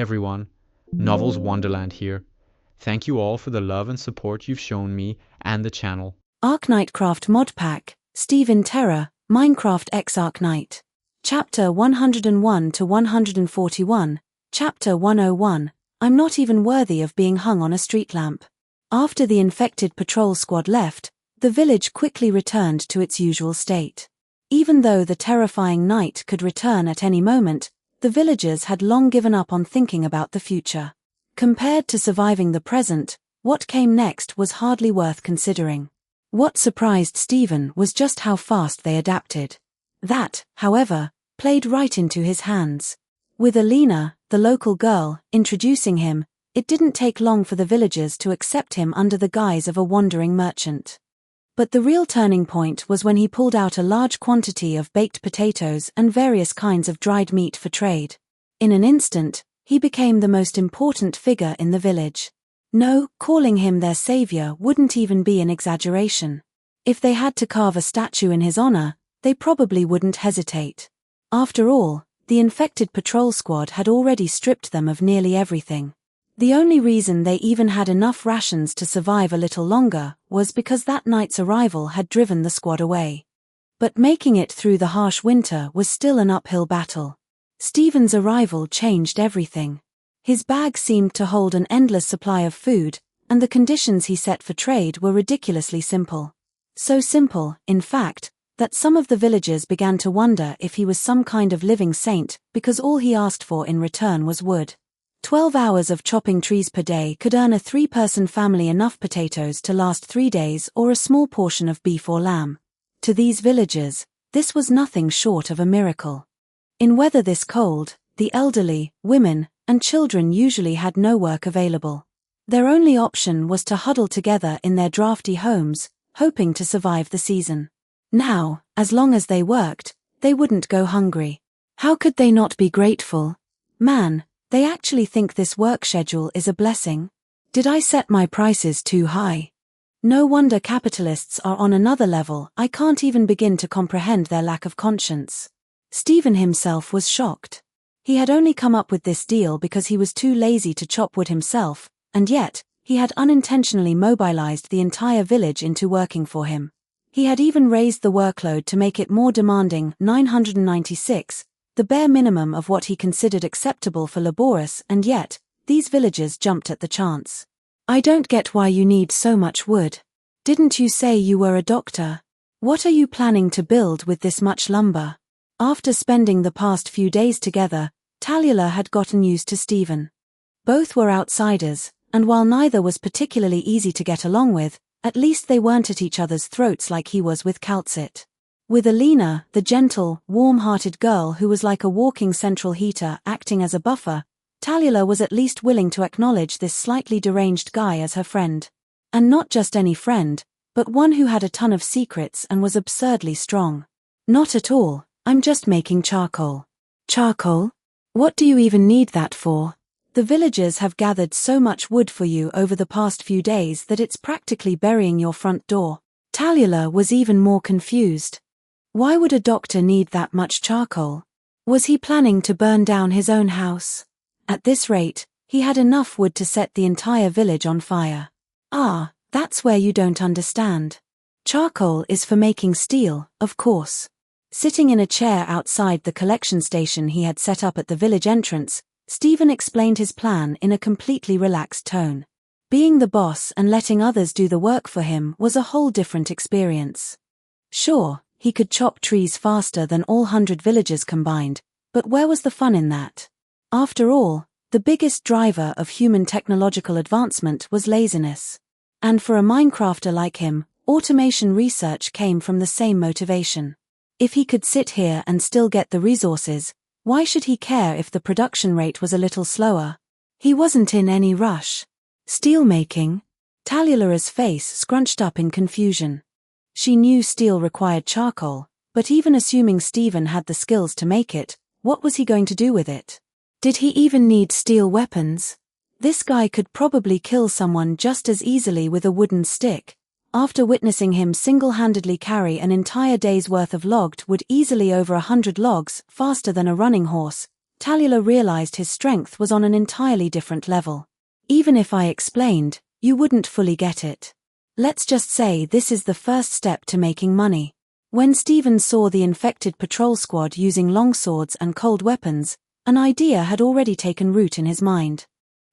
everyone, Novels Wonderland here. Thank you all for the love and support you've shown me and the channel. Arknightcraft Modpack, Steve Terra, Minecraft x Arknight. Chapter 101 to 141, Chapter 101, I'm not even worthy of being hung on a street lamp. After the infected patrol squad left, the village quickly returned to its usual state. Even though the terrifying night could return at any moment, the villagers had long given up on thinking about the future. Compared to surviving the present, what came next was hardly worth considering. What surprised Stephen was just how fast they adapted. That, however, played right into his hands. With Alina, the local girl, introducing him, it didn't take long for the villagers to accept him under the guise of a wandering merchant. But the real turning point was when he pulled out a large quantity of baked potatoes and various kinds of dried meat for trade. In an instant, he became the most important figure in the village. No, calling him their savior wouldn't even be an exaggeration. If they had to carve a statue in his honor, they probably wouldn't hesitate. After all, the infected patrol squad had already stripped them of nearly everything. The only reason they even had enough rations to survive a little longer was because that night's arrival had driven the squad away. But making it through the harsh winter was still an uphill battle. Stephen's arrival changed everything. His bag seemed to hold an endless supply of food, and the conditions he set for trade were ridiculously simple. So simple, in fact, that some of the villagers began to wonder if he was some kind of living saint because all he asked for in return was wood. 12 hours of chopping trees per day could earn a 3-person family enough potatoes to last 3 days or a small portion of beef or lamb. To these villagers, this was nothing short of a miracle. In weather this cold, the elderly, women, and children usually had no work available. Their only option was to huddle together in their drafty homes, hoping to survive the season. Now, as long as they worked, they wouldn't go hungry. How could they not be grateful? Man, they actually think this work schedule is a blessing. Did I set my prices too high? No wonder capitalists are on another level. I can't even begin to comprehend their lack of conscience. Stephen himself was shocked. He had only come up with this deal because he was too lazy to chop wood himself, and yet, he had unintentionally mobilized the entire village into working for him. He had even raised the workload to make it more demanding, 996, the bare minimum of what he considered acceptable for laborious, and yet, these villagers jumped at the chance. I don't get why you need so much wood. Didn't you say you were a doctor? What are you planning to build with this much lumber? After spending the past few days together, Talula had gotten used to Stephen. Both were outsiders, and while neither was particularly easy to get along with, at least they weren't at each other's throats like he was with Calcit. With Alina, the gentle, warm-hearted girl who was like a walking central heater acting as a buffer, Talula was at least willing to acknowledge this slightly deranged guy as her friend. And not just any friend, but one who had a ton of secrets and was absurdly strong. Not at all, I'm just making charcoal. Charcoal? What do you even need that for? The villagers have gathered so much wood for you over the past few days that it's practically burying your front door. Talula was even more confused. Why would a doctor need that much charcoal? Was he planning to burn down his own house? At this rate, he had enough wood to set the entire village on fire. Ah, that's where you don't understand. Charcoal is for making steel, of course. Sitting in a chair outside the collection station he had set up at the village entrance, Stephen explained his plan in a completely relaxed tone. Being the boss and letting others do the work for him was a whole different experience. Sure, he could chop trees faster than all 100 villagers combined, but where was the fun in that? After all, the biggest driver of human technological advancement was laziness. And for a Minecrafter like him, automation research came from the same motivation. If he could sit here and still get the resources, why should he care if the production rate was a little slower? He wasn't in any rush. Steelmaking? Talula's face scrunched up in confusion. She knew steel required charcoal, but even assuming Stephen had the skills to make it, what was he going to do with it? Did he even need steel weapons? This guy could probably kill someone just as easily with a wooden stick. After witnessing him single-handedly carry an entire day's worth of logged wood easily over 100 logs, faster than a running horse, Tallulah realized his strength was on an entirely different level. Even if I explained, you wouldn't fully get it. Let's just say this is the first step to making money. When Stephen saw the infected patrol squad using longswords and cold weapons, an idea had already taken root in his mind.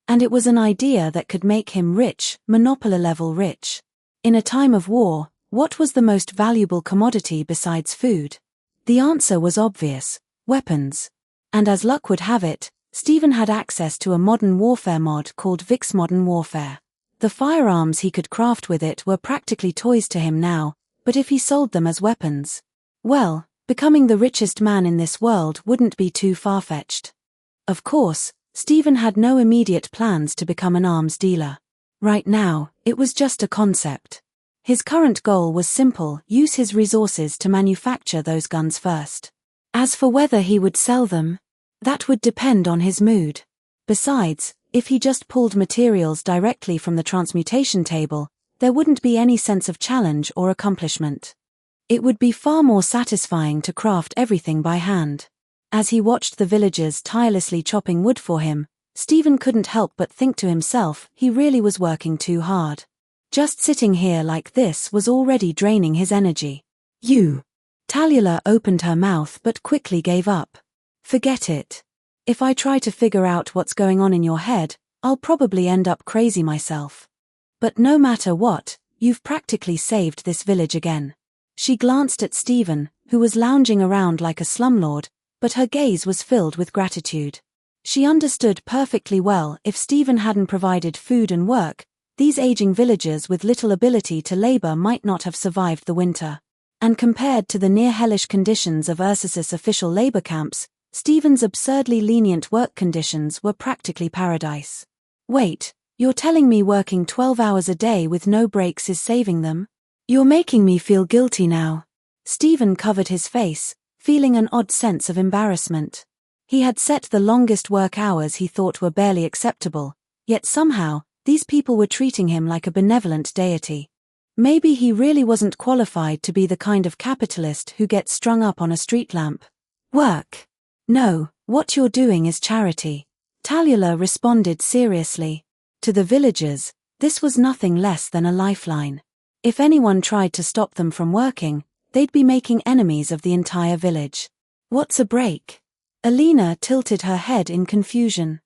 And it was an idea that could make him rich, Monopoly-level rich. In a time of war, what was the most valuable commodity besides food? The answer was obvious: weapons. And as luck would have it, Stephen had access to a modern warfare mod called Vic's Modern Warfare. The firearms he could craft with it were practically toys to him now, but if he sold them as weapons, well, becoming the richest man in this world wouldn't be too far-fetched. Of course, Stephen had no immediate plans to become an arms dealer. Right now, it was just a concept. His current goal was simple: use his resources to manufacture those guns first. As for whether he would sell them, that would depend on his mood. Besides, if he just pulled materials directly from the transmutation table, there wouldn't be any sense of challenge or accomplishment. It would be far more satisfying to craft everything by hand. As he watched the villagers tirelessly chopping wood for him, Stephen couldn't help but think to himself he really was working too hard. Just sitting here like this was already draining his energy. Tallulah opened her mouth but quickly gave up. Forget it. If I try to figure out what's going on in your head, I'll probably end up crazy myself. But no matter what, you've practically saved this village again. She glanced at Stephen, who was lounging around like a slumlord, but her gaze was filled with gratitude. She understood perfectly well if Stephen hadn't provided food and work, these aging villagers with little ability to labor might not have survived the winter. And compared to the near-hellish conditions of Ursus's official labor camps, Stephen's absurdly lenient work conditions were practically paradise. Wait, you're telling me working 12 hours a day with no breaks is saving them? You're making me feel guilty now. Stephen covered his face, feeling an odd sense of embarrassment. He had set the longest work hours he thought were barely acceptable, yet somehow, these people were treating him like a benevolent deity. Maybe he really wasn't qualified to be the kind of capitalist who gets strung up on a street lamp. Work. No, what you're doing is charity. Tallulah responded seriously. To the villagers, this was nothing less than a lifeline. If anyone tried to stop them from working, they'd be making enemies of the entire village. What's a break? Alina tilted her head in confusion.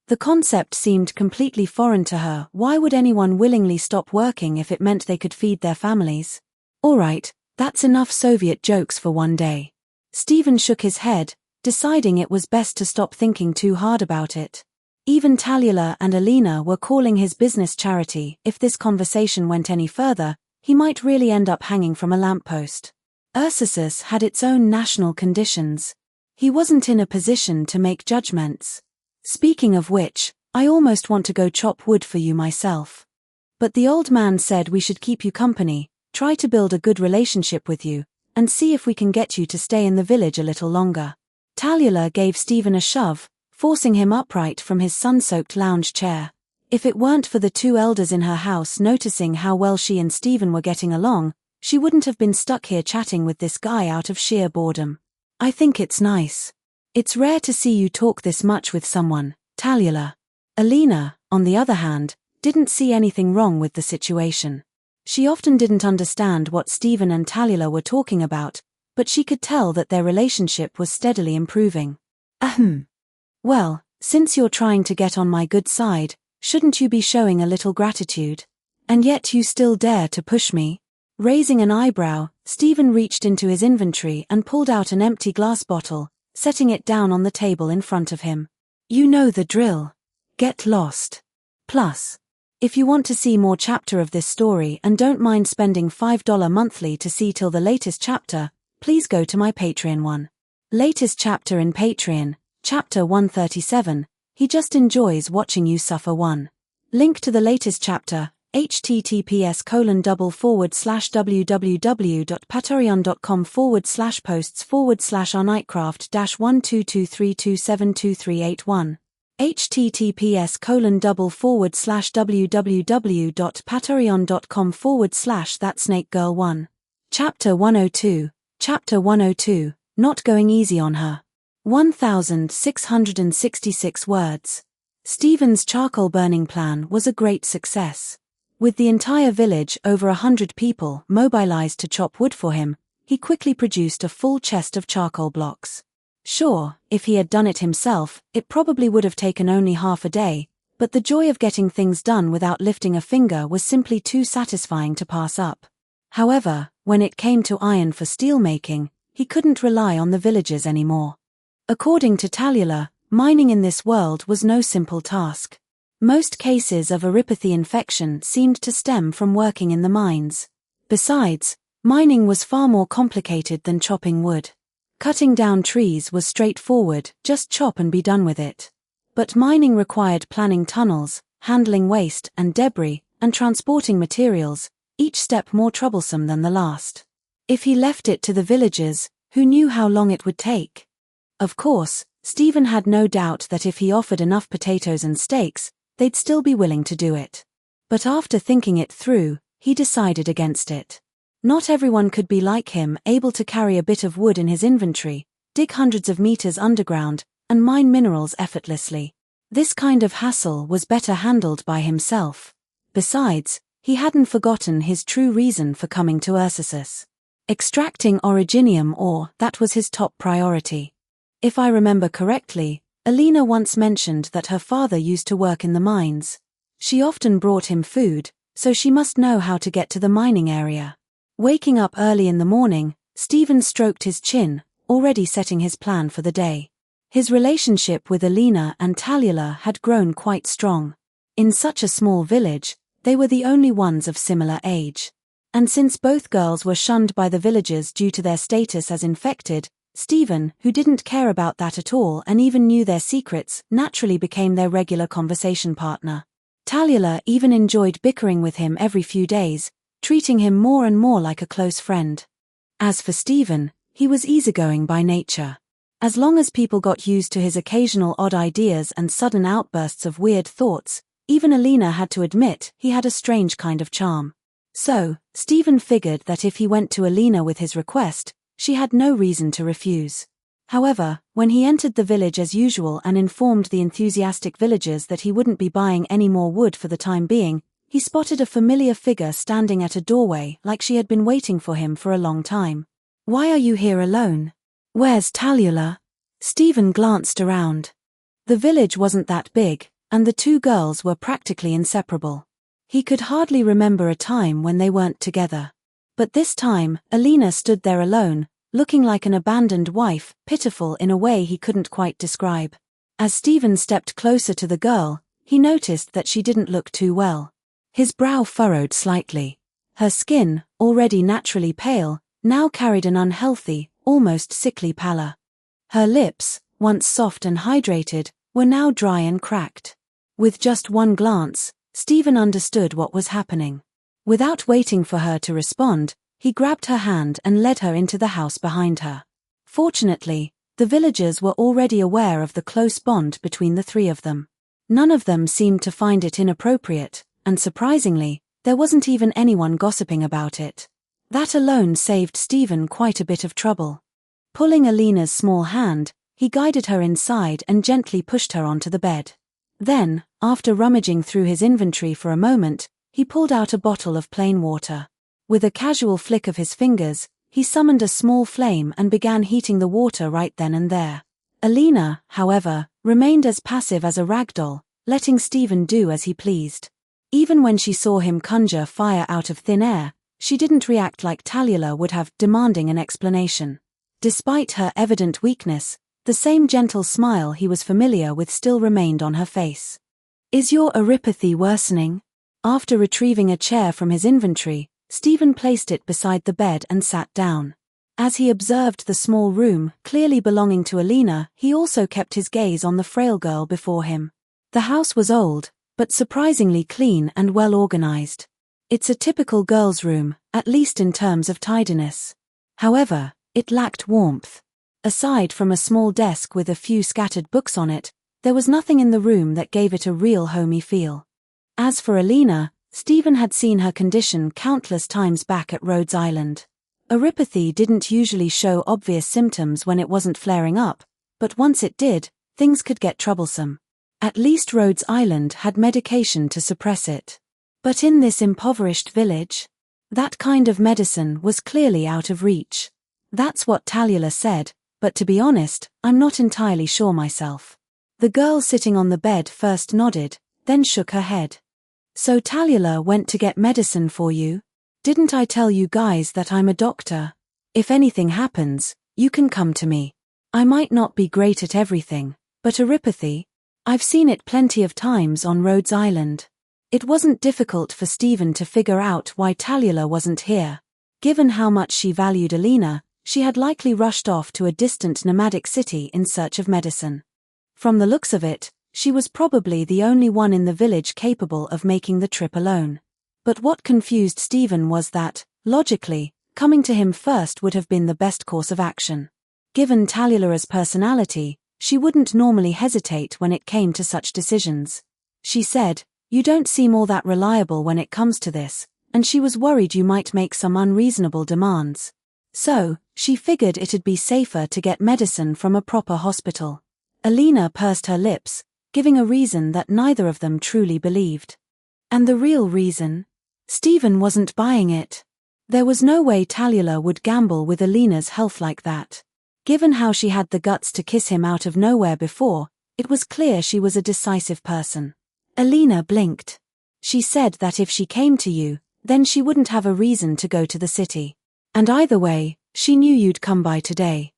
The concept seemed completely foreign to her. Why would anyone willingly stop working if it meant they could feed their families? Alright, that's enough Soviet jokes for one day. Stephen shook his head, deciding it was best to stop thinking too hard about it. Even Tallulah and Alina were calling his business charity. If this conversation went any further, he might really end up hanging from a lamppost. Ursus had its own national conditions. He wasn't in a position to make judgments. Speaking of which, I almost want to go chop wood for you myself. But the old man said we should keep you company, try to build a good relationship with you, and see if we can get you to stay in the village a little longer. Tallulah gave Stephen a shove, forcing him upright from his sun-soaked lounge chair. If it weren't for the two elders in her house noticing how well she and Stephen were getting along, she wouldn't have been stuck here chatting with this guy out of sheer boredom. I think it's nice. It's rare to see you talk this much with someone, Tallulah. Alina, on the other hand, didn't see anything wrong with the situation. She often didn't understand what Stephen and Tallulah were talking about, but she could tell that their relationship was steadily improving. Well, since you're trying to get on my good side, shouldn't you be showing a little gratitude? And yet you still dare to push me? Raising an eyebrow, Stephen reached into his inventory and pulled out an empty glass bottle, setting it down on the table in front of him. You know the drill. Get lost. Plus, if you want to see more chapter of this story and don't mind spending $5 monthly to see till the latest chapter, please go to my Patreon one. Latest chapter in Patreon, chapter 137, he just enjoys watching you suffer one. Link to the latest chapter, https://www.patreon.com/posts/Arknightcraft-1223272381. https://www.patreon.com/thatsnakegirl1. Chapter 102, Not Going Easy on Her. 1,666 words. Stephen's charcoal burning plan was a great success. With the entire village, over 100 people, mobilized to chop wood for him, he quickly produced a full chest of charcoal blocks. Sure, if he had done it himself, it probably would have taken only half a day, but the joy of getting things done without lifting a finger was simply too satisfying to pass up. However, when it came to iron for steel making, he couldn't rely on the villagers anymore. According to Tallulah, mining in this world was no simple task. Most cases of erypathy infection seemed to stem from working in the mines. Besides, mining was far more complicated than chopping wood. Cutting down trees was straightforward, just chop and be done with it. But mining required planning tunnels, handling waste and debris, and transporting materials, each step more troublesome than the last. If he left it to the villagers, who knew how long it would take? Of course, Stephen had no doubt that if he offered enough potatoes and steaks, they'd still be willing to do it. But after thinking it through, he decided against it. Not everyone could be like him, able to carry a bit of wood in his inventory, dig hundreds of meters underground, and mine minerals effortlessly. This kind of hassle was better handled by himself. Besides, he hadn't forgotten his true reason for coming to Ursus. Extracting originium ore, that was his top priority. If I remember correctly, Alina once mentioned that her father used to work in the mines. She often brought him food, so she must know how to get to the mining area. Waking up early in the morning, Stephen stroked his chin, already setting his plan for the day. His relationship with Alina and Tallulah had grown quite strong. In such a small village, they were the only ones of similar age. And since both girls were shunned by the villagers due to their status as infected, Stephen, who didn't care about that at all and even knew their secrets, naturally became their regular conversation partner. Tallulah even enjoyed bickering with him every few days, treating him more and more like a close friend. As for Stephen, he was easygoing by nature. As long as people got used to his occasional odd ideas and sudden outbursts of weird thoughts, even Alina had to admit he had a strange kind of charm. So, Stephen figured that if he went to Alina with his request, she had no reason to refuse. However, when he entered the village as usual and informed the enthusiastic villagers that he wouldn't be buying any more wood for the time being, he spotted a familiar figure standing at a doorway like she had been waiting for him for a long time. "Why are you here alone? Where's Tallulah?" Stephen glanced around. The village wasn't that big, and the two girls were practically inseparable. He could hardly remember a time when they weren't together. But this time, Alina stood there alone, looking like an abandoned wife, pitiful in a way he couldn't quite describe. As Stephen stepped closer to the girl, he noticed that she didn't look too well. His brow furrowed slightly. Her skin, already naturally pale, now carried an unhealthy, almost sickly pallor. Her lips, once soft and hydrated, were now dry and cracked. With just one glance, Stephen understood what was happening. Without waiting for her to respond, he grabbed her hand and led her into the house behind her. Fortunately, the villagers were already aware of the close bond between the three of them. None of them seemed to find it inappropriate, and surprisingly, there wasn't even anyone gossiping about it. That alone saved Stephen quite a bit of trouble. Pulling Alina's small hand, he guided her inside and gently pushed her onto the bed. Then, after rummaging through his inventory for a moment, he pulled out a bottle of plain water. With a casual flick of his fingers, he summoned a small flame and began heating the water right then and there. Alina, however, remained as passive as a ragdoll, letting Stephen do as he pleased. Even when she saw him conjure fire out of thin air, she didn't react like Tallulah would have, demanding an explanation. Despite her evident weakness, the same gentle smile he was familiar with still remained on her face. "Is your erypathy worsening?" After retrieving a chair from his inventory, Stephen placed it beside the bed and sat down. As he observed the small room, clearly belonging to Alina, he also kept his gaze on the frail girl before him. The house was old, but surprisingly clean and well organized. It's a typical girl's room, at least in terms of tidiness. However, it lacked warmth. Aside from a small desk with a few scattered books on it, there was nothing in the room that gave it a real homey feel. As for Alina, Stephen had seen her condition countless times back at Rhodes Island. Erypathy didn't usually show obvious symptoms when it wasn't flaring up, But once it did, things could get troublesome. At least Rhodes Island had medication to suppress it. But in this impoverished village, that kind of medicine was clearly out of reach. That's what Tallulah said, but to be honest, I'm not entirely sure myself. The girl sitting on the bed first nodded, then shook her head. So Tallulah went to get medicine for you? Didn't I tell you guys that I'm a doctor? If anything happens, you can come to me. I might not be great at everything, but erypathy, I've seen it plenty of times on Rhodes Island. It wasn't difficult for Stephen to figure out why Tallulah wasn't here. Given how much she valued Alina, she had likely rushed off to a distant nomadic city in search of medicine. From the looks of it, she was probably the only one in the village capable of making the trip alone. But what confused Stephen was that, logically, coming to him first would have been the best course of action. Given Tallulah's personality, she wouldn't normally hesitate when it came to such decisions. She said, "You don't seem all that reliable when it comes to this," and she was worried you might make some unreasonable demands. So, she figured it'd be safer to get medicine from a proper hospital. Alina pursed her lips, giving a reason that neither of them truly believed. And the real reason? Stephen wasn't buying it. There was no way Tallulah would gamble with Alina's health like that. Given how she had the guts to kiss him out of nowhere before, it was clear she was a decisive person. Alina blinked. She said that if she came to you, then she wouldn't have a reason to go to the city. And either way, she knew you'd come by today.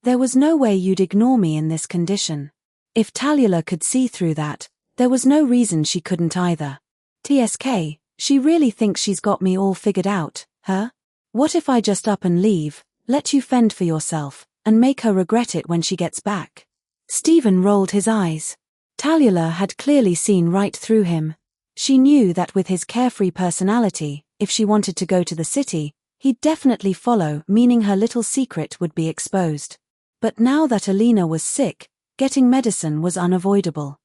There was no way you'd ignore me in this condition. If Tallulah could see through that, there was no reason she couldn't either. TSK, she really thinks she's got me all figured out, huh? What if I just up and leave, let you fend for yourself, and make her regret it when she gets back? Stephen rolled his eyes. Tallulah had clearly seen right through him. She knew that with his carefree personality, if she wanted to go to the city, he'd definitely follow, meaning her little secret would be exposed. But now that Alina was sick, getting medicine was unavoidable.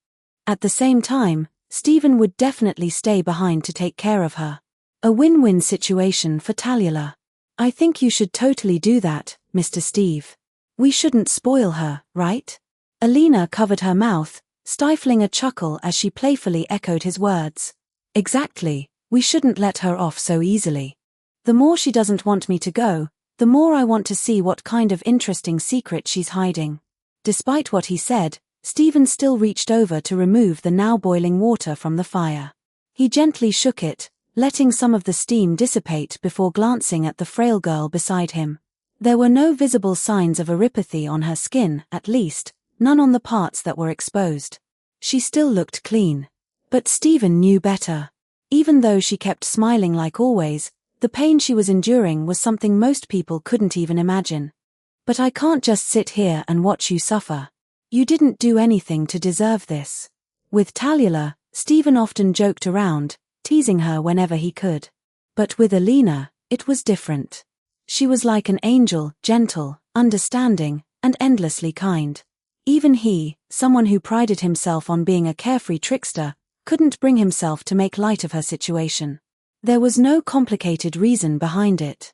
At the same time, Stephen would definitely stay behind to take care of her. A win-win situation for Tallulah. I think you should totally do that, Mr. Steve. We shouldn't spoil her, right? Alina covered her mouth, stifling a chuckle as she playfully echoed his words. Exactly, we shouldn't let her off so easily. The more she doesn't want me to go, the more I want to see what kind of interesting secret she's hiding. Despite what he said, Stephen still reached over to remove the now boiling water from the fire. He gently shook it, letting some of the steam dissipate before glancing at the frail girl beside him. There were no visible signs of erypathy on her skin, at least, none on the parts that were exposed. She still looked clean. But Stephen knew better. Even though she kept smiling like always, the pain she was enduring was something most people couldn't even imagine. But I can't just sit here and watch you suffer. You didn't do anything to deserve this. With Tallulah, Stephen often joked around, teasing her whenever he could. But with Alina, it was different. She was like an angel, gentle, understanding, and endlessly kind. Even he, someone who prided himself on being a carefree trickster, couldn't bring himself to make light of her situation. There was no complicated reason behind it.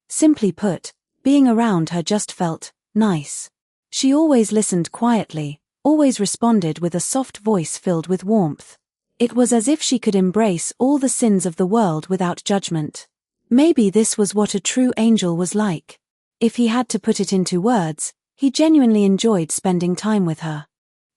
Simply put, being around her just felt nice. She always listened quietly, always responded with a soft voice filled with warmth. It was as if she could embrace all the sins of the world without judgment. Maybe this was what a true angel was like. If he had to put it into words, he genuinely enjoyed spending time with her.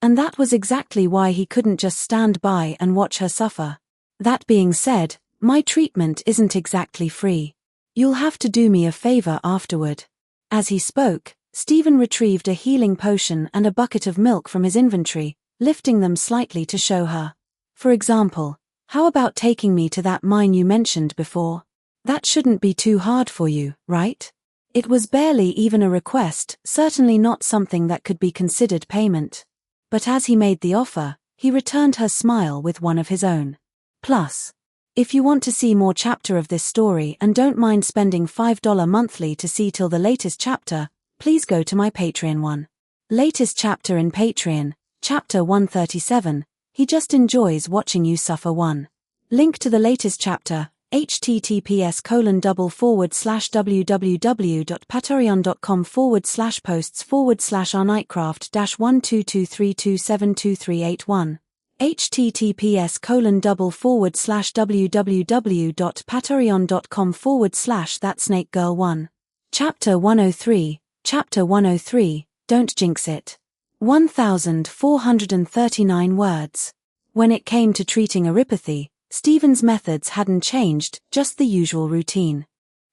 And that was exactly why he couldn't just stand by and watch her suffer. That being said, my treatment isn't exactly free. You'll have to do me a favor afterward. As he spoke, Stephen retrieved a healing potion and a bucket of milk from his inventory, lifting them slightly to show her. For example, how about taking me to that mine you mentioned before? That shouldn't be too hard for you, right? It was barely even a request, certainly not something that could be considered payment. But as he made the offer, he returned her smile with one of his own. Plus, if you want to see more chapter of this story and don't mind spending $5 monthly to see till the latest chapter, please go to my Patreon one. Latest chapter in Patreon, chapter 137, he just enjoys watching you suffer one. Link to the latest chapter, https://www.patreon.com/Arknightcraft-12232723881 https://www.patreon.com/thatsnakegirl1 Chapter 103 Chapter 103 Don't Jinx It. 1439 words. When it came to treating erypathy, Stephen's methods hadn't changed, just the usual routine.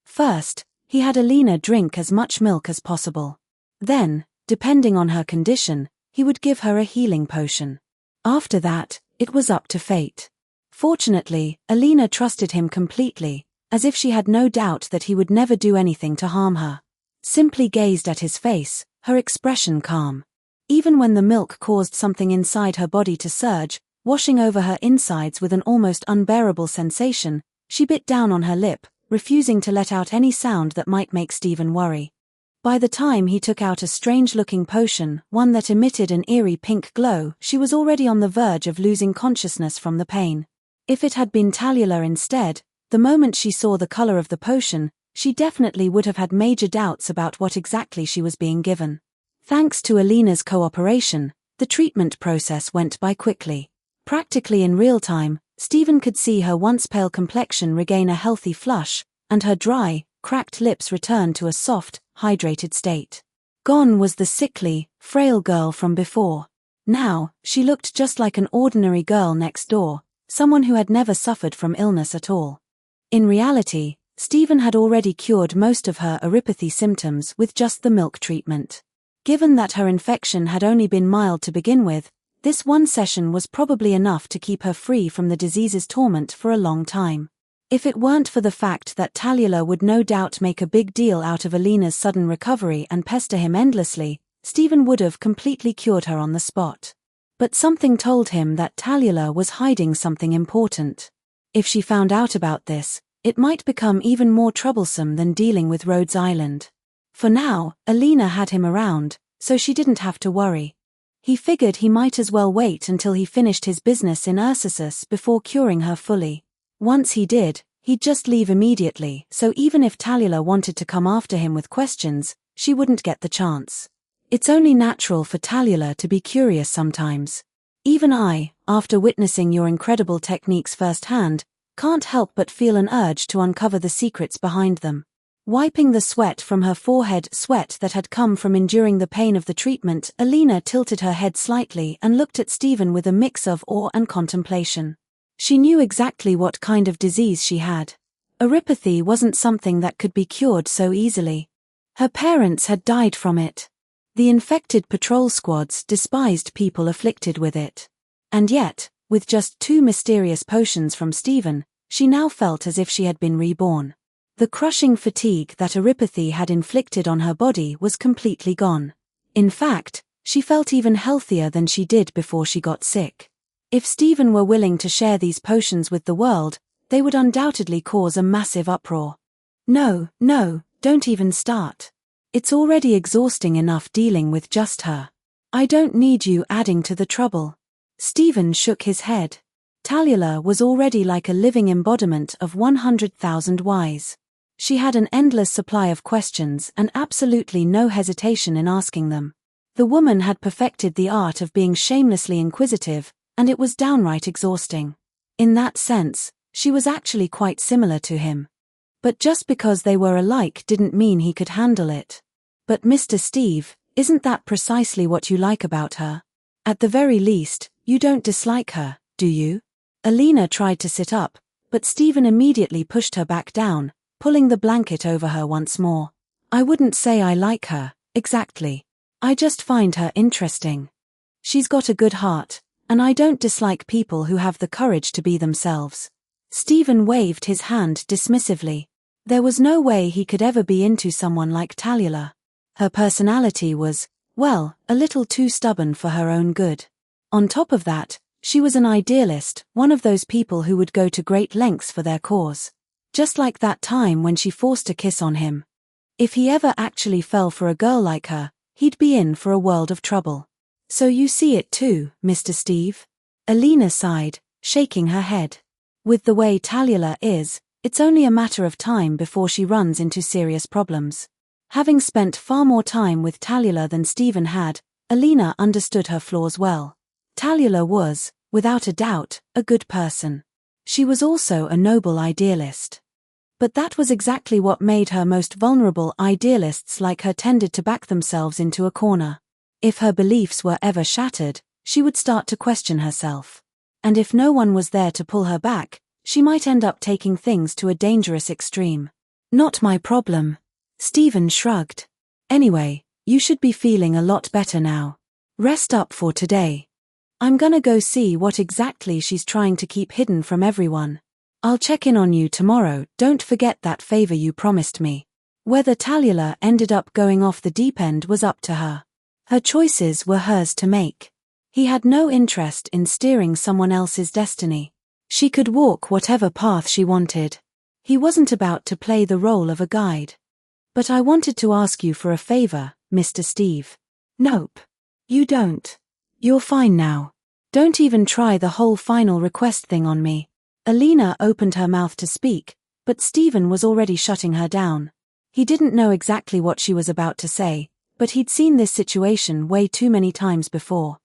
First, he had Alina drink as much milk as possible. Then, depending on her condition, he would give her a healing potion. After that, it was up to fate. Fortunately, Alina trusted him completely, as if she had no doubt that he would never do anything to harm her. Simply gazed at his face, her expression calm. Even when the milk caused something inside her body to surge, washing over her insides with an almost unbearable sensation, she bit down on her lip, refusing to let out any sound that might make Stephen worry. By the time he took out a strange-looking potion, one that emitted an eerie pink glow, she was already on the verge of losing consciousness from the pain. If it had been Talula instead, the moment she saw the color of the potion, she definitely would have had major doubts about what exactly she was being given. Thanks to Alina's cooperation, the treatment process went by quickly. Practically in real time, Stephen could see her once pale complexion regain a healthy flush, and her dry, cracked lips return to a soft, hydrated state. Gone was the sickly, frail girl from before. Now, she looked just like an ordinary girl next door, someone who had never suffered from illness at all. In reality, Stephen had already cured most of her erypathy symptoms with just the milk treatment. Given that her infection had only been mild to begin with, this one session was probably enough to keep her free from the disease's torment for a long time. If it weren't for the fact that Talula would no doubt make a big deal out of Alina's sudden recovery and pester him endlessly, Stephen would have completely cured her on the spot. But something told him that Talula was hiding something important. If she found out about this, it might become even more troublesome than dealing with Rhodes Island. For now, Alina had him around, so she didn't have to worry. He figured he might as well wait until he finished his business in Ursus before curing her fully. Once he did, he'd just leave immediately, so even if Talula wanted to come after him with questions, she wouldn't get the chance. It's only natural for Talula to be curious sometimes. Even I, after witnessing your incredible techniques firsthand, can't help but feel an urge to uncover the secrets behind them. Wiping the sweat from her forehead, sweat that had come from enduring the pain of the treatment, Alina tilted her head slightly and looked at Stephen with a mix of awe and contemplation. She knew exactly what kind of disease she had. Erypathy wasn't something that could be cured so easily. Her parents had died from it. The infected patrol squads despised people afflicted with it. And yet, with just 2 mysterious potions from Stephen, she now felt as if she had been reborn. The crushing fatigue that erypathy had inflicted on her body was completely gone. In fact, she felt even healthier than she did before she got sick. If Stephen were willing to share these potions with the world, they would undoubtedly cause a massive uproar. No, don't even start. It's already exhausting enough dealing with just her. I don't need you adding to the trouble. Stephen shook his head. Talula was already like a living embodiment of 100,000 whys. She had an endless supply of questions and absolutely no hesitation in asking them. The woman had perfected the art of being shamelessly inquisitive, and it was downright exhausting. In that sense, she was actually quite similar to him. But just because they were alike didn't mean he could handle it. But Mr. Steve, isn't that precisely what you like about her? At the very least, you don't dislike her, do you? Alina tried to sit up, but Stephen immediately pushed her back down, pulling the blanket over her once more. I wouldn't say I like her, exactly. I just find her interesting. She's got a good heart, and I don't dislike people who have the courage to be themselves. Stephen waved his hand dismissively. There was no way he could ever be into someone like Talula. Her personality was, well, a little too stubborn for her own good. On top of that, she was an idealist, one of those people who would go to great lengths for their cause. Just like that time when she forced a kiss on him. If he ever actually fell for a girl like her, he'd be in for a world of trouble. So you see it too, Mr. Steve? Alina sighed, shaking her head. With the way Talula is, It's only a matter of time before she runs into serious problems. Having spent far more time with Tallulah than Stephen had, Alina understood her flaws well. Tallulah was, without a doubt, a good person. She was also a noble idealist. But that was exactly what made her most vulnerable. Idealists like her tended to back themselves into a corner. If her beliefs were ever shattered, she would start to question herself. And if no one was there to pull her back, she might end up taking things to a dangerous extreme. Not my problem. Stephen shrugged. Anyway, you should be feeling a lot better now. Rest up for today. I'm gonna go see what exactly she's trying to keep hidden from everyone. I'll check in on you tomorrow. Don't forget that favor you promised me. Whether Tallulah ended up going off the deep end was up to her. Her choices were hers to make. He had no interest in steering someone else's destiny. She could walk whatever path she wanted. He wasn't about to play the role of a guide. But I wanted to ask you for a favor, Mr. Steve. Nope. You don't. You're fine now. Don't even try the whole final request thing on me. Alina opened her mouth to speak, but Stephen was already shutting her down. He didn't know exactly what she was about to say, but he'd seen this situation way too many times before.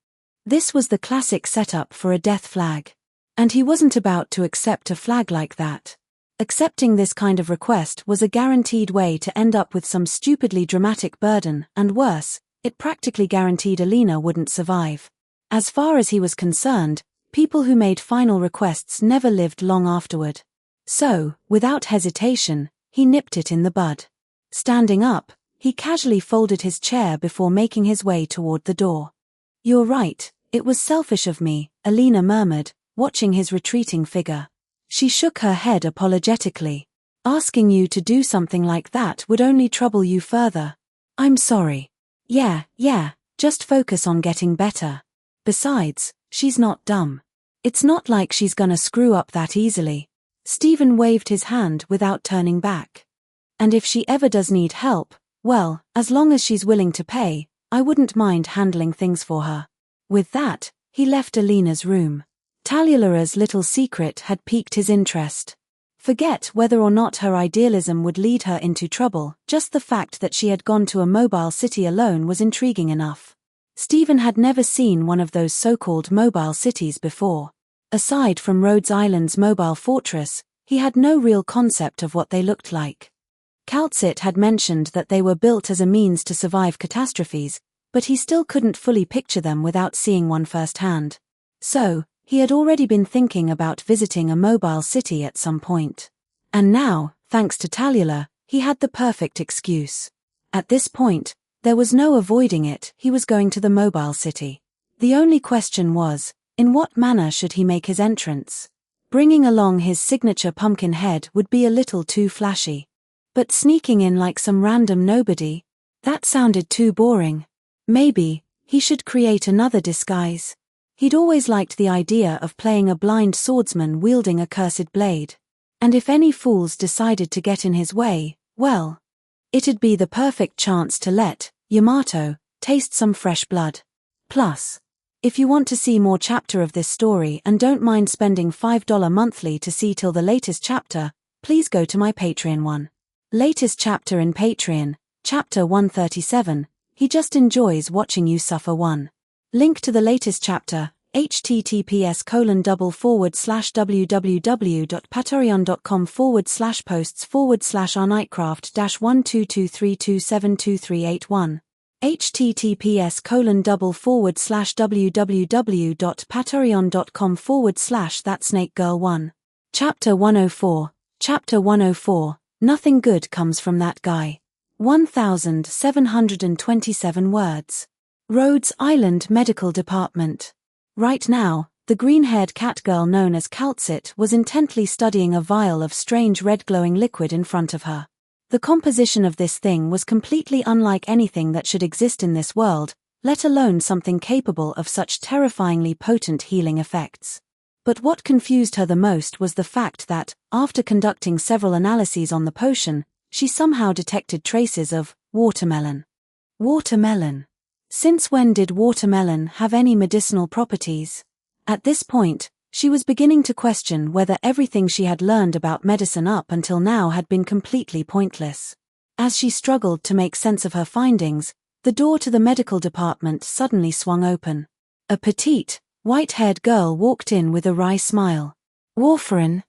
This was the classic setup for a death flag. And he wasn't about to accept a flag like that. Accepting this kind of request was a guaranteed way to end up with some stupidly dramatic burden, and worse, it practically guaranteed Alina wouldn't survive. As far as he was concerned, people who made final requests never lived long afterward. So, without hesitation, he nipped it in the bud. Standing up, he casually folded his chair before making his way toward the door. You're right, it was selfish of me, Alina murmured, watching his retreating figure. She shook her head apologetically. Asking you to do something like that would only trouble you further. I'm sorry. Yeah, just focus on getting better. Besides, she's not dumb. It's not like she's gonna screw up that easily. Stephen waved his hand without turning back. And if she ever does need help, well, as long as she's willing to pay, I wouldn't mind handling things for her. With that, he left Alina's room. Tallulah's little secret had piqued his interest. Forget whether or not her idealism would lead her into trouble, just the fact that she had gone to a mobile city alone was intriguing enough. Stephen had never seen one of those so-called mobile cities before. Aside from Rhodes Island's mobile fortress, he had no real concept of what they looked like. Calcit had mentioned that they were built as a means to survive catastrophes, but he still couldn't fully picture them without seeing one firsthand. So, he had already been thinking about visiting a mobile city at some point. And now, thanks to Tallulah, he had the perfect excuse. At this point, there was no avoiding it, he was going to the mobile city. The only question was, in what manner should he make his entrance? Bringing along his signature pumpkin head would be a little too flashy. But sneaking in like some random nobody? That sounded too boring. Maybe, he should create another disguise. He'd always liked the idea of playing a blind swordsman wielding a cursed blade. And if any fools decided to get in his way, well, it'd be the perfect chance to let Yamato taste some fresh blood. Plus, if you want to see more chapter of this story and don't mind spending $5 monthly to see till the latest chapter, please go to my Patreon one. Latest chapter in Patreon, chapter 137, he just enjoys watching you suffer one. Link to the latest chapter, https://www.patreon.com/posts/Arknightcraft-1223272381. https://www.patreon.com/thatsnakegirl1. Chapter 104, Nothing good comes from that guy. 1,727 words. Rhodes Island Medical Department. Right now, the green-haired cat girl known as Calcit was intently studying a vial of strange red glowing liquid in front of her. The composition of this thing was completely unlike anything that should exist in this world, let alone something capable of such terrifyingly potent healing effects. But what confused her the most was the fact that, after conducting several analyses on the potion, she somehow detected traces of watermelon. Watermelon. Since when did watermelon have any medicinal properties? At this point, She was beginning to question whether everything she had learned about medicine up until now had been completely pointless. As she struggled to make sense of her findings, the door to the medical department suddenly swung open. A petite, white-haired girl walked in with a wry smile. "Warfarin,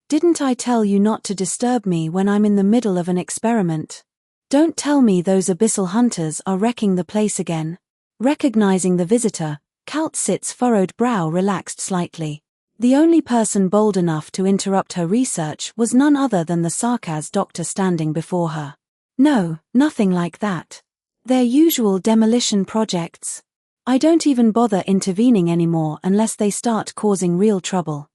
didn't I tell you not to disturb me when I'm in the middle of an experiment? Don't tell me those abyssal hunters are wrecking the place again." Recognizing the visitor, Kaltzit's furrowed brow relaxed slightly. The only person bold enough to interrupt her research was none other than the Sarkaz doctor standing before her. "No, nothing like that. They're usual demolition projects. I don't even bother intervening anymore unless they start causing real trouble.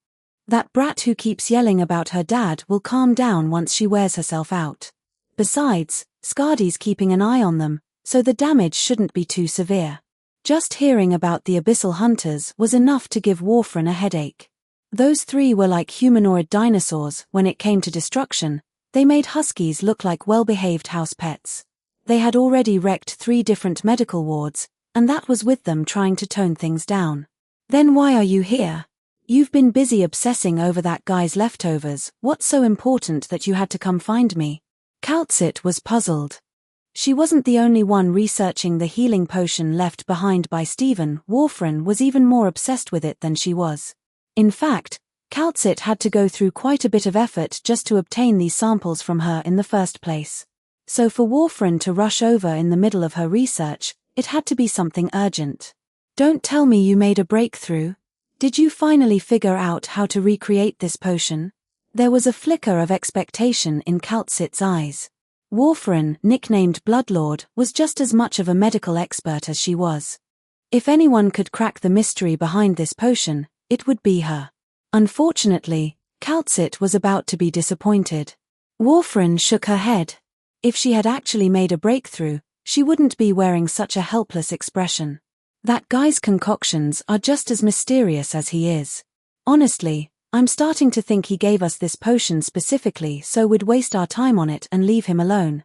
That brat who keeps yelling about her dad will calm down once she wears herself out. Besides, Scardy's keeping an eye on them, so the damage shouldn't be too severe." Just hearing about the abyssal hunters was enough to give Warfarin a headache. Those three were like humanoid dinosaurs when it came to destruction. They made huskies look like well-behaved house pets. They had already wrecked 3 different medical wards, and that was with them trying to tone things down. "Then why are you here? You've been busy obsessing over that guy's leftovers. What's so important that you had to come find me?" Kaltzit was puzzled. She wasn't the only one researching the healing potion left behind by Stephen. Warfarin was even more obsessed with it than she was. In fact, Kaltzit had to go through quite a bit of effort just to obtain these samples from her in the first place. So for Warfarin to rush over in the middle of her research, it had to be something urgent. "Don't tell me you made a breakthrough. Did you finally figure out how to recreate this potion?" There was a flicker of expectation in Kaltzit's eyes. Warfarin, nicknamed Bloodlord, was just as much of a medical expert as she was. If anyone could crack the mystery behind this potion, it would be her. Unfortunately, Kaltzit was about to be disappointed. Warfarin shook her head. If she had actually made a breakthrough, she wouldn't be wearing such a helpless expression. That guy's concoctions are just as mysterious as he is. Honestly, I'm starting to think he gave us this potion specifically so we'd waste our time on it and leave him alone.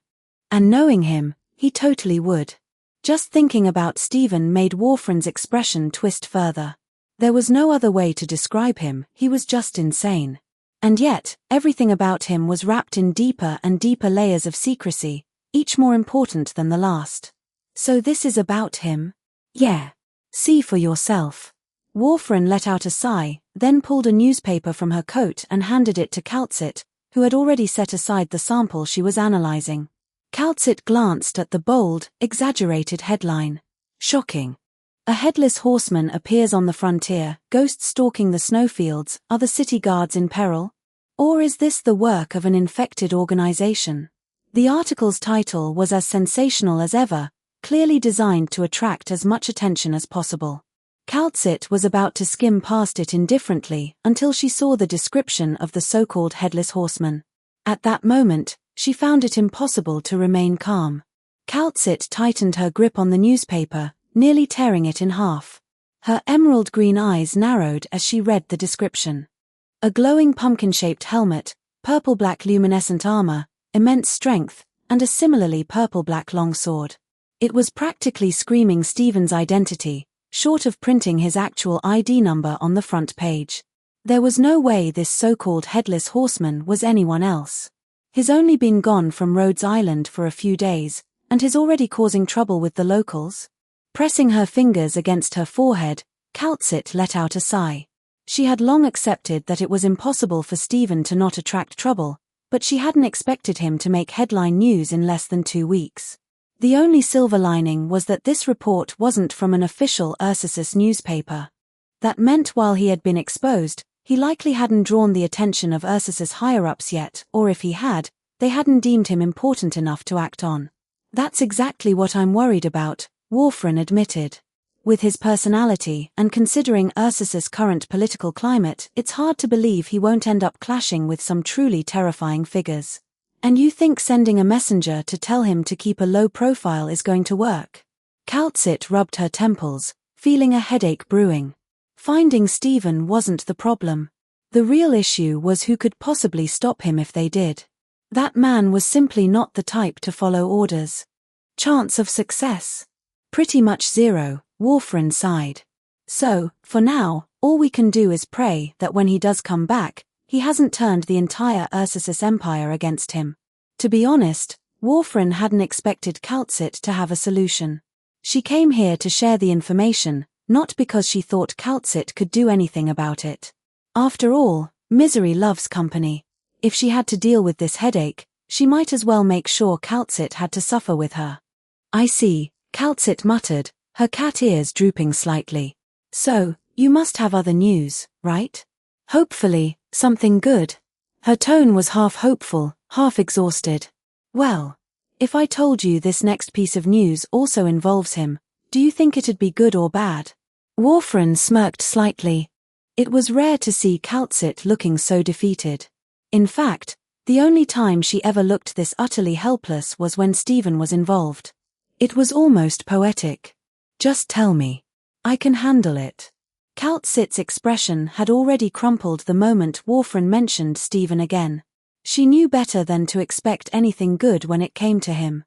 And knowing him, he totally would. Just thinking about Stephen made Warfarin's expression twist further. There was no other way to describe him. He was just insane. And yet, everything about him was wrapped in deeper and deeper layers of secrecy, each more important than the last. "So this is about him?" "Yeah. See for yourself." Warfarin let out a sigh, then pulled a newspaper from her coat and handed it to Kaltzit, who had already set aside the sample she was analyzing. Kaltzit glanced at the bold, exaggerated headline. Shocking. A headless horseman appears on the frontier, ghosts stalking the snowfields. Are the city guards in peril? Or is this the work of an infected organization? The article's title was as sensational as ever, clearly designed to attract as much attention as possible. Kaltzit was about to skim past it indifferently until she saw the description of the so-called headless horseman. At that moment, she found it impossible to remain calm. Kaltzit tightened her grip on the newspaper, nearly tearing it in half. Her emerald green eyes narrowed as she read the description. A glowing pumpkin-shaped helmet, purple-black luminescent armor, immense strength, and a similarly purple-black longsword. It was practically screaming Stephen's identity, short of printing his actual ID number on the front page. There was no way this so-called headless horseman was anyone else. He's only been gone from Rhodes Island for a few days, and he's already causing trouble with the locals. Pressing her fingers against her forehead, Kaltzit let out a sigh. She had long accepted that it was impossible for Stephen to not attract trouble, but she hadn't expected him to make headline news in less than 2 weeks. The only silver lining was that this report wasn't from an official Ursus newspaper. That meant while he had been exposed, he likely hadn't drawn the attention of Ursus's higher-ups yet, or if he had, they hadn't deemed him important enough to act on. "That's exactly what I'm worried about," Warfarin admitted. With his personality, and considering Ursus's current political climate, it's hard to believe he won't end up clashing with some truly terrifying figures. "And you think sending a messenger to tell him to keep a low profile is going to work?" Kaltzit rubbed her temples, feeling a headache brewing. Finding Stephen wasn't the problem. The real issue was who could possibly stop him if they did. That man was simply not the type to follow orders. Chance of success? Pretty much zero, Warfarin sighed. So, for now, All we can do is pray that when he does come back, he hasn't turned the entire Ursus Empire against him. To be honest, Warfren hadn't expected Calcit to have a solution. She came here to share the information, not because she thought Calcit could do anything about it. After all, misery loves company. If she had to deal with this headache, she might as well make sure Calcit had to suffer with her. I see, Calcit muttered, her cat ears drooping slightly. So, you must have other news, right? Hopefully, something good. Her tone was half hopeful, half exhausted. Well, if I told you this next piece of news also involves him, do you think it'd be good or bad? Warfren smirked slightly. It was rare to see Calcit looking so defeated. In fact, the only time she ever looked this utterly helpless was when Stephen was involved. It was almost poetic. Just tell me. I can handle it. Calcit's expression had already crumpled the moment Warfren mentioned Stephen again. She knew better than to expect anything good when it came to him.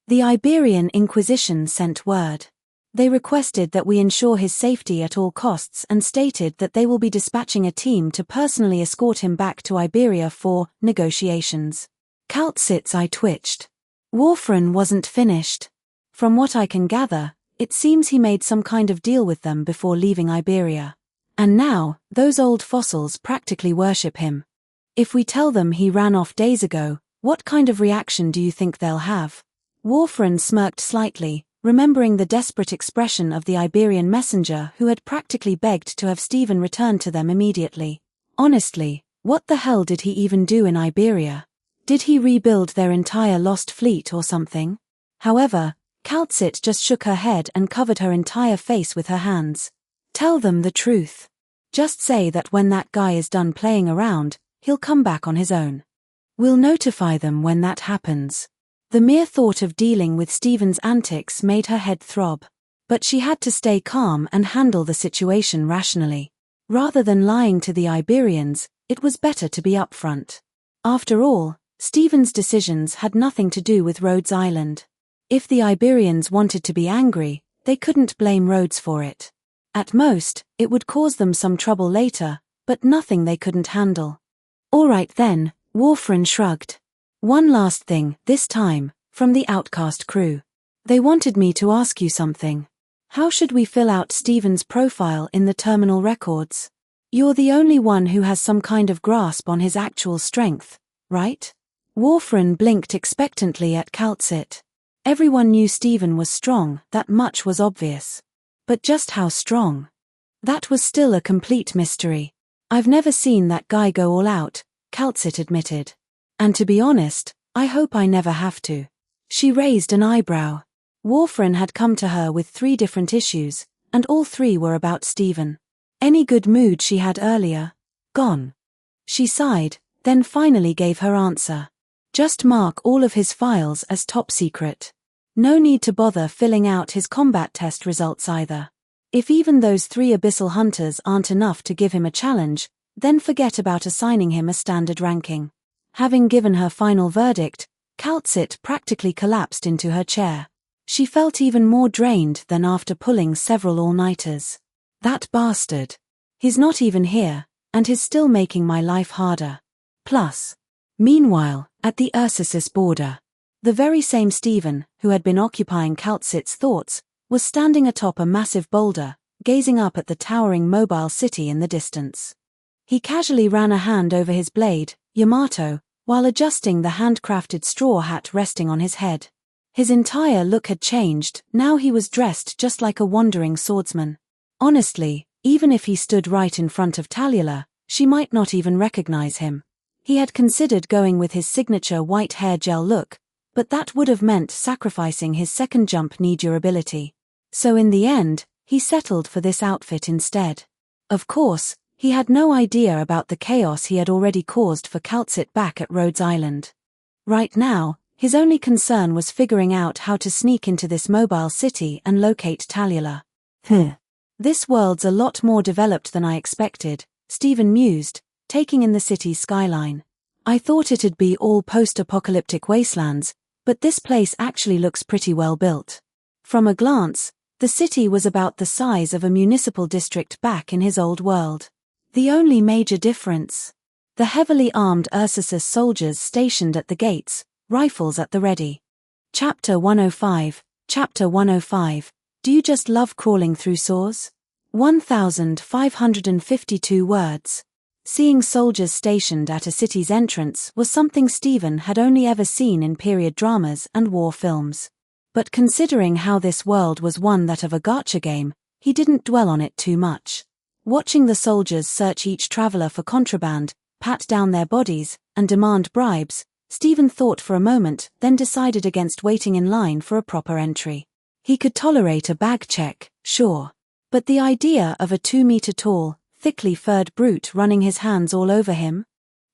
The Iberian Inquisition sent word. They requested that we ensure his safety at all costs and stated that they will be dispatching a team to personally escort him back to Iberia for negotiations. Calcit's eye twitched. Warfren wasn't finished. From what I can gather, it seems he made some kind of deal with them before leaving Iberia. And now, those old fossils practically worship him. If we tell them he ran off days ago, what kind of reaction do you think they'll have? Warfren smirked slightly, remembering the desperate expression of the Iberian messenger who had practically begged to have Stephen returned to them immediately. Honestly, what the hell did he even do in Iberia? Did he rebuild their entire lost fleet or something? However, Calcit just shook her head and covered her entire face with her hands. Tell them the truth. Just say that when that guy is done playing around, he'll come back on his own. We'll notify them when that happens. The mere thought of dealing with Stephen's antics made her head throb. But she had to stay calm and handle the situation rationally. Rather than lying to the Iberians, it was better to be upfront. After all, Stephen's decisions had nothing to do with Rhodes Island. If the Iberians wanted to be angry, they couldn't blame Rhodes for it. At most, it would cause them some trouble later, but nothing they couldn't handle. All right then, Warfren shrugged. One last thing, this time, from the Outcast crew. They wanted me to ask you something. How should we fill out Stephen's profile in the terminal records? You're the only one who has some kind of grasp on his actual strength, right? Warfren blinked expectantly at Calcit. Everyone knew Stephen was strong, that much was obvious. But just how strong? That was still a complete mystery. I've never seen that guy go all out, Calcit admitted. And to be honest, I hope I never have to. She raised an eyebrow. Warfren had come to her with 3 different issues, and all 3 were about Stephen. Any good mood she had earlier, gone. She sighed, then finally gave her answer. Just mark all of his files as top secret. No need to bother filling out his combat test results either. If even those 3 abyssal hunters aren't enough to give him a challenge, then forget about assigning him a standard ranking. Having given her final verdict, Calcit practically collapsed into her chair. She felt even more drained than after pulling several all-nighters. That bastard. He's not even here, and he's still making my life harder. Plus. Meanwhile, at the Ursus border, the very same Stephen, who had been occupying Calcit's thoughts, was standing atop a massive boulder, gazing up at the towering mobile city in the distance. He casually ran a hand over his blade, Yamato, while adjusting the handcrafted straw hat resting on his head. His entire look had changed, now he was dressed just like a wandering swordsman. Honestly, even if he stood right in front of Talula, she might not even recognize him. He had considered going with his signature white hair gel look, but that would have meant sacrificing his second jump knee durability. So in the end, he settled for this outfit instead. Of course, he had no idea about the chaos he had already caused for Calcit back at Rhodes Island. Right now, his only concern was figuring out how to sneak into this mobile city and locate Talula. This world's a lot more developed than I expected, Stephen mused, taking in the city's skyline. I thought it'd be all post-apocalyptic wastelands, but this place actually looks pretty well built. From a glance, The city was about the size of a municipal district back in his old world. The only major difference: the heavily armed Ursus soldiers stationed at the gates, rifles at the ready. Chapter 105. Chapter 105. Do you just love crawling through sores? 1552 words. Seeing soldiers stationed at a city's entrance was something Stephen had only ever seen in period dramas and war films. But considering how this world was one that of a gacha game, he didn't dwell on it too much. Watching the soldiers search each traveler for contraband, pat down their bodies, and demand bribes, Stephen thought for a moment, then decided against waiting in line for a proper entry. He could tolerate a bag check, sure. But the idea of a 2-meter-tall, thickly furred brute running his hands all over him?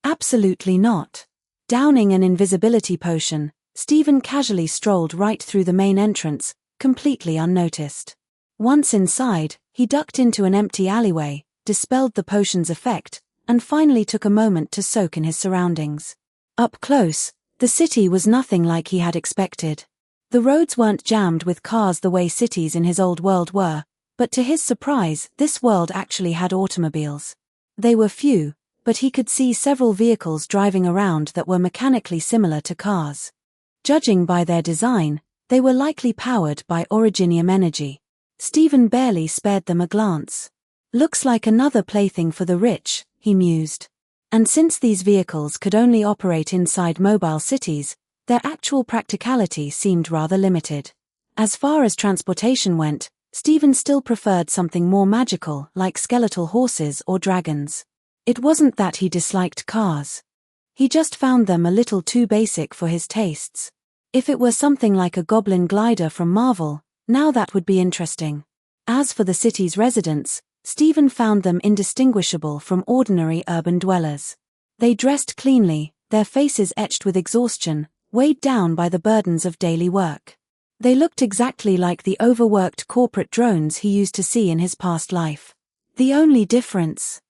Absolutely not. Downing an invisibility potion, Stephen casually strolled right through the main entrance, completely unnoticed. Once inside, he ducked into an empty alleyway, dispelled the potion's effect, and finally took a moment to soak in his surroundings. Up close, the city was nothing like he had expected. The roads weren't jammed with cars the way cities in his old world were, but to his surprise, this world actually had automobiles. They were few, but he could see several vehicles driving around that were mechanically similar to cars. Judging by their design, they were likely powered by originium energy. Stephen barely spared them a glance. Looks like another plaything for the rich, he mused. And since these vehicles could only operate inside mobile cities, their actual practicality seemed rather limited. As far as transportation went, Stephen still preferred something more magical like skeletal horses or dragons. It wasn't that he disliked cars. He just found them a little too basic for his tastes. If it were something like a goblin glider from Marvel, now that would be interesting. As for the city's residents, Stephen found them indistinguishable from ordinary urban dwellers. They dressed cleanly, their faces etched with exhaustion, weighed down by the burdens of daily work. They looked exactly like the overworked corporate drones he used to see in his past life. The only difference: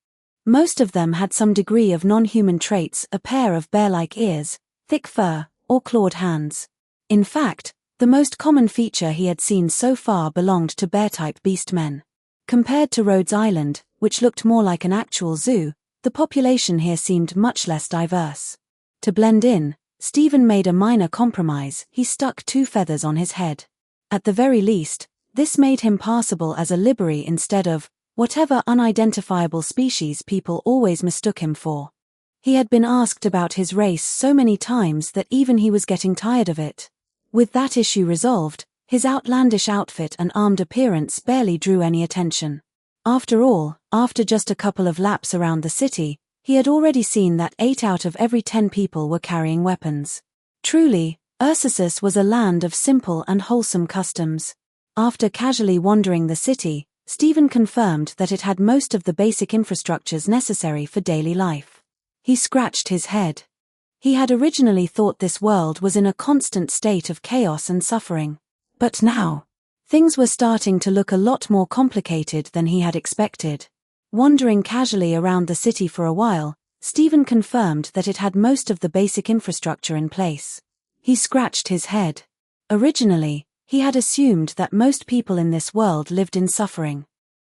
most of them had some degree of non-human traits, a pair of bear-like ears, thick fur, or clawed hands. In fact, the most common feature he had seen so far belonged to bear-type beastmen. Compared to Rhodes Island, which looked more like an actual zoo, the population here seemed much less diverse. To blend in, Stephen made a minor compromise: he stuck 2 feathers on his head. At the very least, this made him passable as a Liberi instead of whatever unidentifiable species people always mistook him for. He had been asked about his race so many times that even he was getting tired of it. With that issue resolved, his outlandish outfit and armed appearance barely drew any attention. After all, after just a couple of laps around the city, he had already seen that 8 out of every 10 people were carrying weapons. Truly, Ursus was a land of simple and wholesome customs. After casually wandering the city, Stephen confirmed that it had most of the basic infrastructures necessary for daily life. He scratched his head. He had originally thought this world was in a constant state of chaos and suffering. But now, things were starting to look a lot more complicated than he had expected. Wandering casually around the city for a while, Stephen confirmed that it had most of the basic infrastructure in place. He scratched his head. Originally, he had assumed that most people in this world lived in suffering.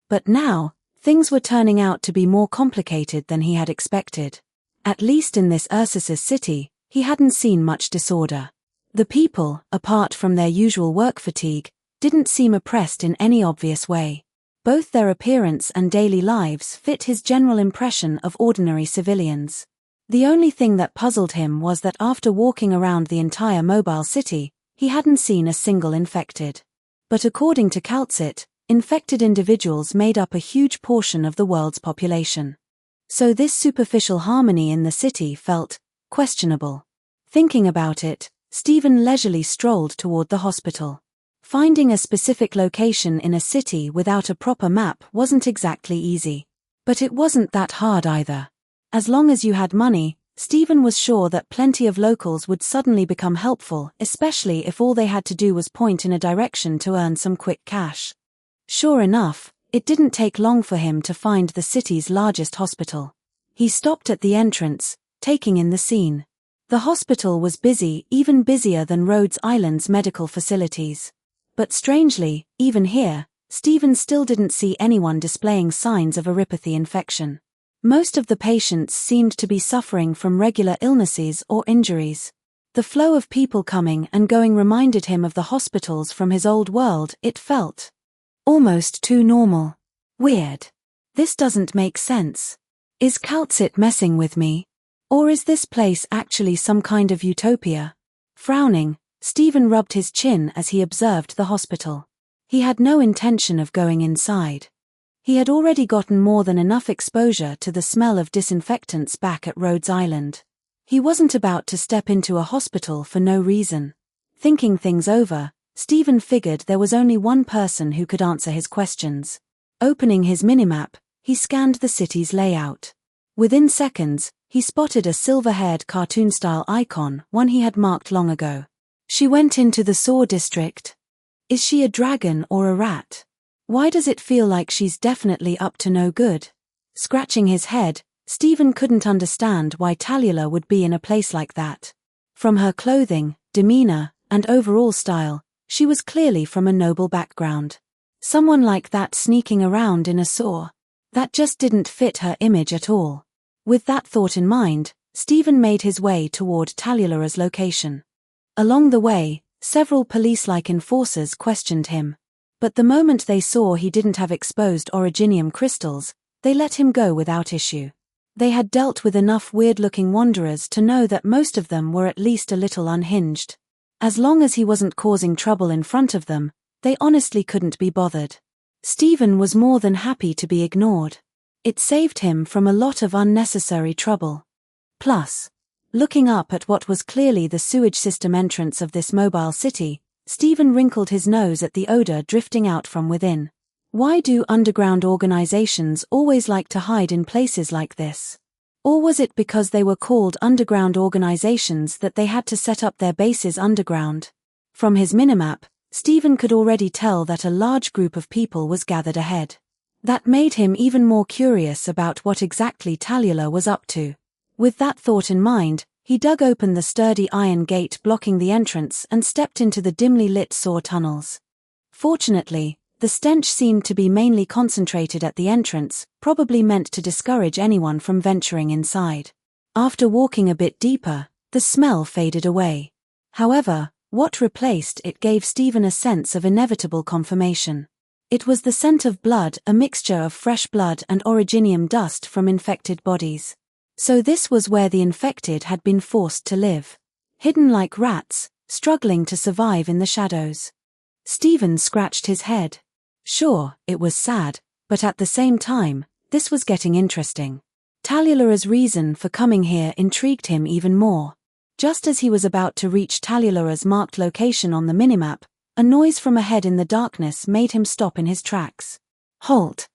But now, things were turning out to be more complicated than he had expected. At least in this Ursus city, he hadn't seen much disorder. The people, apart from their usual work fatigue, didn't seem oppressed in any obvious way. Both their appearance and daily lives fit his general impression of ordinary civilians. The only thing that puzzled him was that after walking around the entire mobile city, he hadn't seen a single infected. But according to Calcit, infected individuals made up a huge portion of the world's population. So this superficial harmony in the city felt questionable. Thinking about it, Stephen leisurely strolled toward the hospital. Finding a specific location in a city without a proper map wasn't exactly easy. But it wasn't that hard either. As long as you had money, Stephen was sure that plenty of locals would suddenly become helpful, especially if all they had to do was point in a direction to earn some quick cash. Sure enough, it didn't take long for him to find the city's largest hospital. He stopped at the entrance, taking in the scene. The hospital was busy, even busier than Rhodes Island's medical facilities. But strangely, even here, Stephen still didn't see anyone displaying signs of erypathy infection. Most of the patients seemed to be suffering from regular illnesses or injuries. The flow of people coming and going reminded him of the hospitals from his old world. It felt almost too normal. Weird. This doesn't make sense. Is Calcit messing with me? Or is this place actually some kind of utopia? Frowning, Stephen rubbed his chin as he observed the hospital. He had no intention of going inside. He had already gotten more than enough exposure to the smell of disinfectants back at Rhodes Island. He wasn't about to step into a hospital for no reason. Thinking things over, Stephen figured there was only one person who could answer his questions. Opening his minimap, he scanned the city's layout. Within seconds, he spotted a silver-haired cartoon-style icon, one he had marked long ago. She went into the Saw district. Is she a dragon or a rat? Why does it feel like she's definitely up to no good? Scratching his head, Stephen couldn't understand why Tallulah would be in a place like that. From her clothing, demeanor, and overall style, she was clearly from a noble background. Someone like that sneaking around in a Saw. That just didn't fit her image at all. With that thought in mind, Stephen made his way toward Tallulah's location. Along the way, several police-like enforcers questioned him. But the moment they saw he didn't have exposed originium crystals, they let him go without issue. They had dealt with enough weird-looking wanderers to know that most of them were at least a little unhinged. As long as he wasn't causing trouble in front of them, they honestly couldn't be bothered. Stephen was more than happy to be ignored. It saved him from a lot of unnecessary trouble. Plus, looking up at what was clearly the sewage system entrance of this mobile city, Stephen wrinkled his nose at the odor drifting out from within. Why do underground organizations always like to hide in places like this? Or was it because they were called underground organizations that they had to set up their bases underground? From his minimap, Stephen could already tell that a large group of people was gathered ahead. That made him even more curious about what exactly Tallulah was up to. With that thought in mind, he dug open the sturdy iron gate blocking the entrance and stepped into the dimly lit Saw tunnels. Fortunately, the stench seemed to be mainly concentrated at the entrance, probably meant to discourage anyone from venturing inside. After walking a bit deeper, the smell faded away. However, what replaced it gave Stephen a sense of inevitable confirmation. It was the scent of blood, a mixture of fresh blood and originium dust from infected bodies. So this was where the infected had been forced to live. Hidden like rats, struggling to survive in the shadows. Stephen scratched his head. Sure, it was sad, but at the same time, this was getting interesting. Tallulah's reason for coming here intrigued him even more. Just as he was about to reach Tallulah's marked location on the minimap, a noise from ahead in the darkness made him stop in his tracks. Halt!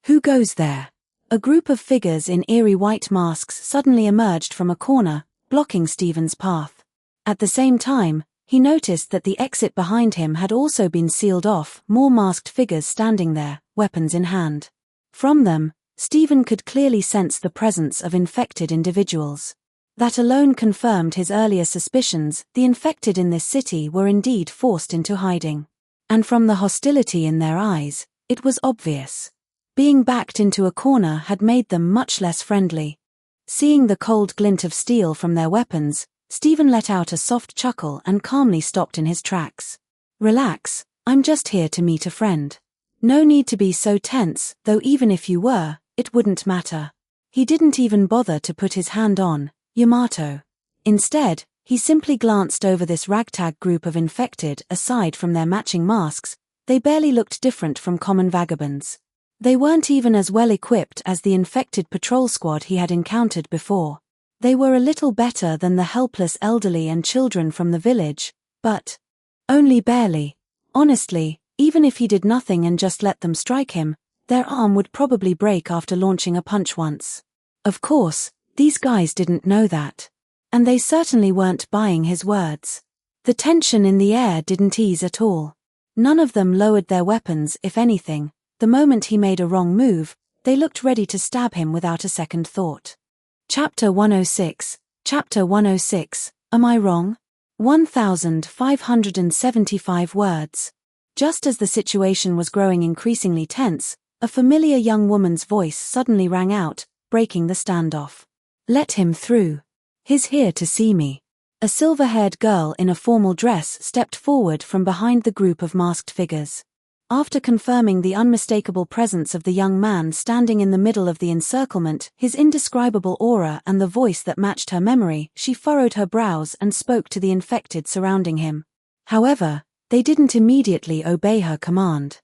Who goes there? A group of figures in eerie white masks suddenly emerged from a corner, blocking Stephen's path. At the same time, he noticed that the exit behind him had also been sealed off, more masked figures standing there, weapons in hand. From them, Stephen could clearly sense the presence of infected individuals. That alone confirmed his earlier suspicions. The infected in this city were indeed forced into hiding. And from the hostility in their eyes, it was obvious. Being backed into a corner had made them much less friendly. Seeing the cold glint of steel from their weapons, Stephen let out a soft chuckle and calmly stopped in his tracks. Relax, I'm just here to meet a friend. No need to be so tense, though even if you were, it wouldn't matter. He didn't even bother to put his hand on Yamato. Instead, he simply glanced over this ragtag group of infected. Aside from their matching masks, they barely looked different from common vagabonds. They weren't even as well equipped as the infected patrol squad he had encountered before. They were a little better than the helpless elderly and children from the village, but only barely. Honestly, even if he did nothing and just let them strike him, their arm would probably break after launching a punch once. Of course, these guys didn't know that. And they certainly weren't buying his words. The tension in the air didn't ease at all. None of them lowered their weapons. If anything, the moment he made a wrong move, they looked ready to stab him without a second thought. Chapter 106. Chapter 106. Am I wrong? 1,575 words. Just as the situation was growing increasingly tense, a familiar young woman's voice suddenly rang out, breaking the standoff. "Let him through. He's here to see me." A silver-haired girl in a formal dress stepped forward from behind the group of masked figures. After confirming the unmistakable presence of the young man standing in the middle of the encirclement, his indescribable aura and the voice that matched her memory, she furrowed her brows and spoke to the infected surrounding him. However, they didn't immediately obey her command.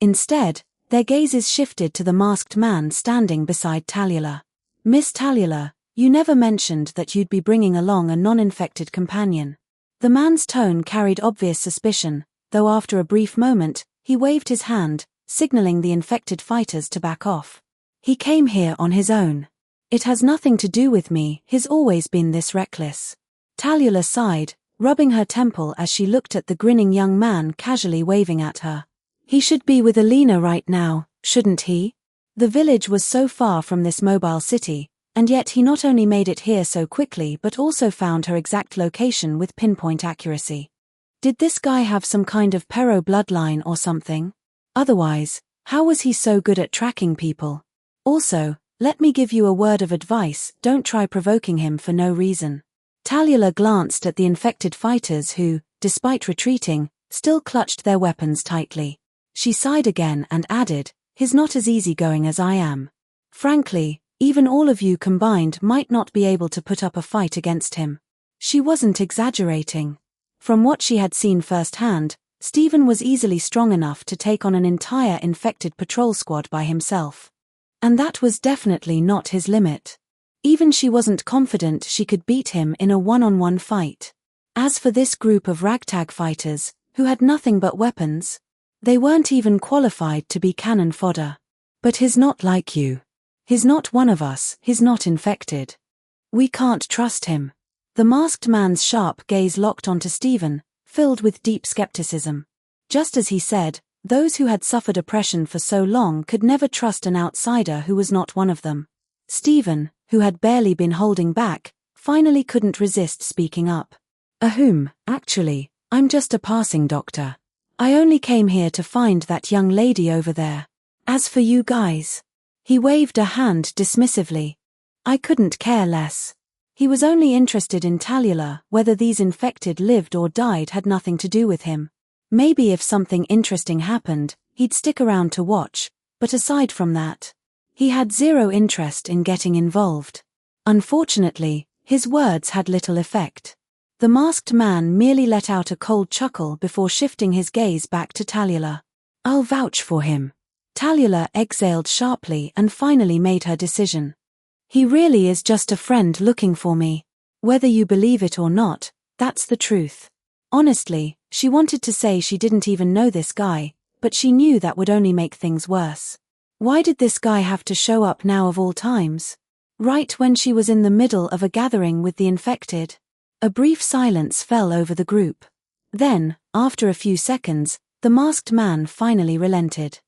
Instead, their gazes shifted to the masked man standing beside Talula. "Miss Talula, you never mentioned that you'd be bringing along a non-infected companion." The man's tone carried obvious suspicion, though after a brief moment, he waved his hand, signaling the infected fighters to back off. "He came here on his own. It has nothing to do with me, he's always been this reckless." Talula sighed, rubbing her temple as she looked at the grinning young man casually waving at her. "He should be with Alina right now, shouldn't he?" The village was so far from this mobile city, and yet he not only made it here so quickly but also found her exact location with pinpoint accuracy. Did this guy have some kind of Pero bloodline or something? Otherwise, how was he so good at tracking people? Also, let me give you a word of advice, don't try provoking him for no reason. Talula glanced at the infected fighters who, despite retreating, still clutched their weapons tightly. She sighed again and added, "He's not as easygoing as I am. Frankly, even all of you combined might not be able to put up a fight against him." She wasn't exaggerating. From what she had seen firsthand, Stephen was easily strong enough to take on an entire infected patrol squad by himself. And that was definitely not his limit. Even she wasn't confident she could beat him in a one-on-one fight. As for this group of ragtag fighters, who had nothing but weapons, they weren't even qualified to be cannon fodder. "But he's not like you. He's not one of us, he's not infected. We can't trust him." The masked man's sharp gaze locked onto Stephen, filled with deep skepticism. Just as he said, those who had suffered oppression for so long could never trust an outsider who was not one of them. Stephen, who had barely been holding back, finally couldn't resist speaking up. Actually, I'm just a passing doctor. I only came here to find that young lady over there. As for you guys..." He waved a hand dismissively. "I couldn't care less." He was only interested in Talula, whether these infected lived or died had nothing to do with him. Maybe if something interesting happened, he'd stick around to watch, but aside from that, he had zero interest in getting involved. Unfortunately, his words had little effect. The masked man merely let out a cold chuckle before shifting his gaze back to Talula. "I'll vouch for him." Talula exhaled sharply and finally made her decision. "He really is just a friend looking for me. Whether you believe it or not, that's the truth." Honestly, she wanted to say she didn't even know this guy, but she knew that would only make things worse. Why did this guy have to show up now of all times? Right when she was in the middle of a gathering with the infected? A brief silence fell over the group. Then, after a few seconds, the masked man finally relented.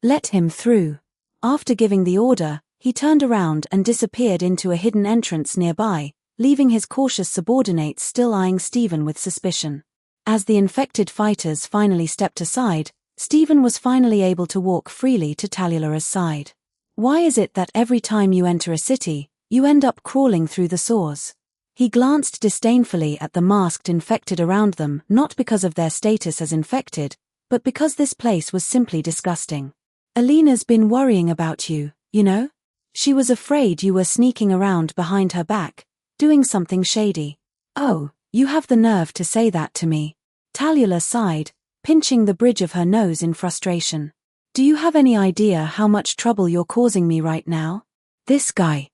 "Let him through." After giving the order, he turned around and disappeared into a hidden entrance nearby, leaving his cautious subordinates still eyeing Stephen with suspicion. As the infected fighters finally stepped aside, Stephen was finally able to walk freely to Talula's side. "Why is it that every time you enter a city, you end up crawling through the sores?" He glanced disdainfully at the masked infected around them, not because of their status as infected, but because this place was simply disgusting. "Alina's been worrying about you, you know? She was afraid you were sneaking around behind her back, doing something shady." "Oh, you have the nerve to say that to me." Talula sighed, pinching the bridge of her nose in frustration. "Do you have any idea how much trouble you're causing me right now? This guy."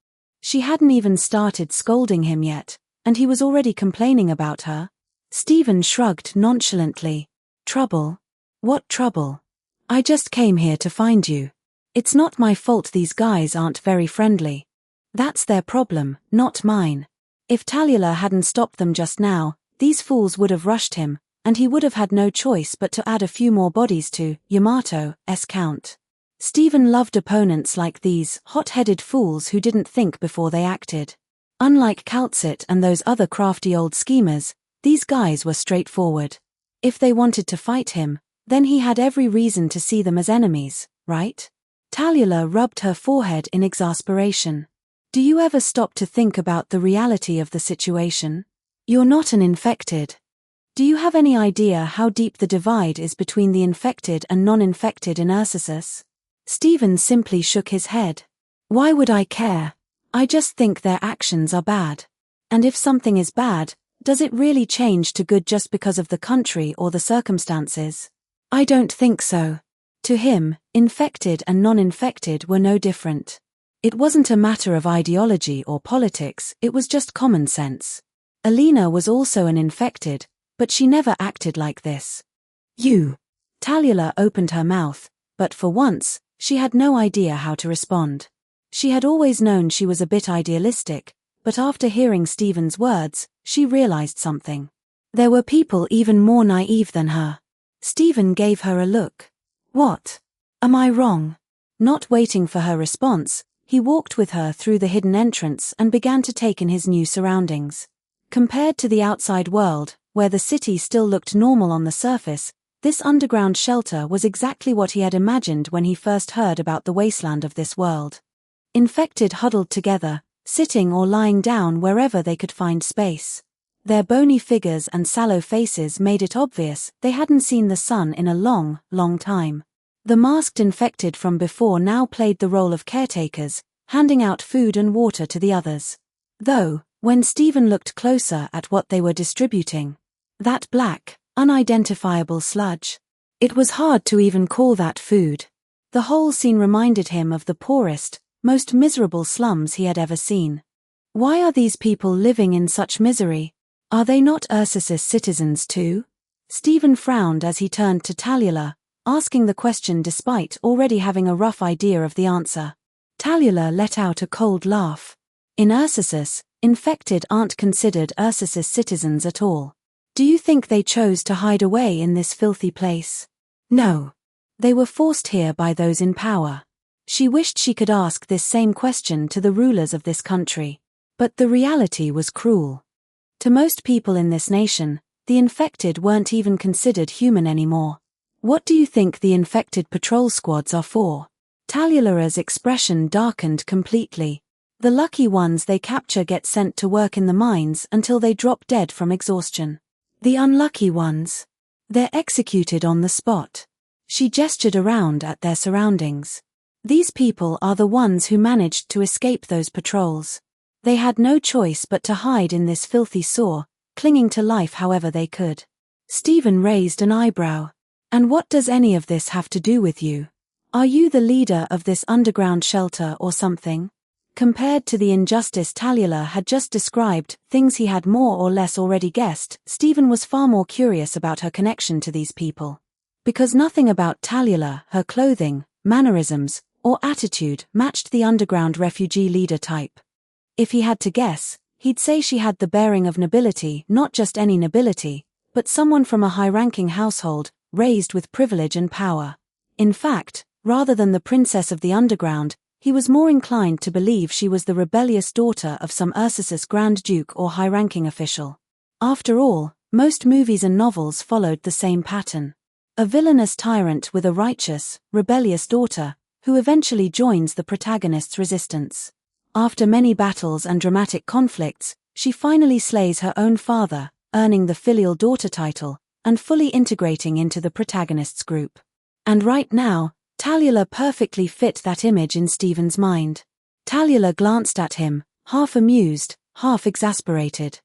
She hadn't even started scolding him yet, and he was already complaining about her. Stephen shrugged nonchalantly. "Trouble? What trouble? I just came here to find you. It's not my fault these guys aren't very friendly. That's their problem, not mine. If Talula hadn't stopped them just now, these fools would have rushed him, and he would have had no choice but to add a few more bodies to Yamato's count." Stephen loved opponents like these hot-headed fools who didn't think before they acted. Unlike Calcit and those other crafty old schemers, these guys were straightforward. If they wanted to fight him, Then he had every reason to see them as enemies, right? Tallulah rubbed her forehead in exasperation. Do you ever stop to think about the reality of the situation? You're not an infected. Do you have any idea how deep the divide is between the infected and non-infected in Ursus? Stephen simply shook his head. Why would I care? I just think their actions are bad. And if something is bad, does it really change to good just because of the country or the circumstances? I don't think so. To him, infected and non-infected were no different. It wasn't a matter of ideology or politics, it was just common sense. Alina was also an infected, but she never acted like this. You. Tallulah opened her mouth, but for once, she had no idea how to respond. She had always known she was a bit idealistic, but after hearing Stephen's words, she realized something. There were people even more naive than her. Stephen gave her a look. What? Am I wrong? Not waiting for her response, he walked with her through the hidden entrance and began to take in his new surroundings. Compared to the outside world, where the city still looked normal on the surface, this underground shelter was exactly what he had imagined when he first heard about the wasteland of this world. Infected huddled together, sitting or lying down wherever they could find space. Their bony figures and sallow faces made it obvious they hadn't seen the sun in a long, long time. The masked infected from before now played the role of caretakers, handing out food and water to the others. Though, when Stephen looked closer at what they were distributing, that black, unidentifiable sludge, it was hard to even call that food. The whole scene reminded him of the poorest, most miserable slums he had ever seen. Why are these people living in such misery? Are they not Ursus citizens too? Stephen frowned as he turned to Tallulah, asking the question despite already having a rough idea of the answer. Tallulah let out a cold laugh. In Ursus, infected aren't considered Ursus citizens at all. Do you think they chose to hide away in this filthy place? No. They were forced here by those in power. She wished she could ask this same question to the rulers of this country. But the reality was cruel. To most people in this nation, the infected weren't even considered human anymore. What do you think the infected patrol squads are for? Tallulah's expression darkened completely. The lucky ones they capture get sent to work in the mines until they drop dead from exhaustion. The unlucky ones, they're executed on the spot. She gestured around at their surroundings. These people are the ones who managed to escape those patrols. They had no choice but to hide in this filthy sewer, clinging to life however they could. Stephen raised an eyebrow. And what does any of this have to do with you? Are you the leader of this underground shelter or something? Compared to the injustice Tallulah had just described, things he had more or less already guessed, Stephen was far more curious about her connection to these people. Because nothing about Tallulah, her clothing, mannerisms, or attitude matched the underground refugee leader type. If he had to guess, he'd say she had the bearing of nobility, not just any nobility, but someone from a high-ranking household, raised with privilege and power. In fact, rather than the princess of the underground, he was more inclined to believe she was the rebellious daughter of some Ursus Grand Duke or high-ranking official. After all, most movies and novels followed the same pattern. A villainous tyrant with a righteous, rebellious daughter, who eventually joins the protagonist's resistance. After many battles and dramatic conflicts, she finally slays her own father, earning the filial daughter title, and fully integrating into the protagonist's group. And right now, Tallulah perfectly fit that image in Stephen's mind. Tallulah glanced at him, half amused, half exasperated.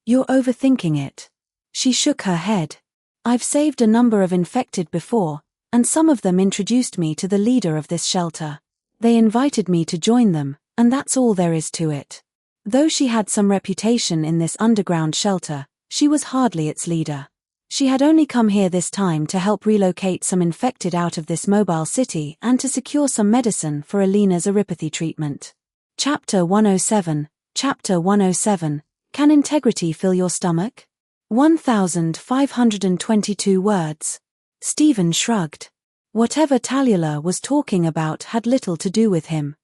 You're overthinking it. She shook her head. I've saved a number of infected before, and some of them introduced me to the leader of this shelter. They invited me to join them, and that's all there is to it. Though she had some reputation in this underground shelter, she was hardly its leader. She had only come here this time to help relocate some infected out of this mobile city and to secure some medicine for Alina's erypathy treatment. Chapter 107. Chapter 107. Can integrity fill your stomach? 1,522 words. Stephen shrugged. Whatever Tallulah was talking about had little to do with him.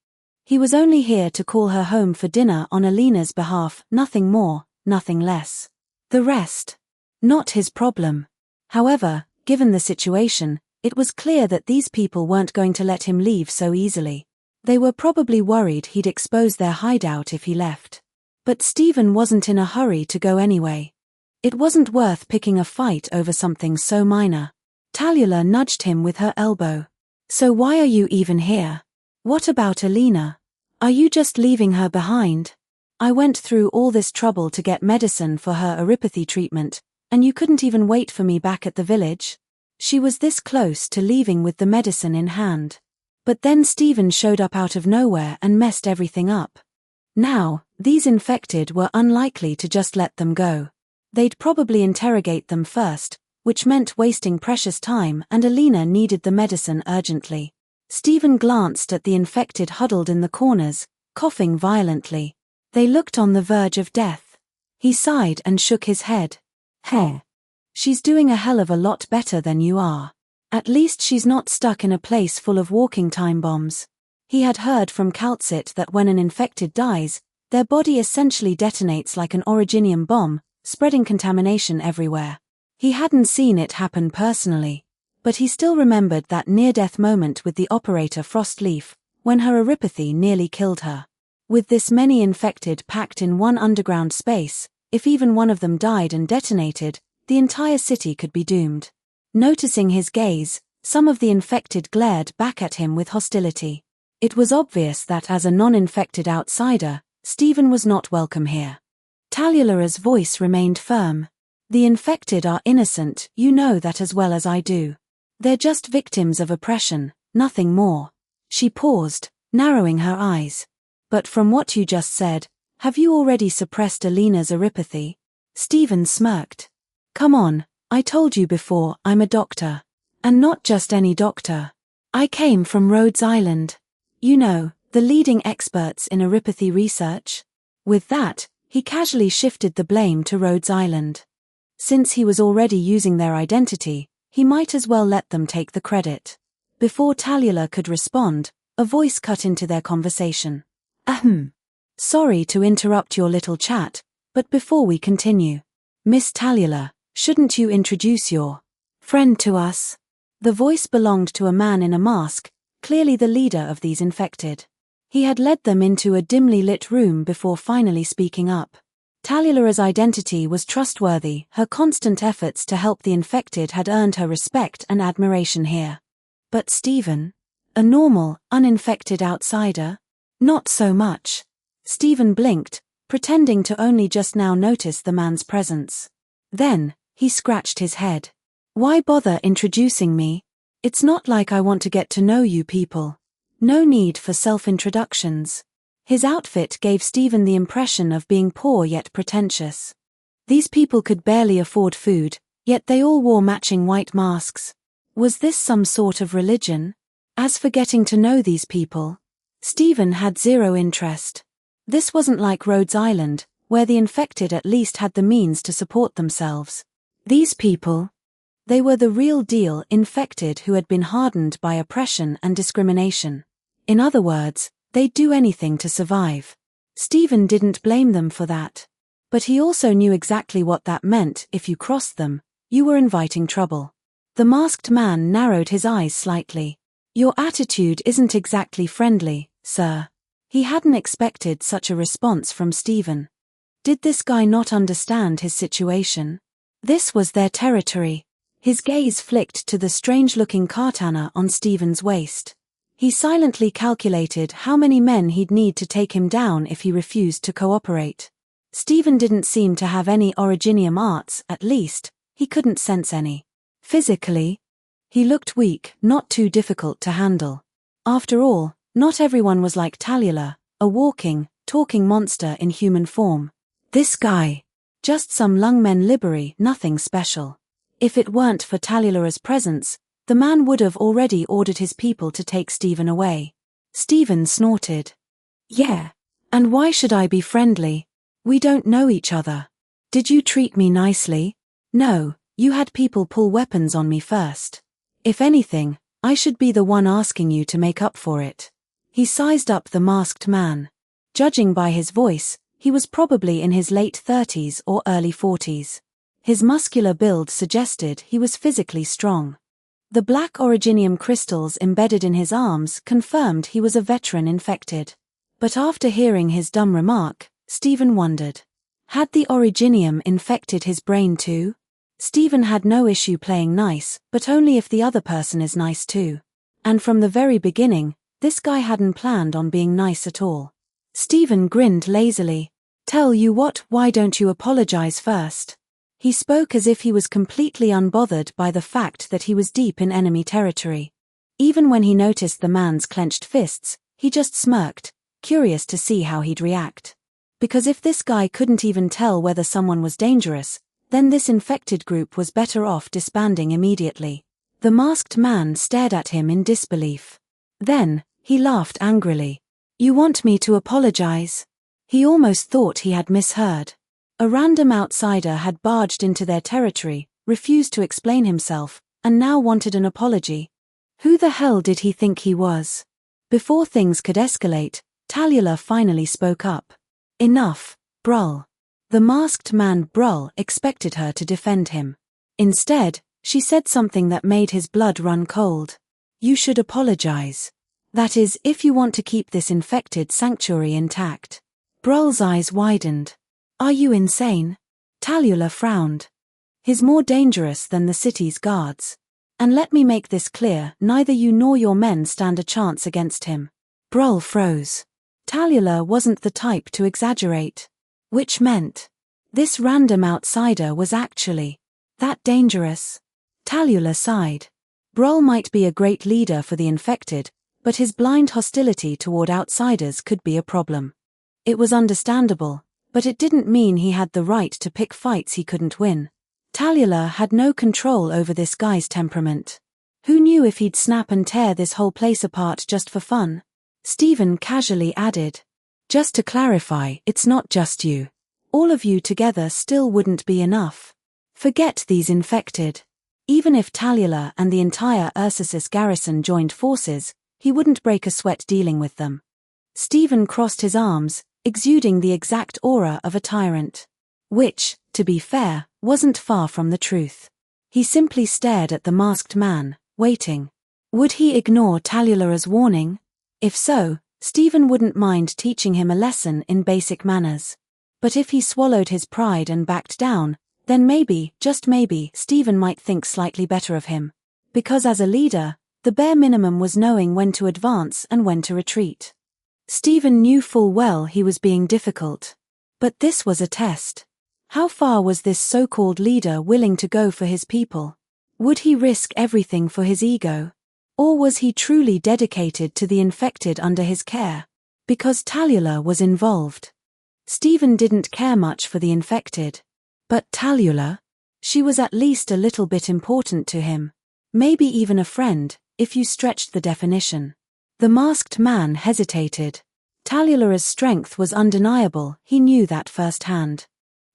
He was only here to call her home for dinner on Alina's behalf, nothing more, nothing less. The rest, not his problem. However, given the situation, it was clear that these people weren't going to let him leave so easily. They were probably worried he'd expose their hideout if he left. But Stephen wasn't in a hurry to go anyway. It wasn't worth picking a fight over something so minor. Tallulah nudged him with her elbow. So why are you even here? What about Alina? Are you just leaving her behind? I went through all this trouble to get medicine for her oropathy treatment, and you couldn't even wait for me back at the village? She was this close to leaving with the medicine in hand. But then Stephen showed up out of nowhere and messed everything up. Now, these infected were unlikely to just let them go. They'd probably interrogate them first, which meant wasting precious time, and Alina needed the medicine urgently. Stephen glanced at the infected huddled in the corners, coughing violently. They looked on the verge of death. He sighed and shook his head. Hey. She's doing a hell of a lot better than you are. At least she's not stuck in a place full of walking time bombs. He had heard from Calcit that when an infected dies, their body essentially detonates like an originium bomb, spreading contamination everywhere. He hadn't seen it happen personally, but he still remembered that near-death moment with the operator Frostleaf, when her oropathy nearly killed her. With this many infected packed in one underground space, if even one of them died and detonated, the entire city could be doomed. Noticing his gaze, some of the infected glared back at him with hostility. It was obvious that as a non-infected outsider, Stephen was not welcome here. Tallulah's voice remained firm. The infected are innocent, you know that as well as I do. They're just victims of oppression, nothing more. She paused, narrowing her eyes. But from what you just said, have you already suppressed Alina's oropathy? Stephen smirked. Come on, I told you before, I'm a doctor. And not just any doctor. I came from Rhodes Island. You know, the leading experts in oropathy research. With that, he casually shifted the blame to Rhodes Island. Since he was already using their identity, he might as well let them take the credit. Before Tallulah could respond, a voice cut into their conversation. Ahem. Sorry to interrupt your little chat, but before we continue, Miss Tallulah, shouldn't you introduce your friend to us? The voice belonged to a man in a mask, clearly the leader of these infected. He had led them into a dimly lit room before finally speaking up. Tallulah's identity was trustworthy, her constant efforts to help the infected had earned her respect and admiration here. But Stephen? A normal, uninfected outsider? Not so much. Stephen blinked, pretending to only just now notice the man's presence. Then, he scratched his head. Why bother introducing me? It's not like I want to get to know you people. No need for self-introductions. His outfit gave Stephen the impression of being poor yet pretentious. These people could barely afford food, yet they all wore matching white masks. Was this some sort of religion? As for getting to know these people, Stephen had zero interest. This wasn't like Rhodes Island, where the infected at least had the means to support themselves. These people, they were the real deal infected who had been hardened by oppression and discrimination. In other words, they'd do anything to survive. Stephen didn't blame them for that. But he also knew exactly what that meant. If you crossed them, you were inviting trouble. The masked man narrowed his eyes slightly. Your attitude isn't exactly friendly, sir. He hadn't expected such a response from Stephen. Did this guy not understand his situation? This was their territory. His gaze flicked to the strange-looking katana on Stephen's waist. He silently calculated how many men he'd need to take him down if he refused to cooperate. Stephen didn't seem to have any originium arts, at least, he couldn't sense any. Physically, he looked weak, not too difficult to handle. After all, not everyone was like Tallulah, a walking, talking monster in human form. This guy, just some lungmen livery, nothing special. If it weren't for Tallulah's presence, the man would have already ordered his people to take Stephen away. Stephen snorted. Yeah. And why should I be friendly? We don't know each other. Did you treat me nicely? No, you had people pull weapons on me first. If anything, I should be the one asking you to make up for it. He sized up the masked man. Judging by his voice, he was probably in his late 30s or early 40s. His muscular build suggested he was physically strong. The black originium crystals embedded in his arms confirmed he was a veteran infected. But after hearing his dumb remark, Stephen wondered. Had the originium infected his brain too? Stephen had no issue playing nice, but only if the other person is nice too. And from the very beginning, this guy hadn't planned on being nice at all. Stephen grinned lazily. Tell you what, why don't you apologize first? He spoke as if he was completely unbothered by the fact that he was deep in enemy territory. Even when he noticed the man's clenched fists, he just smirked, curious to see how he'd react. Because if this guy couldn't even tell whether someone was dangerous, then this infected group was better off disbanding immediately. The masked man stared at him in disbelief. Then, he laughed angrily. You want me to apologize? He almost thought he had misheard. A random outsider had barged into their territory, refused to explain himself, and now wanted an apology. Who the hell did he think he was? Before things could escalate, Tallulah finally spoke up. Enough, Brull. The masked man Brull expected her to defend him. Instead, she said something that made his blood run cold. You should apologize. That is, if you want to keep this infected sanctuary intact. Brull's eyes widened. Are you insane? Tallulah frowned. He's more dangerous than the city's guards. And let me make this clear, neither you nor your men stand a chance against him. Brull froze. Tallulah wasn't the type to exaggerate. Which meant, this random outsider was actually that dangerous. Tallulah sighed. Brull might be a great leader for the infected, but his blind hostility toward outsiders could be a problem. It was understandable, but it didn't mean he had the right to pick fights he couldn't win. Tallulah had no control over this guy's temperament. Who knew if he'd snap and tear this whole place apart just for fun? Stephen casually added. Just to clarify, it's not just you. All of you together still wouldn't be enough. Forget these infected. Even if Tallulah and the entire Ursus garrison joined forces, he wouldn't break a sweat dealing with them. Stephen crossed his arms, exuding the exact aura of a tyrant. Which, to be fair, wasn't far from the truth. He simply stared at the masked man, waiting. Would he ignore Tallulah's warning? If so, Stephen wouldn't mind teaching him a lesson in basic manners. But if he swallowed his pride and backed down, then maybe, just maybe, Stephen might think slightly better of him. Because as a leader, the bare minimum was knowing when to advance and when to retreat. Stephen knew full well he was being difficult. But this was a test. How far was this so-called leader willing to go for his people? Would he risk everything for his ego? Or was he truly dedicated to the infected under his care? Because Tallulah was involved. Stephen didn't care much for the infected. But Tallulah? She was at least a little bit important to him. Maybe even a friend, if you stretched the definition. The masked man hesitated. Tallulah's strength was undeniable, he knew that firsthand.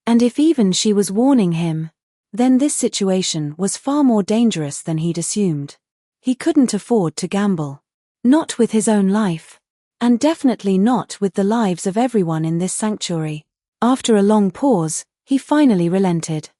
And if even she was warning him, then this situation was far more dangerous than he'd assumed. He couldn't afford to gamble. Not with his own life. And definitely not with the lives of everyone in this sanctuary. After a long pause, he finally relented.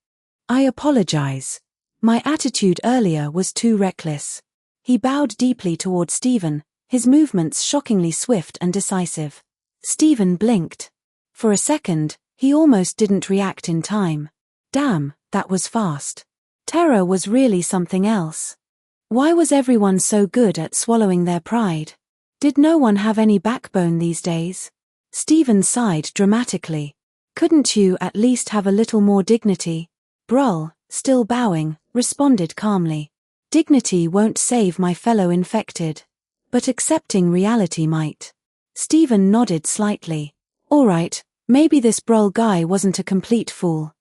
I apologize. My attitude earlier was too reckless. He bowed deeply toward Stephen, his movements shockingly swift and decisive. Stephen blinked. For a second, he almost didn't react in time. Damn, that was fast. Terra was really something else. Why was everyone so good at swallowing their pride? Did no one have any backbone these days? Stephen sighed dramatically. Couldn't you at least have a little more dignity? Brull, still bowing, responded calmly. Dignity won't save my fellow infected. But accepting reality might. Stephen nodded slightly. All right, maybe this Brull guy wasn't a complete fool.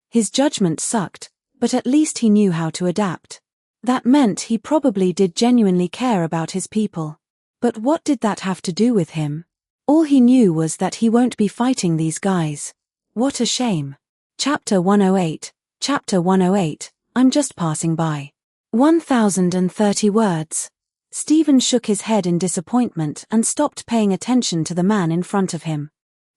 His judgment sucked, but at least he knew how to adapt. That meant he probably did genuinely care about his people. But what did that have to do with him? All he knew was that he won't be fighting these guys. What a shame. Chapter 108, Chapter 108, I'm just passing by. 1030 words. Stephen shook his head in disappointment and stopped paying attention to the man in front of him.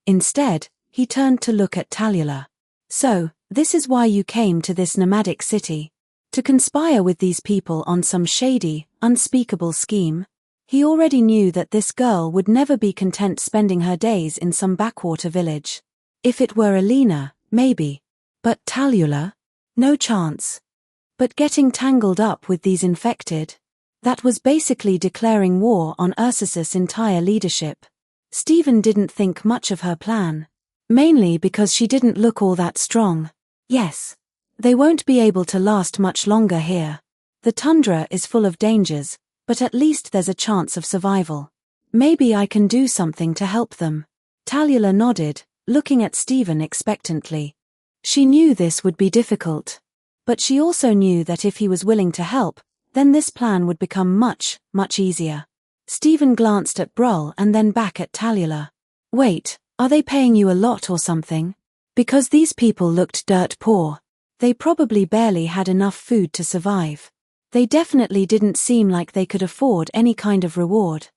Instead, he turned to look at Tallulah. So, This is why you came to this nomadic city. To conspire with these people on some shady, unspeakable scheme? He already knew that this girl would never be content spending her days in some backwater village. If it were Alina, maybe. But Talula? No chance. But getting tangled up with these infected? That was basically declaring war on Ursus's entire leadership. Stephen didn't think much of her plan. Mainly because she didn't look all that strong. Yes. They won't be able to last much longer here. The tundra is full of dangers, but at least there's a chance of survival. Maybe I can do something to help them. Talula nodded, looking at Stephen expectantly. She knew this would be difficult. But she also knew that if he was willing to help, then this plan would become much, much easier. Stephen glanced at Brull and then back at Talula. Wait, are they paying you a lot or something? Because these people looked dirt poor. They probably barely had enough food to survive. They definitely didn't seem like they could afford any kind of reward.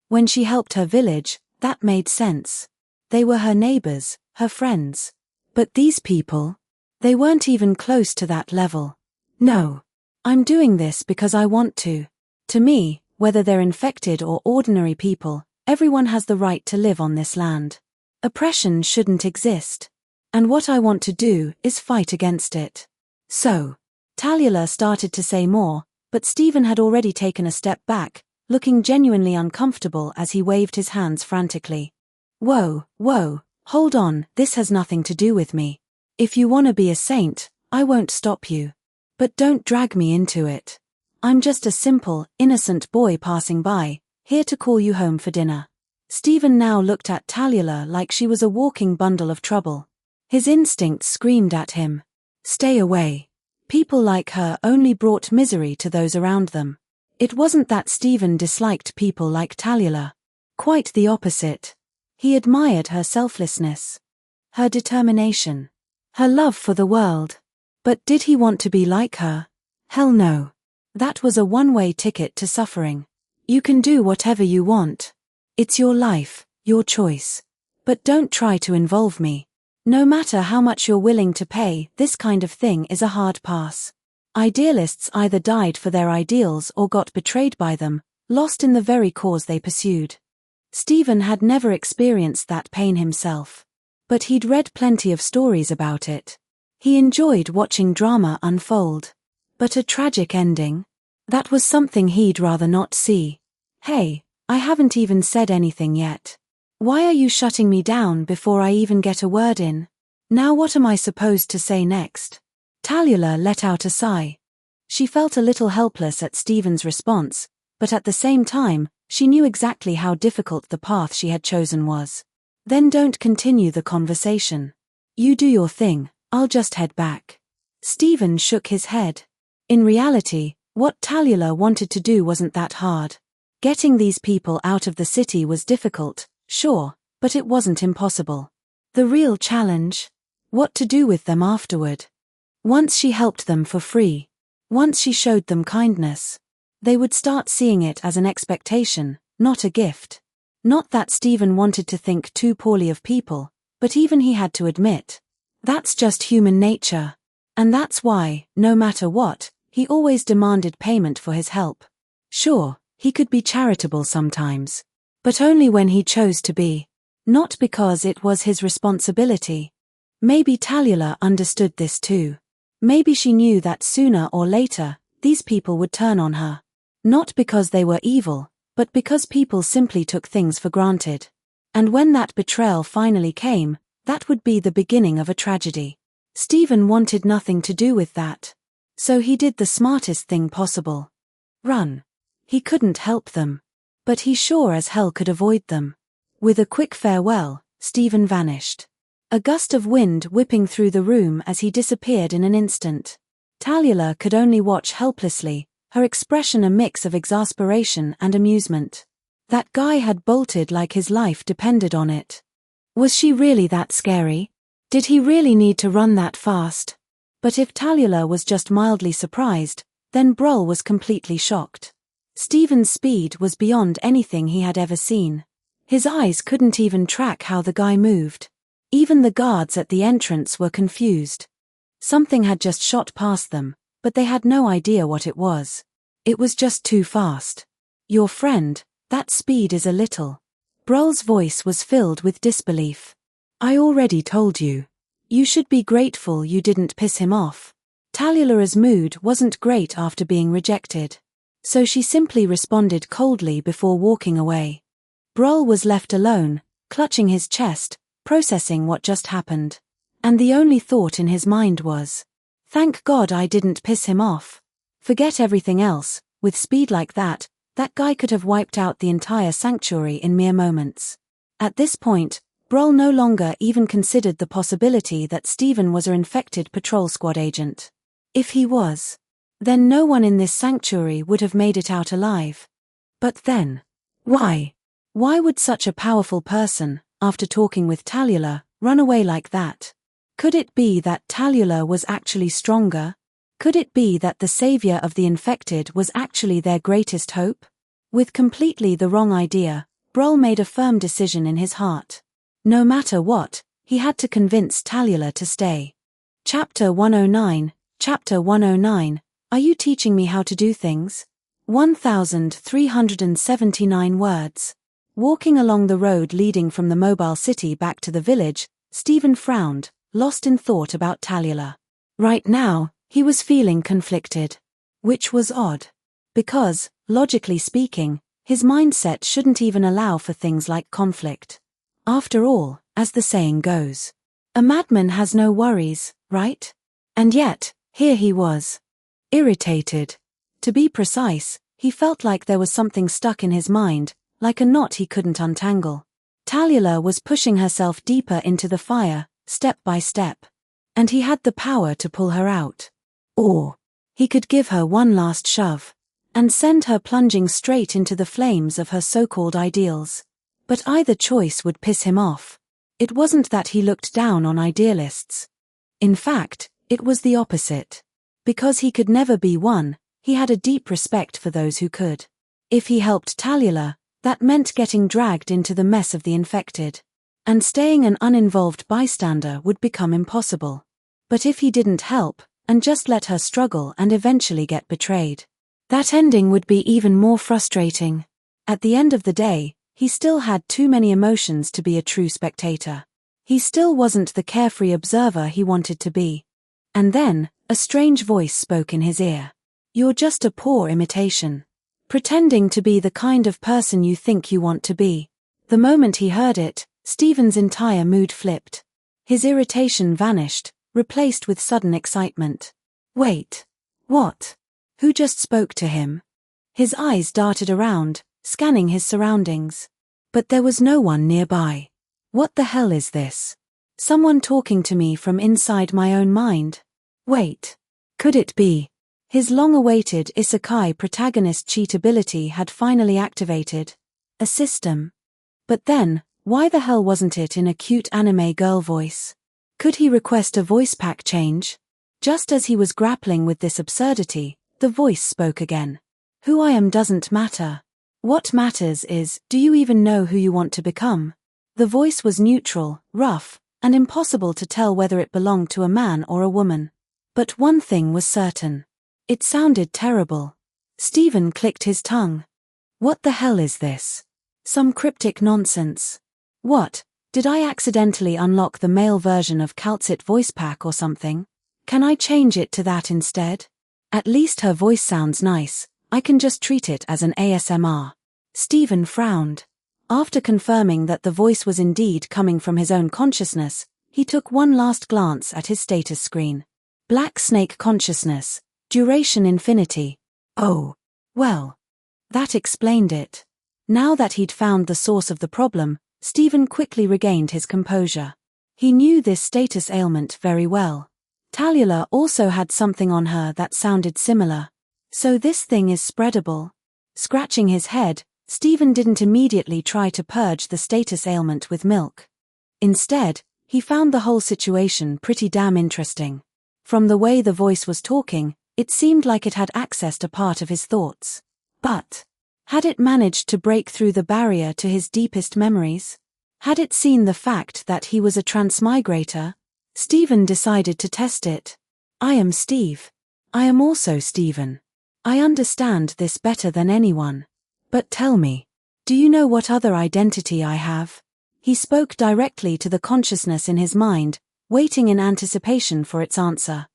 When she helped her village, that made sense. They were her neighbors, her friends. But these people? They weren't even close to that level. No. I'm doing this because I want to. To me, whether they're infected or ordinary people, everyone has the right to live on this land. Oppression shouldn't exist. And what I want to do is fight against it. So, Talula started to say more, but Stephen had already taken a step back, looking genuinely uncomfortable as he waved his hands frantically. Whoa, hold on, this has nothing to do with me. If you wanna be a saint, I won't stop you. But don't drag me into it. I'm just a simple, innocent boy passing by, here to call you home for dinner. Stephen now looked at Talula like she was a walking bundle of trouble. His instincts screamed at him. Stay away. People like her only brought misery to those around them. It wasn't that Stephen disliked people like Talula. Quite the opposite. He admired her selflessness. Her determination. Her love for the world. But did he want to be like her? Hell no. That was a one-way ticket to suffering. You can do whatever you want. It's your life, your choice. But don't try to involve me. No matter how much you're willing to pay, this kind of thing is a hard pass. Idealists either died for their ideals or got betrayed by them, lost in the very cause they pursued. Stephen had never experienced that pain himself. But he'd read plenty of stories about it. He enjoyed watching drama unfold. But a tragic ending? That was something he'd rather not see. Hey, I haven't even said anything yet. Why are you shutting me down before I even get a word in? Now what am I supposed to say next? Talula let out a sigh. She felt a little helpless at Stephen's response, but at the same time, she knew exactly how difficult the path she had chosen was. Then don't continue the conversation. You do your thing, I'll just head back. Stephen shook his head. In reality, what Talula wanted to do wasn't that hard. Getting these people out of the city was difficult. Sure, but it wasn't impossible. The real challenge? What to do with them afterward. Once she helped them for free. Once she showed them kindness. They would start seeing it as an expectation, not a gift. Not that Stephen wanted to think too poorly of people, but even he had to admit. That's just human nature. And that's why, no matter what, he always demanded payment for his help. Sure, he could be charitable sometimes. But only when he chose to be. Not because it was his responsibility. Maybe Talula understood this too. Maybe she knew that sooner or later, these people would turn on her. Not because they were evil, but because people simply took things for granted. And when that betrayal finally came, that would be the beginning of a tragedy. Stephen wanted nothing to do with that. So he did the smartest thing possible. Run. He couldn't help them. But he sure as hell could avoid them. With a quick farewell, Stephen vanished. A gust of wind whipping through the room as he disappeared in an instant. Talula could only watch helplessly, her expression a mix of exasperation and amusement. That guy had bolted like his life depended on it. Was she really that scary? Did he really need to run that fast? But if Talula was just mildly surprised, then Brull was completely shocked. Stephen's speed was beyond anything he had ever seen. His eyes couldn't even track how the guy moved. Even the guards at the entrance were confused. Something had just shot past them, but they had no idea what it was. It was just too fast. Your friend, that speed is a little. Brol's voice was filled with disbelief. I already told you. You should be grateful you didn't piss him off. Talula's mood wasn't great after being rejected. So she simply responded coldly before walking away. Brol was left alone, clutching his chest, processing what just happened. And the only thought in his mind was, thank God I didn't piss him off. Forget everything else, with speed like that guy could have wiped out the entire sanctuary in mere moments. At this point, Brol no longer even considered the possibility that Steven was an infected patrol squad agent. If he was, then no one in this sanctuary would have made it out alive. But then, why? Why would such a powerful person, after talking with Talula, run away like that? Could it be that Talula was actually stronger? Could it be that the savior of the infected was actually their greatest hope? With completely the wrong idea, Brol made a firm decision in his heart. No matter what, he had to convince Talula to stay. Chapter 109, Chapter 109, Are you teaching me how to do things? 1,379 words. Walking along the road leading from the mobile city back to the village, Steven frowned, lost in thought about Talula. Right now, he was feeling conflicted. Which was odd. Because, logically speaking, his mindset shouldn't even allow for things like conflict. After all, as the saying goes, a madman has no worries, right? And yet, here he was. Irritated. To be precise, he felt like there was something stuck in his mind, like a knot he couldn't untangle. Talula was pushing herself deeper into the fire, step by step. And he had the power to pull her out. Or, he could give her one last shove, and send her plunging straight into the flames of her so-called ideals. But either choice would piss him off. It wasn't that he looked down on idealists. In fact, it was the opposite. Because he could never be one, he had a deep respect for those who could. If he helped Talula, that meant getting dragged into the mess of the infected. And staying an uninvolved bystander would become impossible. But if he didn't help, and just let her struggle and eventually get betrayed, that ending would be even more frustrating. At the end of the day, he still had too many emotions to be a true spectator. He still wasn't the carefree observer he wanted to be. And then, a strange voice spoke in his ear. You're just a poor imitation. Pretending to be the kind of person you think you want to be. The moment he heard it, Steven's entire mood flipped. His irritation vanished, replaced with sudden excitement. Wait. What? Who just spoke to him? His eyes darted around, scanning his surroundings. But there was no one nearby. What the hell is this? Someone talking to me from inside my own mind? Wait. Could it be? His long-awaited isekai protagonist cheat ability had finally activated. A system. But then, why the hell wasn't it in a cute anime girl voice? Could he request a voice pack change? Just as he was grappling with this absurdity, the voice spoke again. Who I am doesn't matter. What matters is, do you even know who you want to become? The voice was neutral, rough, and impossible to tell whether it belonged to a man or a woman. But one thing was certain. It sounded terrible. Steven clicked his tongue. What the hell is this? Some cryptic nonsense. What, did I accidentally unlock the male version of Calcit voice pack or something? Can I change it to that instead? At least her voice sounds nice, I can just treat it as an ASMR. Steven frowned. After confirming that the voice was indeed coming from his own consciousness, he took one last glance at his status screen. Black Snake Consciousness. Duration Infinity. Oh. Well. That explained it. Now that he'd found the source of the problem, Steven quickly regained his composure. He knew this status ailment very well. Talula also had something on her that sounded similar. So this thing is spreadable. Scratching his head, Steven didn't immediately try to purge the status ailment with milk. Instead, he found the whole situation pretty damn interesting. From the way the voice was talking, it seemed like it had accessed a part of his thoughts. But had it managed to break through the barrier to his deepest memories? Had it seen the fact that he was a transmigrator? Steven decided to test it. I am Steve. I am also Stephen. I understand this better than anyone. But tell me, do you know what other identity I have? He spoke directly to the consciousness in his mind, waiting in anticipation for its answer.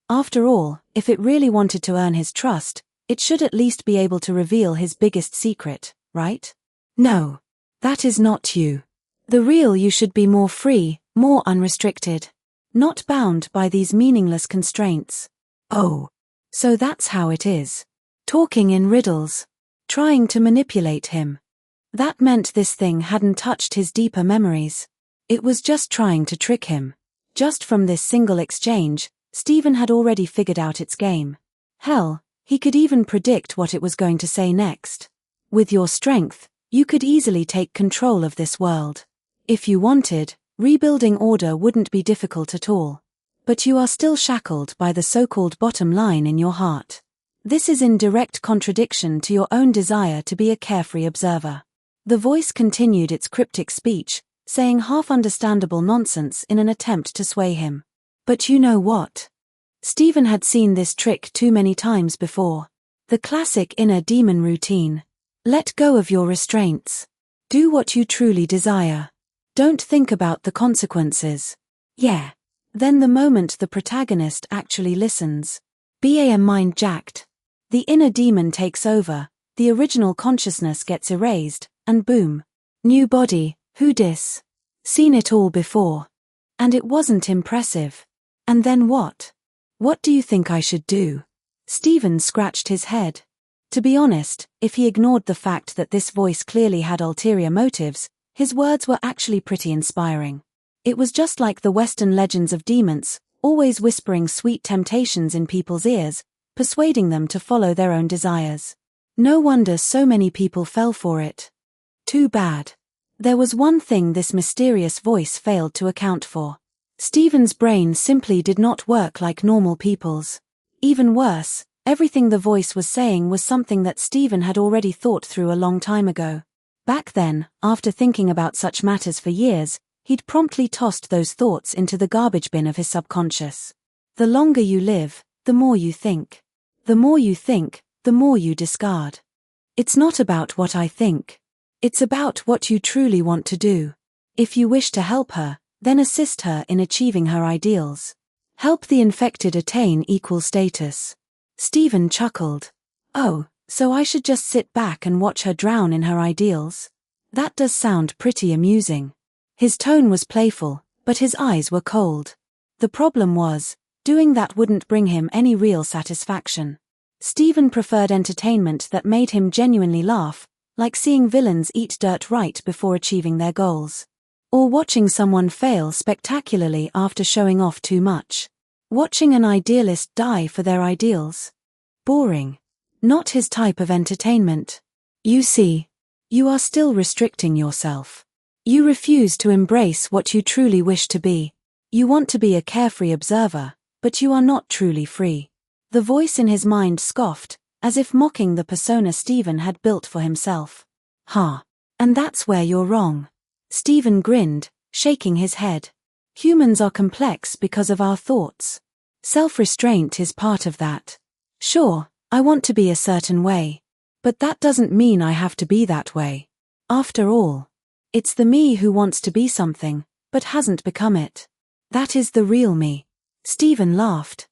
After all, if it really wanted to earn his trust, it should at least be able to reveal his biggest secret, right? No. That is not you. The real you should be more free, more unrestricted. Not bound by these meaningless constraints. Oh. So that's how it is. Talking in riddles. Trying to manipulate him. That meant this thing hadn't touched his deeper memories. It was just trying to trick him. Just from this single exchange, Stephen had already figured out its game. Hell, he could even predict what it was going to say next. With your strength, you could easily take control of this world. If you wanted, rebuilding order wouldn't be difficult at all. But you are still shackled by the so-called bottom line in your heart. This is in direct contradiction to your own desire to be a carefree observer. The voice continued its cryptic speech, saying half-understandable nonsense in an attempt to sway him. But you know what? Stephen had seen this trick too many times before. The classic inner demon routine. Let go of your restraints. Do what you truly desire. Don't think about the consequences. Yeah. Then the moment the protagonist actually listens. BAM mind jacked. The inner demon takes over, the original consciousness gets erased, and boom. New body, who dis? Seen it all before. And it wasn't impressive. And then what? What do you think I should do? Stephen scratched his head. To be honest, if he ignored the fact that this voice clearly had ulterior motives, his words were actually pretty inspiring. It was just like the Western legends of demons, always whispering sweet temptations in people's ears, persuading them to follow their own desires. No wonder so many people fell for it. Too bad. There was one thing this mysterious voice failed to account for. Stephen's brain simply did not work like normal people's. Even worse, everything the voice was saying was something that Stephen had already thought through a long time ago. Back then, after thinking about such matters for years, he'd promptly tossed those thoughts into the garbage bin of his subconscious. The longer you live, the more you think. The more you think, the more you discard. It's not about what I think. It's about what you truly want to do. If you wish to help her, then assist her in achieving her ideals. Help the infected attain equal status. Stephen chuckled. Oh, so I should just sit back and watch her drown in her ideals? That does sound pretty amusing. His tone was playful, but his eyes were cold. The problem was, doing that wouldn't bring him any real satisfaction. Stephen preferred entertainment that made him genuinely laugh, like seeing villains eat dirt right before achieving their goals. Or watching someone fail spectacularly after showing off too much. Watching an idealist die for their ideals. Boring. Not his type of entertainment. You see, you are still restricting yourself. You refuse to embrace what you truly wish to be. You want to be a carefree observer, but you are not truly free. The voice in his mind scoffed, as if mocking the persona Stephen had built for himself. And that's where you're wrong. Stephen grinned, shaking his head. Humans are complex because of our thoughts. Self-restraint is part of that. Sure, I want to be a certain way. But that doesn't mean I have to be that way. After all, it's the me who wants to be something, but hasn't become it. That is the real me. Stephen laughed.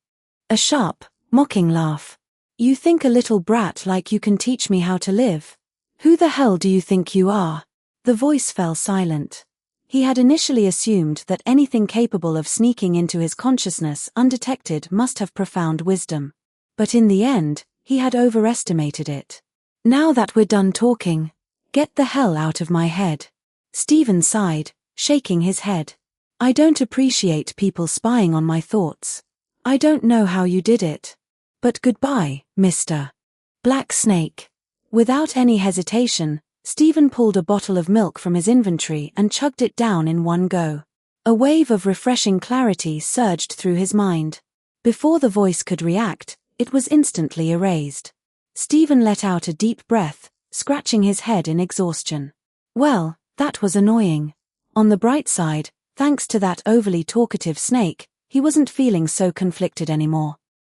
A sharp, mocking laugh. You think a little brat like you can teach me how to live? Who the hell do you think you are? The voice fell silent. He had initially assumed that anything capable of sneaking into his consciousness undetected must have profound wisdom. But in the end, he had overestimated it. Now that we're done talking, get the hell out of my head. Stephen sighed, shaking his head. I don't appreciate people spying on my thoughts. I don't know how you did it. But goodbye, Mr. Black Snake. Without any hesitation, Stephen pulled a bottle of milk from his inventory and chugged it down in one go. A wave of refreshing clarity surged through his mind. Before the voice could react, it was instantly erased. Stephen let out a deep breath, scratching his head in exhaustion. Well, that was annoying. On the bright side, thanks to that overly talkative snake, He wasn't feeling so conflicted anymore.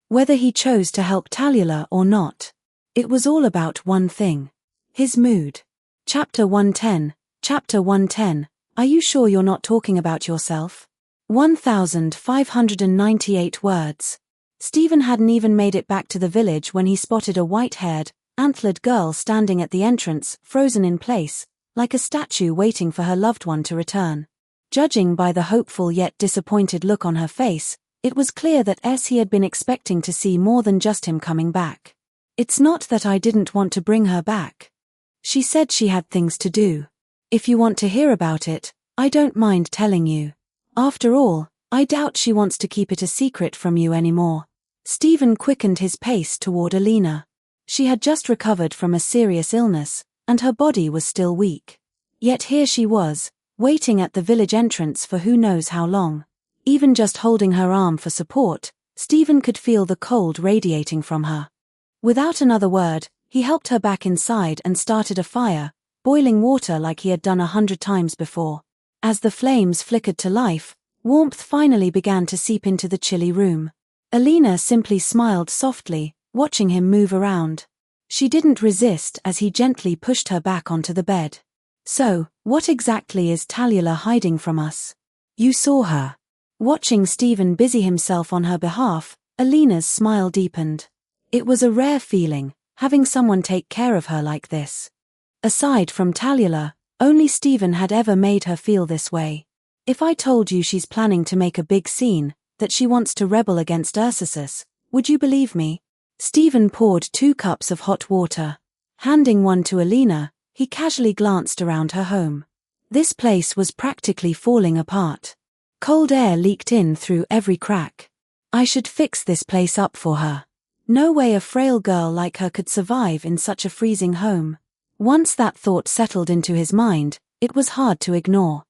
Whether he chose to help Tallulah or not, it was all about one thing: his mood. Chapter 110. Chapter 110. Are you sure you're not talking about yourself? 1,598 words. Stephen hadn't even made it back to the village when he spotted a white-haired, antlered girl standing at the entrance, frozen in place, like a statue waiting for her loved one to return. Judging by the hopeful yet disappointed look on her face, it was clear that he had been expecting to see more than just him coming back. It's not that I didn't want to bring her back. She said she had things to do. If you want to hear about it, I don't mind telling you. After all, I doubt she wants to keep it a secret from you anymore. Stephen quickened his pace toward Alina. She had just recovered from a serious illness, and her body was still weak. Yet here she was, waiting at the village entrance for who knows how long. Even just holding her arm for support, Stephen could feel the cold radiating from her. Without another word, he helped her back inside and started a fire, boiling water like he had done 100 times before. As the flames flickered to life, warmth finally began to seep into the chilly room. Alina simply smiled softly, watching him move around. She didn't resist as he gently pushed her back onto the bed. So, what exactly is Tallulah hiding from us? You saw her. Watching Stephen busy himself on her behalf, Alina's smile deepened. It was a rare feeling, having someone take care of her like this. Aside from Tallulah, only Stephen had ever made her feel this way. If I told you she's planning to make a big scene, that she wants to rebel against Ursus, would you believe me? Stephen poured 2 cups of hot water. Handing one to Alina, he casually glanced around her home. This place was practically falling apart. Cold air leaked in through every crack. I should fix this place up for her. No way a frail girl like her could survive in such a freezing home. Once that thought settled into his mind, it was hard to ignore.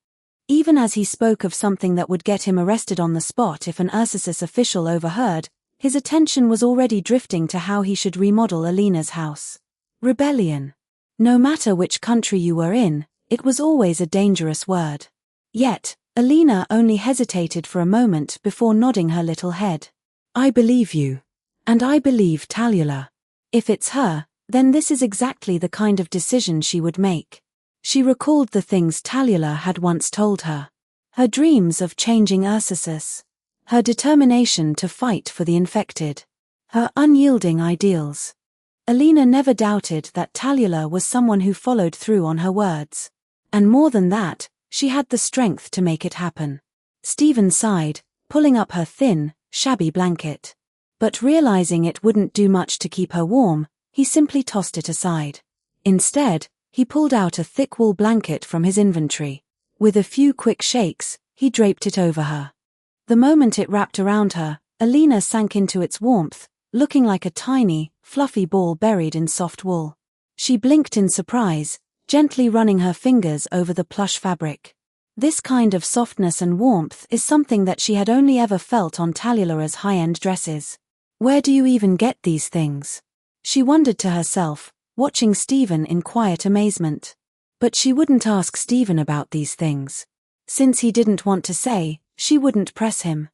Even as he spoke of something that would get him arrested on the spot if an Ursus official overheard, his attention was already drifting to how he should remodel Alina's house. Rebellion. No matter which country you were in, it was always a dangerous word. Yet, Alina only hesitated for a moment before nodding her little head. I believe you. And I believe Tallulah. If it's her, then this is exactly the kind of decision she would make. She recalled the things Tallulah had once told her. Her dreams of changing Ursus. Her determination to fight for the infected. Her unyielding ideals. Alina never doubted that Tallulah was someone who followed through on her words. And more than that, she had the strength to make it happen. Stephen sighed, pulling up her thin, shabby blanket. But realizing it wouldn't do much to keep her warm, he simply tossed it aside. Instead, he pulled out a thick wool blanket from his inventory. With a few quick shakes, he draped it over her. The moment it wrapped around her, Alina sank into its warmth, looking like a tiny, fluffy ball buried in soft wool. She blinked in surprise, gently running her fingers over the plush fabric. This kind of softness and warmth is something that she had only ever felt on Tallulah's high-end dresses. Where do you even get these things? She wondered to herself, watching Stephen in quiet amazement. But she wouldn't ask Stephen about these things. Since he didn't want to say, she wouldn't press him.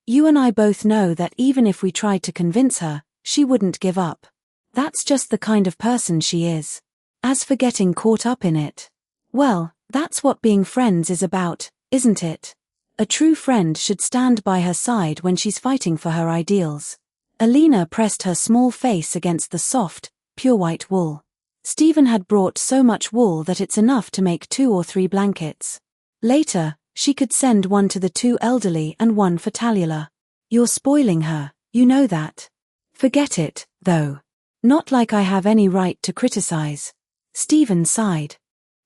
You and I both know that even if we tried to convince her, she wouldn't give up. That's just the kind of person she is. As for getting caught up in it, well, that's what being friends is about, isn't it? A true friend should stand by her side when she's fighting for her ideals. Alina pressed her small face against the soft, pure white wool. Stephen had brought so much wool that it's enough to make 2 or 3 blankets. Later, she could send one to the 2 elderly and one for Tallulah. You're spoiling her, you know that. Forget it, though. Not like I have any right to criticize. Stephen sighed.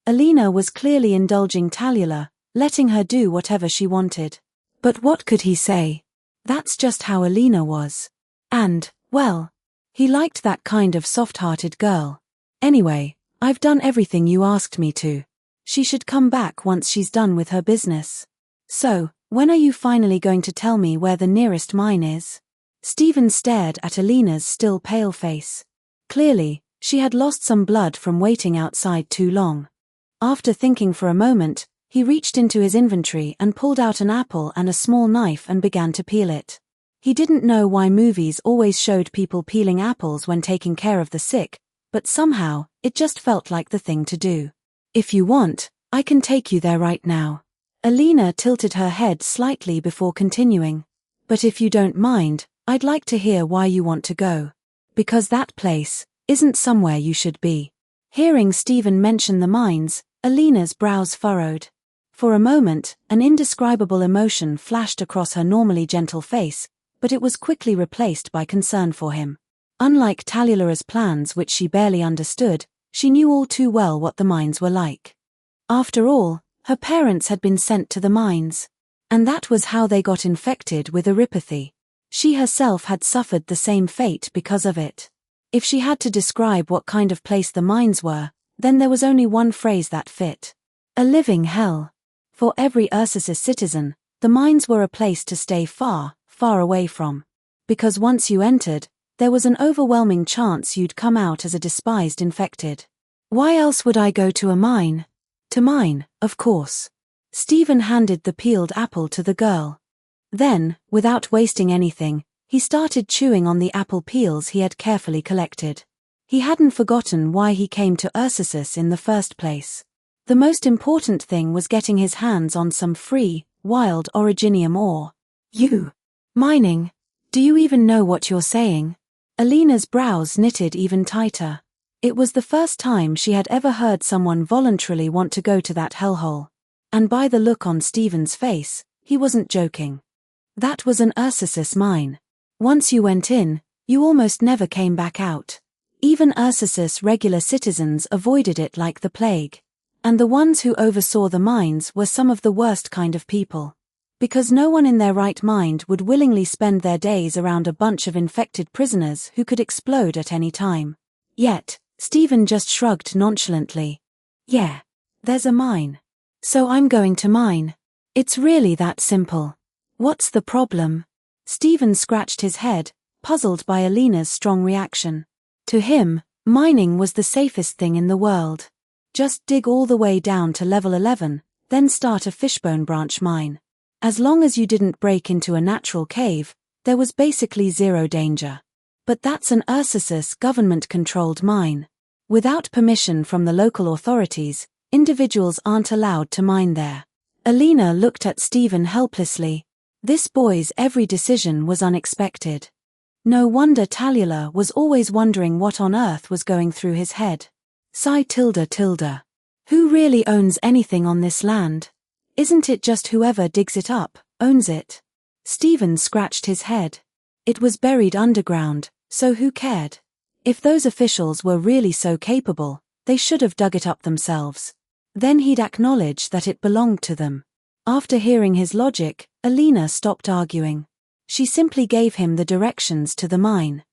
Alina was clearly indulging Tallulah, letting her do whatever she wanted. But what could he say? That's just how Alina was. And, well, he liked that kind of soft-hearted girl. Anyway, I've done everything you asked me to. She should come back once she's done with her business. So, when are you finally going to tell me where the nearest mine is? Stephen stared at Alina's still pale face. Clearly, she had lost some blood from waiting outside too long. After thinking for a moment, He reached into his inventory and pulled out an apple and a small knife and began to peel it. He didn't know why movies always showed people peeling apples when taking care of the sick, but somehow, it just felt like the thing to do. If you want, I can take you there right now. Alina tilted her head slightly before continuing. But if you don't mind, I'd like to hear why you want to go. Because that place isn't somewhere you should be. Hearing Stephen mention the mines, Alina's brows furrowed. For a moment, an indescribable emotion flashed across her normally gentle face, but it was quickly replaced by concern for him. Unlike Talula's plans, which she barely understood, she knew all too well what the mines were like. After all, her parents had been sent to the mines. And that was how they got infected with erypathy. She herself had suffered the same fate because of it. If she had to describe what kind of place the mines were, then there was only one phrase that fit. A living hell. For every Ursus citizen, the mines were a place to stay far, far away from. Because once you entered, there was an overwhelming chance you'd come out as a despised infected. Why else would I go to a mine? To mine, of course. Stephen handed the peeled apple to the girl. Then, without wasting anything, he started chewing on the apple peels he had carefully collected. He hadn't forgotten why he came to Ursus in the first place. The most important thing was getting his hands on some free, wild originium ore. You. Mining. Do you even know what you're saying? Alina's brows knitted even tighter. It was the first time she had ever heard someone voluntarily want to go to that hellhole. And by the look on Stephen's face, he wasn't joking. That was an Ursus mine. Once you went in, you almost never came back out. Even Ursus regular citizens avoided it like the plague. And the ones who oversaw the mines were some of the worst kind of people. Because no one in their right mind would willingly spend their days around a bunch of infected prisoners who could explode at any time. Yet, Stephen just shrugged nonchalantly. Yeah, there's a mine. So I'm going to mine. It's really that simple. What's the problem? Stephen scratched his head, puzzled by Alina's strong reaction. To him, mining was the safest thing in the world. Just dig all the way down to level 11, then start a fishbone branch mine. As long as you didn't break into a natural cave, there was basically zero danger. But that's an Ursus government-controlled mine. Without permission from the local authorities, individuals aren't allowed to mine there. Alina looked at Stephen helplessly. This boy's every decision was unexpected. No wonder Talula was always wondering what on earth was going through his head. Sigh. Who really owns anything on this land? Isn't it just whoever digs it up, owns it? Stephen scratched his head. It was buried underground, so who cared? If those officials were really so capable, they should have dug it up themselves. Then he'd acknowledge that it belonged to them. After hearing his logic, Alina stopped arguing. She simply gave him the directions to the mine.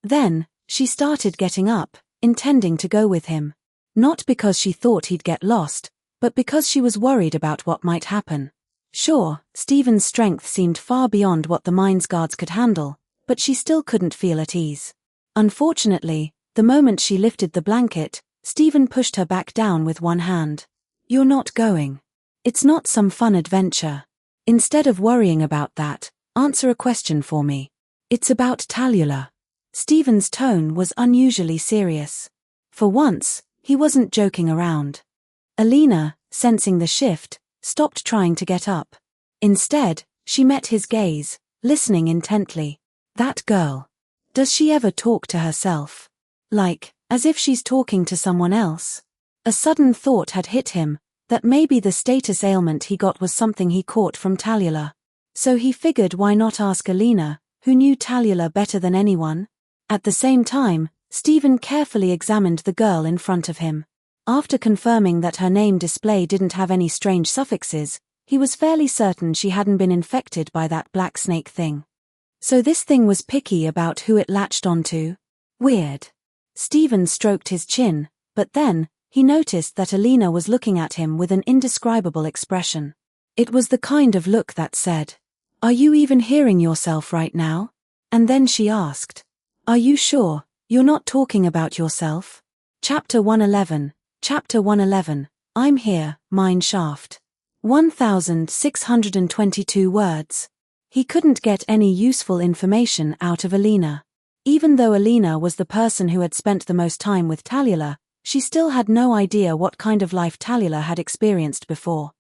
Then, she started getting up, intending to go with him. Not because she thought he'd get lost, but because she was worried about what might happen. Sure, Stephen's strength seemed far beyond what the mine's guards could handle, but she still couldn't feel at ease. Unfortunately, the moment she lifted the blanket, Stephen pushed her back down with one hand. You're not going. It's not some fun adventure. Instead of worrying about that, answer a question for me. It's about Talula. Stephen's tone was unusually serious. For once, he wasn't joking around. Alina, sensing the shift, stopped trying to get up. Instead, she met his gaze, listening intently. That girl. Does she ever talk to herself? Like, as if she's talking to someone else? A sudden thought had hit him, that maybe the status ailment he got was something he caught from Talula. So he figured why not ask Alina, who knew Talula better than anyone? At the same time, Stephen carefully examined the girl in front of him. After confirming that her name display didn't have any strange suffixes, he was fairly certain she hadn't been infected by that black snake thing. So this thing was picky about who it latched onto? Weird. Stephen stroked his chin, but then, he noticed that Alina was looking at him with an indescribable expression. It was the kind of look that said, "Are you even hearing yourself right now?" And then she asked, "Are you sure you're not talking about yourself?" Chapter 111, I'm here, mine shaft. 1,622 words. He couldn't get any useful information out of Alina. Even though Alina was the person who had spent the most time with Tallulah, she still had no idea what kind of life Tallulah had experienced before.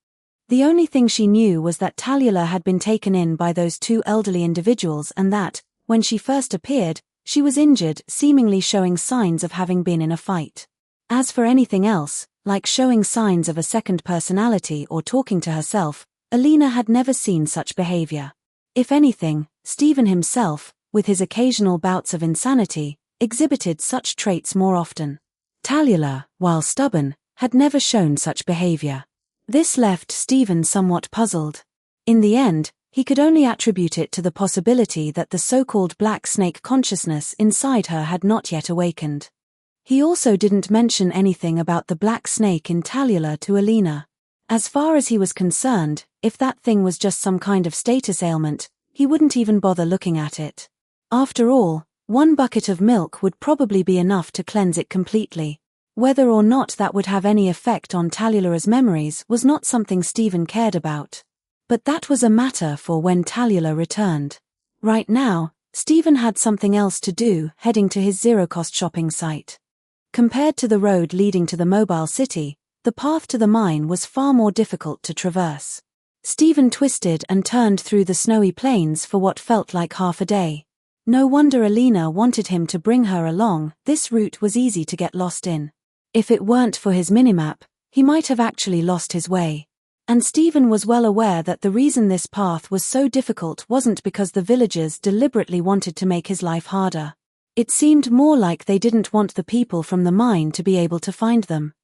The only thing she knew was that Tallulah had been taken in by those two elderly individuals and that, when she first appeared, she was injured, seemingly showing signs of having been in a fight. As for anything else, like showing signs of a second personality or talking to herself, Alina had never seen such behavior. If anything, Stephen himself, with his occasional bouts of insanity, exhibited such traits more often. Tallulah, while stubborn, had never shown such behavior. This left Stephen somewhat puzzled. In the end, he could only attribute it to the possibility that the so-called black snake consciousness inside her had not yet awakened. He also didn't mention anything about the black snake in Tallulah to Alina. As far as he was concerned, if that thing was just some kind of status ailment, he wouldn't even bother looking at it. After all, 1 bucket of milk would probably be enough to cleanse it completely. Whether or not that would have any effect on Tallulah's memories was not something Stephen cared about. But that was a matter for when Tallulah returned. Right now, Stephen had something else to do, heading to his zero-cost shopping site. Compared to the road leading to the mobile city, the path to the mine was far more difficult to traverse. Stephen twisted and turned through the snowy plains for what felt like half a day. No wonder Alina wanted him to bring her along. This route was easy to get lost in. If it weren't for his minimap, he might have actually lost his way. And Stephen was well aware that the reason this path was so difficult wasn't because the villagers deliberately wanted to make his life harder. It seemed more like they didn't want the people from the mine to be able to find them.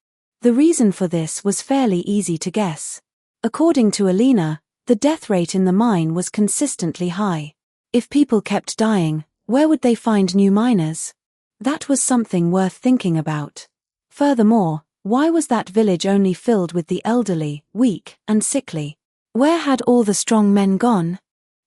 The reason for this was fairly easy to guess. According to Alina, the death rate in the mine was consistently high. If people kept dying, where would they find new miners? That was something worth thinking about. Furthermore, why was that village only filled with the elderly, weak, and sickly? Where had all the strong men gone?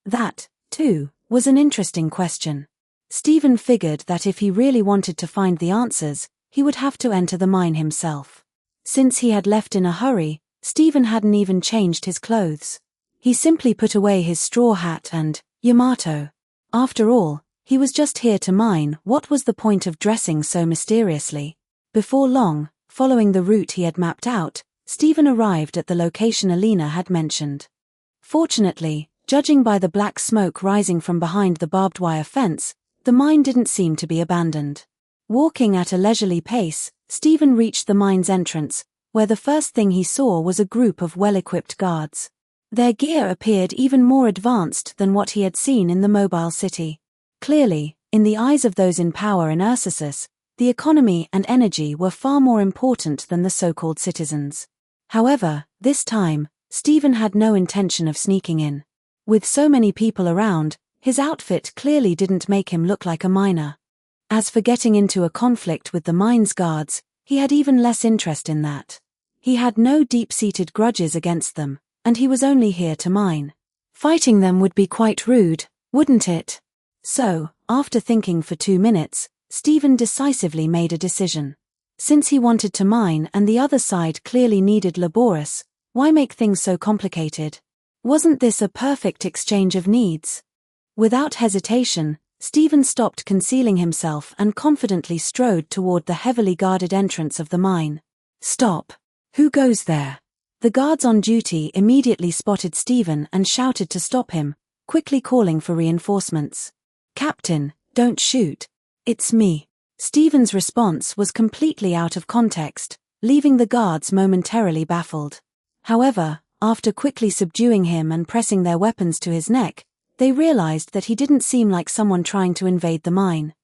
That, too, was an interesting question. Stephen figured that if he really wanted to find the answers, he would have to enter the mine himself. Since he had left in a hurry, Stephen hadn't even changed his clothes. He simply put away his straw hat and Yamato. After all, he was just here to mine. What was the point of dressing so mysteriously? Before long, following the route he had mapped out, Stephen arrived at the location Alina had mentioned. Fortunately, judging by the black smoke rising from behind the barbed wire fence, the mine didn't seem to be abandoned. Walking at a leisurely pace, Stephen reached the mine's entrance, where the first thing he saw was a group of well-equipped guards. Their gear appeared even more advanced than what he had seen in the mobile city. Clearly, in the eyes of those in power in Ursus, the economy and energy were far more important than the so-called citizens. However, this time, Stephen had no intention of sneaking in. With so many people around, his outfit clearly didn't make him look like a miner. As for getting into a conflict with the mine's guards, he had even less interest in that. He had no deep-seated grudges against them, and he was only here to mine. Fighting them would be quite rude, wouldn't it? So, after thinking for 2 minutes, Stephen decisively made a decision. Since he wanted to mine and the other side clearly needed laborers, why make things so complicated? Wasn't this a perfect exchange of needs? Without hesitation, Stephen stopped concealing himself and confidently strode toward the heavily guarded entrance of the mine. Stop! Who goes there? The guards on duty immediately spotted Stephen and shouted to stop him, quickly calling for reinforcements. Captain, don't shoot. It's me. Stephen's response was completely out of context, leaving the guards momentarily baffled. However, after quickly subduing him and pressing their weapons to his neck, they realized that he didn't seem like someone trying to invade the mine.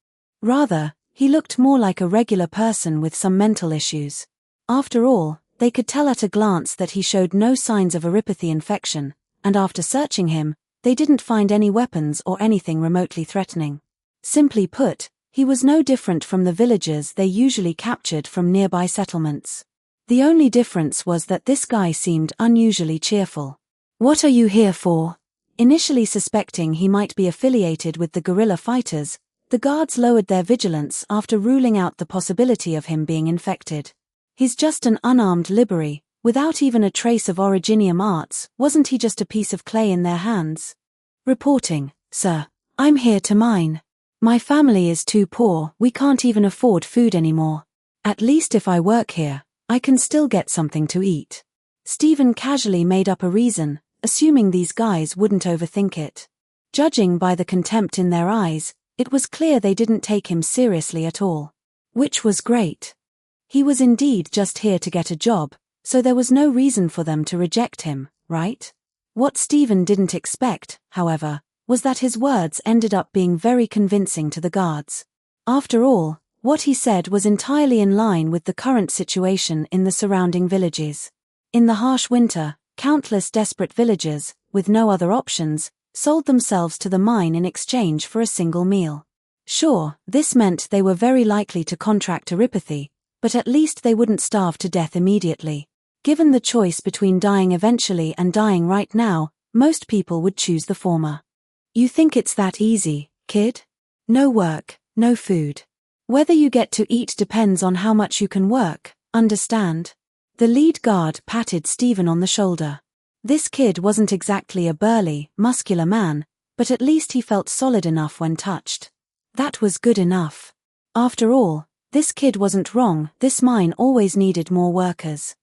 Rather, he looked more like a regular person with some mental issues. After all, they could tell at a glance that he showed no signs of a ripathy infection, and after searching him, they didn't find any weapons or anything remotely threatening. Simply put, he was no different from the villagers they usually captured from nearby settlements. The only difference was that this guy seemed unusually cheerful. What are you here for? Initially suspecting he might be affiliated with the guerrilla fighters, the guards lowered their vigilance after ruling out the possibility of him being infected. He's just an unarmed liberi, Without even a trace of originium arts, wasn't he just a piece of clay in their hands? Reporting, sir. I'm here to mine. My family is too poor, we can't even afford food anymore. At least if I work here, I can still get something to eat. Stephen casually made up a reason, assuming these guys wouldn't overthink it. Judging by the contempt in their eyes, it was clear they didn't take him seriously at all. Which was great. He was indeed just here to get a job, so there was no reason for them to reject him, right? What Stephen didn't expect, however, was that his words ended up being very convincing to the guards. After all, what he said was entirely in line with the current situation in the surrounding villages. In the harsh winter, countless desperate villagers, with no other options, sold themselves to the mine in exchange for a single meal. Sure, this meant they were very likely to contract erypathy, but at least they wouldn't starve to death immediately. Given the choice between dying eventually and dying right now, most people would choose the former. You think it's that easy, kid? No work, no food. Whether you get to eat depends on how much you can work, understand? The lead guard patted Stephen on the shoulder. This kid wasn't exactly a burly, muscular man, but at least he felt solid enough when touched. That was good enough. After all, this kid wasn't wrong, this mine always needed more workers.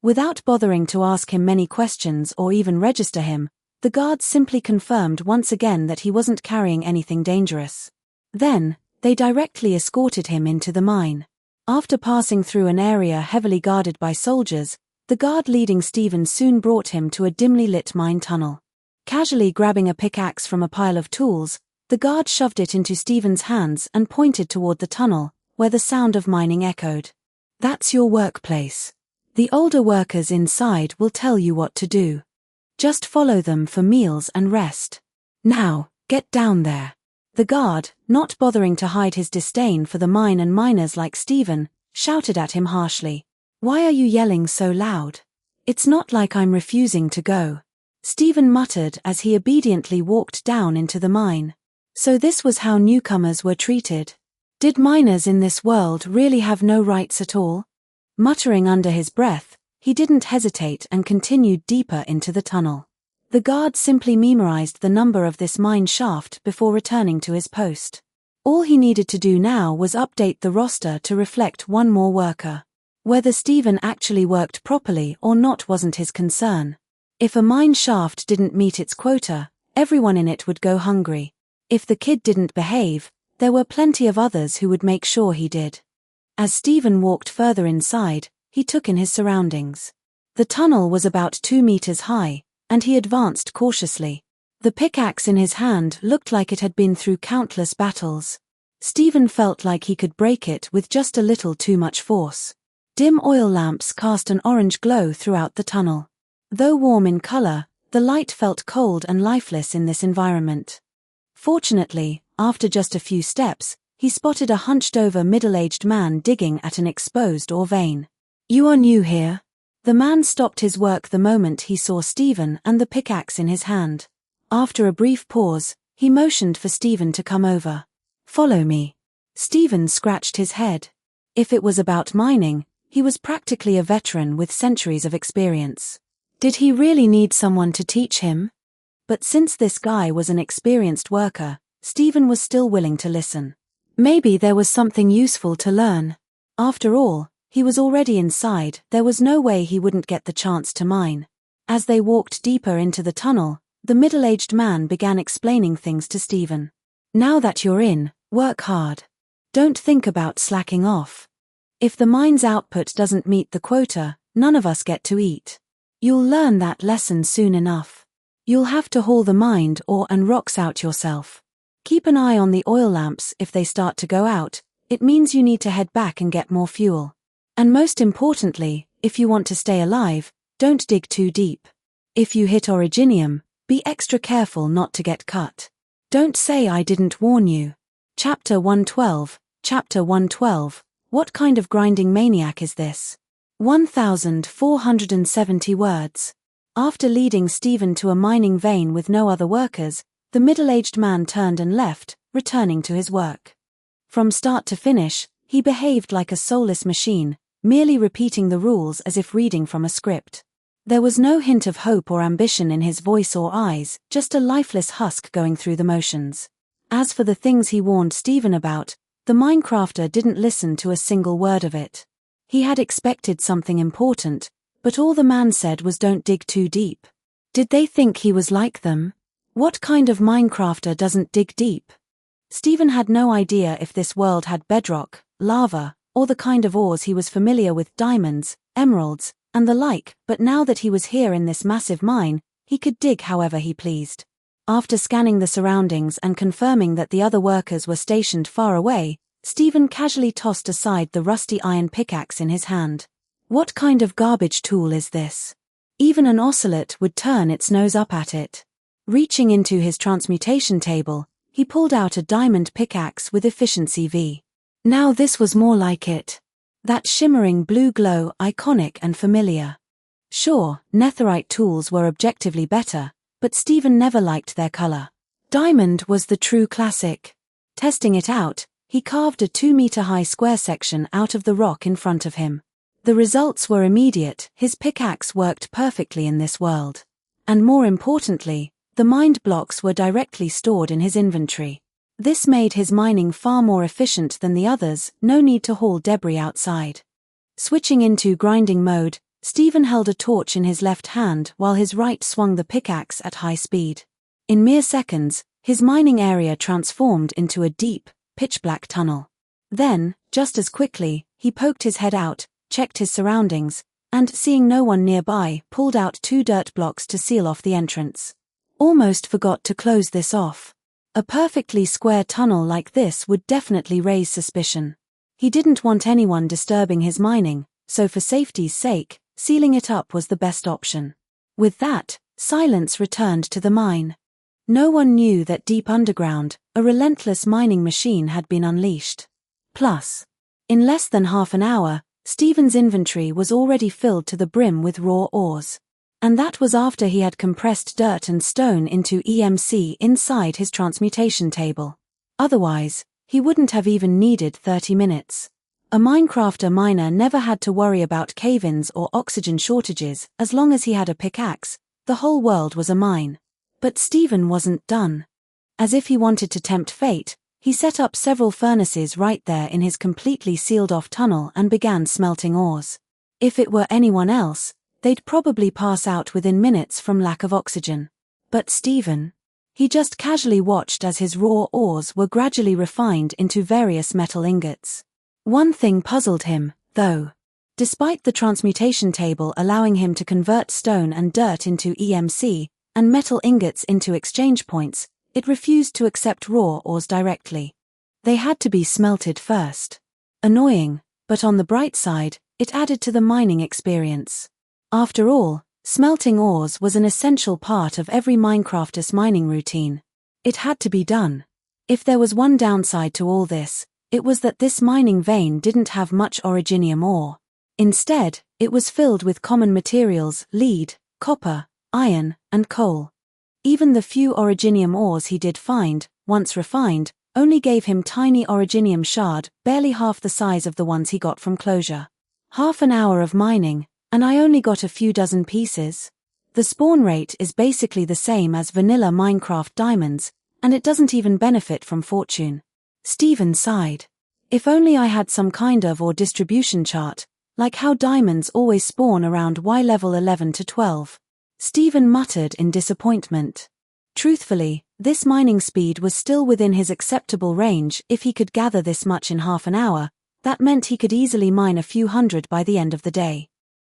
Without bothering to ask him many questions or even register him, the guards simply confirmed once again that he wasn't carrying anything dangerous. Then, they directly escorted him into the mine. After passing through an area heavily guarded by soldiers, the guard leading Stephen soon brought him to a dimly lit mine tunnel. Casually grabbing a pickaxe from a pile of tools, the guard shoved it into Stephen's hands and pointed toward the tunnel, where the sound of mining echoed. That's your workplace. The older workers inside will tell you what to do. Just follow them for meals and rest. Now, get down there. The guard, not bothering to hide his disdain for the mine and miners like Stephen, shouted at him harshly. Why are you yelling so loud? It's not like I'm refusing to go. Stephen muttered as he obediently walked down into the mine. So this was how newcomers were treated. Did miners in this world really have no rights at all? Muttering under his breath, he didn't hesitate and continued deeper into the tunnel. The guard simply memorized the number of this mine shaft before returning to his post. All he needed to do now was update the roster to reflect one more worker. Whether Stephen actually worked properly or not wasn't his concern. If a mine shaft didn't meet its quota, everyone in it would go hungry. If the kid didn't behave, there were plenty of others who would make sure he did. As Stephen walked further inside, he took in his surroundings. The tunnel was about 2 meters high, and he advanced cautiously. The pickaxe in his hand looked like it had been through countless battles. Stephen felt like he could break it with just a little too much force. Dim oil lamps cast an orange glow throughout the tunnel. Though warm in color, the light felt cold and lifeless in this environment. Fortunately, after just a few steps, he spotted a hunched-over middle-aged man digging at an exposed ore vein. You are new here? The man stopped his work the moment he saw Stephen and the pickaxe in his hand. After a brief pause, he motioned for Stephen to come over. Follow me. Stephen scratched his head. If it was about mining, he was practically a veteran with centuries of experience. Did he really need someone to teach him? But since this guy was an experienced worker, Stephen was still willing to listen. Maybe there was something useful to learn. After all, he was already inside, there was no way he wouldn't get the chance to mine. As they walked deeper into the tunnel, the middle-aged man began explaining things to Stephen. Now that you're in, work hard. Don't think about slacking off. If the mine's output doesn't meet the quota, none of us get to eat. You'll learn that lesson soon enough. You'll have to haul the mined ore and rocks out yourself. Keep an eye on the oil lamps. If they start to go out, it means you need to head back and get more fuel. And most importantly, if you want to stay alive, don't dig too deep. If you hit originium, be extra careful not to get cut. Don't say I didn't warn you. Chapter 112, Chapter 112, what kind of grinding maniac is this? 1,470 words. After leading Stephen to a mining vein with no other workers, the middle-aged man turned and left, returning to his work. From start to finish, he behaved like a soulless machine, merely repeating the rules as if reading from a script. There was no hint of hope or ambition in his voice or eyes, just a lifeless husk going through the motions. As for the things he warned Stephen about, the Minecrafter didn't listen to a single word of it. He had expected something important, but all the man said was don't dig too deep. Did they think he was like them? What kind of Minecrafter doesn't dig deep? Stephen had no idea if this world had bedrock, lava, or the kind of ores he was familiar with, diamonds, emeralds, and the like, but now that he was here in this massive mine, he could dig however he pleased. After scanning the surroundings and confirming that the other workers were stationed far away, Stephen casually tossed aside the rusty iron pickaxe in his hand. What kind of garbage tool is this? Even an ocelot would turn its nose up at it. Reaching into his transmutation table, he pulled out a diamond pickaxe with efficiency V. Now this was more like it. That shimmering blue glow, iconic and familiar. Sure, netherite tools were objectively better, but Stephen never liked their color. Diamond was the true classic. Testing it out, he carved a 2-meter-high square section out of the rock in front of him. The results were immediate. His pickaxe worked perfectly in this world. And more importantly, the mined blocks were directly stored in his inventory. This made his mining far more efficient than the others, no need to haul debris outside. Switching into grinding mode, Stephen held a torch in his left hand while his right swung the pickaxe at high speed. In mere seconds, his mining area transformed into a deep, pitch-black tunnel. Then, just as quickly, he poked his head out, checked his surroundings, and, seeing no one nearby, pulled out 2 dirt blocks to seal off the entrance. Almost forgot to close this off. A perfectly square tunnel like this would definitely raise suspicion. He didn't want anyone disturbing his mining, so for safety's sake, sealing it up was the best option. With that, silence returned to the mine. No one knew that deep underground, a relentless mining machine had been unleashed. Plus, in less than half an hour, Stephen's inventory was already filled to the brim with raw ores. And that was after he had compressed dirt and stone into EMC inside his transmutation table. Otherwise, he wouldn't have even needed 30 minutes. A Minecrafter miner never had to worry about cave-ins or oxygen shortages. As long as he had a pickaxe, the whole world was a mine. But Stephen wasn't done. As if he wanted to tempt fate, he set up several furnaces right there in his completely sealed-off tunnel and began smelting ores. If it were anyone else, they'd probably pass out within minutes from lack of oxygen. But Stephen? He just casually watched as his raw ores were gradually refined into various metal ingots. One thing puzzled him, though. Despite the transmutation table allowing him to convert stone and dirt into EMC, and metal ingots into exchange points, it refused to accept raw ores directly. They had to be smelted first. Annoying, but on the bright side, it added to the mining experience. After all, smelting ores was an essential part of every Minecrafter's mining routine. It had to be done. If there was one downside to all this, it was that this mining vein didn't have much originium ore. Instead, it was filled with common materials, lead, copper, iron, and coal. Even the few originium ores he did find, once refined, only gave him tiny originium shard, barely half the size of the ones he got from closure. Half an hour of mining, and I only got a few dozen pieces. The spawn rate is basically the same as vanilla Minecraft diamonds, and it doesn't even benefit from fortune. Stephen sighed. If only I had some kind of ore distribution chart, like how diamonds always spawn around Y level 11 to 12. Stephen muttered in disappointment. Truthfully, this mining speed was still within his acceptable range. If he could gather this much in half an hour, that meant he could easily mine a few hundred by the end of the day.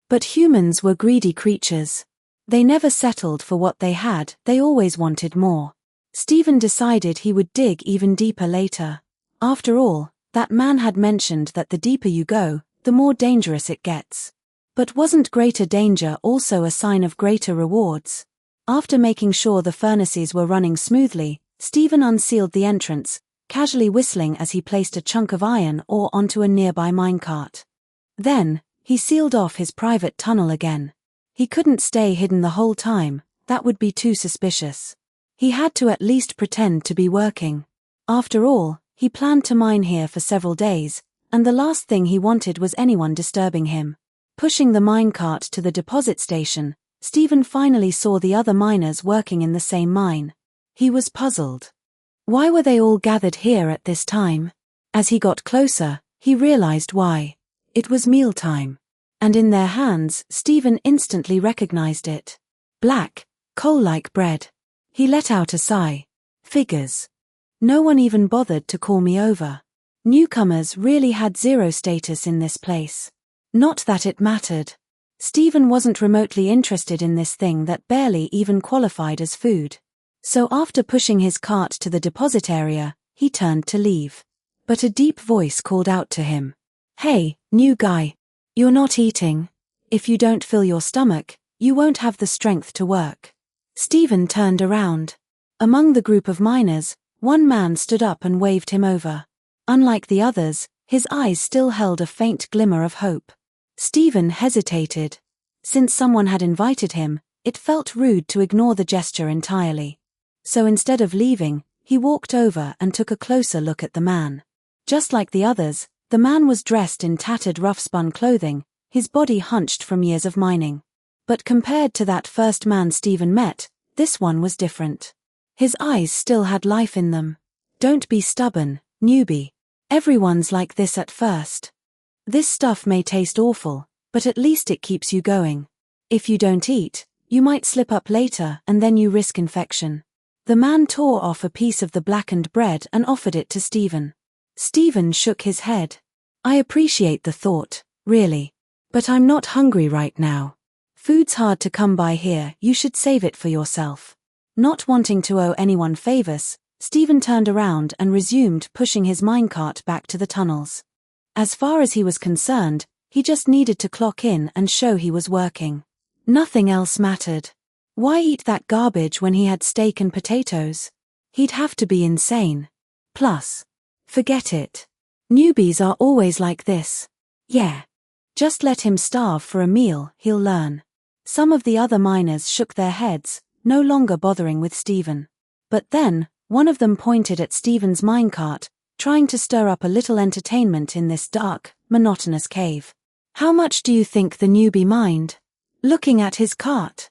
But humans were greedy creatures. They never settled for what they had, they always wanted more. Stephen decided he would dig even deeper later. After all, that man had mentioned that the deeper you go, the more dangerous it gets. But wasn't greater danger also a sign of greater rewards? After making sure the furnaces were running smoothly, Stephen unsealed the entrance, casually whistling as he placed a chunk of iron ore onto a nearby minecart. Then, he sealed off his private tunnel again. He couldn't stay hidden the whole time, that would be too suspicious. He had to at least pretend to be working. After all, he planned to mine here for several days, and the last thing he wanted was anyone disturbing him. Pushing the minecart to the deposit station, Stephen finally saw the other miners working in the same mine. He was puzzled. Why were they all gathered here at this time? As he got closer, he realized why. It was mealtime. And in their hands, Stephen instantly recognized it. Black, coal-like bread. He let out a sigh. Figures. No one even bothered to call me over. Newcomers really had zero status in this place. Not that it mattered. Stephen wasn't remotely interested in this thing that barely even qualified as food. So after pushing his cart to the deposit area, he turned to leave. But a deep voice called out to him. "Hey, new guy. You're not eating. If you don't fill your stomach, you won't have the strength to work." Stephen turned around. Among the group of miners, one man stood up and waved him over. Unlike the others, his eyes still held a faint glimmer of hope. Stephen hesitated. Since someone had invited him, it felt rude to ignore the gesture entirely. So instead of leaving, he walked over and took a closer look at the man. Just like the others, the man was dressed in tattered rough-spun clothing, his body hunched from years of mining. But compared to that first man Stephen met, this one was different. His eyes still had life in them. "Don't be stubborn, newbie. Everyone's like this at first. This stuff may taste awful, but at least it keeps you going. If you don't eat, you might slip up later and then you risk infection." The man tore off a piece of the blackened bread and offered it to Stephen. Stephen shook his head. "I appreciate the thought, really. But I'm not hungry right now. Food's hard to come by here, you should save it for yourself." Not wanting to owe anyone favors, Stephen turned around and resumed pushing his minecart back to the tunnels. As far as he was concerned, he just needed to clock in and show he was working. Nothing else mattered. Why eat that garbage when he had steak and potatoes? He'd have to be insane. Plus, forget it. Newbies are always like this. Yeah. Just let him starve for a meal, he'll learn. Some of the other miners shook their heads, no longer bothering with Stephen. But then, one of them pointed at Stephen's minecart, trying to stir up a little entertainment in this dark, monotonous cave. How much do you think the newbie mined? Looking at his cart.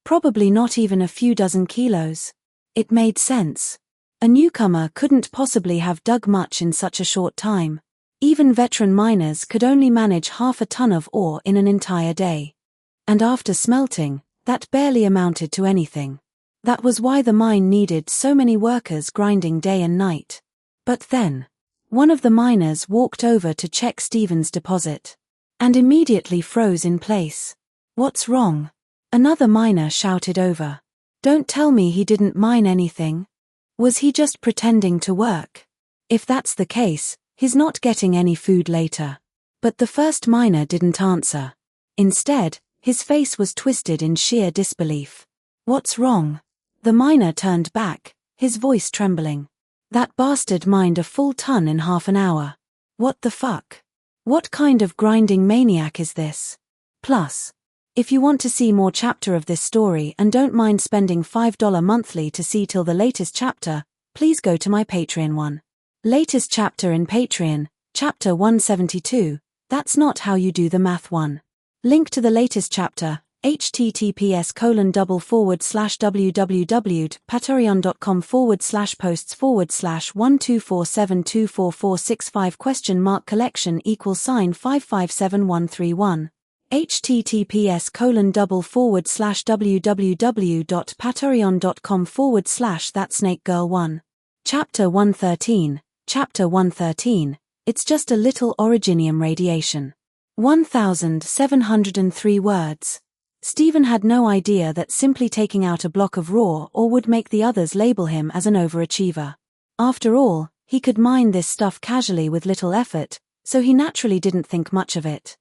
Probably not even a few dozen kilos. It made sense. A newcomer couldn't possibly have dug much in such a short time. Even veteran miners could only manage half a ton of ore in an entire day. And after smelting, that barely amounted to anything. That was why the mine needed so many workers grinding day and night. But then, one of the miners walked over to check Stephen's deposit. And immediately froze in place. "What's wrong?" Another miner shouted over. "Don't tell me he didn't mine anything. Was he just pretending to work? If that's the case, he's not getting any food later." But the first miner didn't answer. Instead, his face was twisted in sheer disbelief. "What's wrong?" The miner turned back, his voice trembling. "That bastard mined a full ton in half an hour. What the fuck? What kind of grinding maniac is this? Plus, if you want to see more chapter of this story and don't mind spending $5 monthly to see till the latest chapter, please go to my Patreon one. Latest chapter in Patreon, chapter 172, That's Not How You Do the Math 1. Link to the latest chapter, https://www.patreon.com/posts/124724465?collection=5573131 https://www.patreon.com/thatsnakegirl1. Chapter 113, Chapter 113, It's Just a Little Originium Radiation. 1,703 words. Stephen had no idea that simply taking out a block of raw ore would make the others label him as an overachiever. After all, he could mine this stuff casually with little effort, so he naturally didn't think much of it.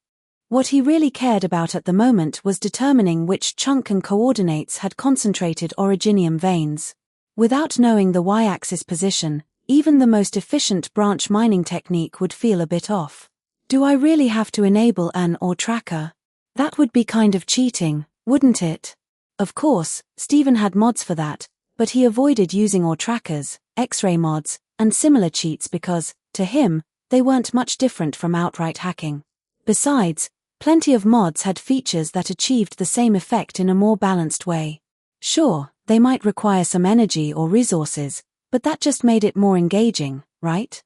What he really cared about at the moment was determining which chunk and coordinates had concentrated originium veins. Without knowing the y-axis position, even the most efficient branch mining technique would feel a bit off. Do I really have to enable an ore tracker? That would be kind of cheating, wouldn't it? Of course, Stephen had mods for that, but he avoided using ore trackers, X-ray mods, and similar cheats because, to him, they weren't much different from outright hacking. Besides, plenty of mods had features that achieved the same effect in a more balanced way. Sure, they might require some energy or resources, but that just made it more engaging, right?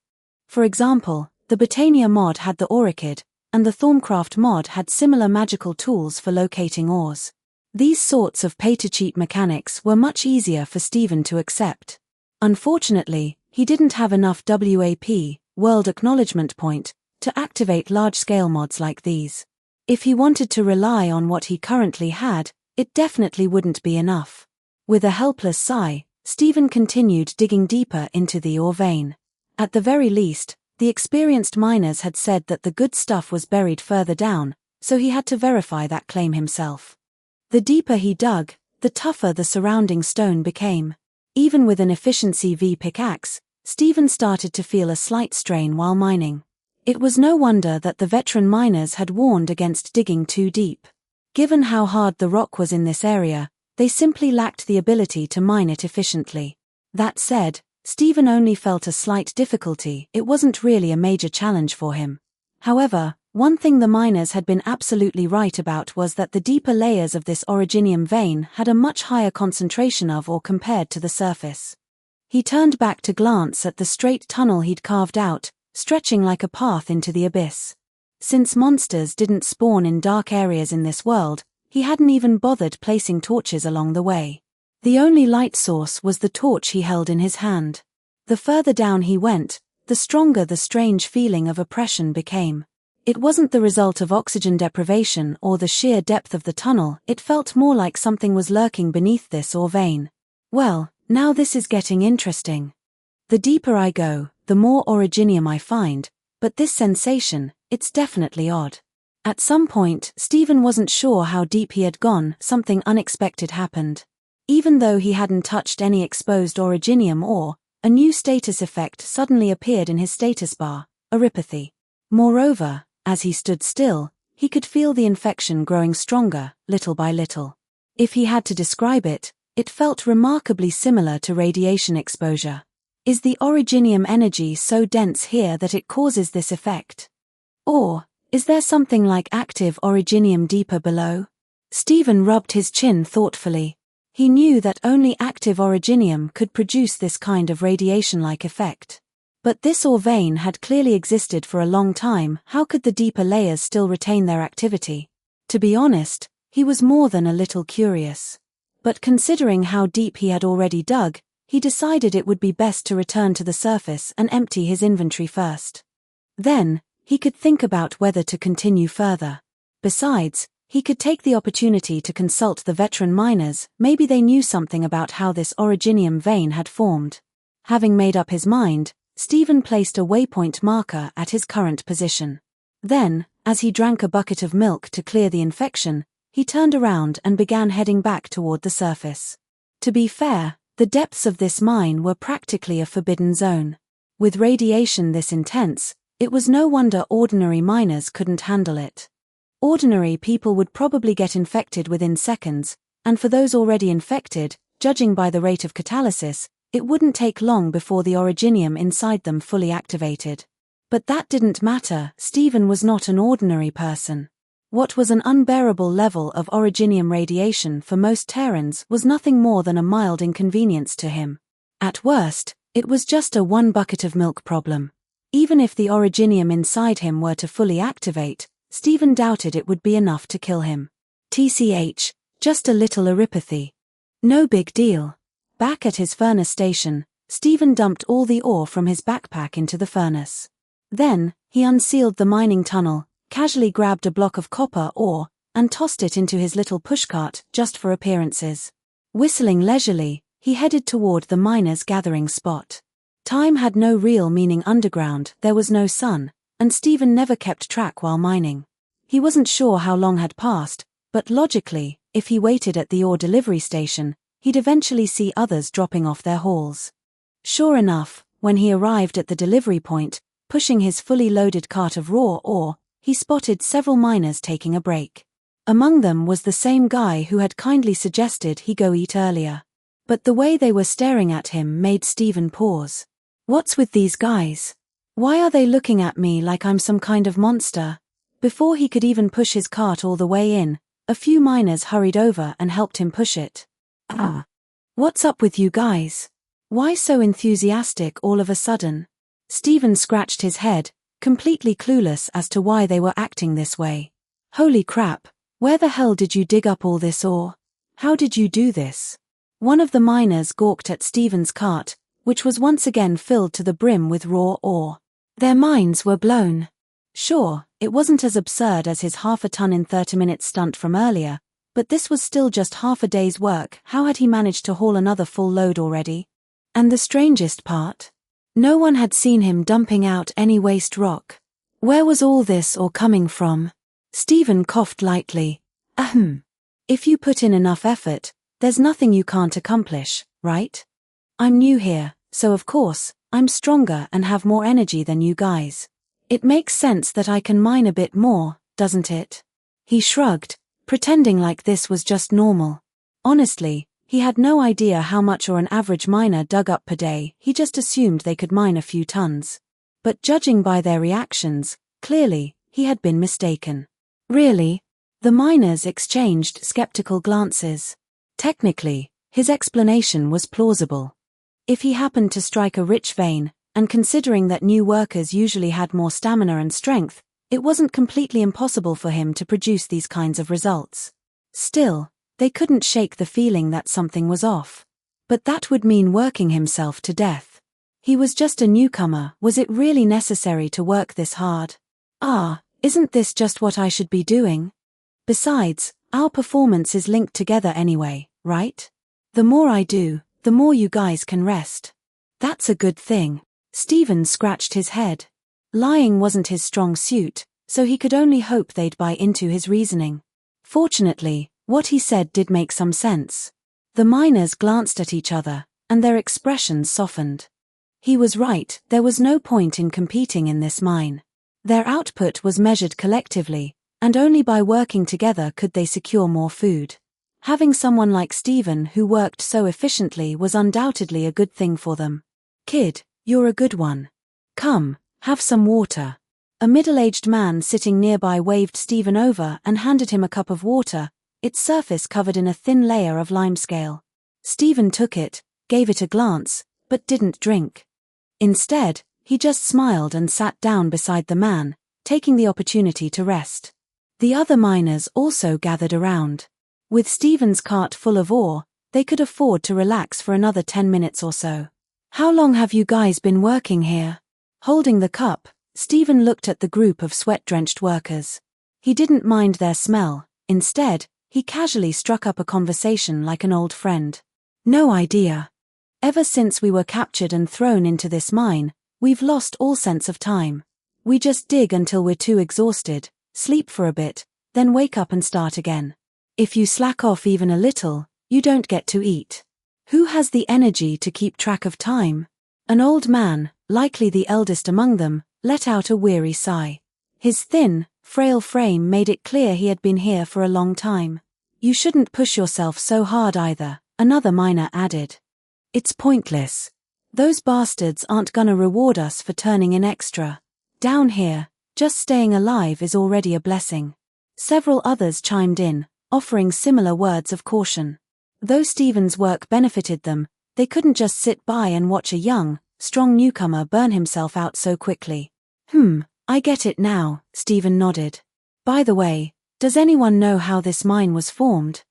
For example, the Botania mod had the Orchid, and the Thorncraft mod had similar magical tools for locating ores. These sorts of pay-to-cheat mechanics were much easier for Stephen to accept. Unfortunately, he didn't have enough WAP, World Acknowledgement Point, to activate large-scale mods like these. If he wanted to rely on what he currently had, it definitely wouldn't be enough. With a helpless sigh, Stephen continued digging deeper into the ore vein. At the very least, the experienced miners had said that the good stuff was buried further down, so he had to verify that claim himself. The deeper he dug, the tougher the surrounding stone became. Even with an efficiency V pickaxe, Stephen started to feel a slight strain while mining. It was no wonder that the veteran miners had warned against digging too deep. Given how hard the rock was in this area, they simply lacked the ability to mine it efficiently. That said, Stephen only felt a slight difficulty. It wasn't really a major challenge for him. However, one thing the miners had been absolutely right about was that the deeper layers of this originium vein had a much higher concentration of ore compared to the surface. He turned back to glance at the straight tunnel he'd carved out, stretching like a path into the abyss. Since monsters didn't spawn in dark areas in this world, he hadn't even bothered placing torches along the way. The only light source was the torch he held in his hand. The further down he went, the stronger the strange feeling of oppression became. It wasn't the result of oxygen deprivation or the sheer depth of the tunnel, it felt more like something was lurking beneath this ore vein. Well, now this is getting interesting. The deeper I go, the more originium I find, but this sensation, it's definitely odd. At some point, Stephen wasn't sure how deep he had gone, something unexpected happened. Even though he hadn't touched any exposed originium ore, a new status effect suddenly appeared in his status bar, Oripathy. Moreover, as he stood still, he could feel the infection growing stronger, little by little. If he had to describe it, it felt remarkably similar to radiation exposure. Is the originium energy so dense here that it causes this effect? Or, is there something like active originium deeper below? Stephen rubbed his chin thoughtfully. He knew that only active originium could produce this kind of radiation-like effect. But this ore vein had clearly existed for a long time. How could the deeper layers still retain their activity? To be honest, he was more than a little curious. But considering how deep he had already dug, he decided it would be best to return to the surface and empty his inventory first. Then, he could think about whether to continue further. Besides, he could take the opportunity to consult the veteran miners, maybe they knew something about how this originium vein had formed. Having made up his mind, Stephen placed a waypoint marker at his current position. Then, as he drank a bucket of milk to clear the infection, he turned around and began heading back toward the surface. To be fair, the depths of this mine were practically a forbidden zone. With radiation this intense, it was no wonder ordinary miners couldn't handle it. Ordinary people would probably get infected within seconds, and for those already infected, judging by the rate of catalysis, it wouldn't take long before the originium inside them fully activated. But that didn't matter. Stephen was not an ordinary person. What was an unbearable level of originium radiation for most Terrans was nothing more than a mild inconvenience to him. At worst, it was just a one bucket of milk problem. Even if the originium inside him were to fully activate, Stephen doubted it would be enough to kill him. TCH, just a little oripathy. No big deal. Back at his furnace station, Stephen dumped all the ore from his backpack into the furnace. Then, he unsealed the mining tunnel, casually grabbed a block of copper ore, and tossed it into his little pushcart just for appearances. Whistling leisurely, he headed toward the miners' gathering spot. Time had no real meaning underground, there was no sun, and Stephen never kept track while mining. He wasn't sure how long had passed, but logically, if he waited at the ore delivery station, he'd eventually see others dropping off their hauls. Sure enough, when he arrived at the delivery point, pushing his fully loaded cart of raw ore, he spotted several miners taking a break. Among them was the same guy who had kindly suggested he go eat earlier. But the way they were staring at him made Stephen pause. What's with these guys? Why are they looking at me like I'm some kind of monster? Before he could even push his cart all the way in, a few miners hurried over and helped him push it. What's up with you guys? Why so enthusiastic all of a sudden? Stephen scratched his head, completely clueless as to why they were acting this way. Holy crap, where the hell did you dig up all this ore? How did you do this? One of the miners gawked at Stephen's cart, which was once again filled to the brim with raw ore. Their minds were blown. Sure, it wasn't as absurd as his half-a-ton in 30 minutes stunt from earlier, but this was still just half a day's work. How had he managed to haul another full load already? And the strangest part? No one had seen him dumping out any waste rock. Where was all this ore coming from? Stephen coughed lightly. If you put in enough effort, there's nothing you can't accomplish, right? I'm new here, so of course, I'm stronger and have more energy than you guys. It makes sense that I can mine a bit more, doesn't it? He shrugged, pretending like this was just normal. Honestly, he had no idea how much an average miner dug up per day. He just assumed they could mine a few tons. But judging by their reactions, clearly, he had been mistaken. Really? The miners exchanged skeptical glances. Technically, his explanation was plausible. If he happened to strike a rich vein, and considering that new workers usually had more stamina and strength, it wasn't completely impossible for him to produce these kinds of results. Still, they couldn't shake the feeling that something was off. But that would mean working himself to death. He was just a newcomer. Was it really necessary to work this hard? Isn't this just what I should be doing? Besides, our performance is linked together anyway, right? The more I do, the more you guys can rest. That's a good thing. Stephen scratched his head. Lying wasn't his strong suit, so he could only hope they'd buy into his reasoning. Fortunately, what he said did make some sense. The miners glanced at each other, and their expressions softened. He was right, there was no point in competing in this mine. Their output was measured collectively, and only by working together could they secure more food. Having someone like Stephen who worked so efficiently was undoubtedly a good thing for them. Kid, you're a good one. Come, have some water. A middle-aged man sitting nearby waved Stephen over and handed him a cup of water, its surface covered in a thin layer of limescale. Stephen took it, gave it a glance, but didn't drink. Instead, he just smiled and sat down beside the man, taking the opportunity to rest. The other miners also gathered around. With Stephen's cart full of ore, they could afford to relax for another 10 minutes or so. How long have you guys been working here? Holding the cup, Stephen looked at the group of sweat-drenched workers. He didn't mind their smell. Instead, he casually struck up a conversation like an old friend. No idea. Ever since we were captured and thrown into this mine, we've lost all sense of time. We just dig until we're too exhausted, sleep for a bit, then wake up and start again. If you slack off even a little, you don't get to eat. Who has the energy to keep track of time? An old man, likely the eldest among them, let out a weary sigh. His thin, frail frame made it clear he had been here for a long time. You shouldn't push yourself so hard either, another miner added. It's pointless. Those bastards aren't gonna reward us for turning in extra. Down here, just staying alive is already a blessing. Several others chimed in, offering similar words of caution. Though Stephen's work benefited them, they couldn't just sit by and watch a young, strong newcomer burn himself out so quickly. I get it now, Stephen nodded. By the way, does anyone know how this mine was formed?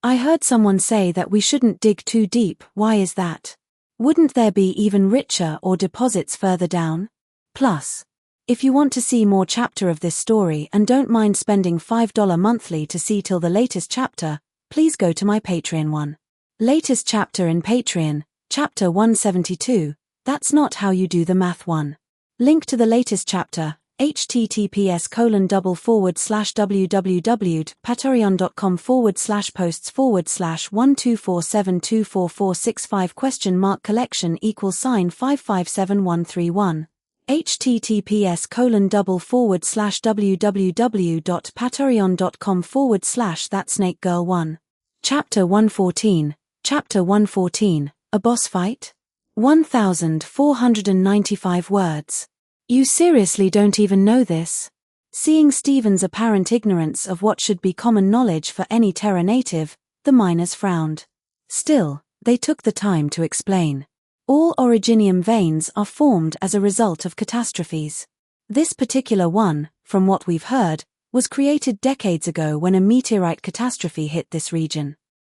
I heard someone say that we shouldn't dig too deep. Why is that? Wouldn't there be even richer ore deposits further down? Plus, if you want to see more chapter of this story and don't mind spending $5 monthly to see till the latest chapter, please go to my Patreon one. Latest chapter in Patreon, chapter 172, that's not how you do the math one. Link to the latest chapter, https://www.patreon.com/posts/posts/124724465?collection=5573131 https://www.patreon.com/thatsnakegirl1 Chapter 114, Chapter 114, A Boss Fight? 1,495 words. You seriously don't even know this? Seeing Stephen's apparent ignorance of what should be common knowledge for any Terra native, the miners frowned. Still, they took the time to explain. All originium veins are formed as a result of catastrophes. This particular one, from what we've heard, was created decades ago when a meteorite catastrophe hit this region.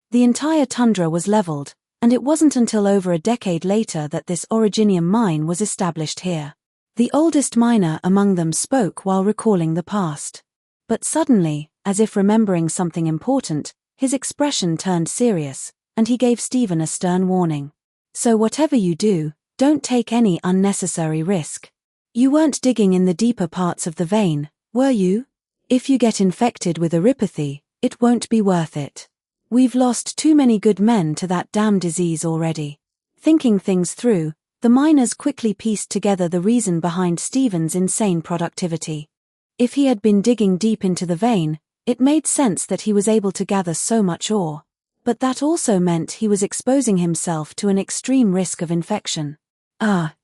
The entire tundra was leveled, and it wasn't until over a decade later that this originium mine was established here. The oldest miner among them spoke while recalling the past. But suddenly, as if remembering something important, his expression turned serious, and he gave Stephen a stern warning. So whatever you do, don't take any unnecessary risk. You weren't digging in the deeper parts of the vein, were you? If you get infected with erypathy, it won't be worth it. We've lost too many good men to that damn disease already. Thinking things through, the miners quickly pieced together the reason behind Stephen's insane productivity. If he had been digging deep into the vein, it made sense that he was able to gather so much ore. But that also meant he was exposing himself to an extreme risk of infection.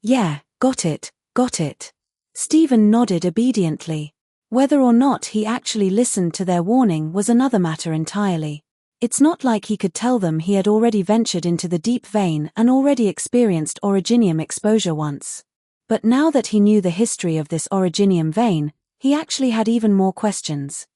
Yeah, got it. Stephen nodded obediently. Whether or not he actually listened to their warning was another matter entirely. It's not like he could tell them he had already ventured into the deep vein and already experienced originium exposure once. But now that he knew the history of this originium vein, he actually had even more questions.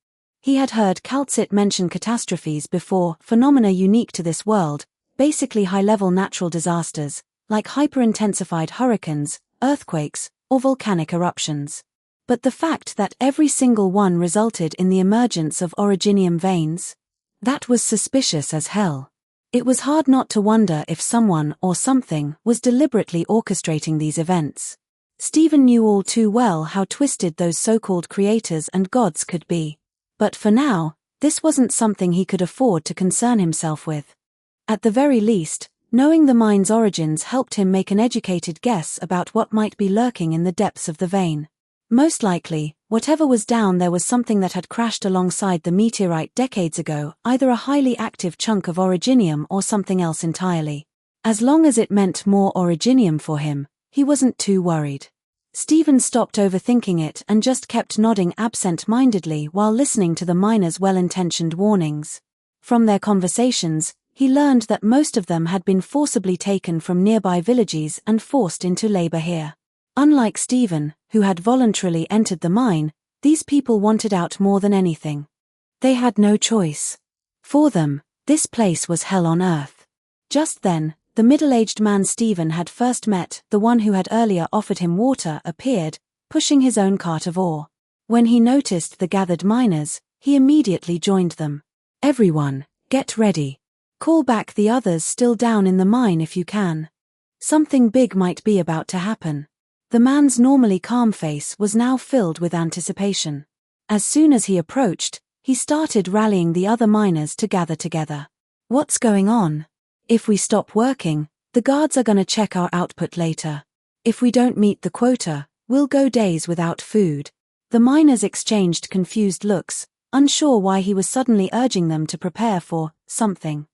He had heard Calcit mention catastrophes before, phenomena unique to this world, basically high-level natural disasters, like hyper-intensified hurricanes, earthquakes, or volcanic eruptions. But the fact that every single one resulted in the emergence of originium veins, that was suspicious as hell. It was hard not to wonder if someone or something was deliberately orchestrating these events. Stephen knew all too well how twisted those so-called creators and gods could be. But for now, this wasn't something he could afford to concern himself with. At the very least, knowing the mine's origins helped him make an educated guess about what might be lurking in the depths of the vein. Most likely, whatever was down there was something that had crashed alongside the meteorite decades ago, either a highly active chunk of originium or something else entirely. As long as it meant more originium for him, he wasn't too worried. Stephen stopped overthinking it and just kept nodding absent-mindedly while listening to the miners' well-intentioned warnings. From their conversations, he learned that most of them had been forcibly taken from nearby villages and forced into labor here. Unlike Stephen, who had voluntarily entered the mine, these people wanted out more than anything. They had no choice. For them, this place was hell on earth. Just then, the middle-aged man Stephen had first met, the one who had earlier offered him water, appeared, pushing his own cart of ore. When he noticed the gathered miners, he immediately joined them. Everyone, get ready. Call back the others still down in the mine if you can. Something big might be about to happen. The man's normally calm face was now filled with anticipation. As soon as he approached, he started rallying the other miners to gather together. What's going on? If we stop working, the guards are gonna check our output later. If we don't meet the quota, we'll go days without food. The miners exchanged confused looks, unsure why he was suddenly urging them to prepare for something.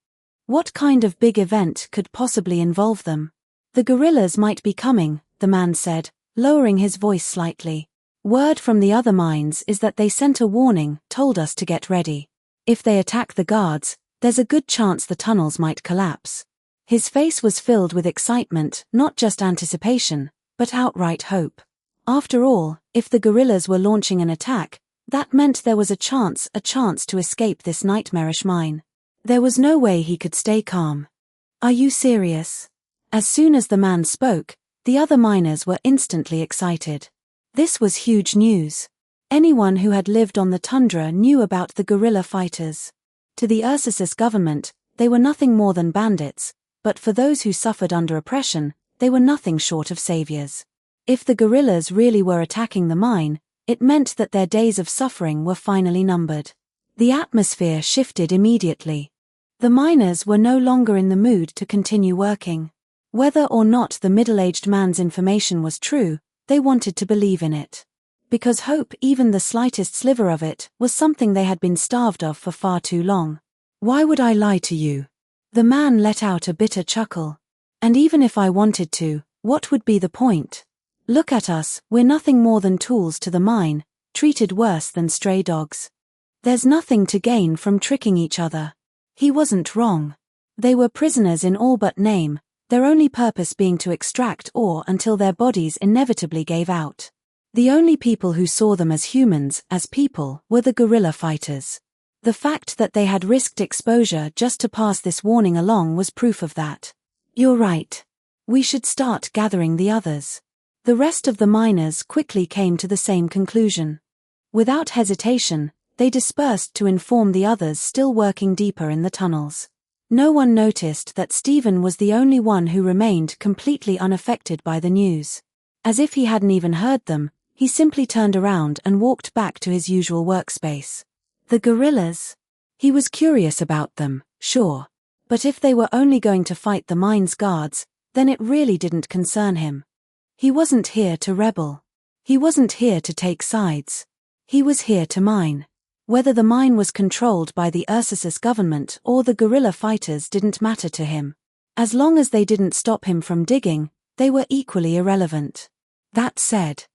What kind of big event could possibly involve them? The guerrillas might be coming, the man said, lowering his voice slightly. Word from the other mines is that they sent a warning, told us to get ready. If they attack the guards, there's a good chance the tunnels might collapse. His face was filled with excitement, not just anticipation, but outright hope. After all, if the guerrillas were launching an attack, that meant there was a chance to escape this nightmarish mine. There was no way he could stay calm. Are you serious? As soon as the man spoke, the other miners were instantly excited. This was huge news. Anyone who had lived on the tundra knew about the guerrilla fighters. To the Ursus government, they were nothing more than bandits, but for those who suffered under oppression, they were nothing short of saviors. If the guerrillas really were attacking the mine, it meant that their days of suffering were finally numbered. The atmosphere shifted immediately. The miners were no longer in the mood to continue working. Whether or not the middle-aged man's information was true, they wanted to believe in it. Because hope, even the slightest sliver of it, was something they had been starved of for far too long. Why would I lie to you? The man let out a bitter chuckle. And even if I wanted to, what would be the point? Look at us, we're nothing more than tools to the mine, treated worse than stray dogs. There's nothing to gain from tricking each other. He wasn't wrong. They were prisoners in all but name, their only purpose being to extract ore until their bodies inevitably gave out. The only people who saw them as humans, as people, were the guerrilla fighters. The fact that they had risked exposure just to pass this warning along was proof of that. You're right. We should start gathering the others. The rest of the miners quickly came to the same conclusion. Without hesitation, they dispersed to inform the others still working deeper in the tunnels. No one noticed that Stephen was the only one who remained completely unaffected by the news. As if he hadn't even heard them, he simply turned around and walked back to his usual workspace. The guerrillas? He was curious about them, sure. But if they were only going to fight the mine's guards, then it really didn't concern him. He wasn't here to rebel. He wasn't here to take sides. He was here to mine. Whether the mine was controlled by the Ursus government or the guerrilla fighters didn't matter to him. As long as they didn't stop him from digging, they were equally irrelevant. That said,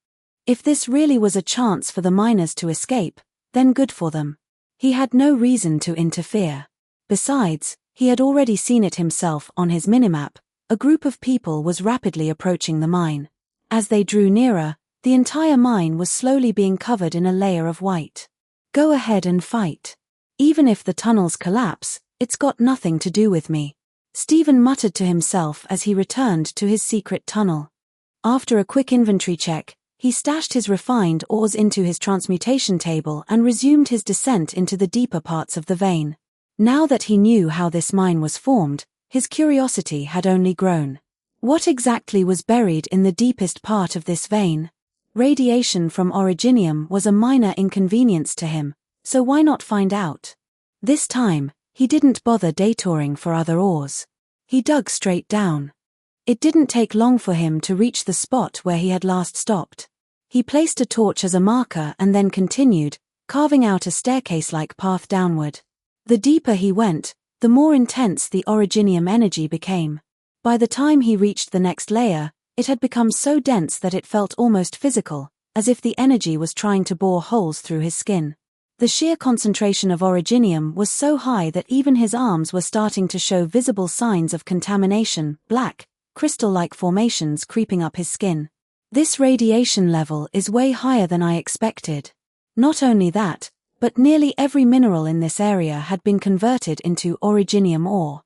if this really was a chance for the miners to escape, then good for them. He had no reason to interfere. Besides, he had already seen it himself on his minimap. A group of people was rapidly approaching the mine. As they drew nearer, the entire mine was slowly being covered in a layer of white. Go ahead and fight. Even if the tunnels collapse, it's got nothing to do with me. Stephen muttered to himself as he returned to his secret tunnel. After a quick inventory check, he stashed his refined ores into his transmutation table and resumed his descent into the deeper parts of the vein. Now that he knew how this mine was formed, his curiosity had only grown. What exactly was buried in the deepest part of this vein? Radiation from originium was a minor inconvenience to him, so why not find out? This time, he didn't bother detouring for other ores. He dug straight down. It didn't take long for him to reach the spot where he had last stopped. He placed a torch as a marker and then continued, carving out a staircase-like path downward. The deeper he went, the more intense the originium energy became. By the time he reached the next layer, it had become so dense that it felt almost physical, as if the energy was trying to bore holes through his skin. The sheer concentration of originium was so high that even his arms were starting to show visible signs of contamination, black, crystal-like formations creeping up his skin. This radiation level is way higher than I expected. Not only that, but nearly every mineral in this area had been converted into originium ore.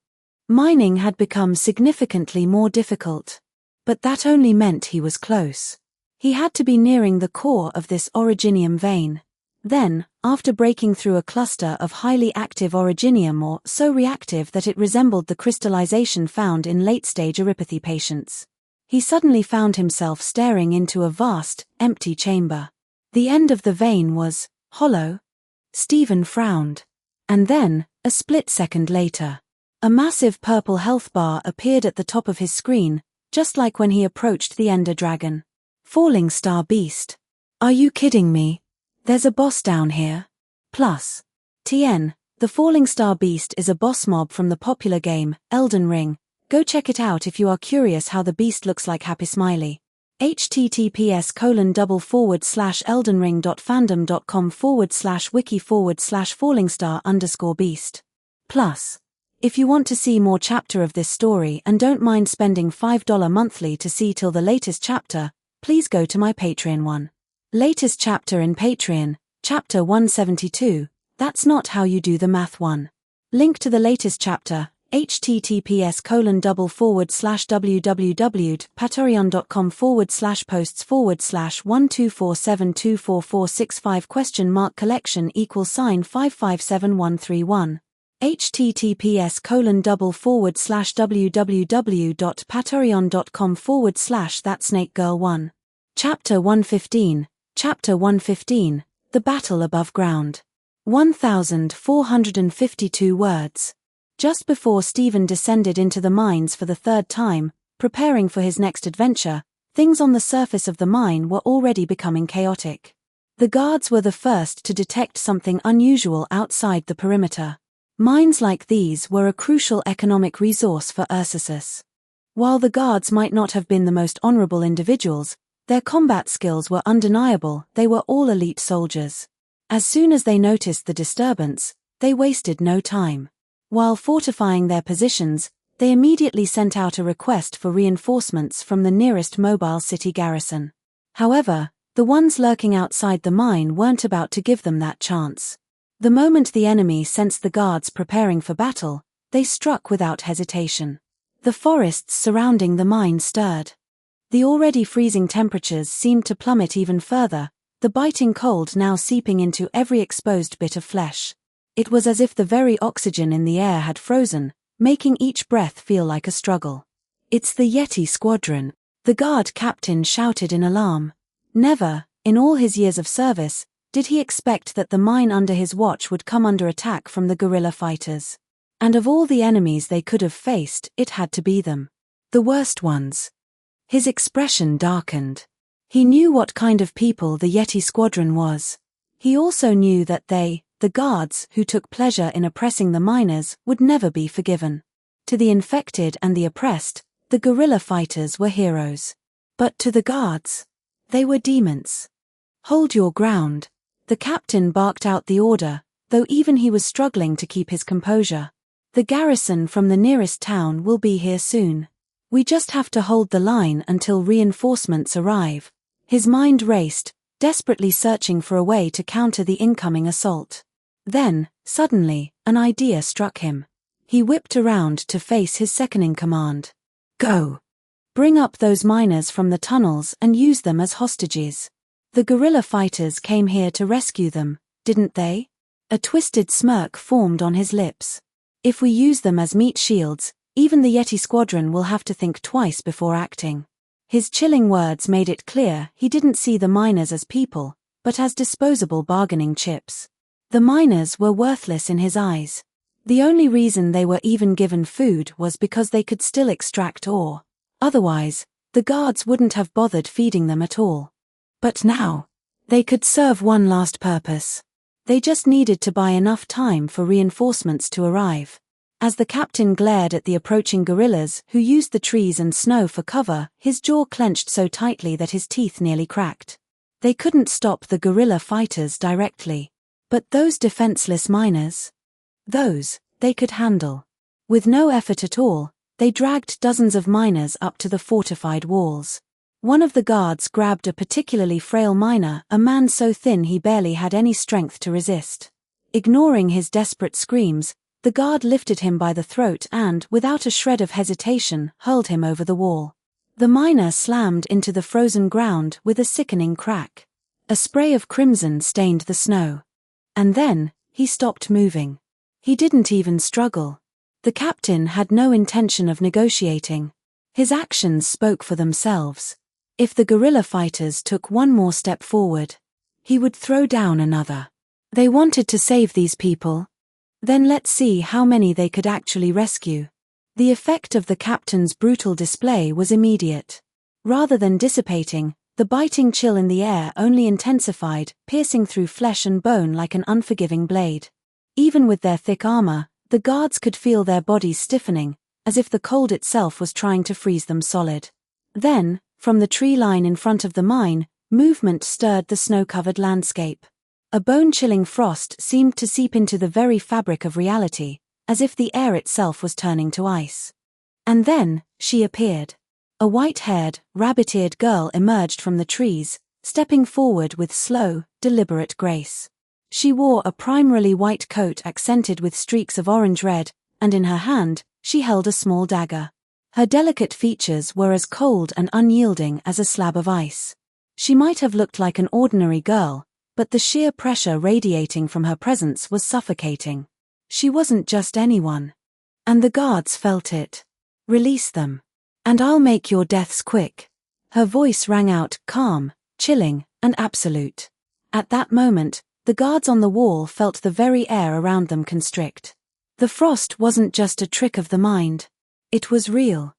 Mining had become significantly more difficult. But that only meant he was close. He had to be nearing the core of this originium vein. Then, after breaking through a cluster of highly active originium ore so reactive that it resembled the crystallization found in late-stage erypathy patients, he suddenly found himself staring into a vast, empty chamber. The end of the vein was hollow. Stephen frowned. And then, a split second later, a massive purple health bar appeared at the top of his screen, just like when he approached the Ender Dragon. Falling Star Beast. Are you kidding me? There's a boss down here. Plus. TN, the Falling Star Beast is a boss mob from the popular game, Elden Ring. Go check it out if you are curious how the beast looks like. Happy Smiley. https://eldenring.fandom.com/wiki/fallingstar_beast. Plus. If you want to see more chapter of this story and don't mind spending $5 monthly to see till the latest chapter, please go to my Patreon one. Latest chapter in Patreon, chapter 172, that's not how you do the math one. Link to the latest chapter, https://www.patreon.com/posts/124724465?collection=5573131. https://www.patreon.com/thatsnakegirl1. Chapter 115, Chapter 115, The Battle Above Ground. 1452 words. Just before Stephen descended into the mines for the third time, preparing for his next adventure, things on the surface of the mine were already becoming chaotic. The guards were the first to detect something unusual outside the perimeter. Mines like these were a crucial economic resource for Ursus. While the guards might not have been the most honorable individuals, Their combat skills were undeniable, they were all elite soldiers. As soon as they noticed the disturbance, they wasted no time. While fortifying their positions, they immediately sent out a request for reinforcements from the nearest mobile city garrison. However, the ones lurking outside the mine weren't about to give them that chance. The moment the enemy sensed the guards preparing for battle, they struck without hesitation. The forests surrounding the mine stirred. The already freezing temperatures seemed to plummet even further, the biting cold now seeping into every exposed bit of flesh. It was as if the very oxygen in the air had frozen, making each breath feel like a struggle. "It's the Yeti squadron," the guard captain shouted in alarm. Never, in all his years of service, did he expect that the mine under his watch would come under attack from the guerrilla fighters. And of all the enemies they could have faced, it had to be them. The worst ones. His expression darkened. He knew what kind of people the Yeti squadron was. He also knew that they, the guards who took pleasure in oppressing the miners, would never be forgiven. To the infected and the oppressed, the guerrilla fighters were heroes. But to the guards, they were demons. "Hold your ground." The captain barked out the order, though even he was struggling to keep his composure. "The garrison from the nearest town will be here soon. We just have to hold the line until reinforcements arrive." His mind raced, desperately searching for a way to counter the incoming assault. Then, suddenly, an idea struck him. He whipped around to face his second-in-command. "Go! Bring up those miners from the tunnels and use them as hostages. The guerrilla fighters came here to rescue them, didn't they?" A twisted smirk formed on his lips. "If we use them as meat shields, even the Yeti squadron will have to think twice before acting." His chilling words made it clear he didn't see the miners as people, but as disposable bargaining chips. The miners were worthless in his eyes. The only reason they were even given food was because they could still extract ore. Otherwise, the guards wouldn't have bothered feeding them at all. But now, they could serve one last purpose. They just needed to buy enough time for reinforcements to arrive. As the captain glared at the approaching guerrillas who used the trees and snow for cover, his jaw clenched so tightly that his teeth nearly cracked. They couldn't stop the guerrilla fighters directly. But those defenseless miners? Those, they could handle. With no effort at all, they dragged dozens of miners up to the fortified walls. One of the guards grabbed a particularly frail miner, a man so thin he barely had any strength to resist. Ignoring his desperate screams, the guard lifted him by the throat and, without a shred of hesitation, hurled him over the wall. The miner slammed into the frozen ground with a sickening crack. A spray of crimson stained the snow. And then, he stopped moving. He didn't even struggle. The captain had no intention of negotiating. His actions spoke for themselves. If the guerrilla fighters took one more step forward, he would throw down another. They wanted to save these people. Then let's see how many they could actually rescue. The effect of the captain's brutal display was immediate. Rather than dissipating, the biting chill in the air only intensified, piercing through flesh and bone like an unforgiving blade. Even with their thick armor, the guards could feel their bodies stiffening, as if the cold itself was trying to freeze them solid. Then, from the tree line in front of the mine, movement stirred the snow-covered landscape. A bone-chilling frost seemed to seep into the very fabric of reality, as if the air itself was turning to ice. And then, she appeared. A white-haired, rabbit-eared girl emerged from the trees, stepping forward with slow, deliberate grace. She wore a primarily white coat accented with streaks of orange-red, and in her hand, she held a small dagger. Her delicate features were as cold and unyielding as a slab of ice. She might have looked like an ordinary girl, but the sheer pressure radiating from her presence was suffocating. She wasn't just anyone. And the guards felt it. "Release them. And I'll make your deaths quick." Her voice rang out, calm, chilling, and absolute. At that moment, the guards on the wall felt the very air around them constrict. The frost wasn't just a trick of the mind. It was real.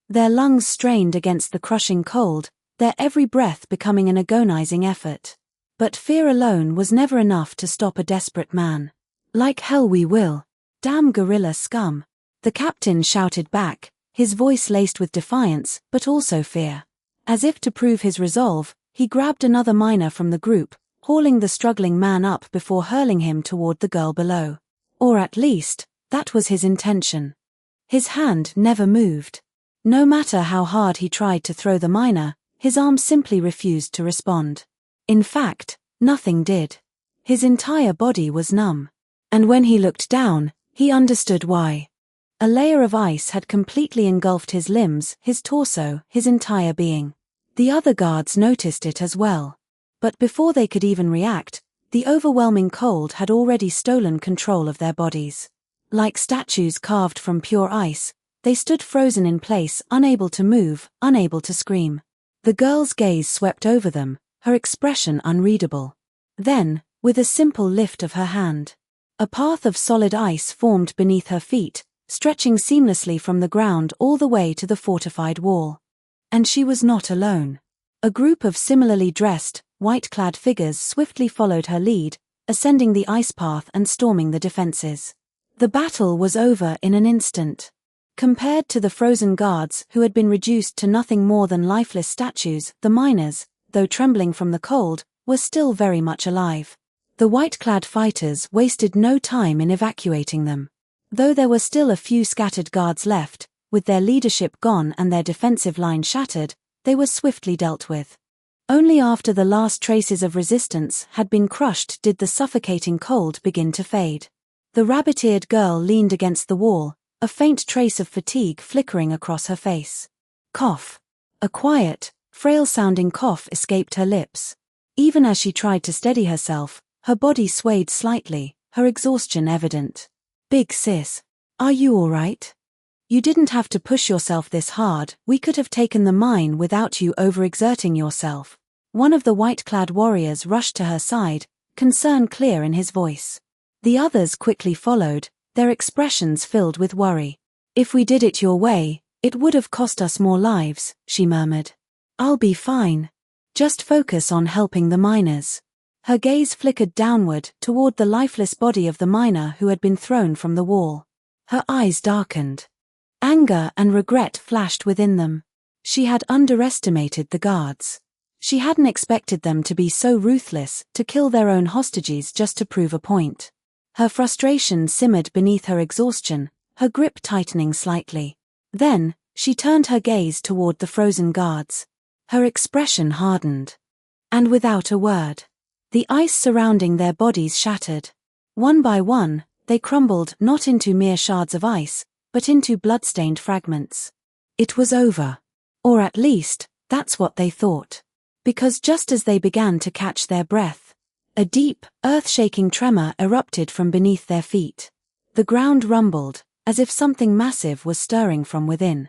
Their lungs strained against the crushing cold, their every breath becoming an agonizing effort. But fear alone was never enough to stop a desperate man. "Like hell we will. Damn guerrilla scum," the captain shouted back, his voice laced with defiance, but also fear. As if to prove his resolve, he grabbed another miner from the group, hauling the struggling man up before hurling him toward the girl below. Or at least, that was his intention. His hand never moved. No matter how hard he tried to throw the miner, his arm simply refused to respond. In fact, nothing did. His entire body was numb. And when he looked down, he understood why. A layer of ice had completely engulfed his limbs, his torso, his entire being. The other guards noticed it as well. But before they could even react, the overwhelming cold had already stolen control of their bodies. Like statues carved from pure ice, they stood frozen in place, unable to move, unable to scream. The girl's gaze swept over them, her expression unreadable. Then, with a simple lift of her hand, a path of solid ice formed beneath her feet, stretching seamlessly from the ground all the way to the fortified wall. And she was not alone. A group of similarly dressed, white-clad figures swiftly followed her lead, ascending the ice path and storming the defenses. The battle was over in an instant. Compared to the frozen guards who had been reduced to nothing more than lifeless statues, the miners, though trembling from the cold, were still very much alive. The white-clad fighters wasted no time in evacuating them. Though there were still a few scattered guards left, with their leadership gone and their defensive line shattered, they were swiftly dealt with. Only after the last traces of resistance had been crushed did the suffocating cold begin to fade. The rabbit-eared girl leaned against the wall, a faint trace of fatigue flickering across her face. Cough. A quiet, frail-sounding cough escaped her lips. Even as she tried to steady herself, her body swayed slightly, her exhaustion evident. "Big sis, are you all right? You didn't have to push yourself this hard, we could have taken the mine without you overexerting yourself." One of the white-clad warriors rushed to her side, concern clear in his voice. The others quickly followed, their expressions filled with worry. "If we did it your way, it would have cost us more lives," she murmured. "I'll be fine. Just focus on helping the miners." Her gaze flickered downward toward the lifeless body of the miner who had been thrown from the wall. Her eyes darkened. Anger and regret flashed within them. She had underestimated the guards. She hadn't expected them to be so ruthless, to kill their own hostages just to prove a point. Her frustration simmered beneath her exhaustion, her grip tightening slightly. Then, she turned her gaze toward the frozen guards. Her expression hardened. And without a word, the ice surrounding their bodies shattered. One by one, they crumbled not into mere shards of ice, but into blood-stained fragments. It was over. Or at least, that's what they thought. Because just as they began to catch their breath, a deep, earth-shaking tremor erupted from beneath their feet. The ground rumbled, as if something massive was stirring from within.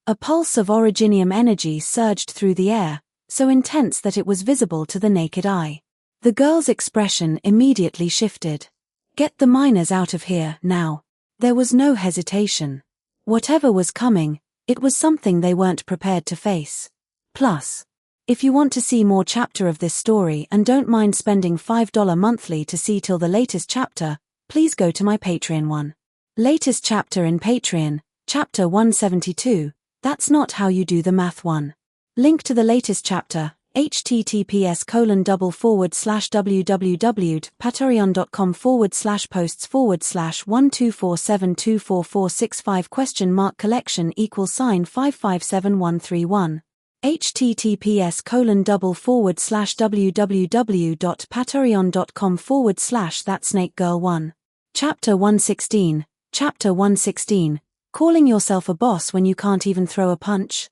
A pulse of originium energy surged through the air, so intense that it was visible to the naked eye. The girl's expression immediately shifted. "Get the miners out of here, now." There was no hesitation. Whatever was coming, it was something they weren't prepared to face. Plus, if you want to see more chapter of this story and don't mind spending $5 monthly to see till the latest chapter, please go to my Patreon one. Latest chapter in Patreon, chapter 172, That's Not How You Do the Math 1. Link to the latest chapter, https://www.patreon.com/posts/124724465?collection=5573131 https://www.patreon.com/thatsnakegirl1. Chapter 116, Chapter 116, Calling Yourself a Boss When You Can't Even Throw a Punch?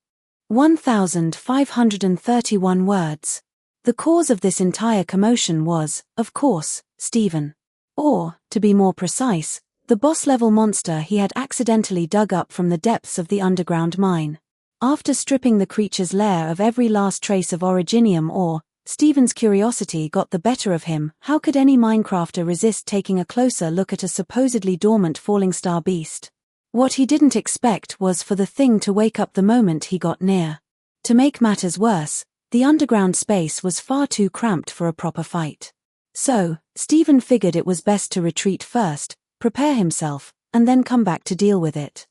1,531 words. The cause of this entire commotion was, of course, Stephen. Or, to be more precise, the boss-level monster he had accidentally dug up from the depths of the underground mine. After stripping the creature's lair of every last trace of originium ore, Stephen's curiosity got the better of him. How could any Minecrafter resist taking a closer look at a supposedly dormant falling star beast? What he didn't expect was for the thing to wake up the moment he got near. To make matters worse, the underground space was far too cramped for a proper fight. So, Stephen figured it was best to retreat first, prepare himself, and then come back to deal with it.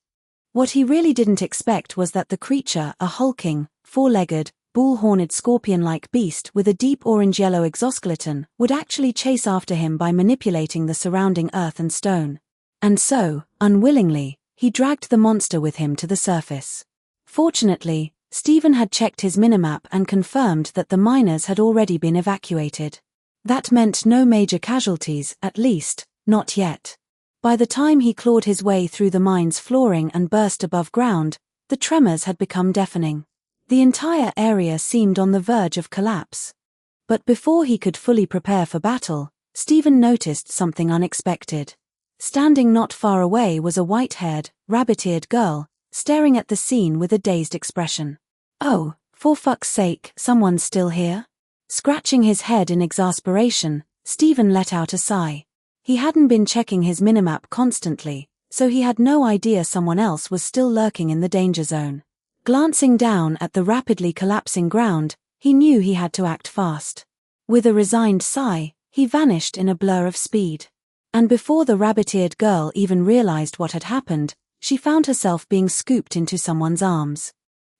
What he really didn't expect was that the creature, a hulking, four-legged, bull-horned scorpion-like beast with a deep orange-yellow exoskeleton would actually chase after him by manipulating the surrounding earth and stone. And so, unwillingly, he dragged the monster with him to the surface. Fortunately, Stephen had checked his minimap and confirmed that the miners had already been evacuated. That meant no major casualties, at least, not yet. By the time he clawed his way through the mine's flooring and burst above ground, the tremors had become deafening. The entire area seemed on the verge of collapse. But before he could fully prepare for battle, Stephen noticed something unexpected. Standing not far away was a white-haired, rabbit-eared girl, staring at the scene with a dazed expression. "Oh, for fuck's sake, someone's still here?" Scratching his head in exasperation, Stephen let out a sigh. He hadn't been checking his minimap constantly, so he had no idea someone else was still lurking in the danger zone. Glancing down at the rapidly collapsing ground, he knew he had to act fast. With a resigned sigh, he vanished in a blur of speed. And before the rabbit-eared girl even realized what had happened, she found herself being scooped into someone's arms.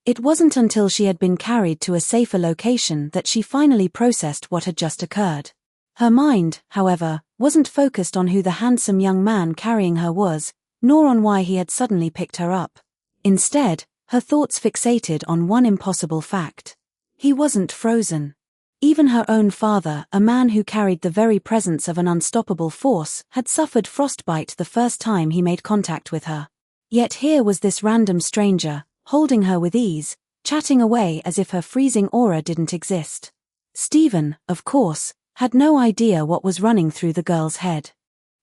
It wasn't until she had been carried to a safer location that she finally processed what had just occurred. Her mind, however, wasn't focused on who the handsome young man carrying her was, nor on why he had suddenly picked her up. Instead, her thoughts fixated on one impossible fact. He wasn't frozen. Even her own father, a man who carried the very presence of an unstoppable force, had suffered frostbite the first time he made contact with her. Yet here was this random stranger, holding her with ease, chatting away as if her freezing aura didn't exist. Stephen, of course, had no idea what was running through the girl's head.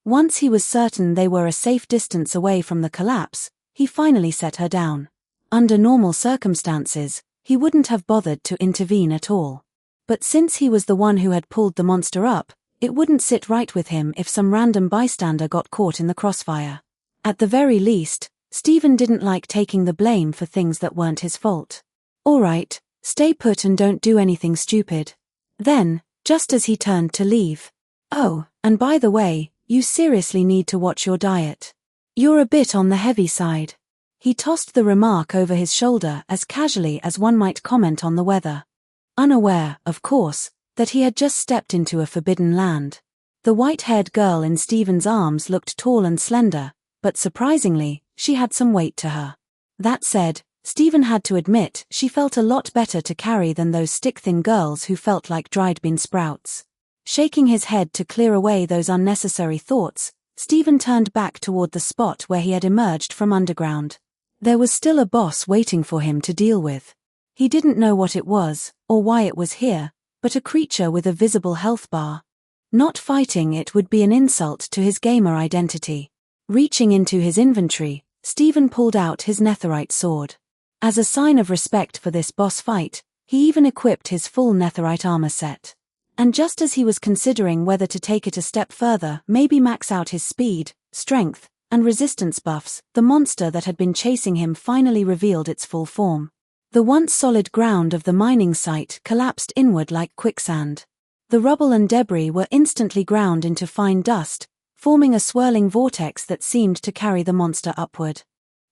Once he was certain they were a safe distance away from the collapse, he finally set her down. Under normal circumstances, he wouldn't have bothered to intervene at all. But since he was the one who had pulled the monster up, it wouldn't sit right with him if some random bystander got caught in the crossfire. At the very least, Stephen didn't like taking the blame for things that weren't his fault. "All right, stay put and don't do anything stupid." Then, just as he turned to leave, "Oh, and by the way, you seriously need to watch your diet. You're a bit on the heavy side." He tossed the remark over his shoulder as casually as one might comment on the weather. Unaware, of course, that he had just stepped into a forbidden land. The white-haired girl in Stephen's arms looked tall and slender, but surprisingly, she had some weight to her. That said, Stephen had to admit she felt a lot better to carry than those stick-thin girls who felt like dried bean sprouts. Shaking his head to clear away those unnecessary thoughts, Stephen turned back toward the spot where he had emerged from underground. There was still a boss waiting for him to deal with. He didn't know what it was, or why it was here, but a creature with a visible health bar. Not fighting it would be an insult to his gamer identity. Reaching into his inventory, Stephen pulled out his netherite sword. As a sign of respect for this boss fight, he even equipped his full netherite armor set. And just as he was considering whether to take it a step further, maybe max out his speed, strength, and resistance buffs, the monster that had been chasing him finally revealed its full form. The once solid ground of the mining site collapsed inward like quicksand. The rubble and debris were instantly ground into fine dust, forming a swirling vortex that seemed to carry the monster upward.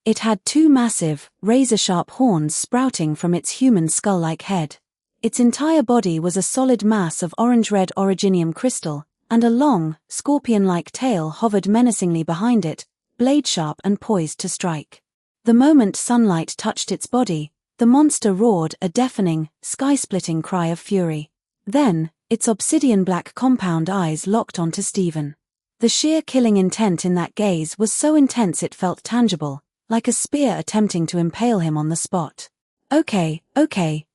It had two massive, razor-sharp horns sprouting from its human skull-like head. Its entire body was a solid mass of orange-red originium crystal, and a long, scorpion-like tail hovered menacingly behind it, blade-sharp and poised to strike. The moment sunlight touched its body, the monster roared a deafening, sky-splitting cry of fury. Then, its obsidian-black compound eyes locked onto Stephen. The sheer killing intent in that gaze was so intense it felt tangible, like a spear attempting to impale him on the spot. Okay,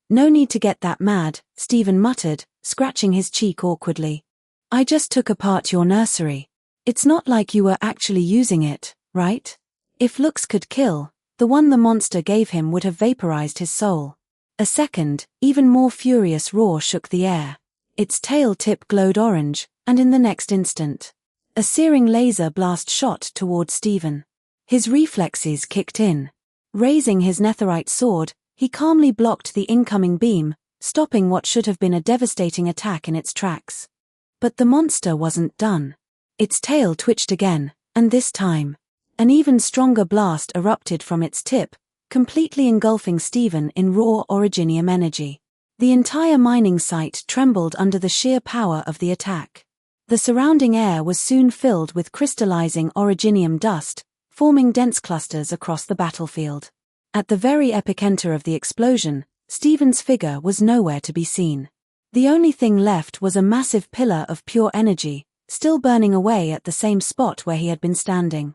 no need to get that mad," Stephen muttered, scratching his cheek awkwardly. "I just took apart your nursery. It's not like you were actually using it, right? If looks could kill, the one the monster gave him would have vaporized his soul." A second, even more furious roar shook the air. Its tail tip glowed orange, and in the next instant, a searing laser blast shot toward Stephen. His reflexes kicked in. Raising his netherite sword, he calmly blocked the incoming beam, stopping what should have been a devastating attack in its tracks. But the monster wasn't done. Its tail twitched again, and this time, an even stronger blast erupted from its tip, completely engulfing Stephen in raw originium energy. The entire mining site trembled under the sheer power of the attack. The surrounding air was soon filled with crystallizing originium dust, forming dense clusters across the battlefield. At the very epicenter of the explosion, Stephen's figure was nowhere to be seen. The only thing left was a massive pillar of pure energy, still burning away at the same spot where he had been standing.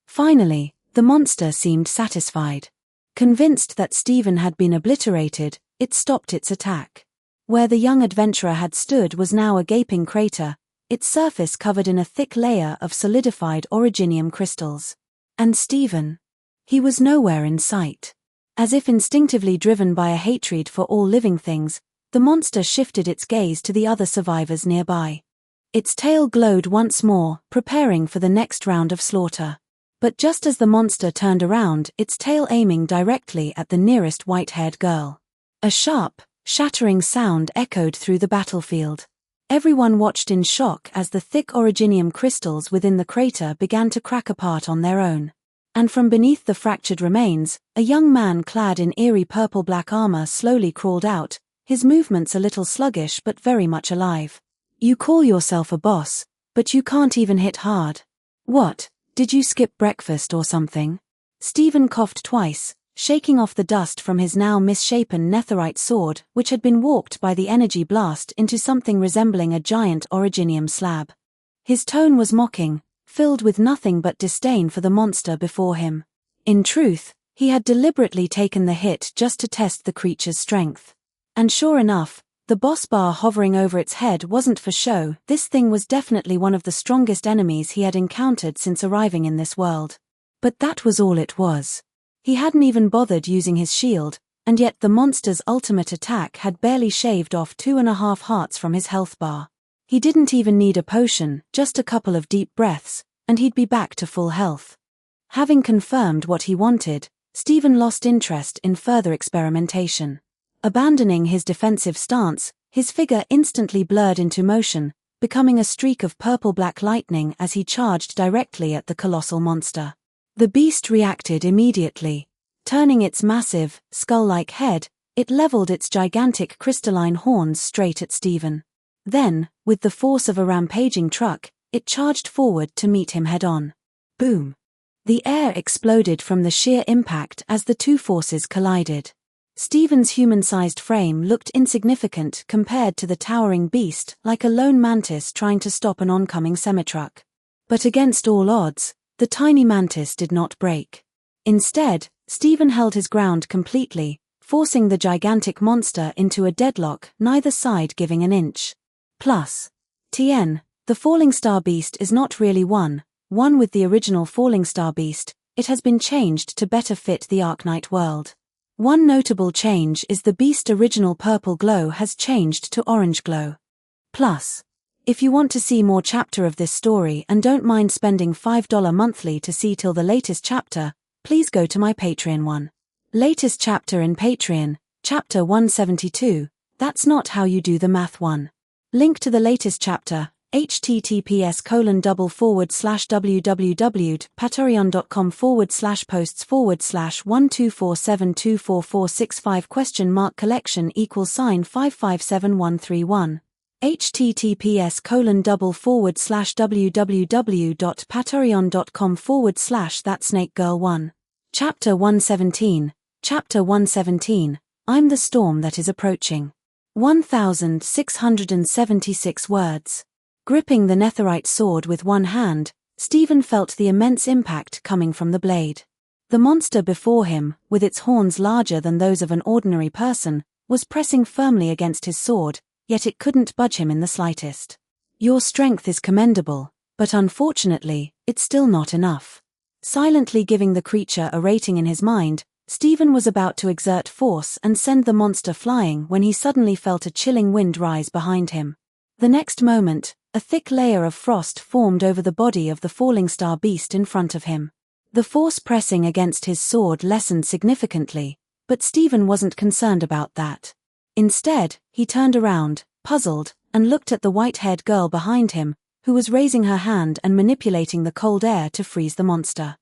Finally, the monster seemed satisfied. Convinced that Stephen had been obliterated, it stopped its attack. Where the young adventurer had stood was now a gaping crater, its surface covered in a thick layer of solidified originium crystals. And Stephen? He was nowhere in sight. As if instinctively driven by a hatred for all living things, the monster shifted its gaze to the other survivors nearby. Its tail glowed once more, preparing for the next round of slaughter. But just as the monster turned around, its tail aiming directly at the nearest white-haired girl. A sharp, shattering sound echoed through the battlefield. Everyone watched in shock as the thick originium crystals within the crater began to crack apart on their own. And from beneath the fractured remains, a young man clad in eerie purple-black armor slowly crawled out, his movements a little sluggish but very much alive. "You call yourself a boss, but you can't even hit hard. What, did you skip breakfast or something?" Stephen coughed twice, shaking off the dust from his now misshapen netherite sword, which had been warped by the energy blast into something resembling a giant originium slab. His tone was mocking, filled with nothing but disdain for the monster before him. In truth, he had deliberately taken the hit just to test the creature's strength. And sure enough, the boss bar hovering over its head wasn't for show. This thing was definitely one of the strongest enemies he had encountered since arriving in this world. But that was all it was. He hadn't even bothered using his shield, and yet the monster's ultimate attack had barely shaved off 2.5 hearts from his health bar. He didn't even need a potion, just a couple of deep breaths, and he'd be back to full health. Having confirmed what he wanted, Stephen lost interest in further experimentation. Abandoning his defensive stance, his figure instantly blurred into motion, becoming a streak of purple-black lightning as he charged directly at the colossal monster. The beast reacted immediately. Turning its massive, skull-like head, it leveled its gigantic crystalline horns straight at Stephen. Then, with the force of a rampaging truck, it charged forward to meet him head-on. Boom! The air exploded from the sheer impact as the two forces collided. Stephen's human-sized frame looked insignificant compared to the towering beast, like a lone mantis trying to stop an oncoming semi-truck. But against all odds, the tiny mantis did not break. Instead, Stephen held his ground completely, forcing the gigantic monster into a deadlock, neither side giving an inch. Plus, TN, the Falling Star Beast is not really one with the original Falling Star Beast, it has been changed to better fit the Arknight world. One notable change is the beast's original purple glow has changed to orange glow. Plus, if you want to see more chapter of this story and don't mind spending $5 monthly to see till the latest chapter, please go to my Patreon one. Latest chapter in Patreon, chapter 172, that's not how you do the math one. Link to the latest chapter, https://www.patreon.com/posts/12472445 $?collection=557131 https://www.patreon.com/thatsnakegirl1 Chapter 117 Chapter 117 I'm the storm that is approaching. 1676 words. Gripping the netherite sword with one hand, Stephen felt the immense impact coming from the blade. The monster before him, with its horns larger than those of an ordinary person, was pressing firmly against his sword, yet it couldn't budge him in the slightest. Your strength is commendable, but unfortunately, it's still not enough. Silently giving the creature a rating in his mind, Stephen was about to exert force and send the monster flying when he suddenly felt a chilling wind rise behind him. The next moment, a thick layer of frost formed over the body of the falling star beast in front of him. The force pressing against his sword lessened significantly, but Stephen wasn't concerned about that. Instead, he turned around, puzzled, and looked at the white-haired girl behind him, who was raising her hand and manipulating the cold air to freeze the monster.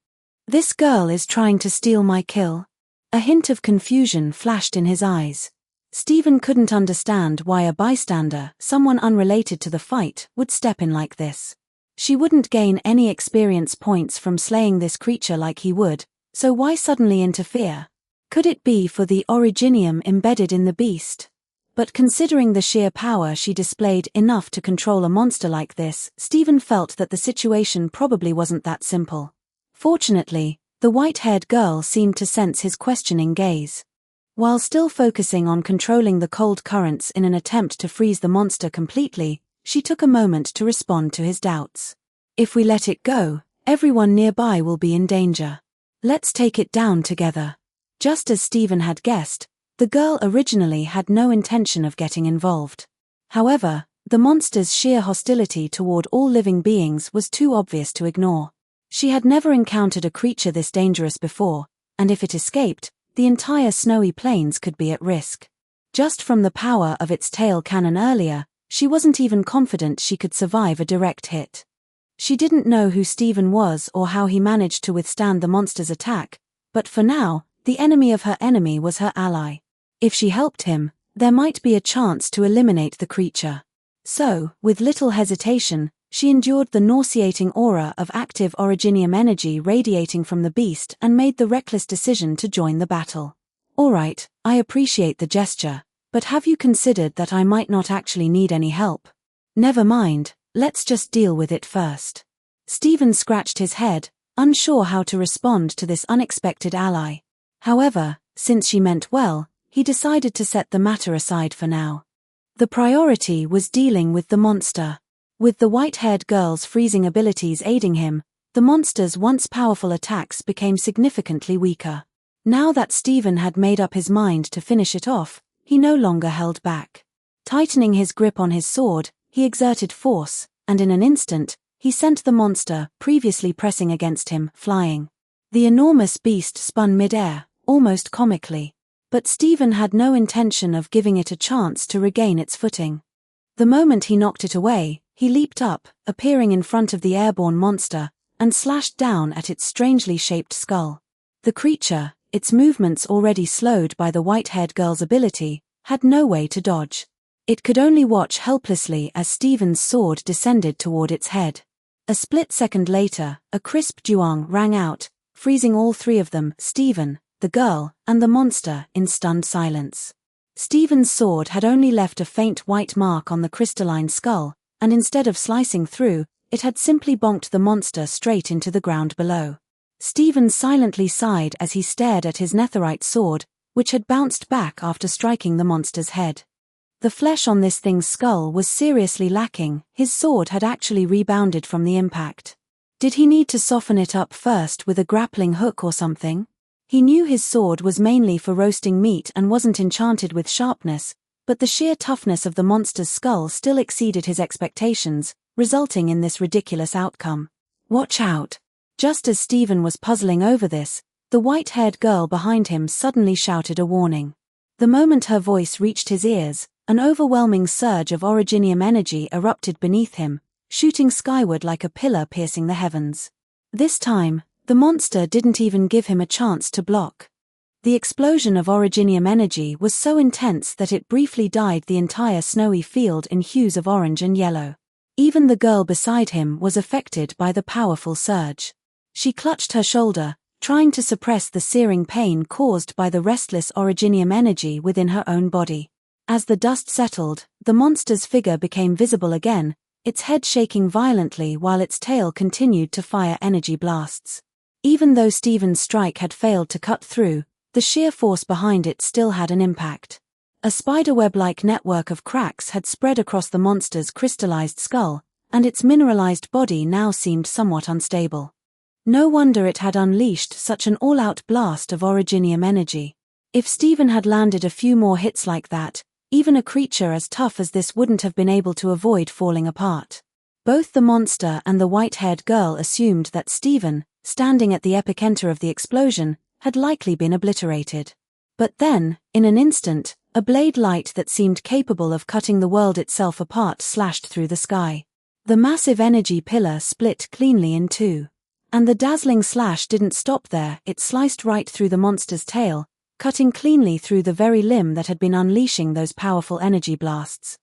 This girl is trying to steal my kill. A hint of confusion flashed in his eyes. Stephen couldn't understand why a bystander, someone unrelated to the fight, would step in like this. She wouldn't gain any experience points from slaying this creature like he would, so why suddenly interfere? Could it be for the originium embedded in the beast? But considering the sheer power she displayed enough to control a monster like this, Stephen felt that the situation probably wasn't that simple. Fortunately, the white-haired girl seemed to sense his questioning gaze. While still focusing on controlling the cold currents in an attempt to freeze the monster completely, she took a moment to respond to his doubts. If we let it go, everyone nearby will be in danger. Let's take it down together. Just as Stephen had guessed, the girl originally had no intention of getting involved. However, the monster's sheer hostility toward all living beings was too obvious to ignore. She had never encountered a creature this dangerous before, and if it escaped, the entire snowy plains could be at risk. Just from the power of its tail cannon earlier, she wasn't even confident she could survive a direct hit. She didn't know who Stephen was or how he managed to withstand the monster's attack, but for now, the enemy of her enemy was her ally. If she helped him, there might be a chance to eliminate the creature. So, with little hesitation, she endured the nauseating aura of active originium energy radiating from the beast and made the reckless decision to join the battle. Alright, I appreciate the gesture, but have you considered that I might not actually need any help? Never mind, let's just deal with it first. Stephen scratched his head, unsure how to respond to this unexpected ally. However, since she meant well, he decided to set the matter aside for now. The priority was dealing with the monster. With the white-haired girl's freezing abilities aiding him, the monster's once powerful attacks became significantly weaker. Now that Stephen had made up his mind to finish it off, he no longer held back. Tightening his grip on his sword, he exerted force, and in an instant, he sent the monster, previously pressing against him, flying. The enormous beast spun mid-air, almost comically. But Stephen had no intention of giving it a chance to regain its footing. The moment he knocked it away, he leaped up, appearing in front of the airborne monster, and slashed down at its strangely shaped skull. The creature, its movements already slowed by the white-haired girl's ability, had no way to dodge. It could only watch helplessly as Stephen's sword descended toward its head. A split second later, a crisp duong rang out, freezing all three of them, Stephen, the girl, and the monster, in stunned silence. Stephen's sword had only left a faint white mark on the crystalline skull, and instead of slicing through, it had simply bonked the monster straight into the ground below. Stephen silently sighed as he stared at his netherite sword, which had bounced back after striking the monster's head. The flesh on this thing's skull was seriously lacking. His sword had actually rebounded from the impact. Did he need to soften it up first with a grappling hook or something? He knew his sword was mainly for roasting meat and wasn't enchanted with sharpness, but the sheer toughness of the monster's skull still exceeded his expectations, resulting in this ridiculous outcome. Watch out! Just as Stephen was puzzling over this, the white-haired girl behind him suddenly shouted a warning. The moment her voice reached his ears, an overwhelming surge of originium energy erupted beneath him, shooting skyward like a pillar piercing the heavens. This time, the monster didn't even give him a chance to block. The explosion of originium energy was so intense that it briefly dyed the entire snowy field in hues of orange and yellow. Even the girl beside him was affected by the powerful surge. She clutched her shoulder, trying to suppress the searing pain caused by the restless originium energy within her own body. As the dust settled, the monster's figure became visible again, its head shaking violently while its tail continued to fire energy blasts. Even though Stephen's strike had failed to cut through, the sheer force behind it still had an impact. A spiderweb-like network of cracks had spread across the monster's crystallized skull, and its mineralized body now seemed somewhat unstable. No wonder it had unleashed such an all-out blast of originium energy. If Stephen had landed a few more hits like that, even a creature as tough as this wouldn't have been able to avoid falling apart. Both the monster and the white-haired girl assumed that Stephen, standing at the epicenter of the explosion, had likely been obliterated. But then, in an instant, a blade light that seemed capable of cutting the world itself apart slashed through the sky. The massive energy pillar split cleanly in two. And the dazzling slash didn't stop there, it sliced right through the monster's tail, cutting cleanly through the very limb that had been unleashing those powerful energy blasts.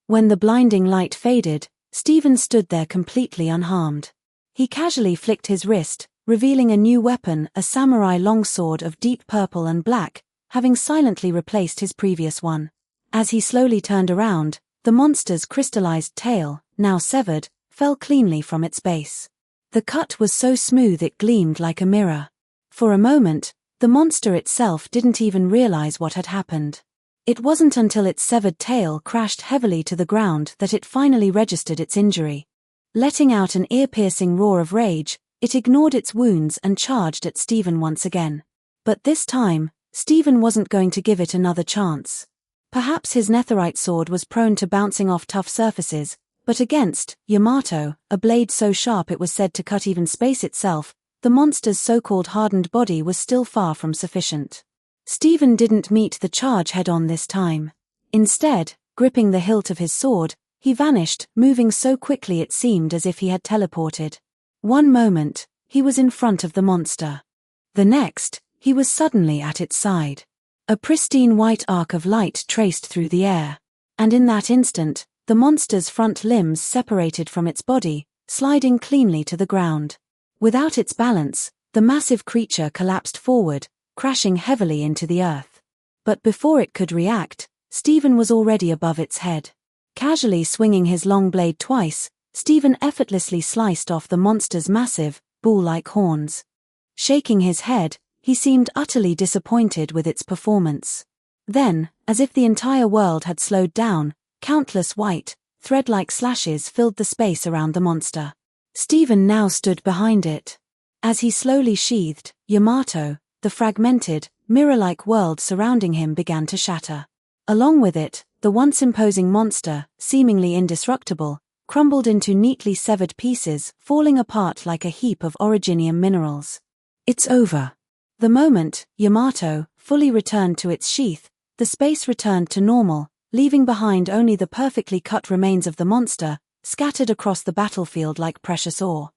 When the blinding light faded, Stephen stood there completely unharmed. He casually flicked his wrist, revealing a new weapon, a samurai longsword of deep purple and black, having silently replaced his previous one. As he slowly turned around, the monster's crystallized tail, now severed, fell cleanly from its base. The cut was so smooth it gleamed like a mirror. For a moment, the monster itself didn't even realize what had happened. It wasn't until its severed tail crashed heavily to the ground that it finally registered its injury. Letting out an ear-piercing roar of rage, it ignored its wounds and charged at Stephen once again. But this time, Stephen wasn't going to give it another chance. Perhaps his netherite sword was prone to bouncing off tough surfaces, but against Yamato, a blade so sharp it was said to cut even space itself, the monster's so-called hardened body was still far from sufficient. Stephen didn't meet the charge head-on this time. Instead, gripping the hilt of his sword, he vanished, moving so quickly it seemed as if he had teleported. One moment, he was in front of the monster. The next, he was suddenly at its side. A pristine white arc of light traced through the air. And in that instant, the monster's front limbs separated from its body, sliding cleanly to the ground. Without its balance, the massive creature collapsed forward, crashing heavily into the earth. But before it could react, Stephen was already above its head. Casually swinging his long blade twice, Stephen effortlessly sliced off the monster's massive, bull-like horns. Shaking his head, he seemed utterly disappointed with its performance. Then, as if the entire world had slowed down, countless white, thread-like slashes filled the space around the monster. Stephen now stood behind it. As he slowly sheathed, Yamato, the fragmented, mirror-like world surrounding him began to shatter. Along with it, the once imposing monster, seemingly indestructible, crumbled into neatly severed pieces, falling apart like a heap of originium minerals. It's over. The moment Yamato fully returned to its sheath, the space returned to normal, leaving behind only the perfectly cut remains of the monster, scattered across the battlefield like precious ore.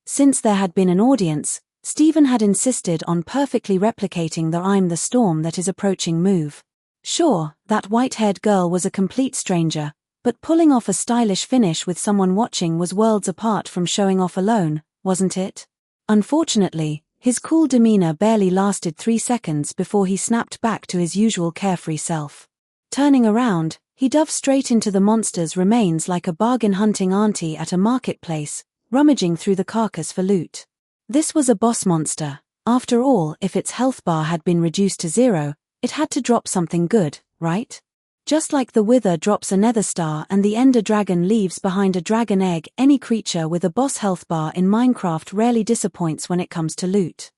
Since there had been an audience, Stephen had insisted on perfectly replicating the "I'm the storm that is approaching" move. Sure, that white-haired girl was a complete stranger, but pulling off a stylish finish with someone watching was worlds apart from showing off alone, wasn't it? Unfortunately, his cool demeanor barely lasted 3 seconds before he snapped back to his usual carefree self. Turning around, he dove straight into the monster's remains like a bargain-hunting auntie at a marketplace, rummaging through the carcass for loot. This was a boss monster. After all, if its health bar had been reduced to 0, it had to drop something good, right? Just like the Wither drops a nether star and the Ender Dragon leaves behind a dragon egg, any creature with a boss health bar in Minecraft rarely disappoints when it comes to loot.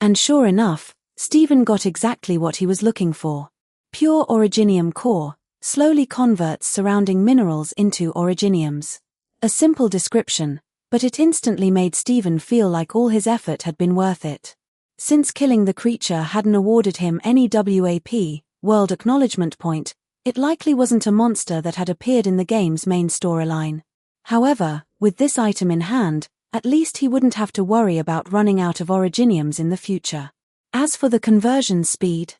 And sure enough, Stephen got exactly what he was looking for. Pure originium core, slowly converts surrounding minerals into originiums. A simple description, but it instantly made Stephen feel like all his effort had been worth it. Since killing the creature hadn't awarded him any WAP, World Acknowledgement Point, it likely wasn't a monster that had appeared in the game's main storyline. However, with this item in hand, at least he wouldn't have to worry about running out of originiums in the future. As for the conversion speed,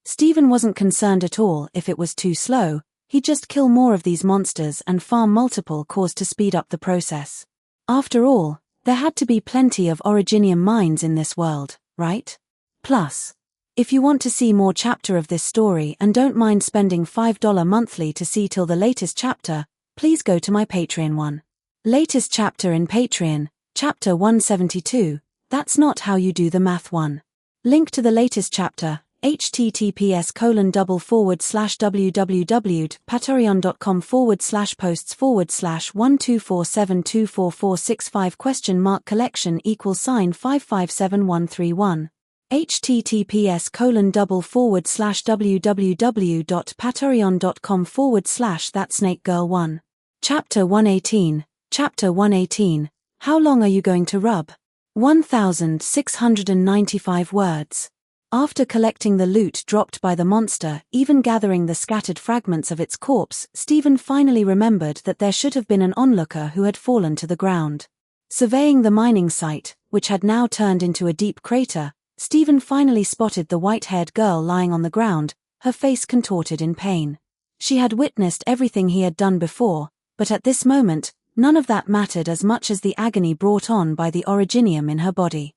Stephen wasn't concerned at all if it was too slow. He'd just kill more of these monsters and farm multiple cores to speed up the process. After all, there had to be plenty of originium mines in this world, right? Plus, if you want to see more chapter of this story and don't mind spending $5 monthly to see till the latest chapter, please go to my Patreon one. Latest chapter in Patreon, chapter 172, that's not how you do the math one. Link to the latest chapter, https://www.patreon.com/posts/12472445 collection =$5573131 https://www.patreon.com/thatsnakegirl1. Chapter 118. Chapter 118. How long are you going to rub? 1695 words. After collecting the loot dropped by the monster, even gathering the scattered fragments of its corpse, Stephen finally remembered that there should have been an onlooker who had fallen to the ground. Surveying the mining site, which had now turned into a deep crater, Stephen finally spotted the white-haired girl lying on the ground, her face contorted in pain. She had witnessed everything he had done before, but at this moment, none of that mattered as much as the agony brought on by the originium in her body.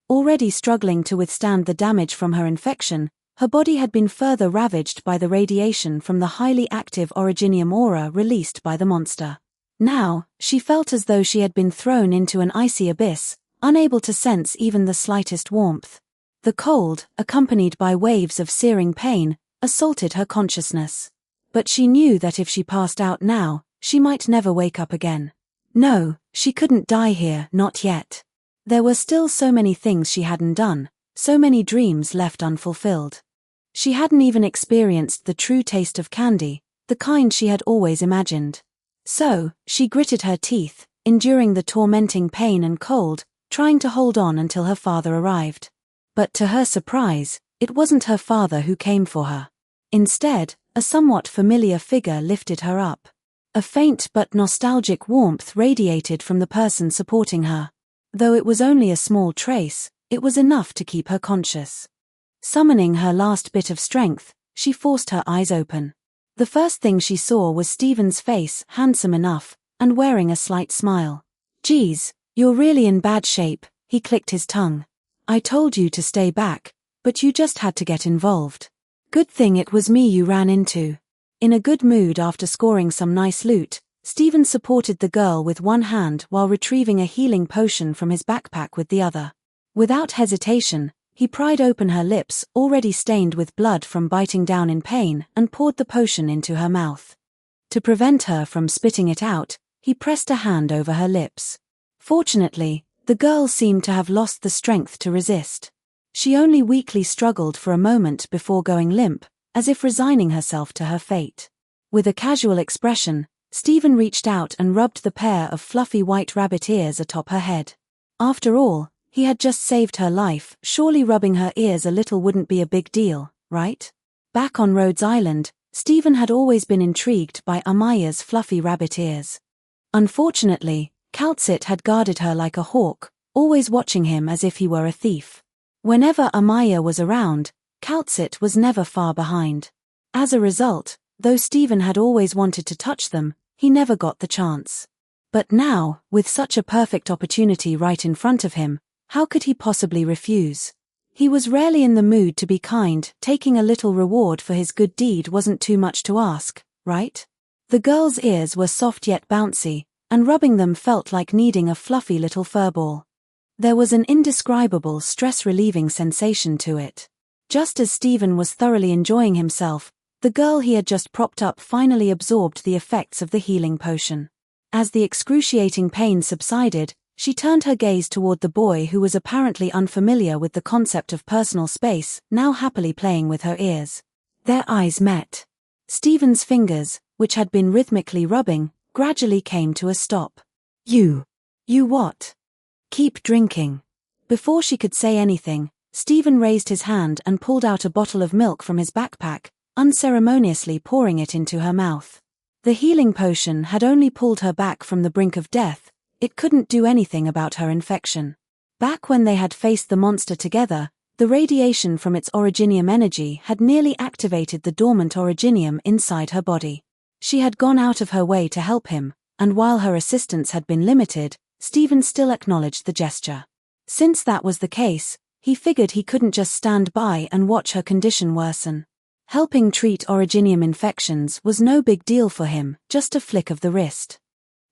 Already struggling to withstand the damage from her infection, her body had been further ravaged by the radiation from the highly active originium aura released by the monster. Now, she felt as though she had been thrown into an icy abyss, unable to sense even the slightest warmth. The cold, accompanied by waves of searing pain, assaulted her consciousness. But she knew that if she passed out now, she might never wake up again. No, she couldn't die here, not yet. There were still so many things she hadn't done, so many dreams left unfulfilled. She hadn't even experienced the true taste of candy, the kind she had always imagined. So, she gritted her teeth, enduring the tormenting pain and cold, trying to hold on until her father arrived. But to her surprise, it wasn't her father who came for her. Instead, a somewhat familiar figure lifted her up. A faint but nostalgic warmth radiated from the person supporting her. Though it was only a small trace, it was enough to keep her conscious. Summoning her last bit of strength, she forced her eyes open. The first thing she saw was Stephen's face, handsome enough, and wearing a slight smile. "Geez, you're really in bad shape," he clicked his tongue. "I told you to stay back, but you just had to get involved. Good thing it was me you ran into." In a good mood after scoring some nice loot, Stephen supported the girl with one hand while retrieving a healing potion from his backpack with the other. Without hesitation, he pried open her lips, already stained with blood from biting down in pain, and poured the potion into her mouth. To prevent her from spitting it out, he pressed a hand over her lips. Fortunately, the girl seemed to have lost the strength to resist. She only weakly struggled for a moment before going limp, as if resigning herself to her fate. With a casual expression, Stephen reached out and rubbed the pair of fluffy white rabbit ears atop her head. After all, he had just saved her life, surely rubbing her ears a little wouldn't be a big deal, right? Back on Rhodes Island, Stephen had always been intrigued by Amaya's fluffy rabbit ears. Unfortunately, Calcit had guarded her like a hawk, always watching him as if he were a thief. Whenever Amaya was around, Calcit was never far behind. As a result, though Stephen had always wanted to touch them, he never got the chance. But now, with such a perfect opportunity right in front of him, how could he possibly refuse? He was rarely in the mood to be kind, taking a little reward for his good deed wasn't too much to ask, right? The girl's ears were soft yet bouncy, and rubbing them felt like kneading a fluffy little furball. There was an indescribable stress-relieving sensation to it. Just as Stephen was thoroughly enjoying himself, the girl he had just propped up finally absorbed the effects of the healing potion. As the excruciating pain subsided, she turned her gaze toward the boy who was apparently unfamiliar with the concept of personal space, now happily playing with her ears. Their eyes met. Stephen's fingers, which had been rhythmically rubbing, gradually came to a stop. You what? Keep drinking." Before she could say anything, Stephen raised his hand and pulled out a bottle of milk from his backpack, unceremoniously pouring it into her mouth. The healing potion had only pulled her back from the brink of death, it couldn't do anything about her infection. Back when they had faced the monster together, the radiation from its originium energy had nearly activated the dormant originium inside her body. She had gone out of her way to help him, and while her assistance had been limited, Stephen still acknowledged the gesture. Since that was the case, he figured he couldn't just stand by and watch her condition worsen. Helping treat originium infections was no big deal for him, just a flick of the wrist.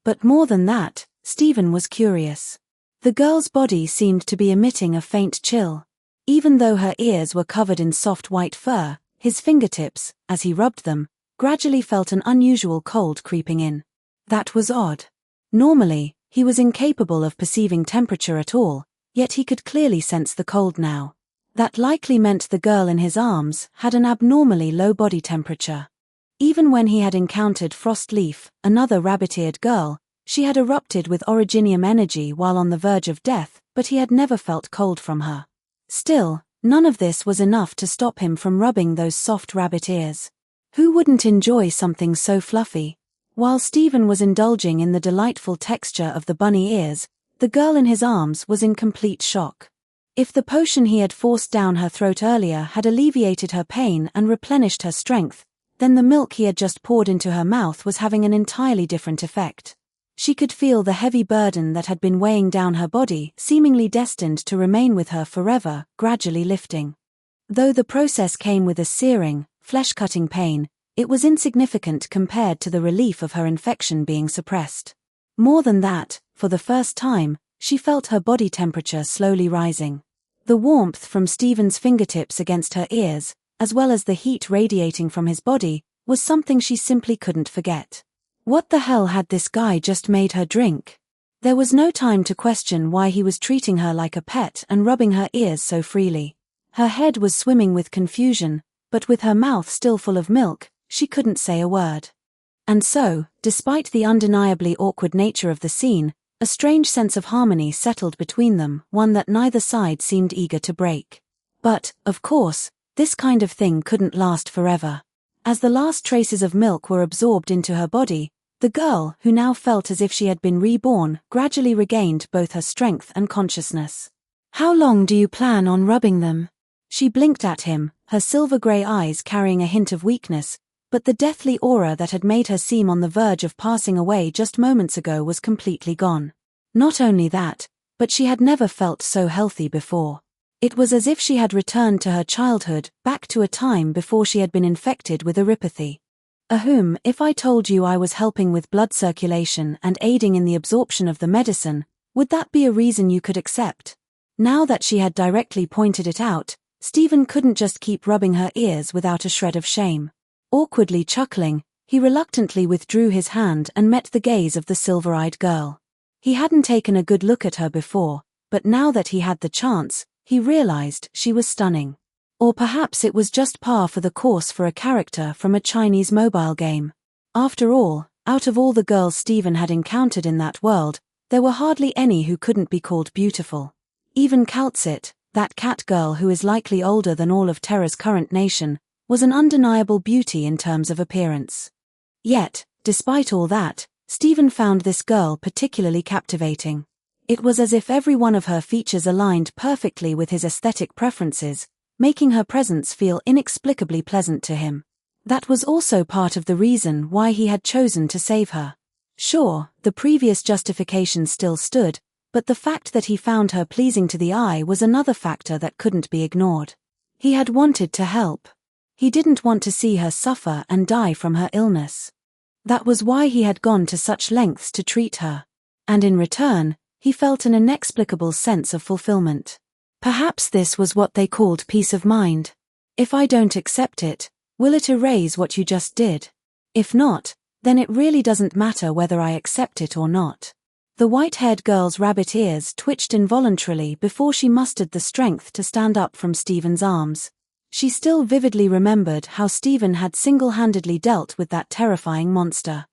But more than that, Stephen was curious. The girl's body seemed to be emitting a faint chill. Even though her ears were covered in soft white fur, his fingertips, as he rubbed them, gradually felt an unusual cold creeping in. That was odd. Normally, he was incapable of perceiving temperature at all, yet he could clearly sense the cold now. That likely meant the girl in his arms had an abnormally low body temperature. Even when he had encountered Frostleaf, another rabbit-eared girl, she had erupted with originium energy while on the verge of death, but he had never felt cold from her. Still, none of this was enough to stop him from rubbing those soft rabbit ears. Who wouldn't enjoy something so fluffy? While Stephen was indulging in the delightful texture of the bunny ears, the girl in his arms was in complete shock. If the potion he had forced down her throat earlier had alleviated her pain and replenished her strength, then the milk he had just poured into her mouth was having an entirely different effect. She could feel the heavy burden that had been weighing down her body, seemingly destined to remain with her forever, gradually lifting. Though the process came with a searing, flesh-cutting pain, it was insignificant compared to the relief of her infection being suppressed. More than that, for the first time, she felt her body temperature slowly rising. The warmth from Stephen's fingertips against her ears, as well as the heat radiating from his body, was something she simply couldn't forget. What the hell had this guy just made her drink? There was no time to question why he was treating her like a pet and rubbing her ears so freely. Her head was swimming with confusion, but with her mouth still full of milk, she couldn't say a word. And so, despite the undeniably awkward nature of the scene, a strange sense of harmony settled between them, one that neither side seemed eager to break. But, of course, this kind of thing couldn't last forever. As the last traces of milk were absorbed into her body, the girl, who now felt as if she had been reborn, gradually regained both her strength and consciousness. "How long do you plan on rubbing them?" She blinked at him, her silver-grey eyes carrying a hint of weakness, but the deathly aura that had made her seem on the verge of passing away just moments ago was completely gone. Not only that, but she had never felt so healthy before. It was as if she had returned to her childhood, back to a time before she had been infected with erypathy. If I told you I was helping with blood circulation and aiding in the absorption of the medicine, would that be a reason you could accept? Now that she had directly pointed it out, Stephen couldn't just keep rubbing her ears without a shred of shame. Awkwardly chuckling, he reluctantly withdrew his hand and met the gaze of the silver-eyed girl. He hadn't taken a good look at her before, but now that he had the chance, he realized she was stunning. Or perhaps it was just par for the course for a character from a Chinese mobile game. After all, out of all the girls Stephen had encountered in that world, there were hardly any who couldn't be called beautiful. Even Kaltsit, that cat girl who is likely older than all of Terra's current nation, was an undeniable beauty in terms of appearance. Yet, despite all that, Stephen found this girl particularly captivating. It was as if every one of her features aligned perfectly with his aesthetic preferences, making her presence feel inexplicably pleasant to him. That was also part of the reason why he had chosen to save her. Sure, the previous justification still stood, but the fact that he found her pleasing to the eye was another factor that couldn't be ignored. He had wanted to help. He didn't want to see her suffer and die from her illness. That was why he had gone to such lengths to treat her. And in return, he felt an inexplicable sense of fulfillment. Perhaps this was what they called peace of mind. If I don't accept it, will it erase what you just did? If not, then it really doesn't matter whether I accept it or not. The white-haired girl's rabbit ears twitched involuntarily before she mustered the strength to stand up from Stephen's arms. She still vividly remembered how Stephen had single-handedly dealt with that terrifying monster.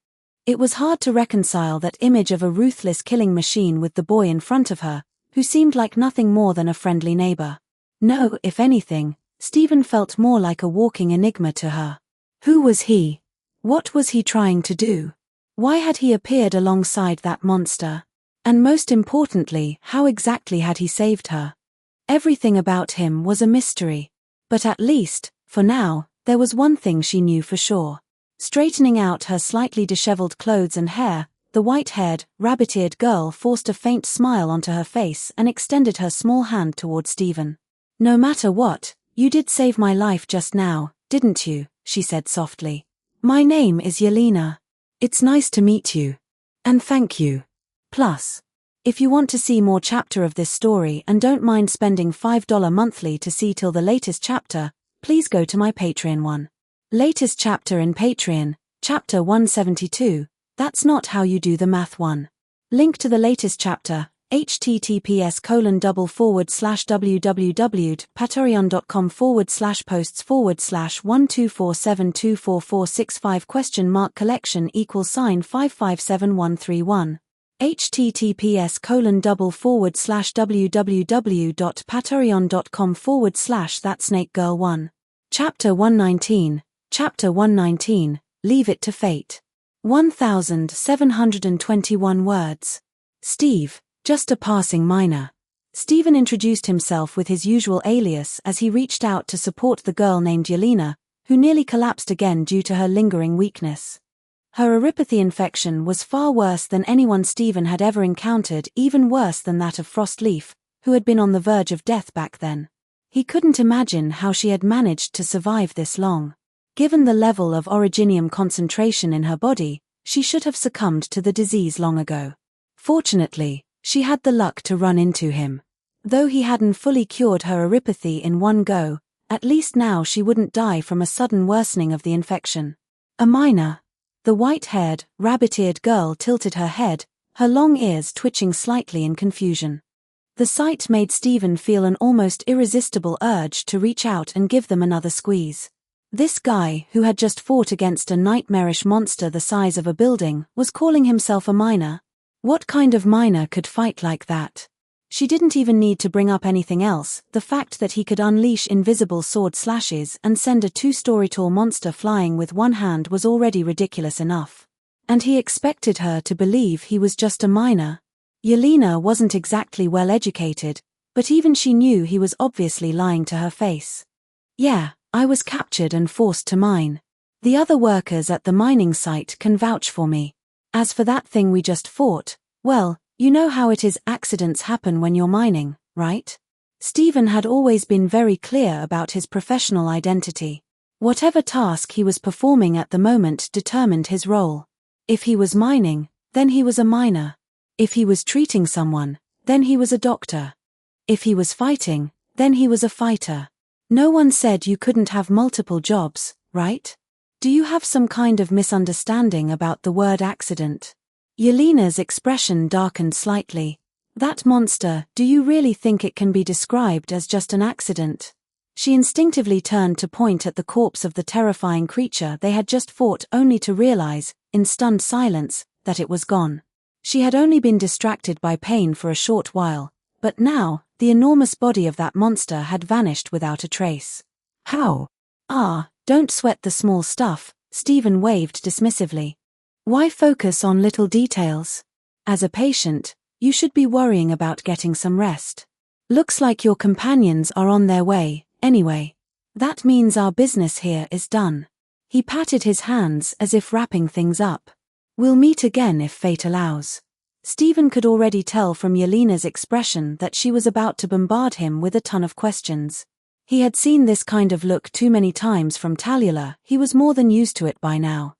It was hard to reconcile that image of a ruthless killing machine with the boy in front of her, who seemed like nothing more than a friendly neighbor. No, if anything, Stephen felt more like a walking enigma to her. Who was he? What was he trying to do? Why had he appeared alongside that monster? And most importantly, how exactly had he saved her? Everything about him was a mystery. But at least, for now, there was one thing she knew for sure. Straightening out her slightly disheveled clothes and hair, the white-haired, rabbit-eared girl forced a faint smile onto her face and extended her small hand toward Stephen. "No matter what, you did save my life just now, didn't you?" she said softly. "My name is Yelena. It's nice to meet you. And thank you. Plus, if you want to see more chapter of this story and don't mind spending $5 monthly to see till the latest chapter, please go to my Patreon one. Latest chapter in Patreon, chapter 172, that's not how you do the math one. Link to the latest chapter, https://www.patreon.com/posts/12472445 collection =$557131. https://www.patreon.com/thatsnakegirl1. Chapter 119, Chapter 119, Leave It to Fate. 1,721 words. Steve, just a passing minor. Stephen introduced himself with his usual alias as he reached out to support the girl named Yelena, who nearly collapsed again due to her lingering weakness. Her erypathy infection was far worse than anyone Stephen had ever encountered, even worse than that of Frostleaf, who had been on the verge of death back then. He couldn't imagine how she had managed to survive this long. Given the level of originium concentration in her body, she should have succumbed to the disease long ago. Fortunately, she had the luck to run into him. Though he hadn't fully cured her erypathy in one go, at least now she wouldn't die from a sudden worsening of the infection. A minor. The white-haired, rabbit-eared girl tilted her head, her long ears twitching slightly in confusion. The sight made Stephen feel an almost irresistible urge to reach out and give them another squeeze. This guy, who had just fought against a nightmarish monster the size of a building, was calling himself a minor. What kind of minor could fight like that? She didn't even need to bring up anything else. The fact that he could unleash invisible sword slashes and send a 2-story-tall monster flying with one hand was already ridiculous enough. And he expected her to believe he was just a minor. Yelena wasn't exactly well educated, but even she knew he was obviously lying to her face. Yeah, I was captured and forced to mine. The other workers at the mining site can vouch for me. As for that thing we just fought, well, you know how it is, accidents happen when you're mining, right? Stephen had always been very clear about his professional identity. Whatever task he was performing at the moment determined his role. If he was mining, then he was a miner. If he was treating someone, then he was a doctor. If he was fighting, then he was a fighter. No one said you couldn't have multiple jobs, right? Do you have some kind of misunderstanding about the word accident? Yelena's expression darkened slightly. That monster, do you really think it can be described as just an accident? She instinctively turned to point at the corpse of the terrifying creature they had just fought, only to realize, in stunned silence, that it was gone. She had only been distracted by pain for a short while, but now, the enormous body of that monster had vanished without a trace. How? Don't sweat the small stuff, Stephen waved dismissively. Why focus on little details? As a patient, you should be worrying about getting some rest. Looks like your companions are on their way, anyway. That means our business here is done. He patted his hands as if wrapping things up. We'll meet again if fate allows. Stephen could already tell from Yelena's expression that she was about to bombard him with a ton of questions. He had seen this kind of look too many times from Tallulah. He was more than used to it by now.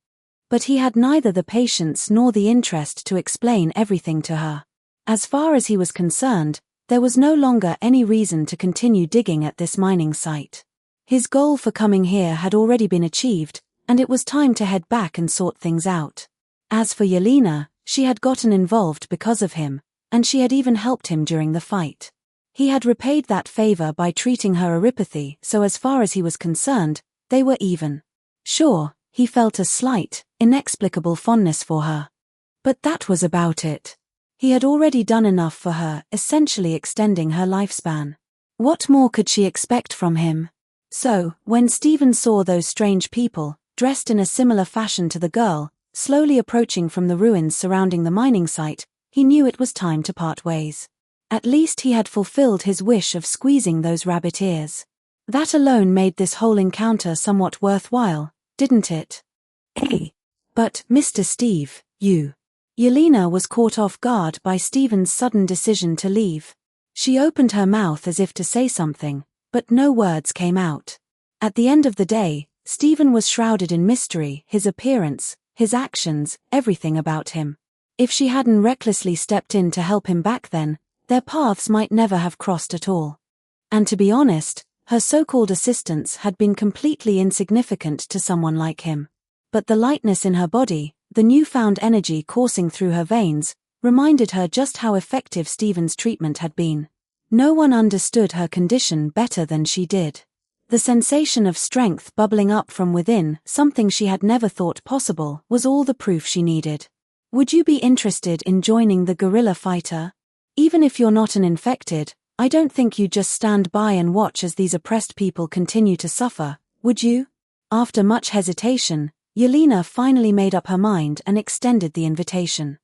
But he had neither the patience nor the interest to explain everything to her. As far as he was concerned, there was no longer any reason to continue digging at this mining site. His goal for coming here had already been achieved, and it was time to head back and sort things out. As for Yelena, she had gotten involved because of him, and she had even helped him during the fight. He had repaid that favor by treating her erypathy, so as far as he was concerned, they were even. Sure, he felt a slight, inexplicable fondness for her. But that was about it. He had already done enough for her, essentially extending her lifespan. What more could she expect from him? So, when Stephen saw those strange people, dressed in a similar fashion to the girl, slowly approaching from the ruins surrounding the mining site, he knew it was time to part ways. At least he had fulfilled his wish of squeezing those rabbit ears. That alone made this whole encounter somewhat worthwhile, didn't it? Hey. But, Mr. Steve, you. Yelena was caught off guard by Stephen's sudden decision to leave. She opened her mouth as if to say something, but no words came out. At the end of the day, Stephen was shrouded in mystery, his appearance, his actions, everything about him. If she hadn't recklessly stepped in to help him back then, their paths might never have crossed at all. And to be honest, her so-called assistance had been completely insignificant to someone like him. But the lightness in her body, the newfound energy coursing through her veins, reminded her just how effective Stephen's treatment had been. No one understood her condition better than she did. The sensation of strength bubbling up from within, something she had never thought possible, was all the proof she needed. Would you be interested in joining the guerrilla fighter? Even if you're not an infected, I don't think you'd just stand by and watch as these oppressed people continue to suffer, would you? After much hesitation, Yelena finally made up her mind and extended the invitation.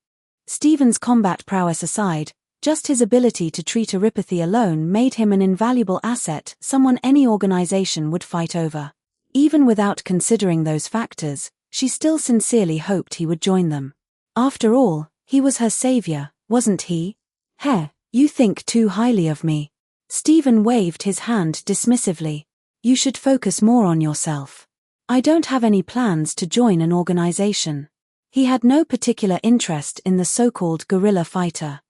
Stephen's combat prowess aside, Just his ability to treat Aripathy alone made him an invaluable asset, someone any organization would fight over. Even without considering those factors, she still sincerely hoped he would join them. After all, he was her savior, wasn't he? You think too highly of me. Stephen waved his hand dismissively. You should focus more on yourself. I don't have any plans to join an organization. He had no particular interest in the so-called guerrilla fighter.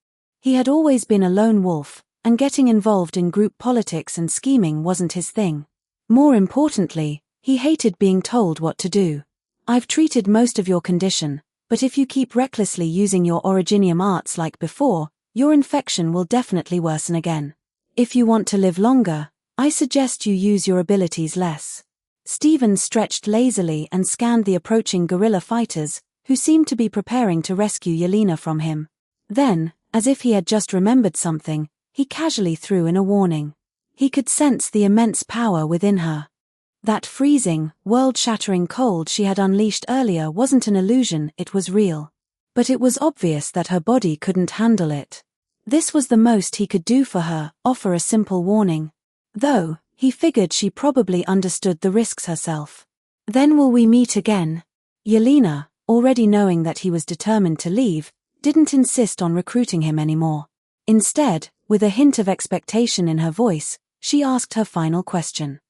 He had always been a lone wolf, and getting involved in group politics and scheming wasn't his thing. More importantly, he hated being told what to do. I've treated most of your condition, but if you keep recklessly using your originium arts like before, your infection will definitely worsen again. If you want to live longer, I suggest you use your abilities less. Stephen stretched lazily and scanned the approaching guerrilla fighters, who seemed to be preparing to rescue Yelena from him. Then, as if he had just remembered something, he casually threw in a warning. He could sense the immense power within her. That freezing, world-shattering cold she had unleashed earlier wasn't an illusion, it was real. But it was obvious that her body couldn't handle it. This was the most he could do for her, offer a simple warning. Though, he figured she probably understood the risks herself. Then will we meet again? Yelena, already knowing that he was determined to leave, didn't insist on recruiting him anymore. Instead, with a hint of expectation in her voice, she asked her final question.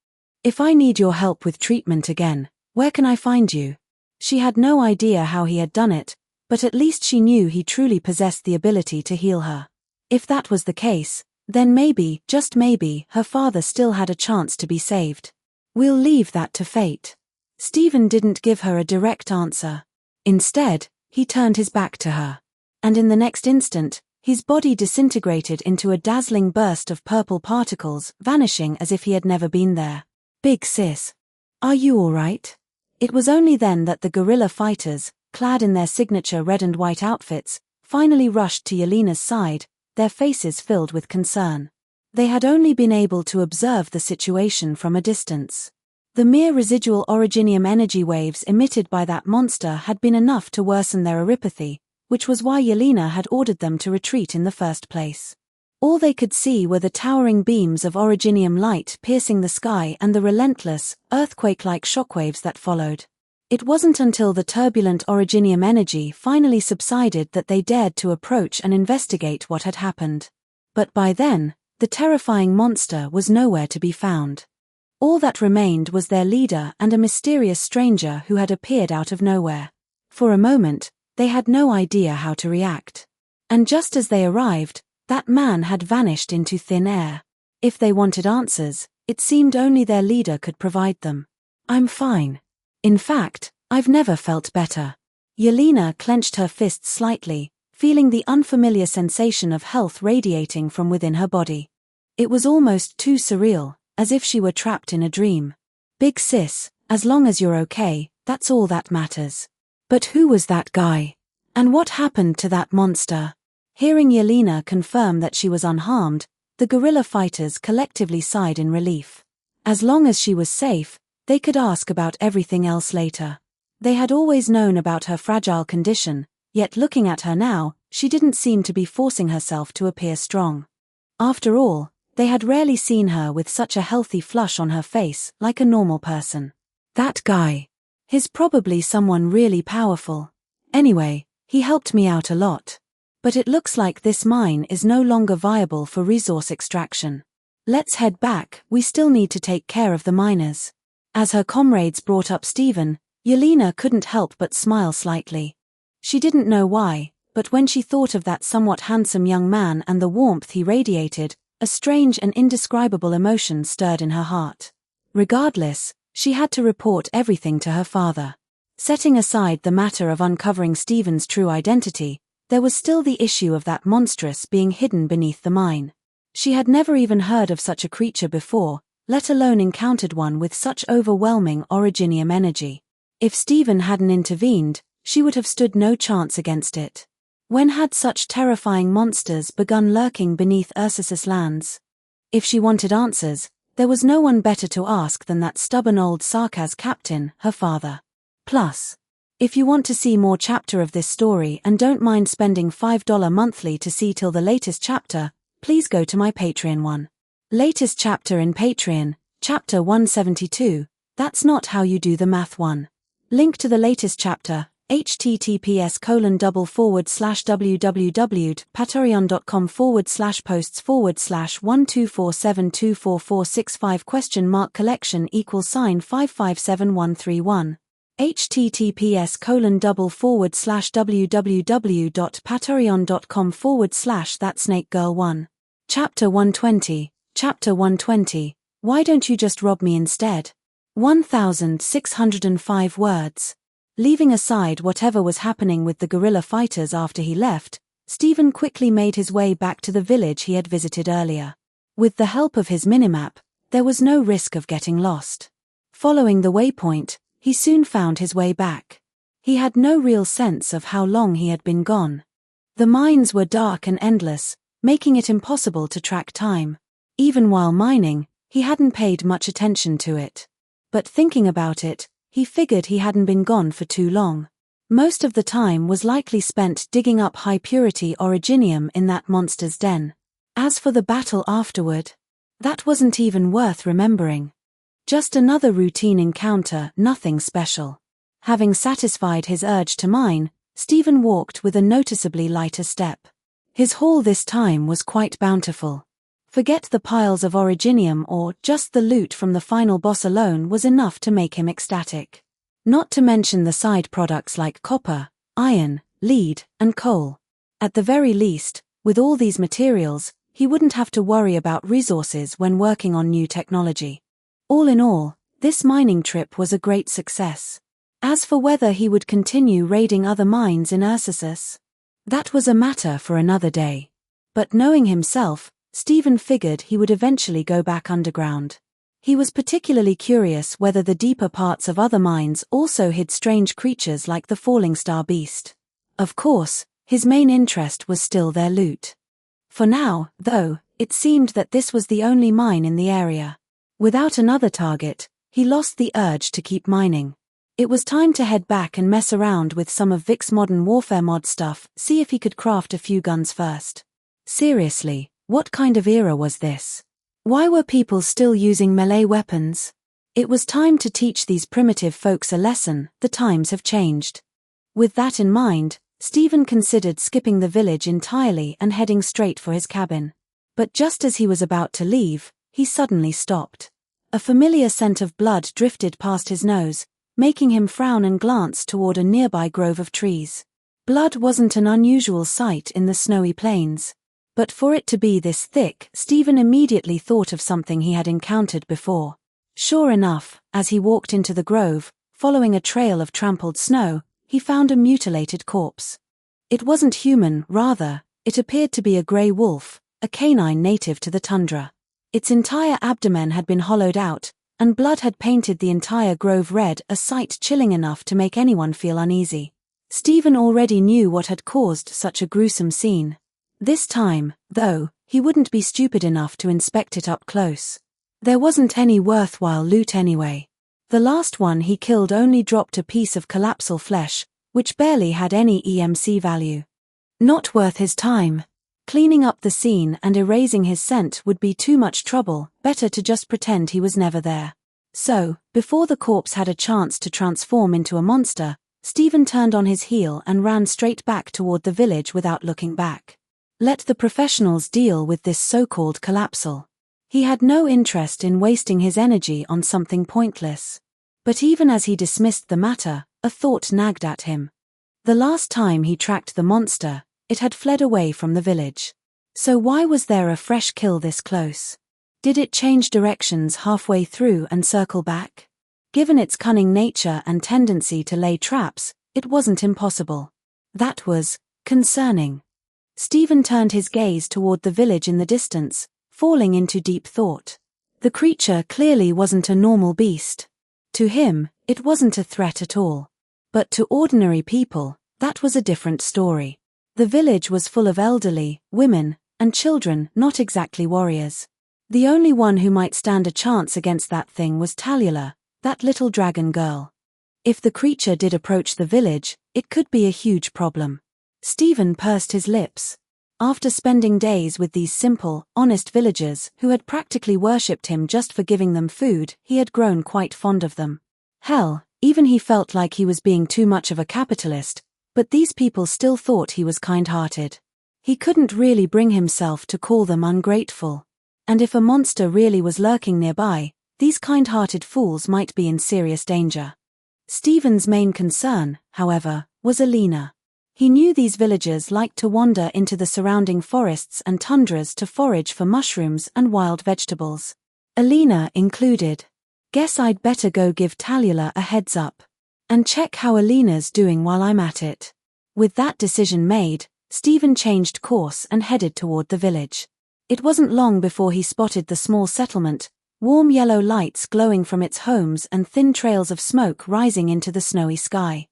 If I need your help with treatment again, where can I find you? She had no idea how he had done it, but at least she knew he truly possessed the ability to heal her. If that was the case, then maybe, just maybe, her father still had a chance to be saved. We'll leave that to fate. Stephen didn't give her a direct answer. Instead, he turned his back to her. And in the next instant, his body disintegrated into a dazzling burst of purple particles, vanishing as if he had never been there. Big sis. Are you all right? It was only then that the guerrilla fighters, clad in their signature red and white outfits, finally rushed to Yelena's side, their faces filled with concern. They had only been able to observe the situation from a distance. The mere residual originium energy waves emitted by that monster had been enough to worsen their Aripathy, which was why Yelena had ordered them to retreat in the first place. All they could see were the towering beams of originium light piercing the sky and the relentless, earthquake-like shockwaves that followed. It wasn't until the turbulent originium energy finally subsided that they dared to approach and investigate what had happened. But by then, the terrifying monster was nowhere to be found. All that remained was their leader and a mysterious stranger who had appeared out of nowhere. For a moment, they had no idea how to react. And just as they arrived, that man had vanished into thin air. If they wanted answers, it seemed only their leader could provide them. I'm fine. In fact, I've never felt better. Yelena clenched her fists slightly, feeling the unfamiliar sensation of health radiating from within her body. It was almost too surreal, as if she were trapped in a dream. Big sis, as long as you're okay, that's all that matters. But who was that guy? And what happened to that monster? Hearing Yelena confirm that she was unharmed, the guerrilla fighters collectively sighed in relief. As long as she was safe, they could ask about everything else later. They had always known about her fragile condition, yet looking at her now, she didn't seem to be forcing herself to appear strong. After all, they had rarely seen her with such a healthy flush on her face, like a normal person. That guy. He's probably someone really powerful. Anyway, he helped me out a lot. But it looks like this mine is no longer viable for resource extraction. Let's head back, we still need to take care of the miners. As her comrades brought up Stephen, Yelena couldn't help but smile slightly. She didn't know why, but when she thought of that somewhat handsome young man and the warmth he radiated, a strange and indescribable emotion stirred in her heart. Regardless, she had to report everything to her father. Setting aside the matter of uncovering Stephen's true identity, there was still the issue of that monstrous being hidden beneath the mine. She had never even heard of such a creature before, let alone encountered one with such overwhelming originium energy. If Stephen hadn't intervened, she would have stood no chance against it. When had such terrifying monsters begun lurking beneath Ursus's lands? If she wanted answers, there was no one better to ask than that stubborn old Sarkaz captain, her father. Plus, If you want to see more chapter of this story and don't mind spending $5 monthly to see till the latest chapter, please go to my Patreon one. Latest chapter in Patreon, chapter 172, that's not how you do the math one. Link to the latest chapter, https://www.patreon.com/posts/124724465?collection=55731. https://www.patreon.com/thatsnakegirl1. Chapter 120, Chapter 120, Why Don't You Just Rob Me Instead? 1,605 words. Leaving aside whatever was happening with the guerrilla fighters after he left, Stephen quickly made his way back to the village he had visited earlier. With the help of his minimap, there was no risk of getting lost. Following the waypoint, he soon found his way back. He had no real sense of how long he had been gone. The mines were dark and endless, making it impossible to track time. Even while mining, he hadn't paid much attention to it. But thinking about it, he figured he hadn't been gone for too long. Most of the time was likely spent digging up high-purity originium in that monster's den. As for the battle afterward, that wasn't even worth remembering. Just another routine encounter, nothing special. Having satisfied his urge to mine, Stephen walked with a noticeably lighter step. His haul this time was quite bountiful. Forget the piles of originium, or just the loot from the final boss alone was enough to make him ecstatic. Not to mention the side products like copper, iron, lead, and coal. At the very least, with all these materials, he wouldn't have to worry about resources when working on new technology. All in all, this mining trip was a great success. As for whether he would continue raiding other mines in Ursus, that was a matter for another day. But knowing himself, Stephen figured he would eventually go back underground. He was particularly curious whether the deeper parts of other mines also hid strange creatures like the falling star beast. Of course, his main interest was still their loot. For now, though, it seemed that this was the only mine in the area. Without another target, he lost the urge to keep mining. It was time to head back and mess around with some of Vic's Modern Warfare mod stuff, see if he could craft a few guns first. Seriously, what kind of era was this? Why were people still using melee weapons? It was time to teach these primitive folks a lesson. The times have changed. With that in mind, Stephen considered skipping the village entirely and heading straight for his cabin. But just as he was about to leave, he suddenly stopped. A familiar scent of blood drifted past his nose, making him frown and glance toward a nearby grove of trees. Blood wasn't an unusual sight in the snowy plains. But for it to be this thick, Stephen immediately thought of something he had encountered before. Sure enough, as he walked into the grove, following a trail of trampled snow, he found a mutilated corpse. It wasn't human, rather, it appeared to be a grey wolf, a canine native to the tundra. Its entire abdomen had been hollowed out, and blood had painted the entire grove red, a sight chilling enough to make anyone feel uneasy. Stephen already knew what had caused such a gruesome scene. This time, though, he wouldn't be stupid enough to inspect it up close. There wasn't any worthwhile loot anyway. The last one he killed only dropped a piece of collapsal flesh, which barely had any EMC value. Not worth his time. Cleaning up the scene and erasing his scent would be too much trouble, better to just pretend he was never there. So, before the corpse had a chance to transform into a monster, Stephen turned on his heel and ran straight back toward the village without looking back. Let the professionals deal with this so-called collapsal. He had no interest in wasting his energy on something pointless. But even as he dismissed the matter, a thought nagged at him. The last time he tracked the monster, it had fled away from the village. So why was there a fresh kill this close? Did it change directions halfway through and circle back? Given its cunning nature and tendency to lay traps, it wasn't impossible. That was concerning. Stephen turned his gaze toward the village in the distance, falling into deep thought. The creature clearly wasn't a normal beast. To him, it wasn't a threat at all. But to ordinary people, that was a different story. The village was full of elderly, women, and children, not exactly warriors. The only one who might stand a chance against that thing was Talula, that little dragon girl. If the creature did approach the village, it could be a huge problem. Stephen pursed his lips. After spending days with these simple, honest villagers who had practically worshipped him just for giving them food, he had grown quite fond of them. Hell, even he felt like he was being too much of a capitalist, but these people still thought he was kind-hearted. He couldn't really bring himself to call them ungrateful. And if a monster really was lurking nearby, these kind-hearted fools might be in serious danger. Stephen's main concern, however, was Alina. He knew these villagers liked to wander into the surrounding forests and tundras to forage for mushrooms and wild vegetables. Alina included. Guess I'd better go give Tallulah a heads up. And check how Alina's doing while I'm at it. With that decision made, Stephen changed course and headed toward the village. It wasn't long before he spotted the small settlement, warm yellow lights glowing from its homes and thin trails of smoke rising into the snowy sky.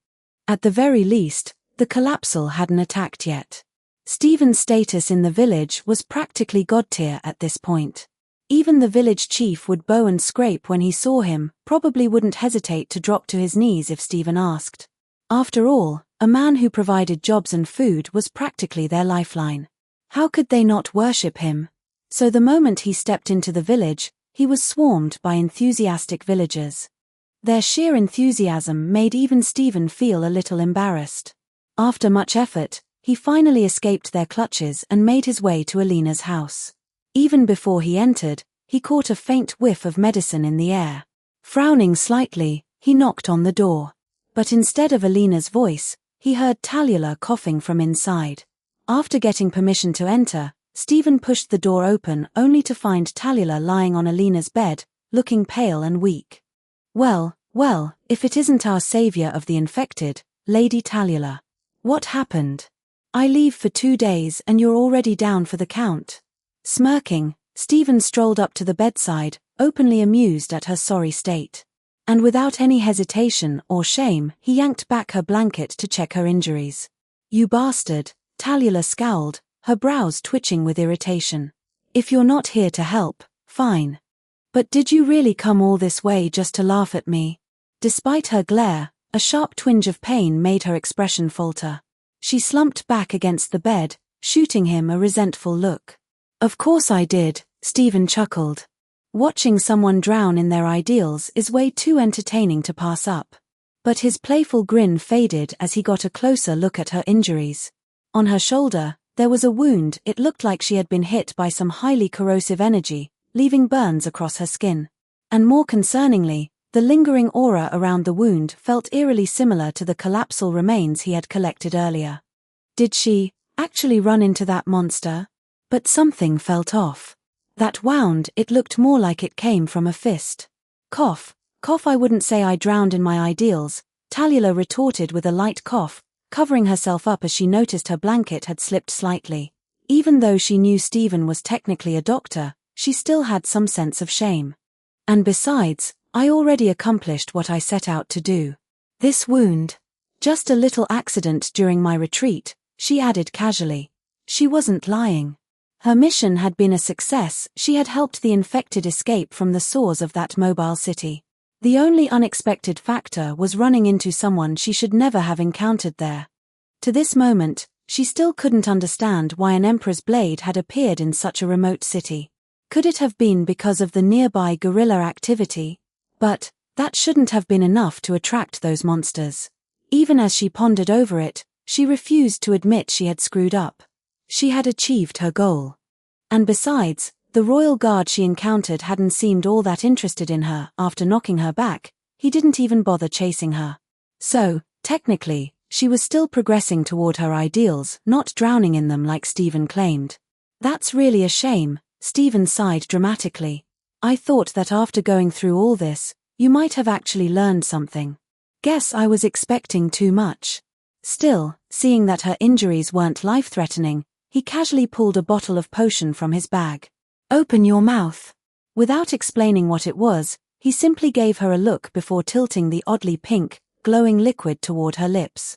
At the very least, the collapsal hadn't attacked yet. Stephen's status in the village was practically god-tier at this point. Even the village chief would bow and scrape when he saw him, probably wouldn't hesitate to drop to his knees if Stephen asked. After all, a man who provided jobs and food was practically their lifeline. How could they not worship him? So the moment he stepped into the village, he was swarmed by enthusiastic villagers. Their sheer enthusiasm made even Stephen feel a little embarrassed. After much effort, he finally escaped their clutches and made his way to Alina's house. Even before he entered, he caught a faint whiff of medicine in the air. Frowning slightly, he knocked on the door. But instead of Alina's voice, he heard Tallulah coughing from inside. After getting permission to enter, Stephen pushed the door open only to find Tallulah lying on Alina's bed, looking pale and weak. Well, if it isn't our savior of the infected, Lady Tallulah. What happened? I leave for 2 days and you're already down for the count. Smirking, Stephen strolled up to the bedside, openly amused at her sorry state. And without any hesitation or shame, he yanked back her blanket to check her injuries. You bastard, Tallulah scowled, her brows twitching with irritation. If you're not here to help, fine. But did you really come all this way just to laugh at me? Despite her glare, a sharp twinge of pain made her expression falter. She slumped back against the bed, shooting him a resentful look. Of course I did, Stephen chuckled. Watching someone drown in their ideals is way too entertaining to pass up. But his playful grin faded as he got a closer look at her injuries. On her shoulder, there was a wound. It looked like she had been hit by some highly corrosive energy, leaving burns across her skin. And more concerningly, the lingering aura around the wound felt eerily similar to the collapsal remains he had collected earlier. Did she actually run into that monster? But something felt off. That wound, it looked more like it came from a fist. Cough, I wouldn't say I drowned in my ideals, Tallulah retorted with a light cough, covering herself up as she noticed her blanket had slipped slightly. Even though she knew Stephen was technically a doctor, she still had some sense of shame. And besides, I already accomplished what I set out to do. This wound. Just a little accident during my retreat, she added casually. She wasn't lying. Her mission had been a success. She had helped the infected escape from the sores of that mobile city. The only unexpected factor was running into someone she should never have encountered there. To this moment, she still couldn't understand why an emperor's blade had appeared in such a remote city. Could it have been because of the nearby guerrilla activity? But that shouldn't have been enough to attract those monsters. Even as she pondered over it, she refused to admit she had screwed up. She had achieved her goal. And besides, the royal guard she encountered hadn't seemed all that interested in her. After knocking her back, he didn't even bother chasing her. So, technically, she was still progressing toward her ideals, not drowning in them like Stephen claimed. That's really a shame, Stephen sighed dramatically. I thought that after going through all this, you might have actually learned something. Guess I was expecting too much. Still, seeing that her injuries weren't life-threatening, he casually pulled a bottle of potion from his bag. Open your mouth. Without explaining what it was, he simply gave her a look before tilting the oddly pink, glowing liquid toward her lips.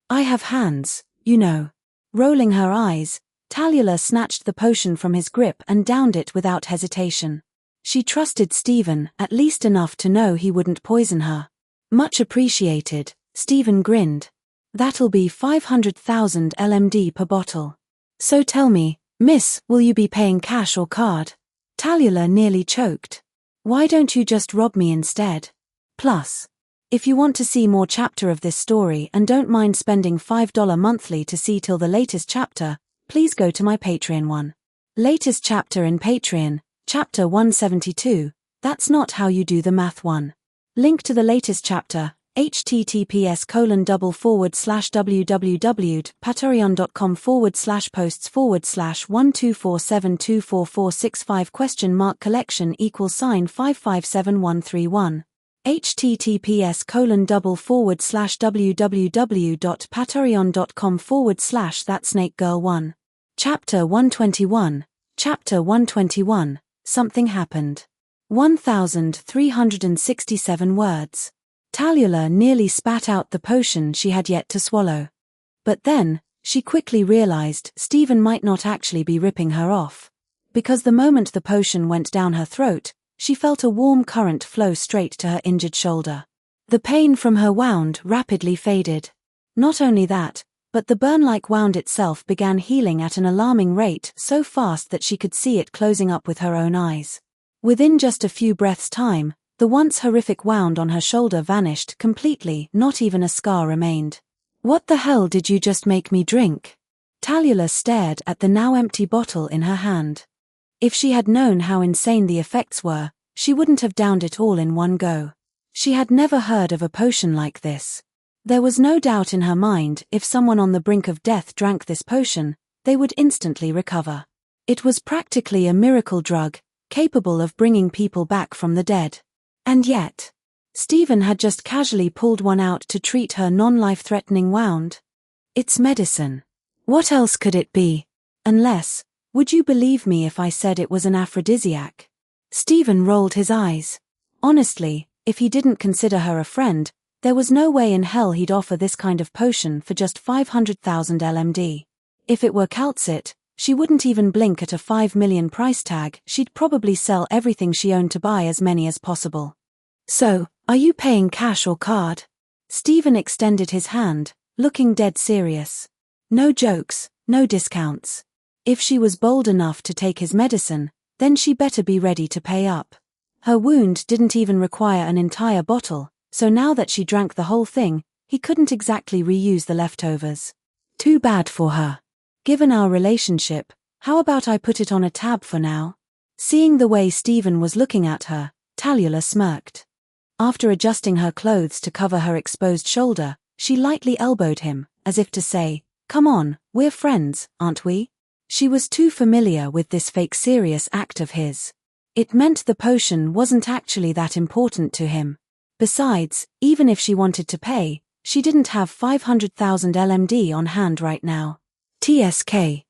I have hands, you know. Rolling her eyes, Tallulah snatched the potion from his grip and downed it without hesitation. She trusted Stephen at least enough to know he wouldn't poison her. Much appreciated, Stephen grinned. That'll be 500,000 LMD per bottle. So tell me, miss, will you be paying cash or card? Tallulah nearly choked. Why don't you just rob me instead? Plus, if you want to see more chapter of this story and don't mind spending $5 monthly to see till the latest chapter, please go to my Patreon one. Latest chapter in Patreon, chapter 172, that's not how you do the math one. Link to the latest chapter, https://www.patreon.com/posts/124724465 collection =$557131. https://www.patreon.com/thatsnakegirl1. Chapter 121. Chapter 121. Something happened. 1,367 words. Tallulah nearly spat out the potion she had yet to swallow. But then, she quickly realized Stephen might not actually be ripping her off. Because the moment the potion went down her throat, she felt a warm current flow straight to her injured shoulder. The pain from her wound rapidly faded. Not only that, but the burn-like wound itself began healing at an alarming rate, so fast that she could see it closing up with her own eyes. Within just a few breaths' time, the once horrific wound on her shoulder vanished completely, not even a scar remained. What the hell did you just make me drink? Tallulah stared at the now empty bottle in her hand. If she had known how insane the effects were, she wouldn't have downed it all in one go. She had never heard of a potion like this. There was no doubt in her mind if someone on the brink of death drank this potion, they would instantly recover. It was practically a miracle drug, capable of bringing people back from the dead. And yet, Stephen had just casually pulled one out to treat her non-life-threatening wound. It's medicine. What else could it be? Unless, would you believe me if I said it was an aphrodisiac? Stephen rolled his eyes. Honestly, if he didn't consider her a friend, there was no way in hell he'd offer this kind of potion for just 500,000 LMD. If it were calcit, she wouldn't even blink at a 5 million price tag. She'd probably sell everything she owned to buy as many as possible. So, are you paying cash or card? Stephen extended his hand, looking dead serious. No jokes, no discounts. If she was bold enough to take his medicine, then she better be ready to pay up. Her wound didn't even require an entire bottle, so now that she drank the whole thing, he couldn't exactly reuse the leftovers. Too bad for her. Given our relationship, how about I put it on a tab for now? Seeing the way Stephen was looking at her, Tallulah smirked. After adjusting her clothes to cover her exposed shoulder, she lightly elbowed him, as if to say, "Come on, we're friends, aren't we?" She was too familiar with this fake serious act of his. It meant the potion wasn't actually that important to him. Besides, even if she wanted to pay, she didn't have 500,000 LMD on hand right now. TSK.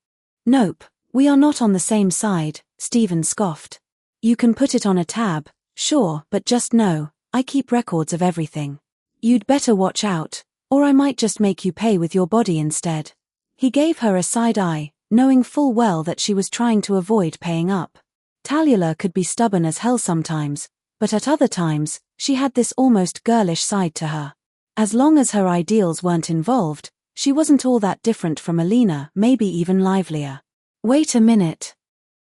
Nope, we are not on the same side, Stephen scoffed. You can put it on a tab, sure, but just know, I keep records of everything. You'd better watch out, or I might just make you pay with your body instead. He gave her a side eye, knowing full well that she was trying to avoid paying up. Tallulah could be stubborn as hell sometimes, but at other times, she had this almost girlish side to her. As long as her ideals weren't involved, she wasn't all that different from Alina, maybe even livelier. Wait a minute.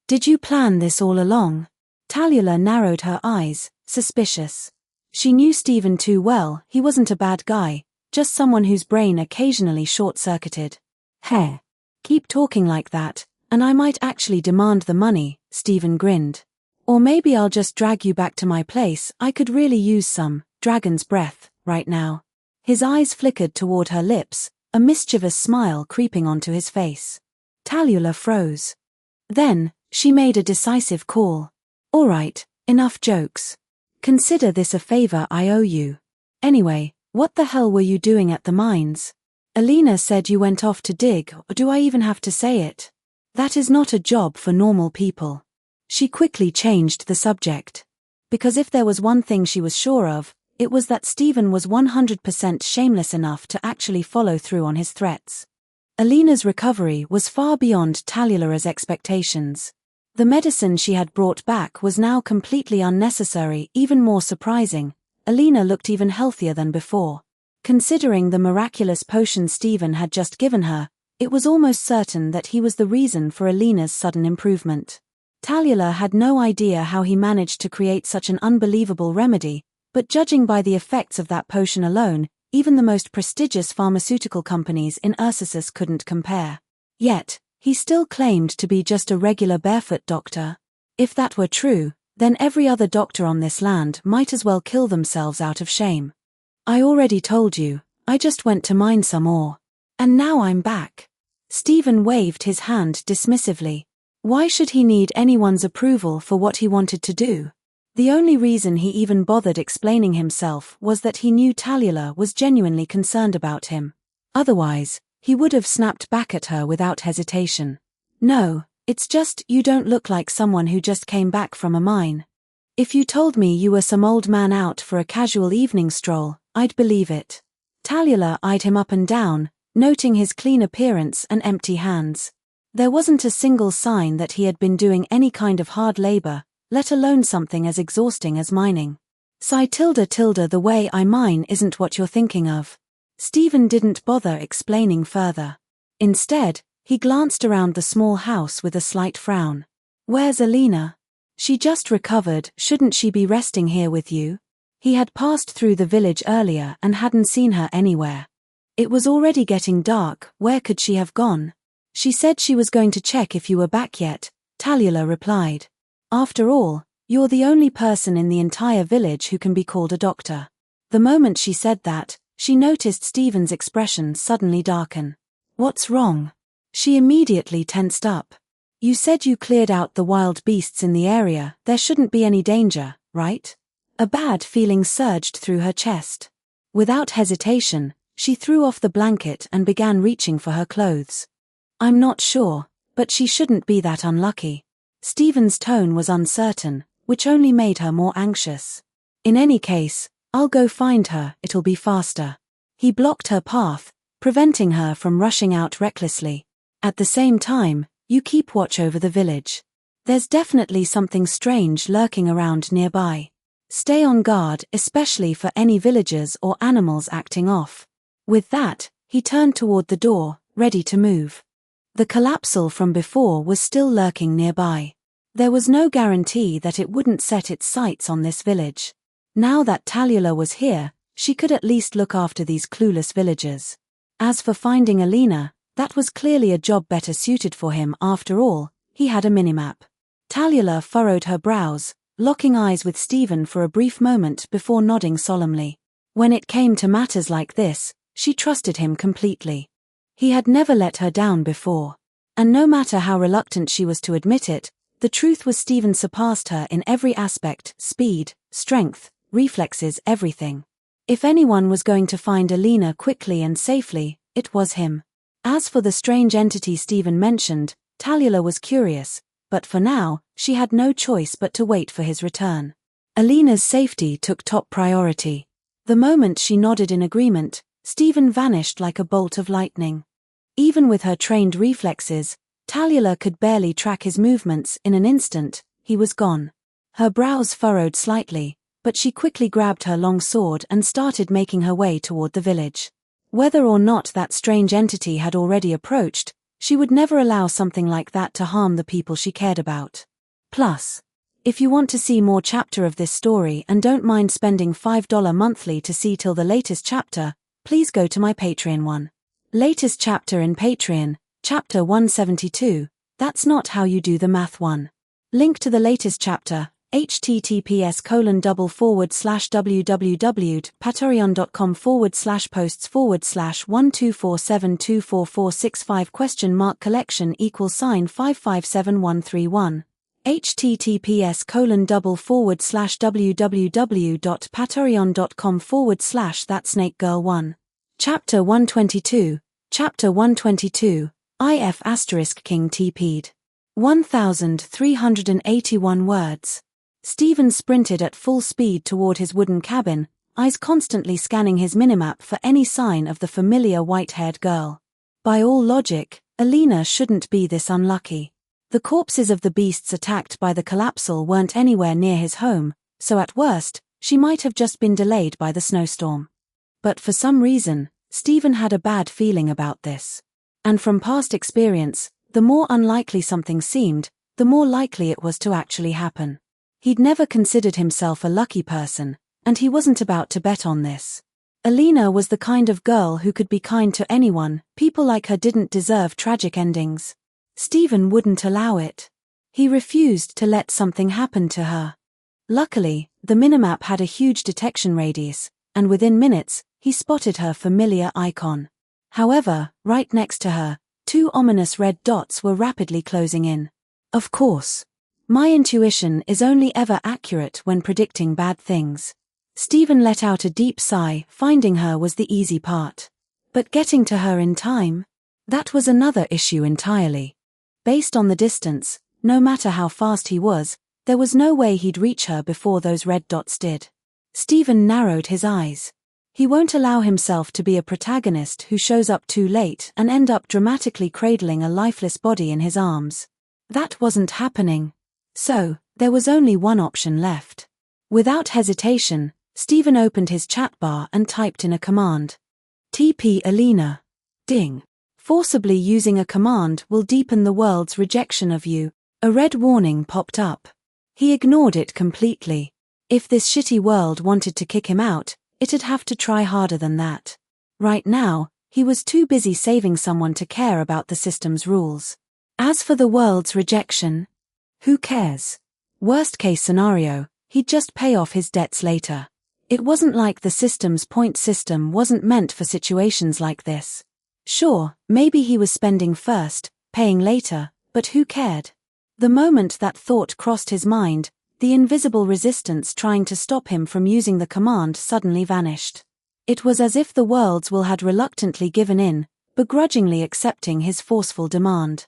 Did you plan this all along? Tallulah narrowed her eyes, suspicious. She knew Stephen too well. He wasn't a bad guy, just someone whose brain occasionally short-circuited. Heh. Keep talking like that, and I might actually demand the money, Stephen grinned. Or maybe I'll just drag you back to my place. I could really use some dragon's breath right now. His eyes flickered toward her lips, a mischievous smile creeping onto his face. Tallulah froze. Then, she made a decisive call. All right, enough jokes. Consider this a favor I owe you. Anyway, what the hell were you doing at the mines? Alina said you went off to dig, or do I even have to say it? That is not a job for normal people. She quickly changed the subject. Because if there was one thing she was sure of, it was that Stephen was 100% shameless enough to actually follow through on his threats. Alina's recovery was far beyond Tallulah's expectations. The medicine she had brought back was now completely unnecessary, even more surprising, Alina looked even healthier than before. Considering the miraculous potion Stephen had just given her, it was almost certain that he was the reason for Alina's sudden improvement. Tallulah had no idea how he managed to create such an unbelievable remedy, but judging by the effects of that potion alone, even the most prestigious pharmaceutical companies in Ursus couldn't compare. Yet, he still claimed to be just a regular barefoot doctor. If that were true, then every other doctor on this land might as well kill themselves out of shame. I already told you, I just went to mine some ore. And now I'm back. Stephen waved his hand dismissively. Why should he need anyone's approval for what he wanted to do? The only reason he even bothered explaining himself was that he knew Tallulah was genuinely concerned about him. Otherwise, he would have snapped back at her without hesitation. No, it's just you don't look like someone who just came back from a mine. If you told me you were some old man out for a casual evening stroll, I'd believe it. Tallulah eyed him up and down, noting his clean appearance and empty hands. There wasn't a single sign that he had been doing any kind of hard labor, let alone something as exhausting as mining. The way I mine isn't what you're thinking of. Stephen didn't bother explaining further. Instead, he glanced around the small house with a slight frown. Where's Alina? She just recovered, shouldn't she be resting here with you? He had passed through the village earlier and hadn't seen her anywhere. It was already getting dark, where could she have gone? She said she was going to check if you were back yet, Tallulah replied. After all, you're the only person in the entire village who can be called a doctor. The moment she said that, she noticed Stephen's expression suddenly darken. What's wrong? She immediately tensed up. You said you cleared out the wild beasts in the area, there shouldn't be any danger, right? A bad feeling surged through her chest. Without hesitation, she threw off the blanket and began reaching for her clothes. I'm not sure, but she shouldn't be that unlucky. Stephen's tone was uncertain, which only made her more anxious. In any case, I'll go find her, it'll be faster. He blocked her path, preventing her from rushing out recklessly. At the same time, you keep watch over the village. There's definitely something strange lurking around nearby. Stay on guard, especially for any villagers or animals acting off. With that, he turned toward the door, ready to move. The collapsal from before was still lurking nearby. There was no guarantee that it wouldn't set its sights on this village. Now that Tallulah was here, she could at least look after these clueless villagers. As for finding Alina, that was clearly a job better suited for him after all, he had a minimap. Tallulah furrowed her brows, locking eyes with Stephen for a brief moment before nodding solemnly. When it came to matters like this, she trusted him completely. He had never let her down before. And no matter how reluctant she was to admit it, the truth was Stephen surpassed her in every aspect, speed, strength, reflexes, everything. If anyone was going to find Alina quickly and safely, it was him. As for the strange entity Stephen mentioned, Tallulah was curious, but for now, she had no choice but to wait for his return. Alina's safety took top priority. The moment she nodded in agreement, Stephen vanished like a bolt of lightning. Even with her trained reflexes, Tallulah could barely track his movements. In an instant, he was gone. Her brows furrowed slightly, but she quickly grabbed her long sword and started making her way toward the village. Whether or not that strange entity had already approached, she would never allow something like that to harm the people she cared about. Plus, if you want to see more chapter of this story and don't mind spending $5 monthly to see till the latest chapter, please go to my Patreon one. Latest chapter in Patreon, Chapter 172, That's Not How You Do the Math 1. Link to the latest chapter, https://www.patreon.com/posts/12472445 collection $5573131. https://www.patreon.com/thatsnakegirl1. Chapter 122, Chapter 122, IF** King TP'd. 1,381 words. Stephen sprinted at full speed toward his wooden cabin, eyes constantly scanning his minimap for any sign of the familiar white-haired girl. By all logic, Alina shouldn't be this unlucky. The corpses of the beasts attacked by the collapsal weren't anywhere near his home, so at worst, She might have just been delayed by the snowstorm. But for some reason, Stephen had a bad feeling about this. And from past experience, the more unlikely something seemed, the more likely it was to actually happen. He'd never considered himself a lucky person, and he wasn't about to bet on this. Alina was the kind of girl who could be kind to anyone. People like her didn't deserve tragic endings. Stephen wouldn't allow it. He refused to let something happen to her. Luckily, the minimap had a huge detection radius, and within minutes, he spotted her familiar icon. However, right next to her, two ominous red dots were rapidly closing in. Of course. My intuition is only ever accurate when predicting bad things. Stephen let out a deep sigh. Finding her was the easy part. But getting to her in time? That was another issue entirely. Based on the distance, no matter how fast he was, there was no way he'd reach her before those red dots did. Stephen narrowed his eyes. He won't allow himself to be a protagonist who shows up too late and end up dramatically cradling a lifeless body in his arms. That wasn't happening. So, there was only one option left. Without hesitation, Stephen opened his chat bar and typed in a command. TP Alina. Ding. Forcibly using a command will deepen the world's rejection of you. A red warning popped up. He ignored it completely. If this shitty world wanted to kick him out, it'd have to try harder than that. Right now, he was too busy saving someone to care about the system's rules. As for the world's rejection, who cares? Worst case scenario, he'd just pay off his debts later. It wasn't like the system's point system wasn't meant for situations like this. Sure, maybe he was spending first, paying later, but who cared? The moment that thought crossed his mind, the invisible resistance trying to stop him from using the command suddenly vanished. It was as if the world's will had reluctantly given in, begrudgingly accepting his forceful demand.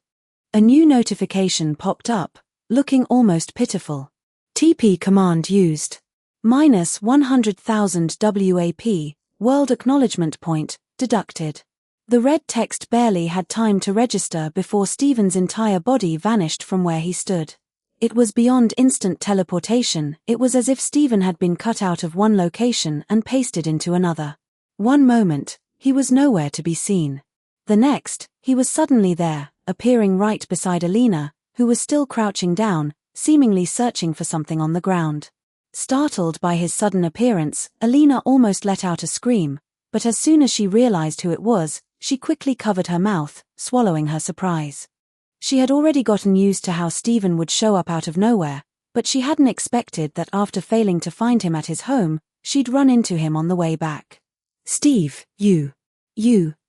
A new notification popped up, looking almost pitiful. TP command used. Minus 100,000 WAP, World Acknowledgement Point, deducted. The red text barely had time to register before Stephen's entire body vanished from where he stood. It was beyond instant teleportation. It was as if Stephen had been cut out of one location and pasted into another. One moment, he was nowhere to be seen. The next, he was suddenly there, appearing right beside Alina, who was still crouching down, seemingly searching for something on the ground. Startled by his sudden appearance, Alina almost let out a scream, but as soon as she realized who it was, she quickly covered her mouth, swallowing her surprise. She had already gotten used to how Stephen would show up out of nowhere, but she hadn't expected that after failing to find him at his home, she'd run into him on the way back. Steve, you,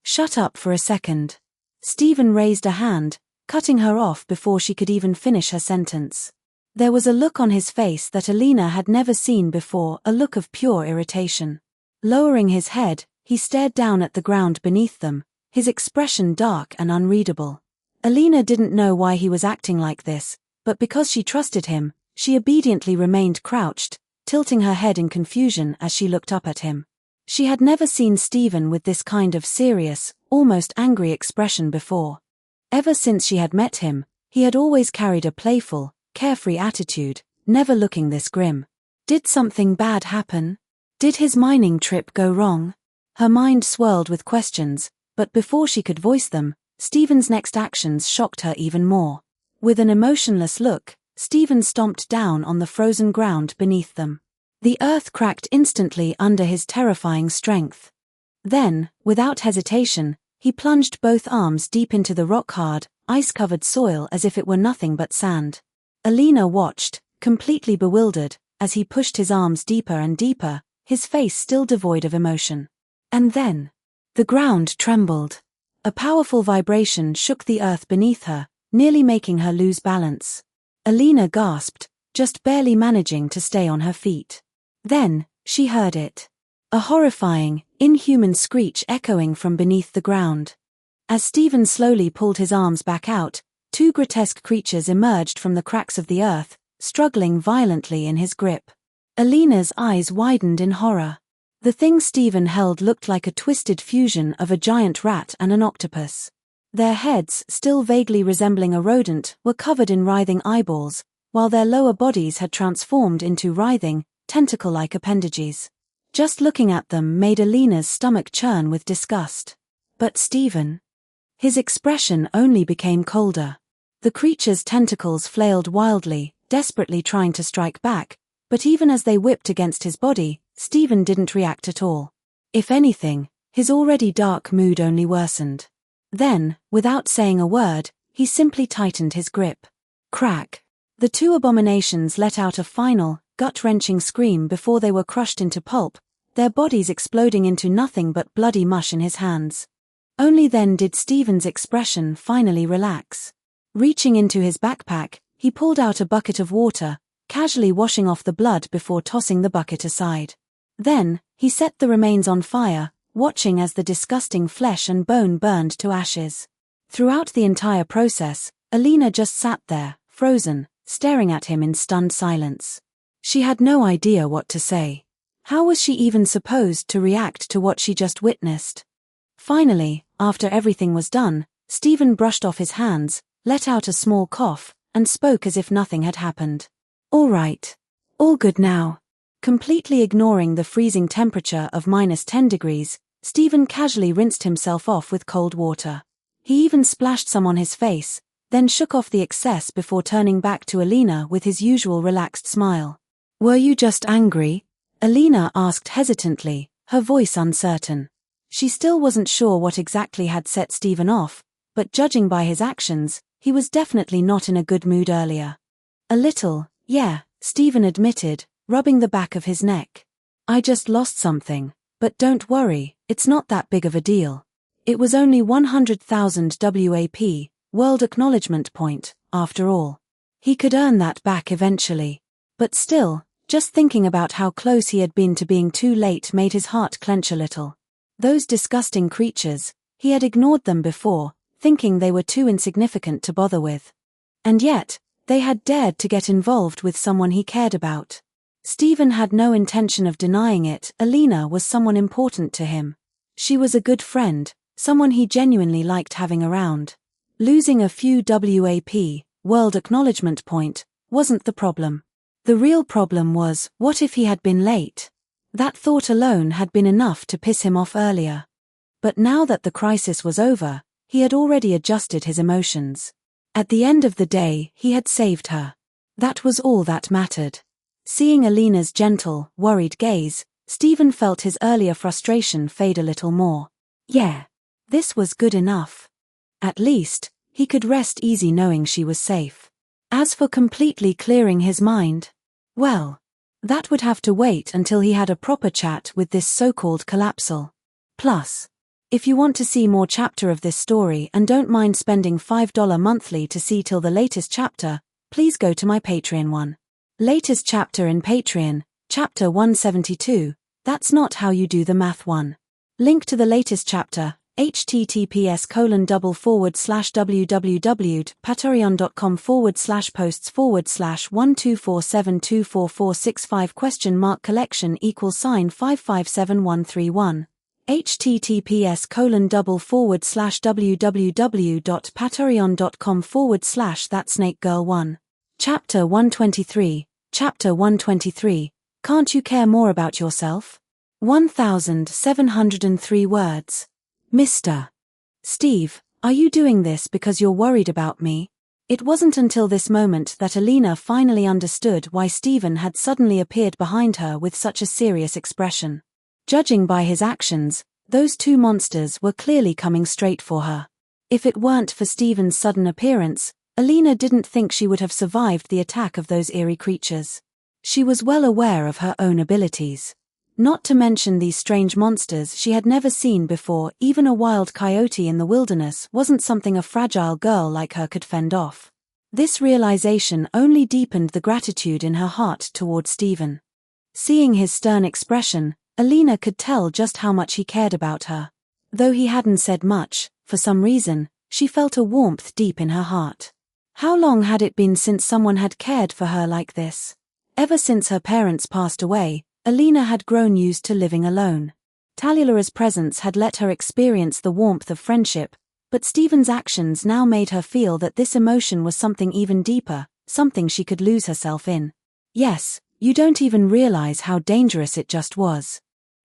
shut up for a second. Stephen raised a hand, cutting her off before she could even finish her sentence. There was a look on his face that Alina had never seen before, a look of pure irritation. Lowering his head, he stared down at the ground beneath them, his expression dark and unreadable. Alina didn't know why he was acting like this, but because she trusted him, she obediently remained crouched, tilting her head in confusion as she looked up at him. She had never seen Stephen with this kind of serious, almost angry expression before. Ever since she had met him, he had always carried a playful, carefree attitude, never looking this grim. Did something bad happen? Did his mining trip go wrong? Her mind swirled with questions, but before she could voice them, Stephen's next actions shocked her even more. With an emotionless look, Stephen stomped down on the frozen ground beneath them. The earth cracked instantly under his terrifying strength. Then, without hesitation, he plunged both arms deep into the rock-hard, ice-covered soil as if it were nothing but sand. Alina watched, completely bewildered, as he pushed his arms deeper and deeper, his face still devoid of emotion. And then, the ground trembled. A powerful vibration shook the earth beneath her, nearly making her lose balance. Alina gasped, just barely managing to stay on her feet. Then, she heard it. A horrifying, inhuman screech echoing from beneath the ground. As Stephen slowly pulled his arms back out, two grotesque creatures emerged from the cracks of the earth, struggling violently in his grip. Alina's eyes widened in horror. The thing Stephen held looked like a twisted fusion of a giant rat and an octopus. Their heads, still vaguely resembling a rodent, were covered in writhing eyeballs, while their lower bodies had transformed into writhing, tentacle-like appendages. Just looking at them made Alina's stomach churn with disgust. But Stephen? His expression only became colder. The creature's tentacles flailed wildly, desperately trying to strike back, but even as they whipped against his body, Stephen didn't react at all. If anything, his already dark mood only worsened. Then, without saying a word, he simply tightened his grip. Crack! The two abominations let out a final, gut-wrenching scream before they were crushed into pulp, their bodies exploding into nothing but bloody mush in his hands. Only then did Stephen's expression finally relax. Reaching into his backpack, he pulled out a bucket of water, casually washing off the blood before tossing the bucket aside. Then, he set the remains on fire, watching as the disgusting flesh and bone burned to ashes. Throughout the entire process, Alina just sat there, frozen, staring at him in stunned silence. She had no idea what to say. How was she even supposed to react to what she just witnessed? Finally, after everything was done, Stephen brushed off his hands, let out a small cough, and spoke as if nothing had happened. "All right. All good now." Completely ignoring the freezing temperature of -10 degrees, Stephen casually rinsed himself off with cold water. He even splashed some on his face, then shook off the excess before turning back to Alina with his usual relaxed smile. "Were you just angry?" Alina asked hesitantly, her voice uncertain. She still wasn't sure what exactly had set Stephen off, but judging by his actions, he was definitely not in a good mood earlier. "A little, yeah," Stephen admitted, rubbing the back of his neck. "I just lost something, but don't worry, it's not that big of a deal. It was only 100,000 WAP, World Acknowledgement Point, after all. He could earn that back eventually. But still, just thinking about how close he had been to being too late made his heart clench a little. Those disgusting creatures, he had ignored them before, thinking they were too insignificant to bother with. And yet, they had dared to get involved with someone he cared about. Stephen had no intention of denying it. Alina was someone important to him. She was a good friend, someone he genuinely liked having around. Losing a few WAP, World Acknowledgement Point, wasn't the problem. The real problem was, what if he had been late? That thought alone had been enough to piss him off earlier. But now that the crisis was over, he had already adjusted his emotions. At the end of the day, he had saved her. That was all that mattered. Seeing Alina's gentle, worried gaze, Stephen felt his earlier frustration fade a little more. Yeah, this was good enough. At least, he could rest easy knowing she was safe. As for completely clearing his mind, well, that would have to wait until he had a proper chat with this so-called collapsal. Plus, if you want to see more chapter of this story and don't mind spending $5 monthly to see till the latest chapter, please go to my Patreon one. Latest chapter in Patreon, chapter 172, that's not how you do the math one. Link to the latest chapter, https://www.patreon.com/posts/124724465 collection =$557131 https://www.patreon.com/thatsnakegirl1 Chapter 123, Chapter 123, Can't You Care More About Yourself? 1703 words. Mr. Steve, are you doing this because you're worried about me? It wasn't until this moment that Alina finally understood why Stephen had suddenly appeared behind her with such a serious expression. Judging by his actions, those two monsters were clearly coming straight for her. If it weren't for Stephen's sudden appearance, Alina didn't think she would have survived the attack of those eerie creatures. She was well aware of her own abilities. Not to mention these strange monsters she had never seen before. Even a wild coyote in the wilderness wasn't something a fragile girl like her could fend off. This realization only deepened the gratitude in her heart toward Stephen. Seeing his stern expression, Alina could tell just how much he cared about her. Though he hadn't said much, for some reason, she felt a warmth deep in her heart. How long had it been since someone had cared for her like this? Ever since her parents passed away, Alina had grown used to living alone. Talula's presence had let her experience the warmth of friendship, but Stephen's actions now made her feel that this emotion was something even deeper, something she could lose herself in. Yes, You don't even realize how dangerous it just was.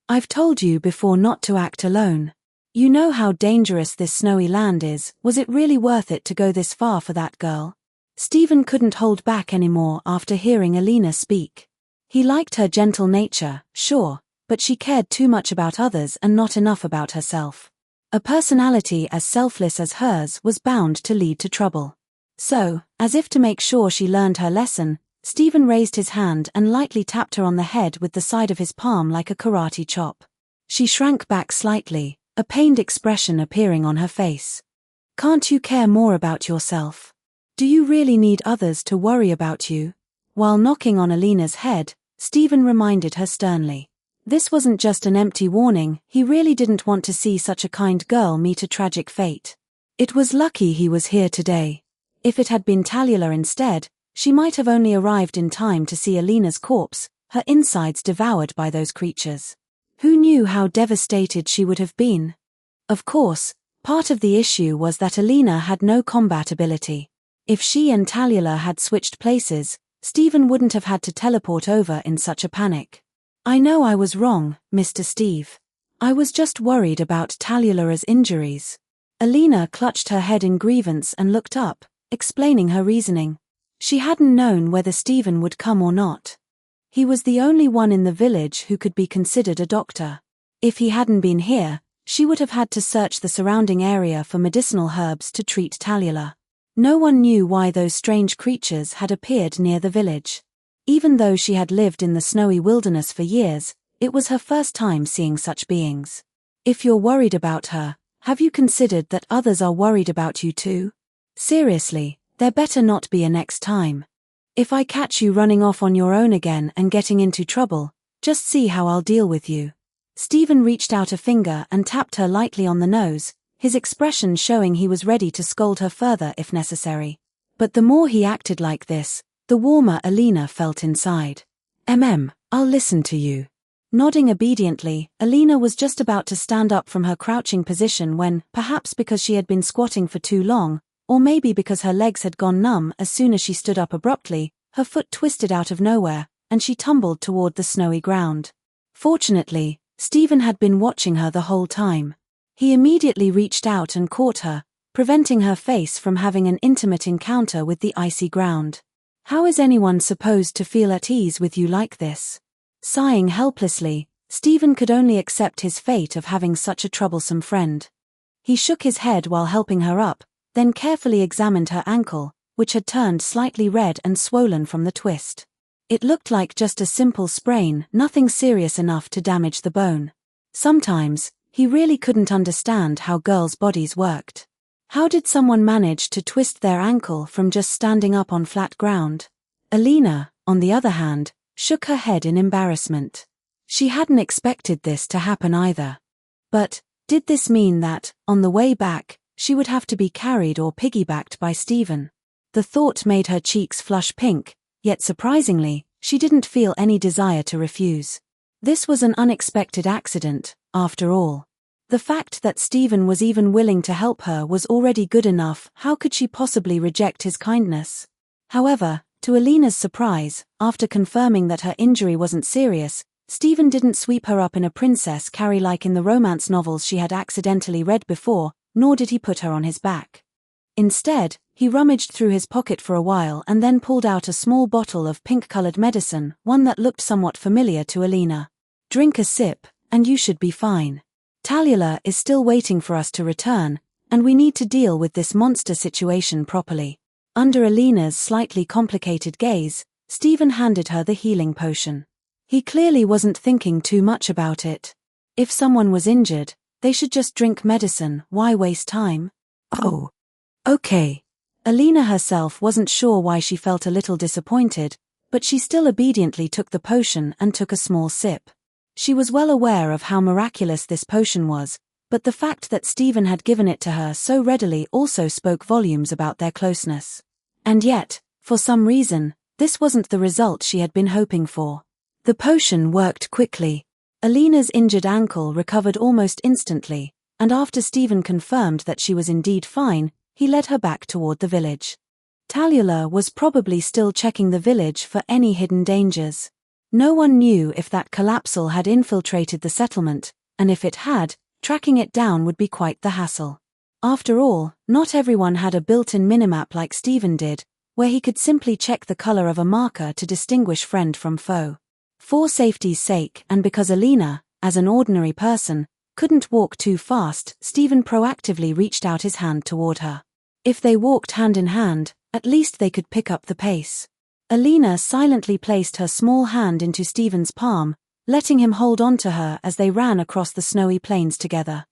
I've told you before not to act alone. You know how dangerous this snowy land is. Was it really worth it to go this far for that girl? Stephen couldn't hold back anymore after hearing Alina speak. He liked her gentle nature, sure, but she cared too much about others and not enough about herself. A personality as selfless as hers was bound to lead to trouble. So, as if to make sure she learned her lesson, Stephen raised his hand and lightly tapped her on the head with the side of his palm like a karate chop. She shrank back slightly, a pained expression appearing on her face. Can't you care more about yourself? Do you really need others to worry about you? While knocking on Alina's head, Stephen reminded her sternly. This wasn't just an empty warning, he really didn't want to see such a kind girl meet a tragic fate. It was lucky he was here today. If it had been Talula instead, she might have only arrived in time to see Alina's corpse, her insides devoured by those creatures. Who knew how devastated she would have been? Of course, part of the issue was that Alina had no combat ability. If she and Talula had switched places, Stephen wouldn't have had to teleport over in such a panic. I know I was wrong, Mr. Steve. I was just worried about Talula's injuries. Alina clutched her head in grievance and looked up, explaining her reasoning. She hadn't known whether Stephen would come or not. He was the only one in the village who could be considered a doctor. If he hadn't been here, she would have had to search the surrounding area for medicinal herbs to treat Talula. No one knew why those strange creatures had appeared near the village. Even though she had lived in the snowy wilderness for years, it was her first time seeing such beings. If you're worried about her, have you considered that others are worried about you too? Seriously, there better not be a next time. If I catch you running off on your own again and getting into trouble, just see how I'll deal with you. Stephen reached out a finger and tapped her lightly on the nose, his expression showing he was ready to scold her further if necessary. But the more he acted like this, the warmer Alina felt inside. I'll listen to you. Nodding obediently, Alina was just about to stand up from her crouching position when, perhaps because she had been squatting for too long, or maybe because her legs had gone numb as soon as she stood up abruptly, her foot twisted out of nowhere, and she tumbled toward the snowy ground. Fortunately, Stephen had been watching her the whole time. He immediately reached out and caught her, preventing her face from having an intimate encounter with the icy ground. How is anyone supposed to feel at ease with you like this? Sighing helplessly, Stephen could only accept his fate of having such a troublesome friend. He shook his head while helping her up, then carefully examined her ankle, which had turned slightly red and swollen from the twist. It looked like just a simple sprain, nothing serious enough to damage the bone. Sometimes, he really couldn't understand how girls' bodies worked. How did someone manage to twist their ankle from just standing up on flat ground? Alina, on the other hand, shook her head in embarrassment. She hadn't expected this to happen either. But, did this mean that, on the way back, she would have to be carried or piggybacked by Stephen? The thought made her cheeks flush pink, yet surprisingly, she didn't feel any desire to refuse. This was an unexpected accident, after all. The fact that Stephen was even willing to help her was already good enough. How could she possibly reject his kindness? However, to Alina's surprise, after confirming that her injury wasn't serious, Stephen didn't sweep her up in a princess carry like in the romance novels she had accidentally read before, nor did he put her on his back. Instead, he rummaged through his pocket for a while and then pulled out a small bottle of pink-colored medicine, one that looked somewhat familiar to Alina. Drink a sip, and you should be fine. Talula is still waiting for us to return, and we need to deal with this monster situation properly. Under Alina's slightly complicated gaze, Stephen handed her the healing potion. He clearly wasn't thinking too much about it. If someone was injured, they should just drink medicine, why waste time? Oh. Okay. Alina herself wasn't sure why she felt a little disappointed, but she still obediently took the potion and took a small sip. She was well aware of how miraculous this potion was, but the fact that Stephen had given it to her so readily also spoke volumes about their closeness. And yet, for some reason, this wasn't the result she had been hoping for. The potion worked quickly. Alina's injured ankle recovered almost instantly, and after Stephen confirmed that she was indeed fine, he led her back toward the village. Talula was probably still checking the village for any hidden dangers. No one knew if that collapsal had infiltrated the settlement, and if it had, tracking it down would be quite the hassle. After all, not everyone had a built-in minimap like Stephen did, where he could simply check the color of a marker to distinguish friend from foe. For safety's sake, and because Alina, as an ordinary person, couldn't walk too fast, Stephen proactively reached out his hand toward her. If they walked hand in hand, at least they could pick up the pace. Alina silently placed her small hand into Stephen's palm, letting him hold on to her as they ran across the snowy plains together.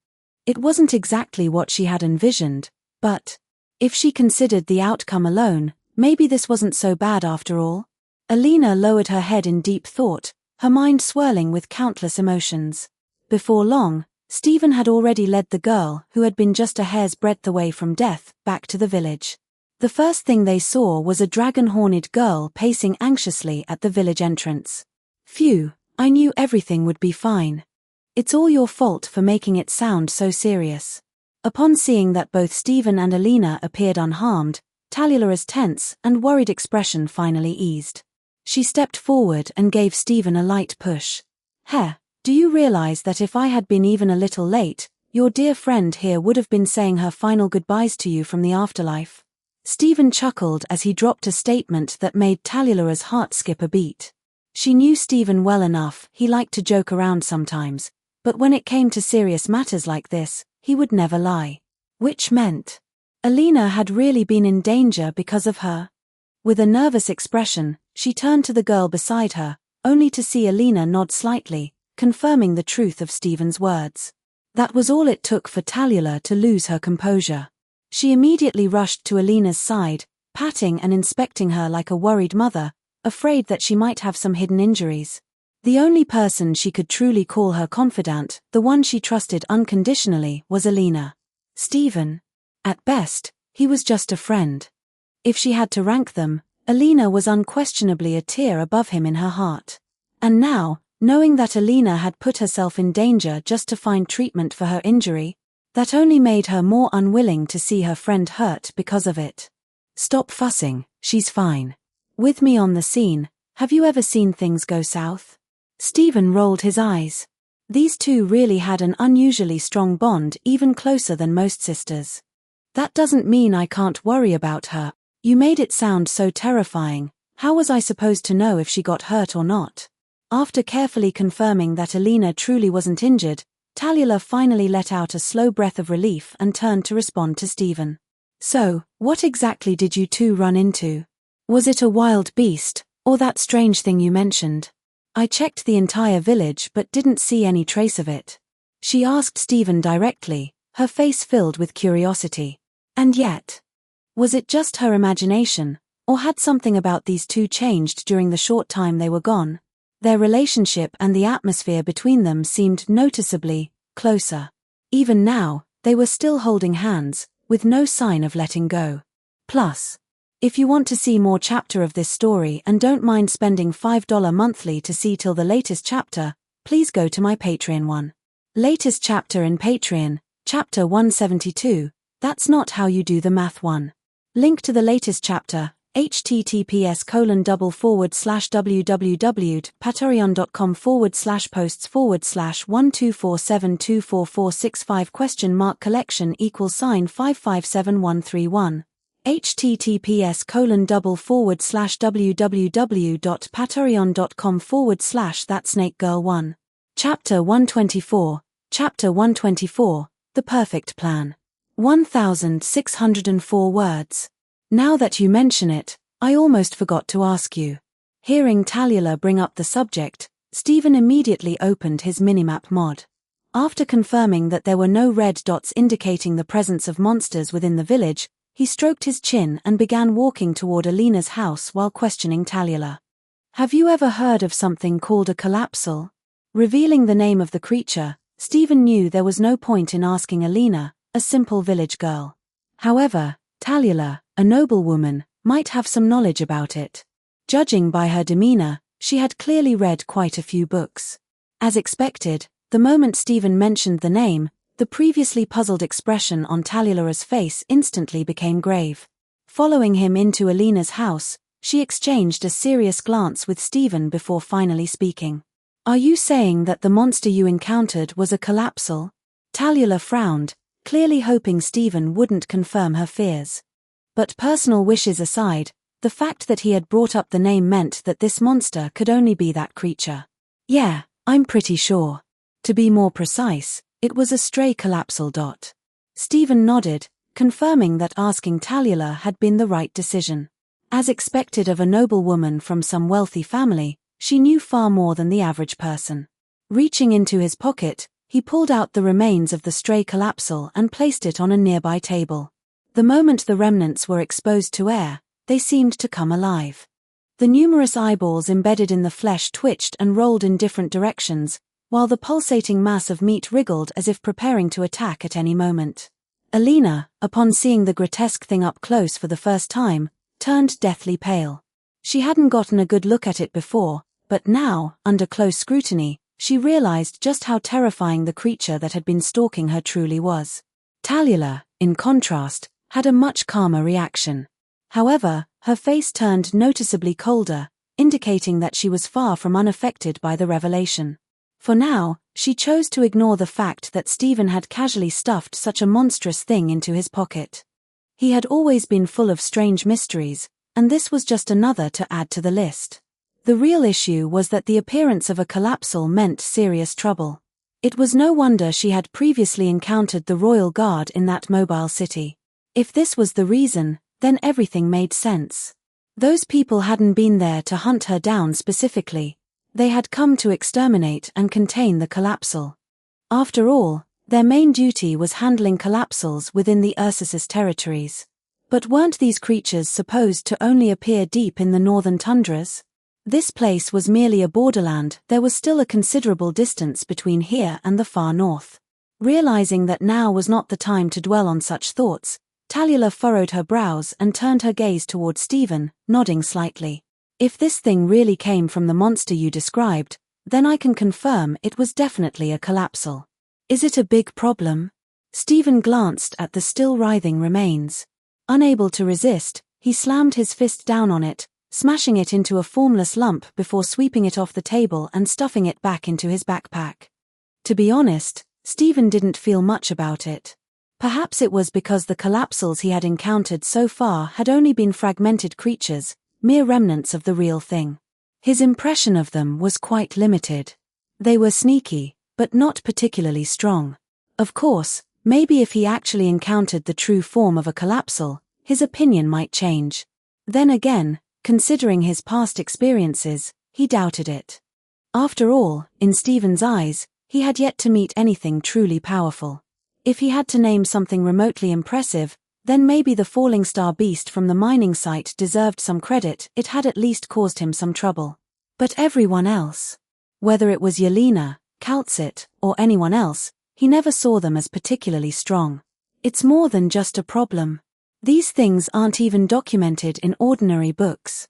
It wasn't exactly what she had envisioned, but if she considered the outcome alone, maybe this wasn't so bad after all. Alina lowered her head in deep thought, her mind swirling with countless emotions. Before long, Stephen had already led the girl, who had been just a hair's breadth away from death, back to the village. The first thing they saw was a dragon-horned girl pacing anxiously at the village entrance. Phew, I knew everything would be fine. It's all your fault for making it sound so serious. Upon seeing that both Stephen and Alina appeared unharmed, Talula's tense and worried expression finally eased. She stepped forward and gave Stephen a light push. Do you realize that if I had been even a little late, your dear friend here would have been saying her final goodbyes to you from the afterlife? Stephen chuckled as he dropped a statement that made Talula's heart skip a beat. She knew Stephen well enough, he liked to joke around sometimes, but when it came to serious matters like this, he would never lie. Which meant Alina had really been in danger because of her. With a nervous expression, she turned to the girl beside her, only to see Alina nod slightly, confirming the truth of Stephen's words. That was all it took for Talula to lose her composure. She immediately rushed to Alina's side, patting and inspecting her like a worried mother, afraid that she might have some hidden injuries. The only person she could truly call her confidant, the one she trusted unconditionally, was Alina. Stephen? At best, he was just a friend. If she had to rank them, Alina was unquestionably a tier above him in her heart. And now, knowing that Alina had put herself in danger just to find treatment for her injury, that only made her more unwilling to see her friend hurt because of it. Stop fussing, she's fine. With me on the scene, have you ever seen things go south? Stephen rolled his eyes. These two really had an unusually strong bond, even closer than most sisters. That doesn't mean I can't worry about her. You made it sound so terrifying. How was I supposed to know if she got hurt or not? After carefully confirming that Alina truly wasn't injured, Talula finally let out a slow breath of relief and turned to respond to Stephen. So, what exactly did you two run into? Was it a wild beast, or that strange thing you mentioned? I checked the entire village but didn't see any trace of it. She asked Stephen directly, her face filled with curiosity. And yet, was it just her imagination, or had something about these two changed during the short time they were gone? Their relationship and the atmosphere between them seemed noticeably closer. Even now, they were still holding hands, with no sign of letting go. Plus, if you want to see more chapter of this story and don't mind spending $5 monthly to see till the latest chapter, please go to my Patreon one. Latest chapter in Patreon, chapter 172, that's not how you do the math one. Link to the latest chapter, https://www.patreon.com/posts/posts/124724465?collection=5573131 https://www.patreon.com/thatsnakegirl1. Chapter 124, Chapter 124, The Perfect Plan. 1604 words. Now that you mention it, I almost forgot to ask you. Hearing Talula bring up the subject, Stephen immediately opened his minimap mod. After confirming that there were no red dots indicating the presence of monsters within the village, he stroked his chin and began walking toward Alina's house while questioning Talula. Have you ever heard of something called a collapsal? Revealing the name of the creature, Stephen knew there was no point in asking Alina, a simple village girl. However, Talula, a noblewoman, might have some knowledge about it. Judging by her demeanor, she had clearly read quite a few books. As expected, the moment Stephen mentioned the name, the previously puzzled expression on Talula's face instantly became grave. Following him into Alina's house, She exchanged a serious glance with Stephen before finally speaking. "Are you saying that the monster you encountered was a collapsal?" Talula frowned, clearly hoping Stephen wouldn't confirm her fears. But personal wishes aside, the fact that he had brought up the name meant that this monster could only be that creature. "Yeah, I'm pretty sure. To be more precise, it was a stray collapsal. Stephen nodded, confirming that asking Talula had been the right decision. As expected of a noblewoman from some wealthy family, she knew far more than the average person. Reaching into his pocket, he pulled out the remains of the stray collapsal and placed it on a nearby table. The moment the remnants were exposed to air, they seemed to come alive. The numerous eyeballs embedded in the flesh twitched and rolled in different directions, while the pulsating mass of meat wriggled as if preparing to attack at any moment. Alina, upon seeing the grotesque thing up close for the first time, turned deathly pale. She hadn't gotten a good look at it before, but now, under close scrutiny, she realized just how terrifying the creature that had been stalking her truly was. Talula, in contrast, had a much calmer reaction. However, her face turned noticeably colder, indicating that she was far from unaffected by the revelation. For now, she chose to ignore the fact that Stephen had casually stuffed such a monstrous thing into his pocket. He had always been full of strange mysteries, and this was just another to add to the list. The real issue was that the appearance of a collapsal meant serious trouble. It was no wonder she had previously encountered the royal guard in that mobile city. If this was the reason, then everything made sense. Those people hadn't been there to hunt her down specifically. They had come to exterminate and contain the collapsal. After all, their main duty was handling collapsals within the Ursus's territories. But weren't these creatures supposed to only appear deep in the northern tundras? This place was merely a borderland. There was still a considerable distance between here and the far north. Realizing that now was not the time to dwell on such thoughts, Talula furrowed her brows and turned her gaze toward Stephen, nodding slightly. "If this thing really came from the monster you described, then I can confirm it was definitely a collapsal. Is it a big problem?" Stephen glanced at the still writhing remains. Unable to resist, he slammed his fist down on it, smashing it into a formless lump before sweeping it off the table and stuffing it back into his backpack. To be honest, Stephen didn't feel much about it. Perhaps it was because the collapsals he had encountered so far had only been fragmented creatures, mere remnants of the real thing. His impression of them was quite limited. They were sneaky, but not particularly strong. Of course, maybe if he actually encountered the true form of a collapsal, his opinion might change. Then again, considering his past experiences, he doubted it. After all, in Stephen's eyes, he had yet to meet anything truly powerful. If he had to name something remotely impressive, then maybe the falling star beast from the mining site deserved some credit. It had at least caused him some trouble. But everyone else, whether it was Yelena, Kaltsit, or anyone else, he never saw them as particularly strong. It's more than just a problem. These things aren't even documented in ordinary books.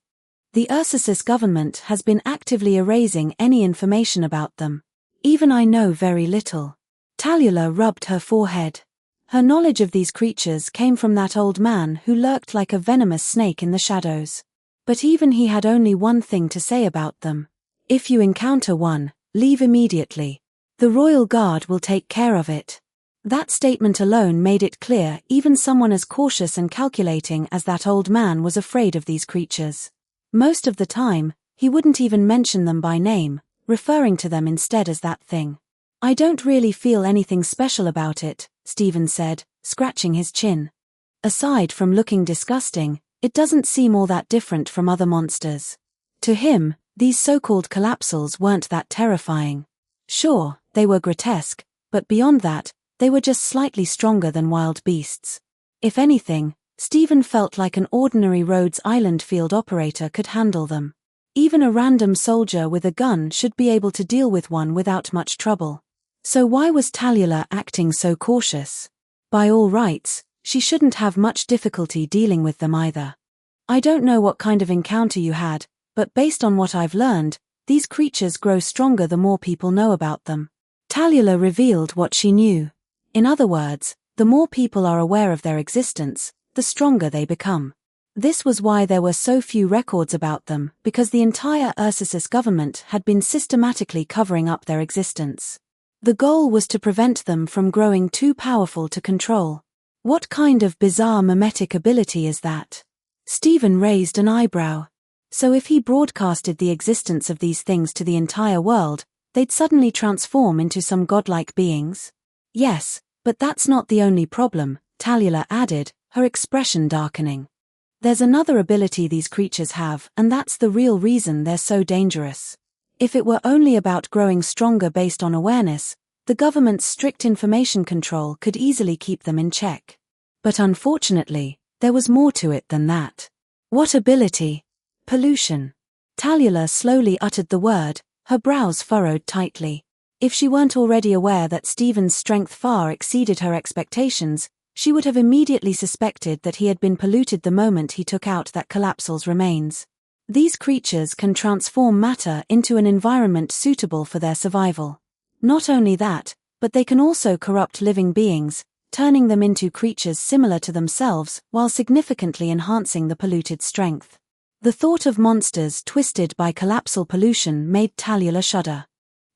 The Ursus government has been actively erasing any information about them. Even I know very little. Talula rubbed her forehead. Her knowledge of these creatures came from that old man who lurked like a venomous snake in the shadows. But even he had only one thing to say about them. If you encounter one, leave immediately. The royal guard will take care of it. That statement alone made it clear even someone as cautious and calculating as that old man was afraid of these creatures. Most of the time, he wouldn't even mention them by name, referring to them instead as that thing. "I don't really feel anything special about it," Stephen said, scratching his chin. "Aside from looking disgusting, it doesn't seem all that different from other monsters." To him, these so-called collapsals weren't that terrifying. Sure, they were grotesque, but beyond that, they were just slightly stronger than wild beasts. If anything, Stephen felt like an ordinary Rhodes Island field operator could handle them. Even a random soldier with a gun should be able to deal with one without much trouble. So why was Talula acting so cautious? By all rights, she shouldn't have much difficulty dealing with them either. "I don't know what kind of encounter you had, but based on what I've learned, these creatures grow stronger the more people know about them." Talula revealed what she knew. In other words, the more people are aware of their existence, the stronger they become. This was why there were so few records about them, because the entire Ursus government had been systematically covering up their existence. The goal was to prevent them from growing too powerful to control. What kind of bizarre mimetic ability is that? Stephen raised an eyebrow. So if he broadcasted the existence of these things to the entire world, they'd suddenly transform into some godlike beings? Yes, but that's not the only problem, Tallulah added, her expression darkening. There's another ability these creatures have, and that's the real reason they're so dangerous. If it were only about growing stronger based on awareness, the government's strict information control could easily keep them in check. But unfortunately, there was more to it than that. What ability? Pollution. Tallulah slowly uttered the word, her brows furrowed tightly. If she weren't already aware that Stephen's strength far exceeded her expectations, she would have immediately suspected that he had been polluted the moment he took out that collapsal's remains. These creatures can transform matter into an environment suitable for their survival. Not only that, but they can also corrupt living beings, turning them into creatures similar to themselves while significantly enhancing the polluted strength. The thought of monsters twisted by collapsal pollution made Tallulah shudder.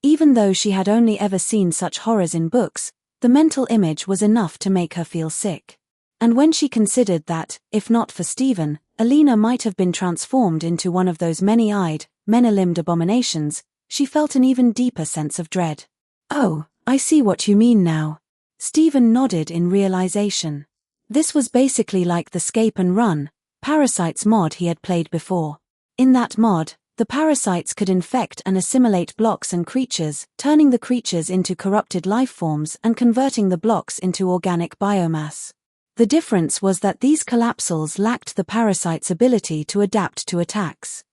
Even though she had only ever seen such horrors in books, the mental image was enough to make her feel sick. And when she considered that, if not for Stephen, Alina might have been transformed into one of those many-eyed, many-limbed abominations, she felt an even deeper sense of dread. Oh, I see what you mean now. Stephen nodded in realization. This was basically like the Scape and Run, Parasites mod he had played before. In that mod, the parasites could infect and assimilate blocks and creatures, turning the creatures into corrupted life forms and converting the blocks into organic biomass. The difference was that these collapsals lacked the parasites' ability to adapt to attacks.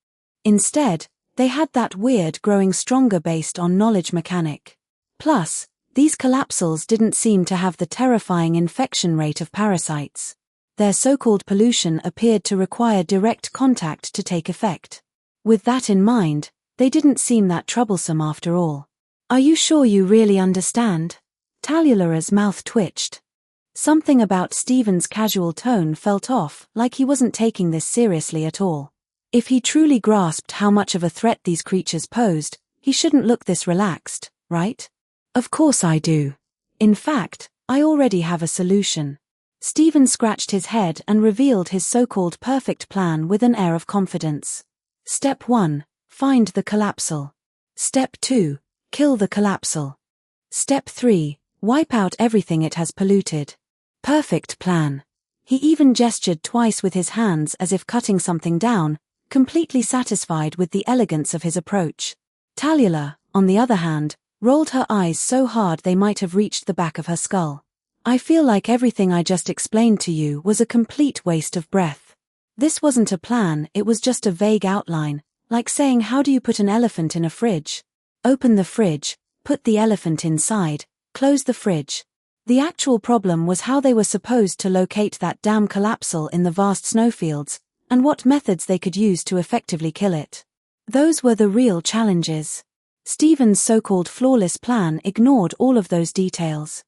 Instead, they had that weird growing stronger based on knowledge mechanic. Plus, these collapsals didn't seem to have the terrifying infection rate of parasites. Their so-called pollution appeared to require direct contact to take effect. With that in mind, they didn't seem that troublesome after all. Are you sure you really understand? Tallulah's mouth twitched. Something about Stephen's casual tone felt off, like he wasn't taking this seriously at all. If he truly grasped how much of a threat these creatures posed, he shouldn't look this relaxed, right? Of course I do. In fact, I already have a solution. Stephen scratched his head and revealed his so-called perfect plan with an air of confidence. Step 1. Find the collapsal. Step 2. Kill the collapsal. Step 3. Wipe out everything it has polluted. Perfect plan. He even gestured twice with his hands as if cutting something down, completely satisfied with the elegance of his approach. Tallulah, on the other hand, rolled her eyes so hard they might have reached the back of her skull. I feel like everything I just explained to you was a complete waste of breath. This wasn't a plan, it was just a vague outline, like saying how do you put an elephant in a fridge? Open the fridge, put the elephant inside, close the fridge. The actual problem was how they were supposed to locate that damn collapsal in the vast snowfields, and what methods they could use to effectively kill it. Those were the real challenges. Stephen's so-called flawless plan ignored all of those details.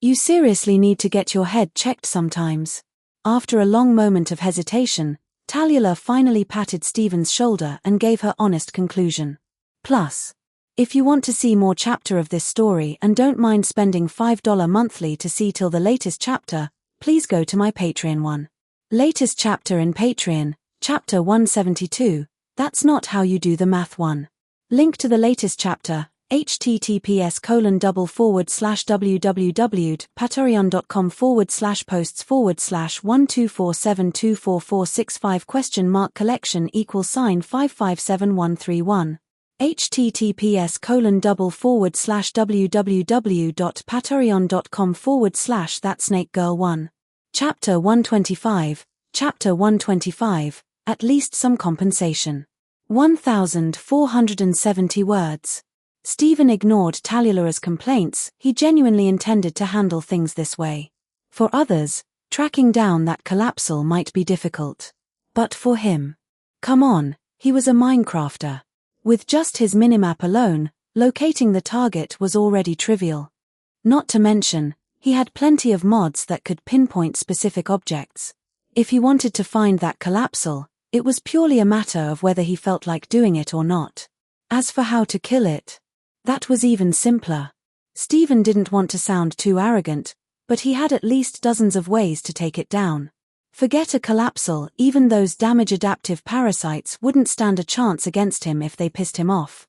You seriously need to get your head checked sometimes. After a long moment of hesitation, Tallulah finally patted Stephen's shoulder and gave her honest conclusion. Plus, if you want to see more chapter of this story and don't mind spending $5 monthly to see till the latest chapter, please go to my Patreon one. Latest chapter in Patreon, chapter 172, that's not how you do the math one. Link to the latest chapter, https://www.patreon.com/posts/posts/124724465?collection=5573131 https://www.patreon.com/thatsnakegirl1 Chapter 125, Chapter 125, At least some compensation. 1,470 words. Stephen ignored Tallulah's complaints, he genuinely intended to handle things this way. For others, tracking down that collapsal might be difficult. But for him. Come on, he was a Minecrafter. With just his minimap alone, locating the target was already trivial. Not to mention, he had plenty of mods that could pinpoint specific objects. If he wanted to find that collapsal, it was purely a matter of whether he felt like doing it or not. As for how to kill it, that was even simpler. Stephen didn't want to sound too arrogant, but he had at least dozens of ways to take it down. Forget a collapsal, even those damage-adaptive parasites wouldn't stand a chance against him if they pissed him off.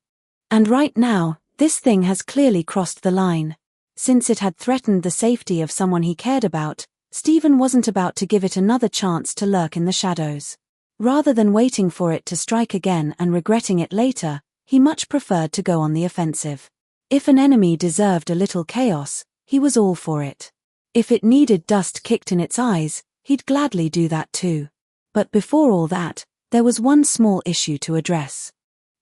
And right now, this thing has clearly crossed the line. Since it had threatened the safety of someone he cared about, Stephen wasn't about to give it another chance to lurk in the shadows. Rather than waiting for it to strike again and regretting it later, he much preferred to go on the offensive. If an enemy deserved a little chaos, he was all for it. If it needed dust kicked in its eyes, he'd gladly do that too. But before all that, there was one small issue to address.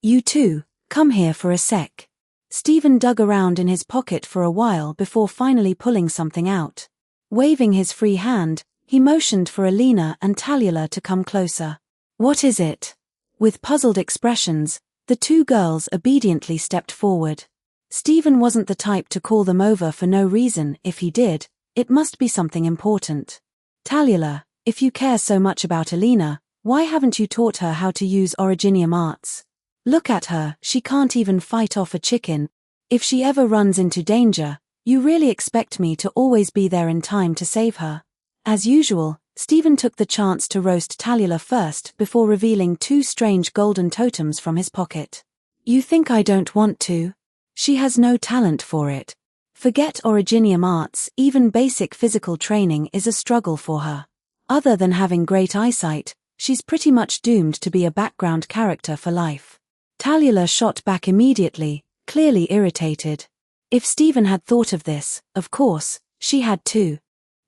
You two, come here for a sec. Stephen dug around in his pocket for a while before finally pulling something out. Waving his free hand, he motioned for Alina and Talula to come closer. What is it? With puzzled expressions, the two girls obediently stepped forward. Stephen wasn't the type to call them over for no reason. If he did, it must be something important. Talula, if you care so much about Alina, why haven't you taught her how to use originium arts? Look at her, she can't even fight off a chicken. If she ever runs into danger, you really expect me to always be there in time to save her? As usual, Stephen took the chance to roast Talula first before revealing two strange golden totems from his pocket. You think I don't want to? She has no talent for it. Forget originium arts, even basic physical training is a struggle for her. Other than having great eyesight, she's pretty much doomed to be a background character for life. Talula shot back immediately, clearly irritated. If Stephen had thought of this, of course, she had too.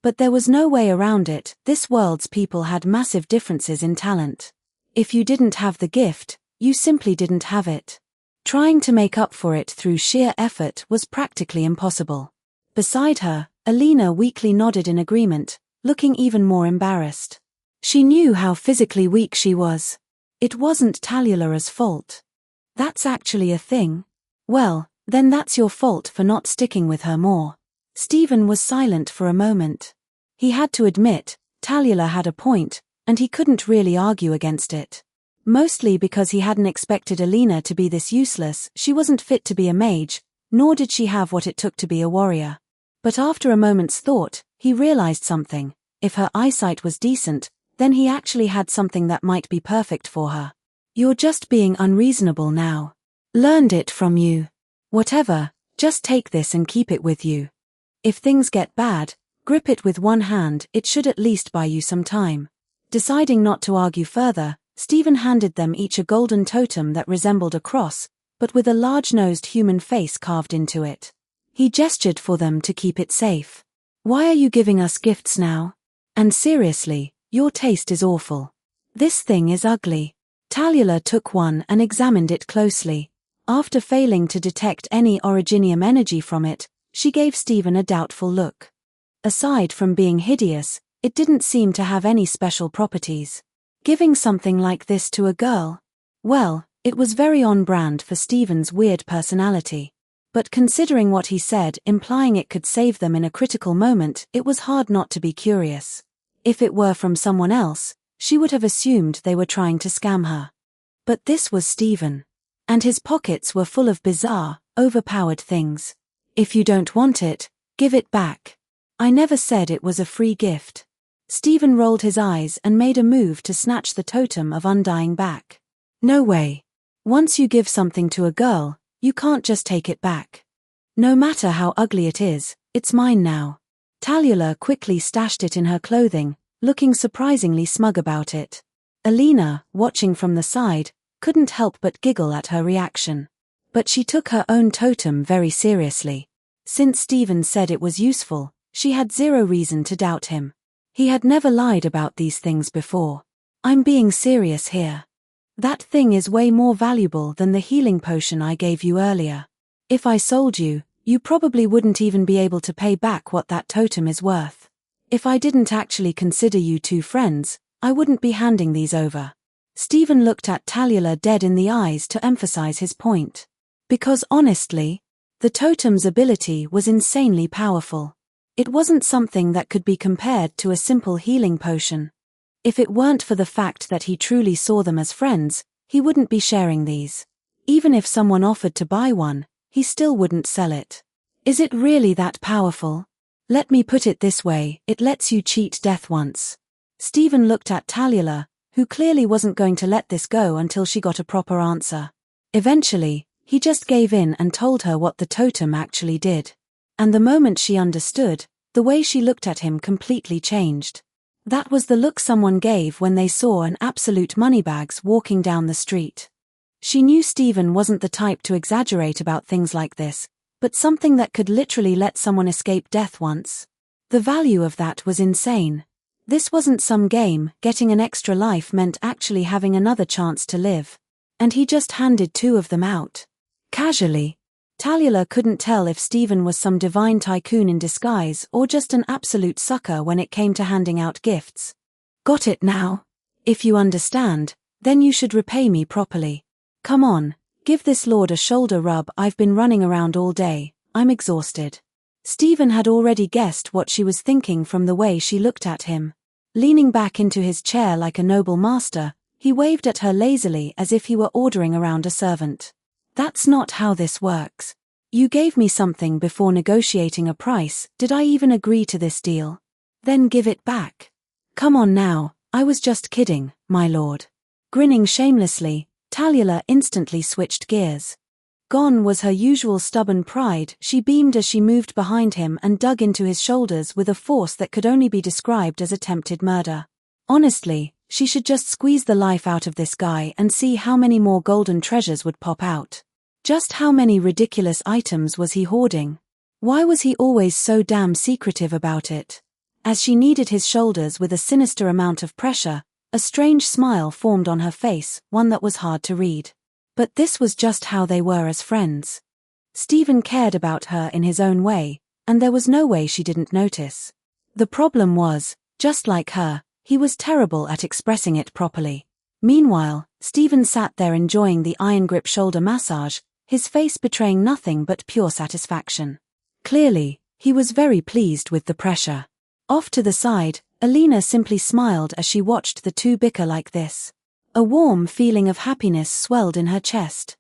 But there was no way around it. This world's people had massive differences in talent. If you didn't have the gift, you simply didn't have it. Trying to make up for it through sheer effort was practically impossible. Beside her, Alina weakly nodded in agreement, looking even more embarrassed. She knew how physically weak she was. It wasn't Talula's fault. That's actually a thing? Well, then that's your fault for not sticking with her more. Stephen was silent for a moment. He had to admit, Talula had a point, and he couldn't really argue against it. Mostly because he hadn't expected Alina to be this useless. She wasn't fit to be a mage, nor did she have what it took to be a warrior. But after a moment's thought, he realized something. If her eyesight was decent, then he actually had something that might be perfect for her. You're just being unreasonable now. Learned it from you. Whatever, just take this and keep it with you. If things get bad, grip it with one hand. It should at least buy you some time. Deciding not to argue further, Stephen handed them each a golden totem that resembled a cross, but with a large-nosed human face carved into it. He gestured for them to keep it safe. Why are you giving us gifts now? And seriously, your taste is awful. This thing is ugly. Talula took one and examined it closely. After failing to detect any originium energy from it, she gave Stephen a doubtful look. Aside from being hideous, it didn't seem to have any special properties. Giving something like this to a girl? Well, it was very on brand for Stephen's weird personality. But considering what he said, implying it could save them in a critical moment, it was hard not to be curious. If it were from someone else, she would have assumed they were trying to scam her. But this was Stephen. And his pockets were full of bizarre, overpowered things. If you don't want it, give it back. I never said it was a free gift. Stephen rolled his eyes and made a move to snatch the totem of undying back. No way. Once you give something to a girl, you can't just take it back. No matter how ugly it is, it's mine now. Talula quickly stashed it in her clothing, looking surprisingly smug about it. Alina, watching from the side, couldn't help but giggle at her reaction. But she took her own totem very seriously. Since Stephen said it was useful, she had zero reason to doubt him. He had never lied about these things before. I'm being serious here. That thing is way more valuable than the healing potion I gave you earlier. If I sold you, you probably wouldn't even be able to pay back what that totem is worth. If I didn't actually consider you two friends, I wouldn't be handing these over. Stephen looked at Talula dead in the eyes to emphasize his point. Because honestly, the totem's ability was insanely powerful. It wasn't something that could be compared to a simple healing potion. If it weren't for the fact that he truly saw them as friends, he wouldn't be sharing these. Even if someone offered to buy one, he still wouldn't sell it. Is it really that powerful? Let me put it this way, it lets you cheat death once. Stephen looked at Tallulah, who clearly wasn't going to let this go until she got a proper answer. Eventually, he just gave in and told her what the totem actually did. And the moment she understood, the way she looked at him completely changed. That was the look someone gave when they saw an absolute moneybags walking down the street. She knew Stephen wasn't the type to exaggerate about things like this, but something that could literally let someone escape death once. The value of that was insane. This wasn't some game, getting an extra life meant actually having another chance to live. And he just handed 2 of them out. Casually. Tallulah couldn't tell if Stephen was some divine tycoon in disguise or just an absolute sucker when it came to handing out gifts. Got it now? If you understand, then you should repay me properly. Come on, give this lord a shoulder rub. I've been running around all day, I'm exhausted. Stephen had already guessed what she was thinking from the way she looked at him. Leaning back into his chair like a noble master, he waved at her lazily as if he were ordering around a servant. That's not how this works. You gave me something before negotiating a price. Did I even agree to this deal? Then give it back. Come on now, I was just kidding, my lord. Grinning shamelessly, Tallulah instantly switched gears. Gone was her usual stubborn pride. She beamed as she moved behind him and dug into his shoulders with a force that could only be described as attempted murder. Honestly, she should just squeeze the life out of this guy and see how many more golden treasures would pop out. Just how many ridiculous items was he hoarding? Why was he always so damn secretive about it? As she kneaded his shoulders with a sinister amount of pressure, a strange smile formed on her face, one that was hard to read. But this was just how they were as friends. Stephen cared about her in his own way, and there was no way she didn't notice. The problem was, just like her, he was terrible at expressing it properly. Meanwhile, Stephen sat there enjoying the iron grip shoulder massage, his face betraying nothing but pure satisfaction. Clearly, he was very pleased with the pressure. Off to the side, Alina simply smiled as she watched the 2 bicker like this. A warm feeling of happiness swelled in her chest.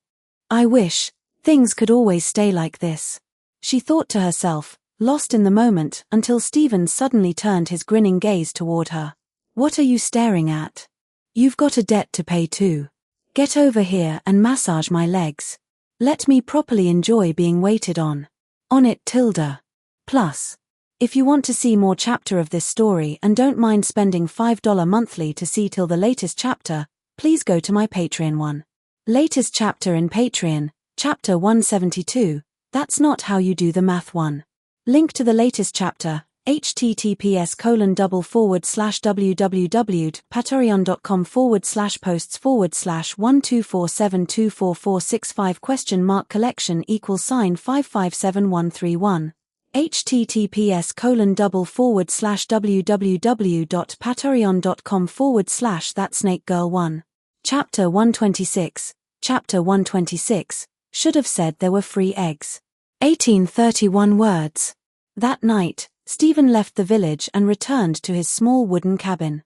I wish things could always stay like this, she thought to herself, lost in the moment until Stephen suddenly turned his grinning gaze toward her. What are you staring at? You've got a debt to pay too. Get over here and massage my legs. Let me properly enjoy being waited on. On it, Tilda. Plus, if you want to see more chapter of this story and don't mind spending $5 monthly to see till the latest chapter, please go to my Patreon one. Latest chapter in Patreon, chapter 172, that's not how you do the math one. Link to the latest chapter, https://www.patreon.com/posts/posts/124724465?collection=5573131 https://www.patreon.com/thatsnakegirl1 Chapter 126. Chapter 126. Should have said there were free eggs. 1831 words. That night, Stephen left the village and returned to his small wooden cabin.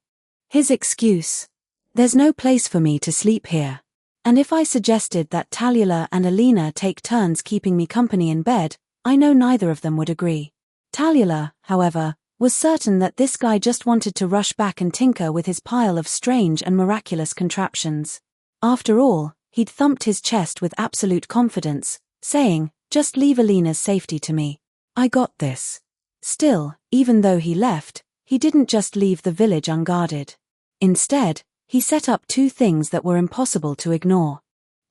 His excuse: there's no place for me to sleep here. And if I suggested that Tallulah and Alina take turns keeping me company in bed, I know neither of them would agree. Tallulah, however, was certain that this guy just wanted to rush back and tinker with his pile of strange and miraculous contraptions. After all, he'd thumped his chest with absolute confidence, saying, just leave Alina's safety to me. I got this. Still, even though he left, he didn't just leave the village unguarded. Instead, he set up 2 things that were impossible to ignore.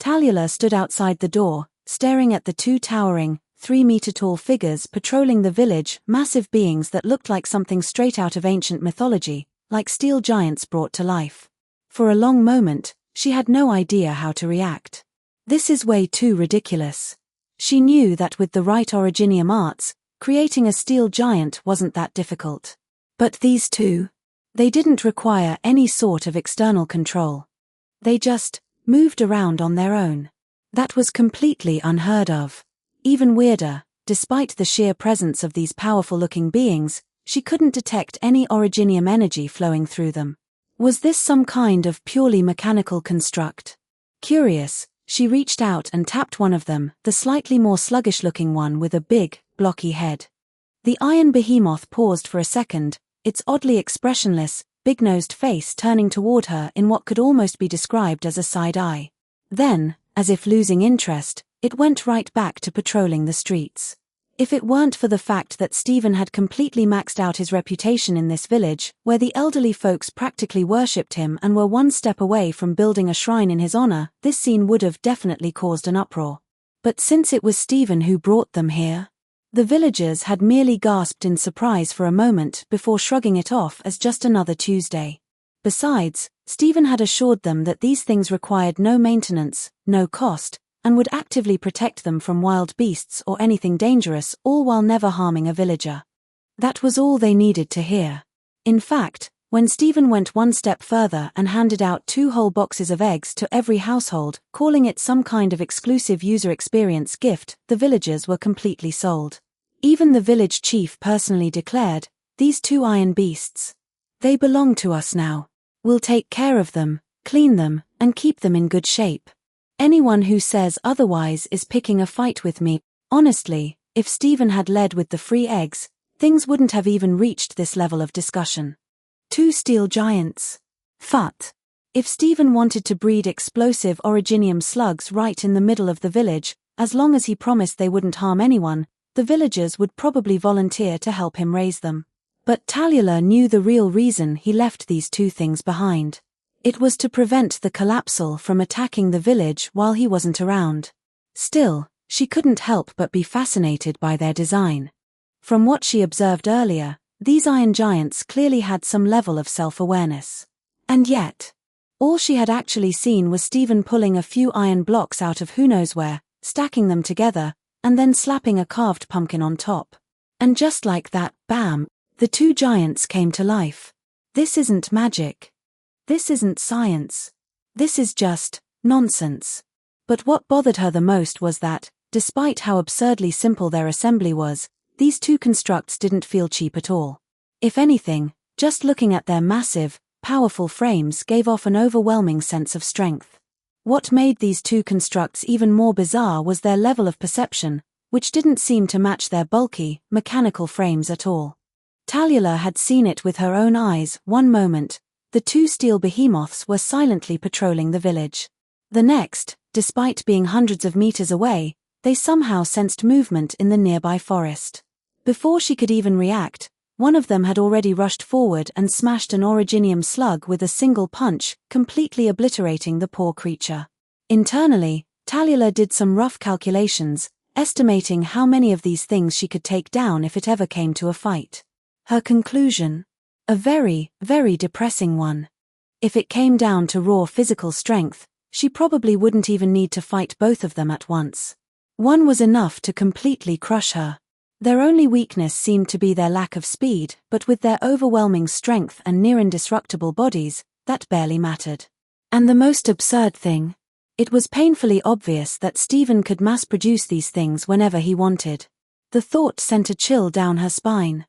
Tallulah stood outside the door, staring at the 2 towering, 3-meter-tall figures patrolling the village, massive beings that looked like something straight out of ancient mythology, like steel giants brought to life. For a long moment, she had no idea how to react. This is way too ridiculous. She knew that with the right originium arts, creating a steel giant wasn't that difficult. But these 2? They didn't require any sort of external control. They just moved around on their own. That was completely unheard of. Even weirder, despite the sheer presence of these powerful-looking beings, she couldn't detect any originium energy flowing through them. Was this some kind of purely mechanical construct? Curious, she reached out and tapped one of them, the slightly more sluggish-looking one with a big, blocky head. The iron behemoth paused for a second, its oddly expressionless, big-nosed face turning toward her in what could almost be described as a side eye. Then, as if losing interest, it went right back to patrolling the streets. If it weren't for the fact that Stephen had completely maxed out his reputation in this village, where the elderly folks practically worshipped him and were one step away from building a shrine in his honor, this scene would have definitely caused an uproar. But since it was Stephen who brought them here, the villagers had merely gasped in surprise for a moment before shrugging it off as just another Tuesday. Besides, Stephen had assured them that these things required no maintenance, no cost, and would actively protect them from wild beasts or anything dangerous, all while never harming a villager. That was all they needed to hear. In fact, when Stephen went one step further and handed out 2 whole boxes of eggs to every household, calling it some kind of exclusive user experience gift, the villagers were completely sold. Even the village chief personally declared, "These 2 iron beasts. They belong to us now. We'll take care of them, clean them, and keep them in good shape. Anyone who says otherwise is picking a fight with me." Honestly, if Stephen had led with the free eggs, things wouldn't have even reached this level of discussion. 2 steel giants. Phut. If Stephen wanted to breed explosive originium slugs right in the middle of the village, as long as he promised they wouldn't harm anyone, the villagers would probably volunteer to help him raise them. But Tallulah knew the real reason he left these 2 things behind. It was to prevent the collapsal from attacking the village while he wasn't around. Still, she couldn't help but be fascinated by their design. From what she observed earlier, these iron giants clearly had some level of self-awareness. And yet, all she had actually seen was Stephen pulling a few iron blocks out of who knows where, stacking them together, and then slapping a carved pumpkin on top. And just like that, bam, the 2 giants came to life. This isn't magic. This isn't science. This is just nonsense. But what bothered her the most was that, despite how absurdly simple their assembly was, these 2 constructs didn't feel cheap at all. If anything, just looking at their massive, powerful frames gave off an overwhelming sense of strength. What made these 2 constructs even more bizarre was their level of perception, which didn't seem to match their bulky, mechanical frames at all. Tallulah had seen it with her own eyes. One moment, the 2 steel behemoths were silently patrolling the village. The next, despite being hundreds of meters away, they somehow sensed movement in the nearby forest. Before she could even react, one of them had already rushed forward and smashed an originium slug with a single punch, completely obliterating the poor creature. Internally, Tallulah did some rough calculations, estimating how many of these things she could take down if it ever came to a fight. Her conclusion? A very, very depressing one. If it came down to raw physical strength, she probably wouldn't even need to fight both of them at once. One was enough to completely crush her. Their only weakness seemed to be their lack of speed, but with their overwhelming strength and near indestructible bodies, that barely mattered. And the most absurd thing? It was painfully obvious that Stephen could mass-produce these things whenever he wanted. The thought sent a chill down her spine.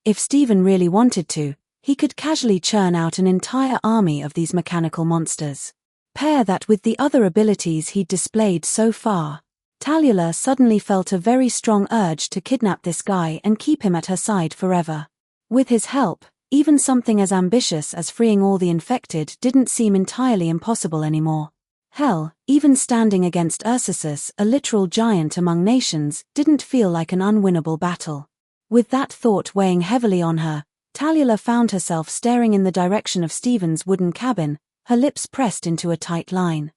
If Stephen really wanted to, he could casually churn out an entire army of these mechanical monsters. Pair that with the other abilities he'd displayed so far. Tallulah suddenly felt a very strong urge to kidnap this guy and keep him at her side forever. With his help, even something as ambitious as freeing all the infected didn't seem entirely impossible anymore. Hell, even standing against Ursus, a literal giant among nations, didn't feel like an unwinnable battle. With that thought weighing heavily on her, Tallulah found herself staring in the direction of Stephen's wooden cabin, her lips pressed into a tight line.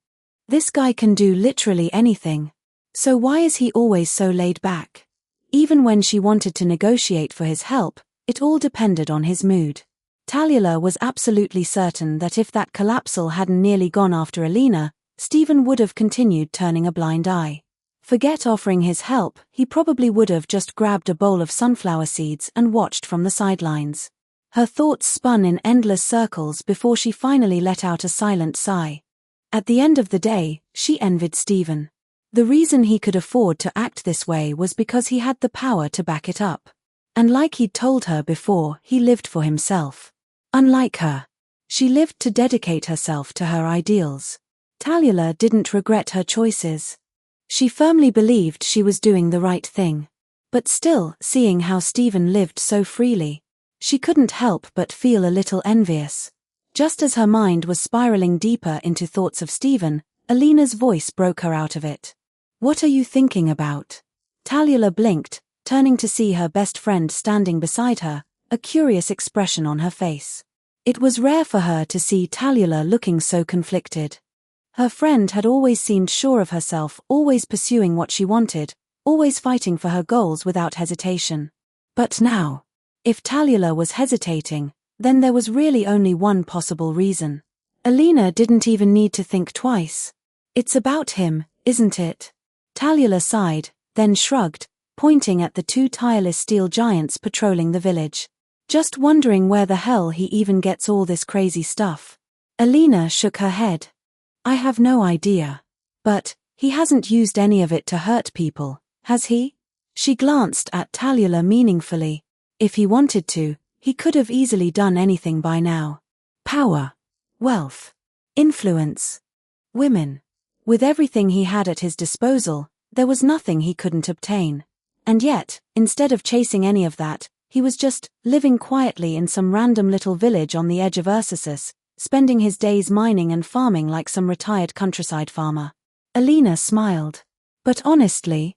This guy can do literally anything. So why is he always so laid back? Even when she wanted to negotiate for his help, it all depended on his mood. Tallulah was absolutely certain that if that collapsal hadn't nearly gone after Alina, Stephen would have continued turning a blind eye. Forget offering his help, he probably would have just grabbed a bowl of sunflower seeds and watched from the sidelines. Her thoughts spun in endless circles before she finally let out a silent sigh. At the end of the day, she envied Stephen. The reason he could afford to act this way was because he had the power to back it up. And like he'd told her before, he lived for himself. Unlike her. She lived to dedicate herself to her ideals. Tallulah didn't regret her choices. She firmly believed she was doing the right thing. But still, seeing how Stephen lived so freely, she couldn't help but feel a little envious. Just as her mind was spiraling deeper into thoughts of Stephen, Alina's voice broke her out of it. "What are you thinking about?" Tallulah blinked, turning to see her best friend standing beside her, a curious expression on her face. It was rare for her to see Tallulah looking so conflicted. Her friend had always seemed sure of herself, always pursuing what she wanted, always fighting for her goals without hesitation. But now, if Tallulah was hesitating, then there was really only one possible reason. Alina didn't even need to think twice. "It's about him, isn't it?" Tallulah sighed, then shrugged, pointing at the two tireless steel giants patrolling the village. "Just wondering where the hell he even gets all this crazy stuff." Alina shook her head. "I have no idea. But he hasn't used any of it to hurt people, has he?" She glanced at Tallulah meaningfully. If he wanted to, he could have easily done anything by now. Power, wealth, influence, women. With everything he had at his disposal, there was nothing he couldn't obtain. And yet, instead of chasing any of that, he was just living quietly in some random little village on the edge of Ursus, spending his days mining and farming like some retired countryside farmer. Alina smiled. "But honestly,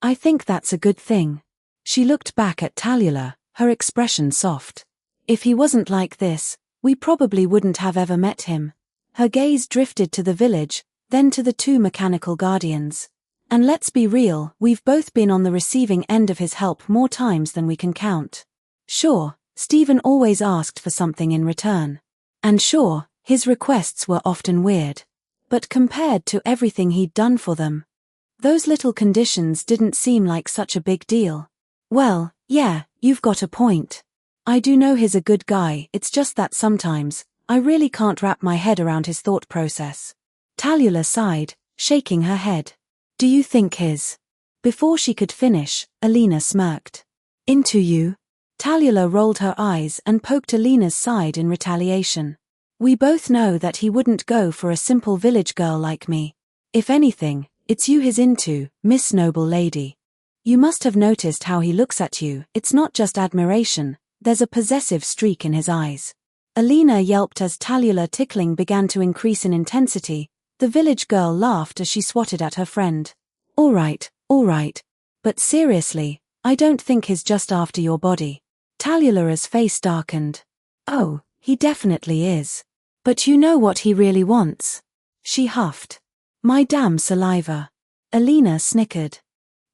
I think that's a good thing." She looked back at Tallulah, her expression soft. "If he wasn't like this, we probably wouldn't have ever met him." Her gaze drifted to the village, then to the two mechanical guardians. "And let's be real, we've both been on the receiving end of his help more times than we can count. Sure, Stephen always asked for something in return. And sure, his requests were often weird. But compared to everything he'd done for them, those little conditions didn't seem like such a big deal." "Well, yeah, you've got a point. I do know he's a good guy, it's just that sometimes, I really can't wrap my head around his thought process." Tallulah sighed, shaking her head. "Do you think his—" Before she could finish, Alina smirked. "Into you?" Tallulah rolled her eyes and poked Alina's side in retaliation. "We both know that he wouldn't go for a simple village girl like me. If anything, it's you he's into, Miss Noble Lady. You must have noticed how he looks at you, it's not just admiration, there's a possessive streak in his eyes." Alina yelped as Tallulah tickling began to increase in intensity. The village girl laughed as she swatted at her friend. All right, but seriously, I don't think he's just after your body." Tallulah's face darkened. "Oh, he definitely is. But you know what he really wants?" She huffed. "My damn saliva." Alina snickered.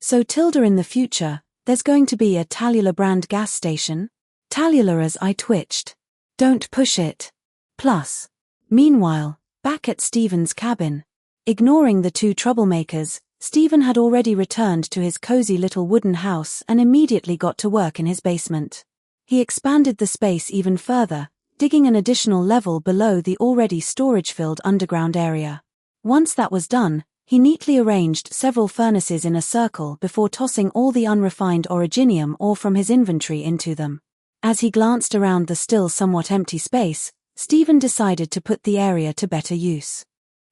"So Tilda, in the future, there's going to be a Tallulah brand gas station?" Tallulah's eye twitched. "Don't push it." Plus. Meanwhile, back at Stephen's cabin. Ignoring the two troublemakers, Stephen had already returned to his cozy little wooden house and immediately got to work in his basement. He expanded the space even further, digging an additional level below the already storage-filled underground area. Once that was done, he neatly arranged several furnaces in a circle before tossing all the unrefined originium ore from his inventory into them. As he glanced around the still somewhat empty space, Stephen decided to put the area to better use.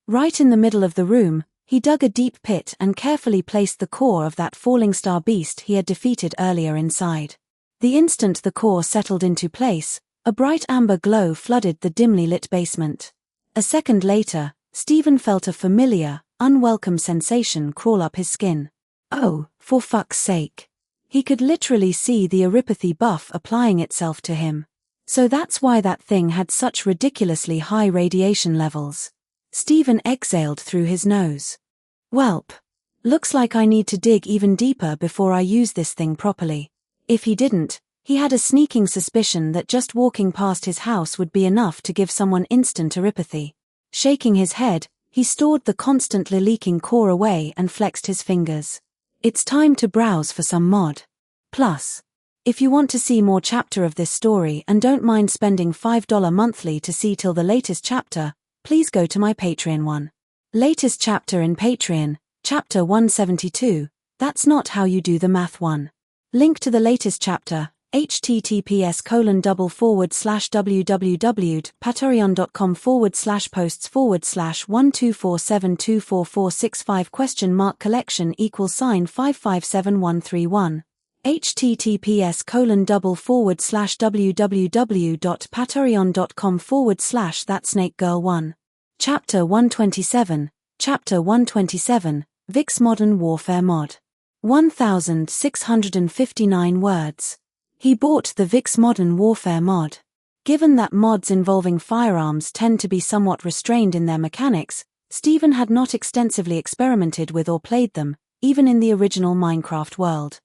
Right in the middle of the room, he dug a deep pit and carefully placed the core of that falling star beast he had defeated earlier inside. The instant the core settled into place, a bright amber glow flooded the dimly lit basement. A second later, Stephen felt a familiar, unwelcome sensation crawl up his skin. Oh, for fuck's sake. He could literally see the erypathy buff applying itself to him. So that's why that thing had such ridiculously high radiation levels. Stephen exhaled through his nose. "Welp. Looks like I need to dig even deeper before I use this thing properly." If he didn't, he had a sneaking suspicion that just walking past his house would be enough to give someone instant erypathy. Shaking his head, he stored the constantly leaking core away and flexed his fingers. It's time to browse for some mod. Plus, if you want to see more chapter of this story and don't mind spending $5 monthly to see till the latest chapter, please go to my Patreon one. Latest chapter in Patreon, chapter 172, That's Not How You Do the Math 1. Link to the latest chapter, https://www.patreon.com/posts/124724465?collection=5573131 https://www.patreon.com/thatsnakegirl1 Chapter 127 Chapter 127 Vic's Modern Warfare Mod 1659 words. He bought the Vic's Modern Warfare mod. Given that mods involving firearms tend to be somewhat restrained in their mechanics, Stephen had not extensively experimented with or played them, even in the original Minecraft world.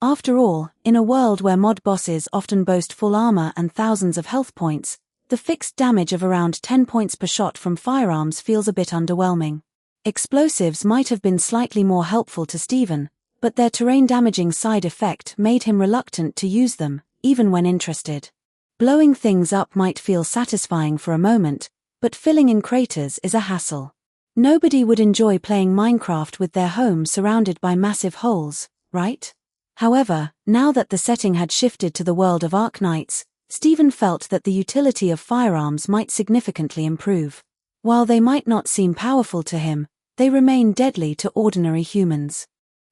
After all, in a world where mod bosses often boast full armor and thousands of health points, the fixed damage of around 10 points per shot from firearms feels a bit underwhelming. Explosives might have been slightly more helpful to Stephen, but their terrain-damaging side effect made him reluctant to use them, even when interested. Blowing things up might feel satisfying for a moment, but filling in craters is a hassle. Nobody would enjoy playing Minecraft with their home surrounded by massive holes, right? However, now that the setting had shifted to the world of Arknights, Stephen felt that the utility of firearms might significantly improve. While they might not seem powerful to him, they remain deadly to ordinary humans.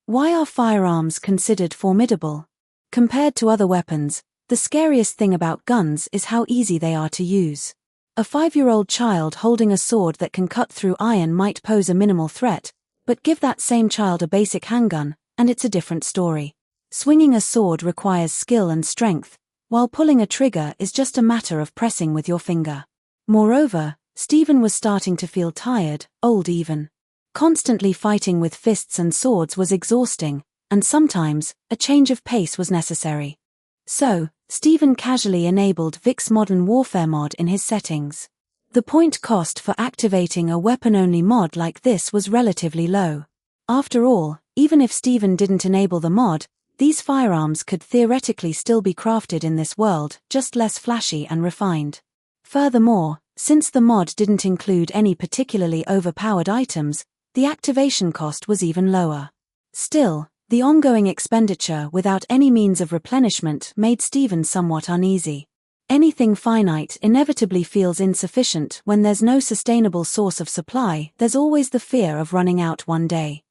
Why are firearms considered formidable? Compared to other weapons, the scariest thing about guns is how easy they are to use. A 5-year-old child holding a sword that can cut through iron might pose a minimal threat, but give that same child a basic handgun, and it's a different story. Swinging a sword requires skill and strength, while pulling a trigger is just a matter of pressing with your finger. Moreover, Stephen was starting to feel tired, old even. Constantly fighting with fists and swords was exhausting, and sometimes, a change of pace was necessary. So, Stephen casually enabled Vic's Modern Warfare mod in his settings. The point cost for activating a weapon-only mod like this was relatively low. After all, even if Stephen didn't enable the mod, these firearms could theoretically still be crafted in this world, just less flashy and refined. Furthermore, since the mod didn't include any particularly overpowered items, the activation cost was even lower. Still, the ongoing expenditure without any means of replenishment made Stephen somewhat uneasy. Anything finite inevitably feels insufficient when there's no sustainable source of supply. There's always the fear of running out one day.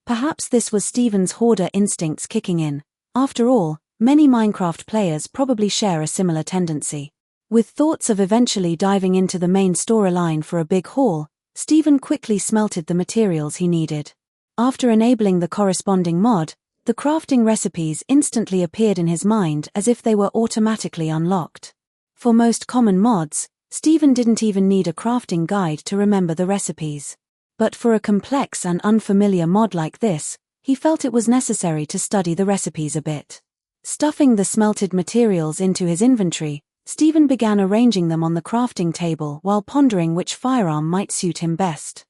Perhaps this was Stephen's hoarder instincts kicking in. After all, many Minecraft players probably share a similar tendency. With thoughts of eventually diving into the main storyline for a big haul, Stephen quickly smelted the materials he needed. After enabling the corresponding mod, the crafting recipes instantly appeared in his mind as if they were automatically unlocked. For most common mods, Stephen didn't even need a crafting guide to remember the recipes. But for a complex and unfamiliar mod like this, he felt it was necessary to study the recipes a bit. Stuffing the smelted materials into his inventory, Stephen began arranging them on the crafting table while pondering which firearm might suit him best.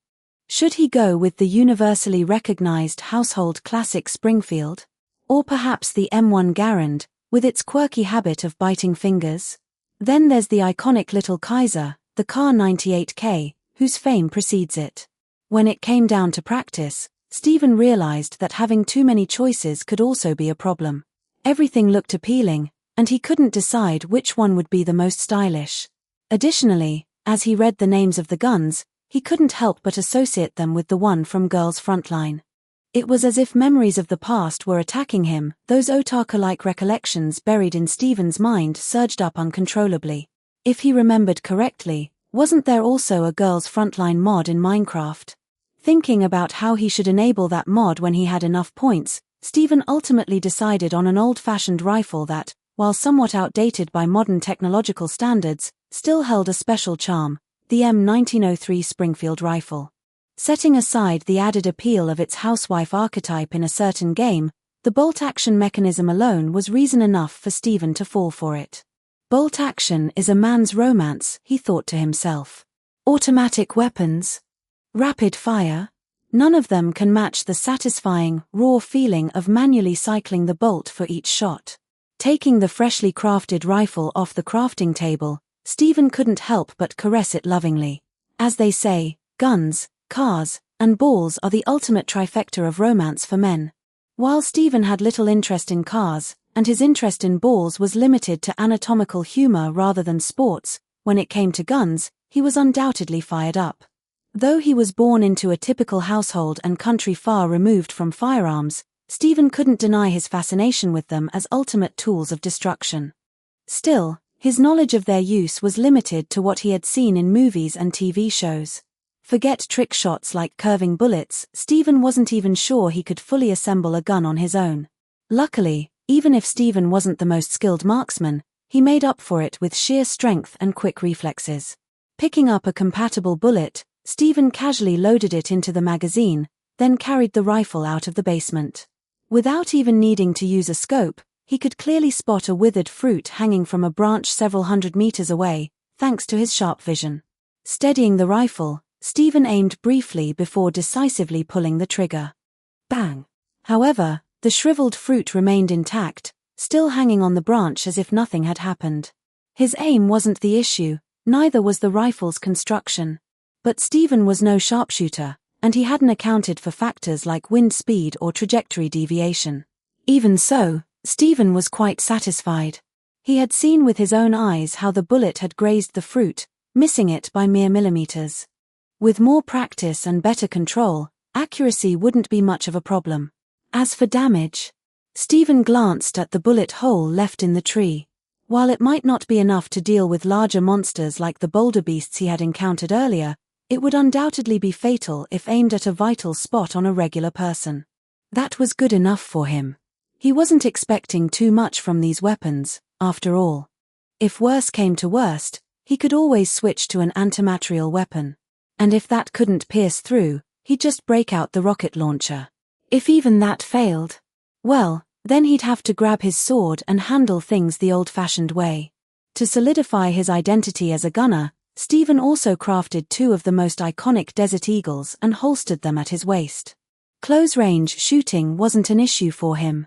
Should he go with the universally recognized household classic Springfield? Or perhaps the M1 Garand, with its quirky habit of biting fingers? Then there's the iconic Little Kaiser, the Kar 98K, whose fame precedes it. When it came down to practice, Stephen realized that having too many choices could also be a problem. Everything looked appealing, and he couldn't decide which one would be the most stylish. Additionally, as he read the names of the guns, he couldn't help but associate them with the one from Girls Frontline. It was as if memories of the past were attacking him. Those Otarka-like recollections buried in Stephen's mind surged up uncontrollably. If he remembered correctly, wasn't there also a Girls Frontline mod in Minecraft? Thinking about how he should enable that mod when he had enough points, Stephen ultimately decided on an old-fashioned rifle that, while somewhat outdated by modern technological standards, still held a special charm, the M1903 Springfield rifle. Setting aside the added appeal of its housewife archetype in a certain game, the bolt-action mechanism alone was reason enough for Stephen to fall for it. Bolt action is a man's romance, he thought to himself. Automatic weapons? Rapid fire? None of them can match the satisfying, raw feeling of manually cycling the bolt for each shot. Taking the freshly crafted rifle off the crafting table, Stephen couldn't help but caress it lovingly. As they say, guns, cars, and balls are the ultimate trifecta of romance for men. While Stephen had little interest in cars, and his interest in balls was limited to anatomical humor rather than sports. When it came to guns, he was undoubtedly fired up. Though he was born into a typical household and country far removed from firearms, Stephen couldn't deny his fascination with them as ultimate tools of destruction. Still, his knowledge of their use was limited to what he had seen in movies and TV shows. Forget trick shots like curving bullets, Stephen wasn't even sure he could fully assemble a gun on his own. Luckily, even if Stephen wasn't the most skilled marksman, he made up for it with sheer strength and quick reflexes. Picking up a compatible bullet, Stephen casually loaded it into the magazine, then carried the rifle out of the basement. Without even needing to use a scope, he could clearly spot a withered fruit hanging from a branch several hundred meters away, thanks to his sharp vision. Steadying the rifle, Stephen aimed briefly before decisively pulling the trigger. Bang! However, the shriveled fruit remained intact, still hanging on the branch as if nothing had happened. His aim wasn't the issue, neither was the rifle's construction. But Stephen was no sharpshooter, and he hadn't accounted for factors like wind speed or trajectory deviation. Even so, Stephen was quite satisfied. He had seen with his own eyes how the bullet had grazed the fruit, missing it by mere millimeters. With more practice and better control, accuracy wouldn't be much of a problem. As for damage, Stephen glanced at the bullet hole left in the tree. While it might not be enough to deal with larger monsters like the boulder beasts he had encountered earlier, it would undoubtedly be fatal if aimed at a vital spot on a regular person. That was good enough for him. He wasn't expecting too much from these weapons, after all. If worse came to worst, he could always switch to an antimaterial weapon. And if that couldn't pierce through, he'd just break out the rocket launcher. If even that failed, well, then he'd have to grab his sword and handle things the old-fashioned way. To solidify his identity as a gunner, Stephen also crafted two of the most iconic Desert Eagles and holstered them at his waist. Close-range shooting wasn't an issue for him.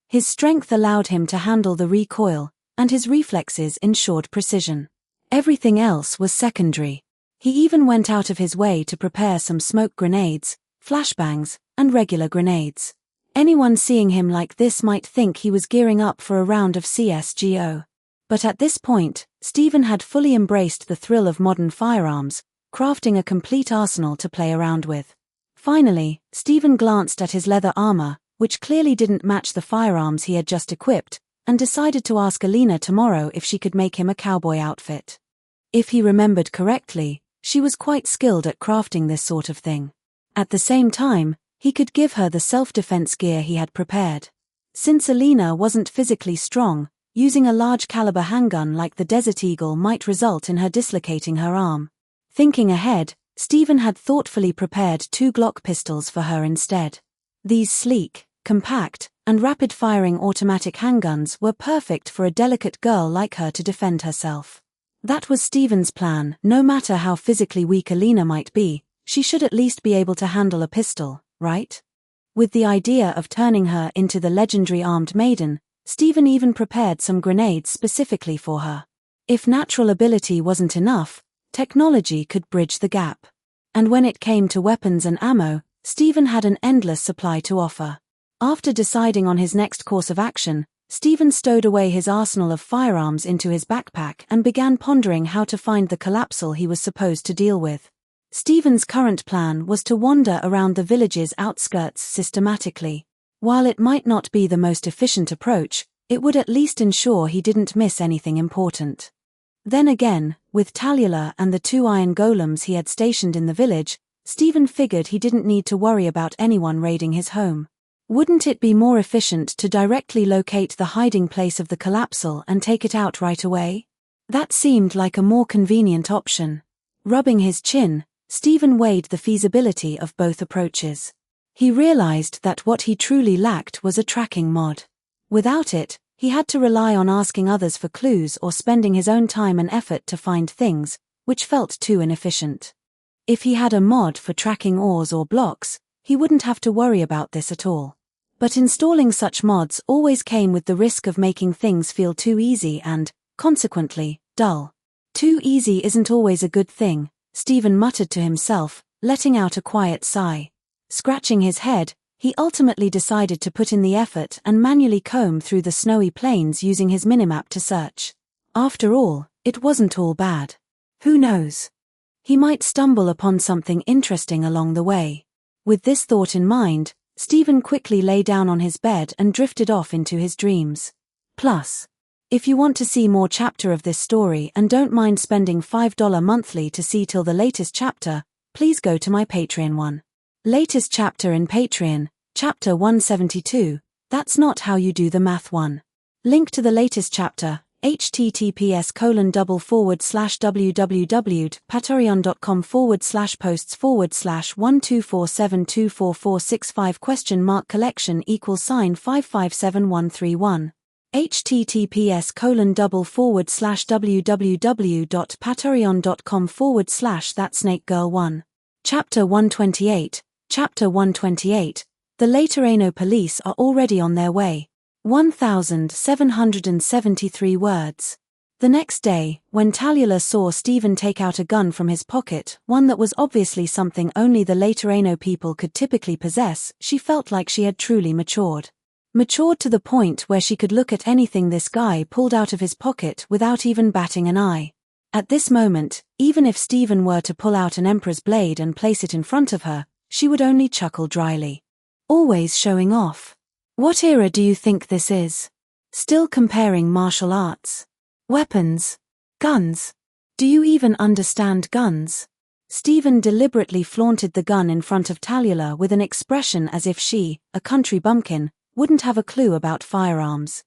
His strength allowed him to handle the recoil, and his reflexes ensured precision. Everything else was secondary. He even went out of his way to prepare some smoke grenades, flashbangs, and regular grenades. Anyone seeing him like this might think he was gearing up for a round of CSGO. But at this point, Stephen had fully embraced the thrill of modern firearms, crafting a complete arsenal to play around with. Finally, Stephen glanced at his leather armor, which clearly didn't match the firearms he had just equipped, and decided to ask Alina tomorrow if she could make him a cowboy outfit. If he remembered correctly, she was quite skilled at crafting this sort of thing. At the same time, he could give her the self-defense gear he had prepared. Since Alina wasn't physically strong, using a large-caliber handgun like the Desert Eagle might result in her dislocating her arm. Thinking ahead, Stephen had thoughtfully prepared 2 Glock pistols for her instead. These sleek, compact, and rapid-firing automatic handguns were perfect for a delicate girl like her to defend herself. That was Stephen's plan. No matter how physically weak Alina might be, she should at least be able to handle a pistol, right? With the idea of turning her into the legendary armed maiden, Stephen even prepared some grenades specifically for her. If natural ability wasn't enough, technology could bridge the gap. And when it came to weapons and ammo, Stephen had an endless supply to offer. After deciding on his next course of action, Stephen stowed away his arsenal of firearms into his backpack and began pondering how to find the collapsal he was supposed to deal with. Stephen's current plan was to wander around the village's outskirts systematically. While it might not be the most efficient approach, it would at least ensure he didn't miss anything important. Then again, with Tallulah and the 2 iron golems he had stationed in the village, Stephen figured he didn't need to worry about anyone raiding his home. Wouldn't it be more efficient to directly locate the hiding place of the collapsal and take it out right away? That seemed like a more convenient option. Rubbing his chin, Stephen weighed the feasibility of both approaches. He realized that what he truly lacked was a tracking mod. Without it, he had to rely on asking others for clues or spending his own time and effort to find things, which felt too inefficient. If he had a mod for tracking ores or blocks, he wouldn't have to worry about this at all. But installing such mods always came with the risk of making things feel too easy and, consequently, dull. Too easy isn't always a good thing, Stephen muttered to himself, letting out a quiet sigh. Scratching his head, He ultimately decided to put in the effort and manually comb through the snowy plains using his minimap to search. After all, it wasn't all bad. Who knows? He might stumble upon something interesting along the way. With this thought in mind, Stephen quickly lay down on his bed and drifted off into his dreams. Plus, if you want to see more chapter of this story and don't mind spending $5 monthly to see till the latest chapter, please go to my Patreon one. Latest chapter in Patreon, Chapter 172, That's Not How You Do the Math 1. Link to the latest chapter, https://www.patreon.com/posts/124724465 collection =$557131. https://www.patreon.com/thatsnakegirl1. Chapter 128, Chapter 128, The later Ano police are already on their way. 1,773 words. The next day, when Tallulah saw Stephen take out a gun from his pocket, one that was obviously something only the later Ano people could typically possess, she felt like she had truly matured. Matured to the point where she could look at anything this guy pulled out of his pocket without even batting an eye. At this moment, even if Stephen were to pull out an emperor's blade and place it in front of her, she would only chuckle dryly. Always showing off. What era do you think this is? Still comparing martial arts? Weapons? Guns? Do you even understand guns? Stephen deliberately flaunted the gun in front of Tallulah with an expression as if she, a country bumpkin, wouldn't have a clue about firearms.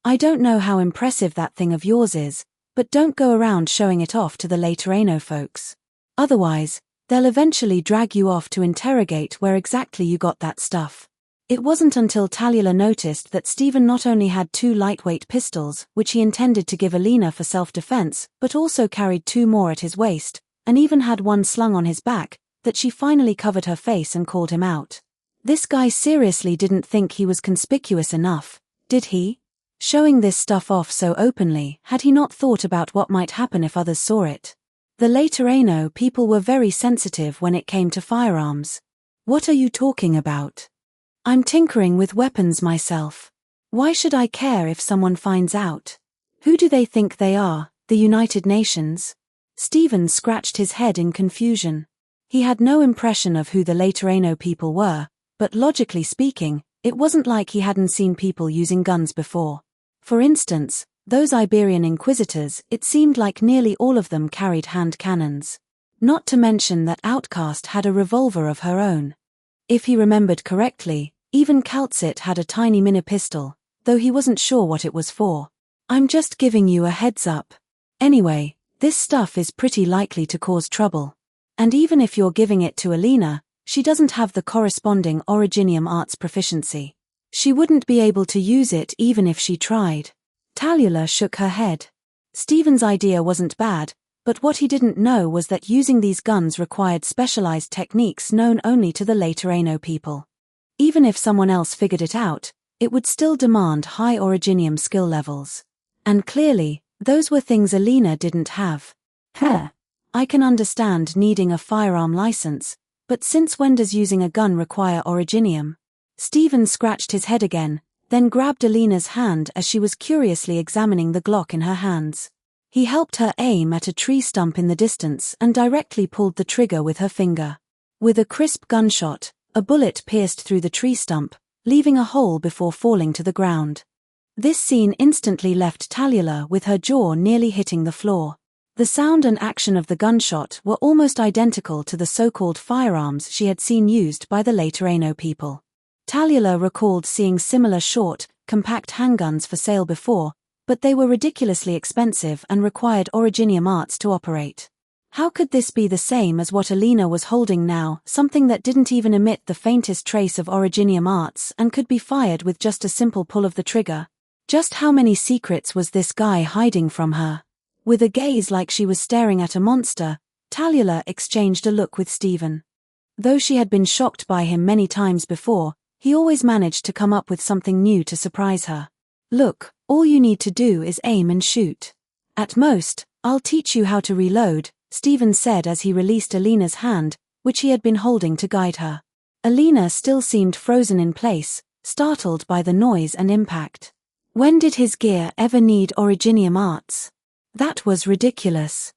I don't know how impressive that thing of yours is, but don't go around showing it off to the later Ano folks. Otherwise, they'll eventually drag you off to interrogate where exactly you got that stuff. It wasn't until Tallulah noticed that Stephen not only had 2 lightweight pistols, which he intended to give Alina for self-defense, but also carried 2 more at his waist, and even had one slung on his back, that she finally covered her face and called him out. This guy seriously didn't think he was conspicuous enough, did he? Showing this stuff off so openly, had he not thought about what might happen if others saw it? The later Ano people were very sensitive when it came to firearms. What are you talking about? I'm tinkering with weapons myself. Why should I care if someone finds out? Who do they think they are, the United Nations? Stephen scratched his head in confusion. He had no impression of who the later Ano people were, but logically speaking, it wasn't like he hadn't seen people using guns before. For instance, those Iberian inquisitors, it seemed like nearly all of them carried hand cannons. Not to mention that Outcast had a revolver of her own. If he remembered correctly, even Calcit had a tiny mini-pistol, though he wasn't sure what it was for. I'm just giving you a heads up. Anyway, this stuff is pretty likely to cause trouble. And even if you're giving it to Alina, she doesn't have the corresponding Originium arts proficiency. She wouldn't be able to use it even if she tried. Tallulah shook her head. Stephen's idea wasn't bad, but what he didn't know was that using these guns required specialized techniques known only to the later Ano people. Even if someone else figured it out, it would still demand high Originium skill levels. And clearly, those were things Alina didn't have. I can understand needing a firearm license, but since when does using a gun require Originium? Stephen scratched his head again, then grabbed Alina's hand as she was curiously examining the Glock in her hands. He helped her aim at a tree stump in the distance and directly pulled the trigger with her finger. With a crisp gunshot, a bullet pierced through the tree stump, leaving a hole before falling to the ground. This scene instantly left Tallulah with her jaw nearly hitting the floor. The sound and action of the gunshot were almost identical to the so-called firearms she had seen used by the later Ano people. Tallulah recalled seeing similar short, compact handguns for sale before, but they were ridiculously expensive and required Originium arts to operate. How could this be the same as what Alina was holding now, something that didn't even emit the faintest trace of Originium arts and could be fired with just a simple pull of the trigger? Just how many secrets was this guy hiding from her? With a gaze like she was staring at a monster, Tallulah exchanged a look with Stephen. Though she had been shocked by him many times before, he always managed to come up with something new to surprise her. Look, all you need to do is aim and shoot. At most, I'll teach you how to reload, Stephen said as he released Alina's hand, which he had been holding to guide her. Alina still seemed frozen in place, startled by the noise and impact. When did his gear ever need Originium arts? That was ridiculous.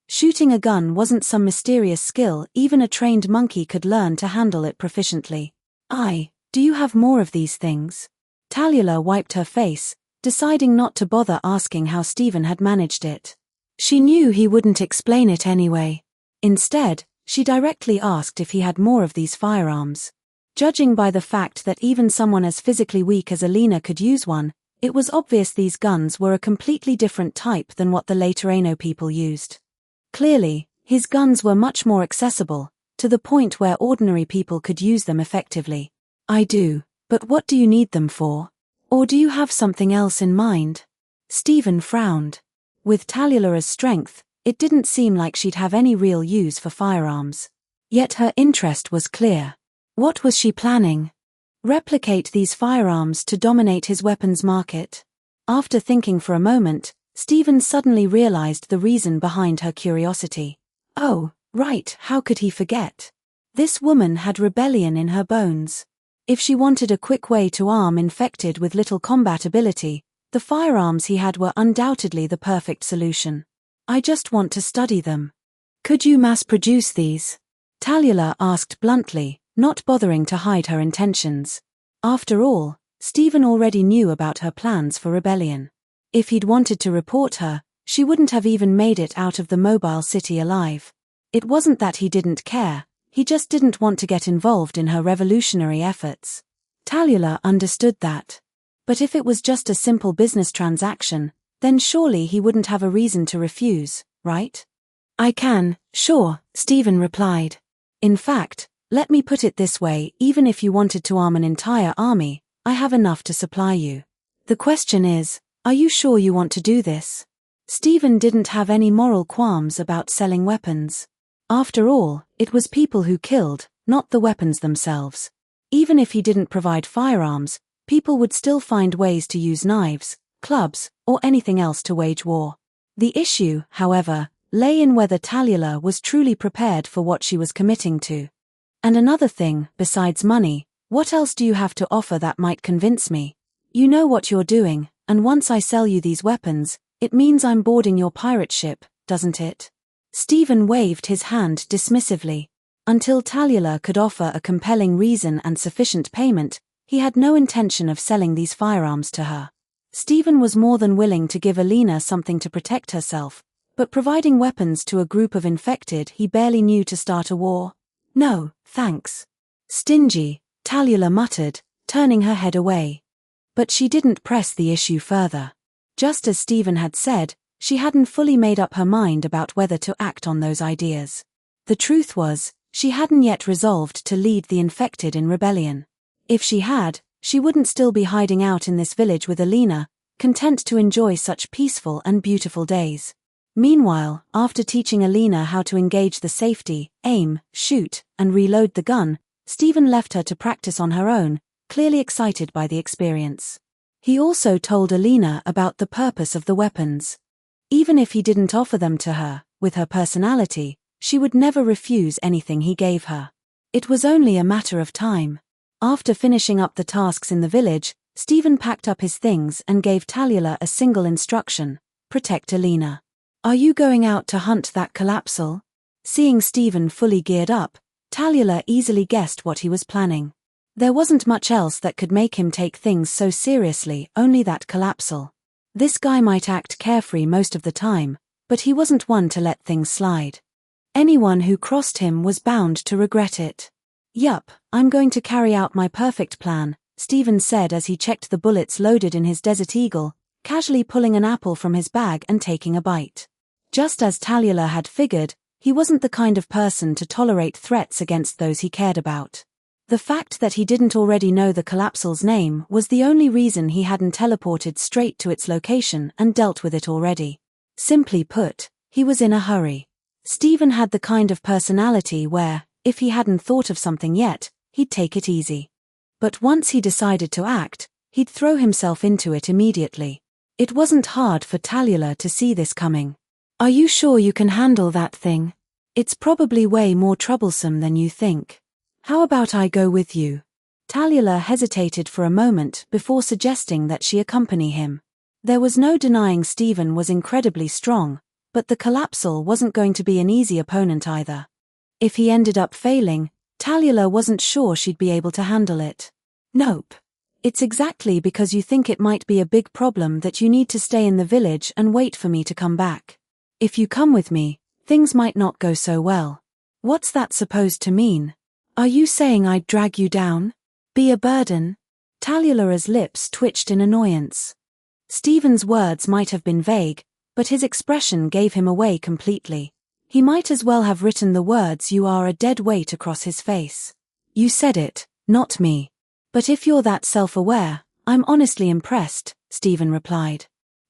Shooting a gun wasn't some mysterious skill even a trained monkey could learn to handle it proficiently. Do you have more of these things? Tallulah wiped her face, deciding not to bother asking how Stephen had managed it. She knew he wouldn't explain it anyway. Instead, she directly asked if he had more of these firearms. Judging by the fact that even someone as physically weak as Alina could use one, it was obvious these guns were a completely different type than what the later Aino people used. Clearly, his guns were much more accessible, to the point where ordinary people could use them effectively. I do, but what do you need them for? Or do you have something else in mind? Stephen frowned. With Tallulah's strength, it didn't seem like she'd have any real use for firearms. Yet her interest was clear. What was she planning? Replicate these firearms to dominate his weapons market? After thinking for a moment, Stephen suddenly realized the reason behind her curiosity. Oh, right, how could he forget? This woman had rebellion in her bones. If she wanted a quick way to arm infected with little combat ability, the firearms he had were undoubtedly the perfect solution. I just want to study them. Could you mass-produce these? Tallulah asked bluntly, not bothering to hide her intentions. After all, Stephen already knew about her plans for rebellion. If he'd wanted to report her, she wouldn't have even made it out of the mobile city alive. It wasn't that he didn't care, he just didn't want to get involved in her revolutionary efforts. Tallulah understood that. But if it was just a simple business transaction, then surely he wouldn't have a reason to refuse, right? I can, sure, Stephen replied. In fact, let me put it this way, even if you wanted to arm an entire army, I have enough to supply you. The question is, are you sure you want to do this? Stephen didn't have any moral qualms about selling weapons. After all, it was people who killed, not the weapons themselves. Even if he didn't provide firearms, people would still find ways to use knives, clubs, or anything else to wage war. The issue, however, lay in whether Tallulah was truly prepared for what she was committing to. And another thing, besides money, what else do you have to offer that might convince me? You know what you're doing, and once I sell you these weapons, it means I'm boarding your pirate ship, doesn't it? Stephen waved his hand dismissively. Until Tallulah could offer a compelling reason and sufficient payment, he had no intention of selling these firearms to her. Stephen was more than willing to give Alina something to protect herself, but providing weapons to a group of infected he barely knew to start a war? No, thanks. Stingy, Tallulah muttered, turning her head away. But she didn't press the issue further. Just as Stephen had said, she hadn't fully made up her mind about whether to act on those ideas. The truth was, she hadn't yet resolved to lead the infected in rebellion. If she had, she wouldn't still be hiding out in this village with Alina, content to enjoy such peaceful and beautiful days. Meanwhile, after teaching Alina how to engage the safety, aim, shoot, and reload the gun, Stephen left her to practice on her own, clearly excited by the experience. He also told Alina about the purpose of the weapons. Even if he didn't offer them to her, with her personality, she would never refuse anything he gave her. It was only a matter of time. After finishing up the tasks in the village, Stephen packed up his things and gave Tallulah a single instruction: protect Alina. Are you going out to hunt that collapsal? Seeing Stephen fully geared up, Tallulah easily guessed what he was planning. There wasn't much else that could make him take things so seriously, only that collapsal. This guy might act carefree most of the time, but he wasn't one to let things slide. Anyone who crossed him was bound to regret it. Yup, I'm going to carry out my perfect plan, Stephen said as he checked the bullets loaded in his Desert Eagle, casually pulling an apple from his bag and taking a bite. Just as Tallulah had figured, he wasn't the kind of person to tolerate threats against those he cared about. The fact that he didn't already know the collapsal's name was the only reason he hadn't teleported straight to its location and dealt with it already. Simply put, he was in a hurry. Stephen had the kind of personality where, if he hadn't thought of something yet, he'd take it easy. But once he decided to act, he'd throw himself into it immediately. It wasn't hard for Tallulah to see this coming. Are you sure you can handle that thing? It's probably way more troublesome than you think. How about I go with you? Tallulah hesitated for a moment before suggesting that she accompany him. There was no denying Stephen was incredibly strong, but the Collapsal wasn't going to be an easy opponent either. If he ended up failing, Tallulah wasn't sure she'd be able to handle it. Nope. It's exactly because you think it might be a big problem that you need to stay in the village and wait for me to come back. If you come with me, things might not go so well. What's that supposed to mean? Are you saying I'd drag you down? Be a burden? Tallulah's lips twitched in annoyance. Stephen's words might have been vague, but his expression gave him away completely. He might as well have written the words "you are" a dead weight across his face. You said it, not me. But if you're that self-aware, I'm honestly impressed, Stephen replied.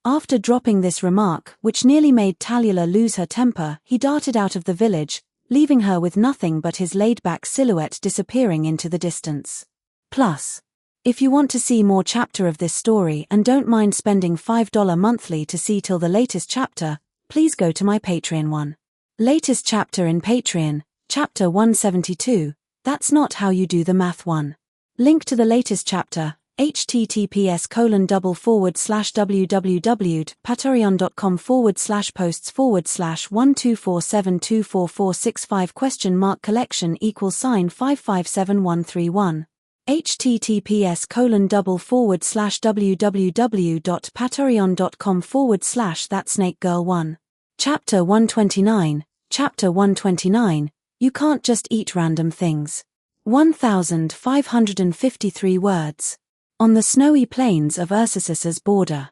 After dropping this remark, which nearly made Tallulah lose her temper, he darted out of the village, leaving her with nothing but his laid-back silhouette disappearing into the distance. Plus, if you want to see more chapter of this story and don't mind spending $5 monthly to see till the latest chapter, please go to my Patreon one. Latest chapter in Patreon, chapter 172, that's not how you do the math one. Link to the latest chapter, https://www.patreon.com/posts/posts/124724465?collection=5573131 https://www.patreon.com/thatsnakegirl1. Chapter 129, Chapter 129, You Can't Just Eat Random Things. 1,553 words. On the snowy plains of Ursus's border.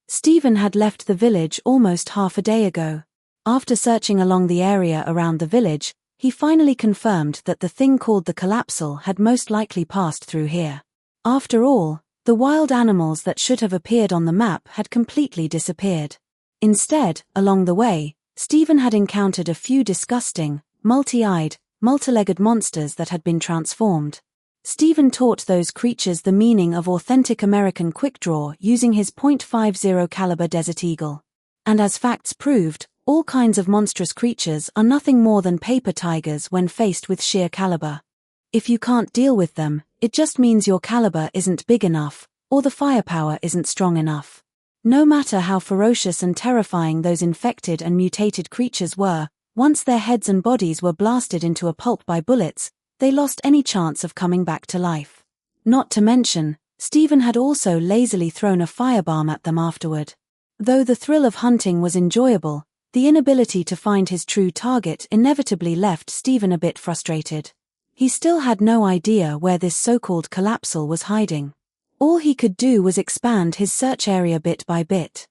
Stephen had left the village almost half a day ago. After searching along the area around the village, he finally confirmed that the thing called the Collapsal had most likely passed through here. After all, the wild animals that should have appeared on the map had completely disappeared. Instead, along the way, Stephen had encountered a few disgusting, multi-eyed, multi-legged monsters that had been transformed. Stephen taught those creatures the meaning of authentic American quickdraw using his .50 caliber Desert Eagle. And as facts proved, all kinds of monstrous creatures are nothing more than paper tigers when faced with sheer caliber. If you can't deal with them, it just means your caliber isn't big enough, or the firepower isn't strong enough. No matter how ferocious and terrifying those infected and mutated creatures were, once their heads and bodies were blasted into a pulp by bullets, they lost any chance of coming back to life. Not to mention, Stephen had also lazily thrown a firebomb at them afterward. Though the thrill of hunting was enjoyable, the inability to find his true target inevitably left Stephen a bit frustrated. He still had no idea where this so-called Collapsal was hiding. All he could do was expand his search area bit by bit.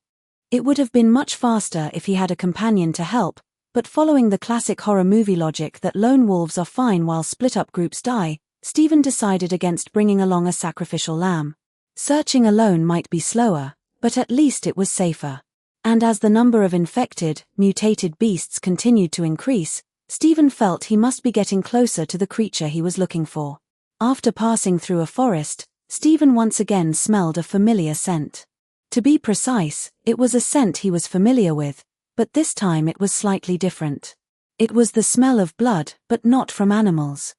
It would have been much faster if he had a companion to help, but following the classic horror movie logic that lone wolves are fine while split-up groups die, Stephen decided against bringing along a sacrificial lamb. Searching alone might be slower, but at least it was safer. And as the number of infected, mutated beasts continued to increase, Stephen felt he must be getting closer to the creature he was looking for. After passing through a forest, Stephen once again smelled a familiar scent. To be precise, it was a scent he was familiar with, but this time it was slightly different. It was the smell of blood, but not from animals.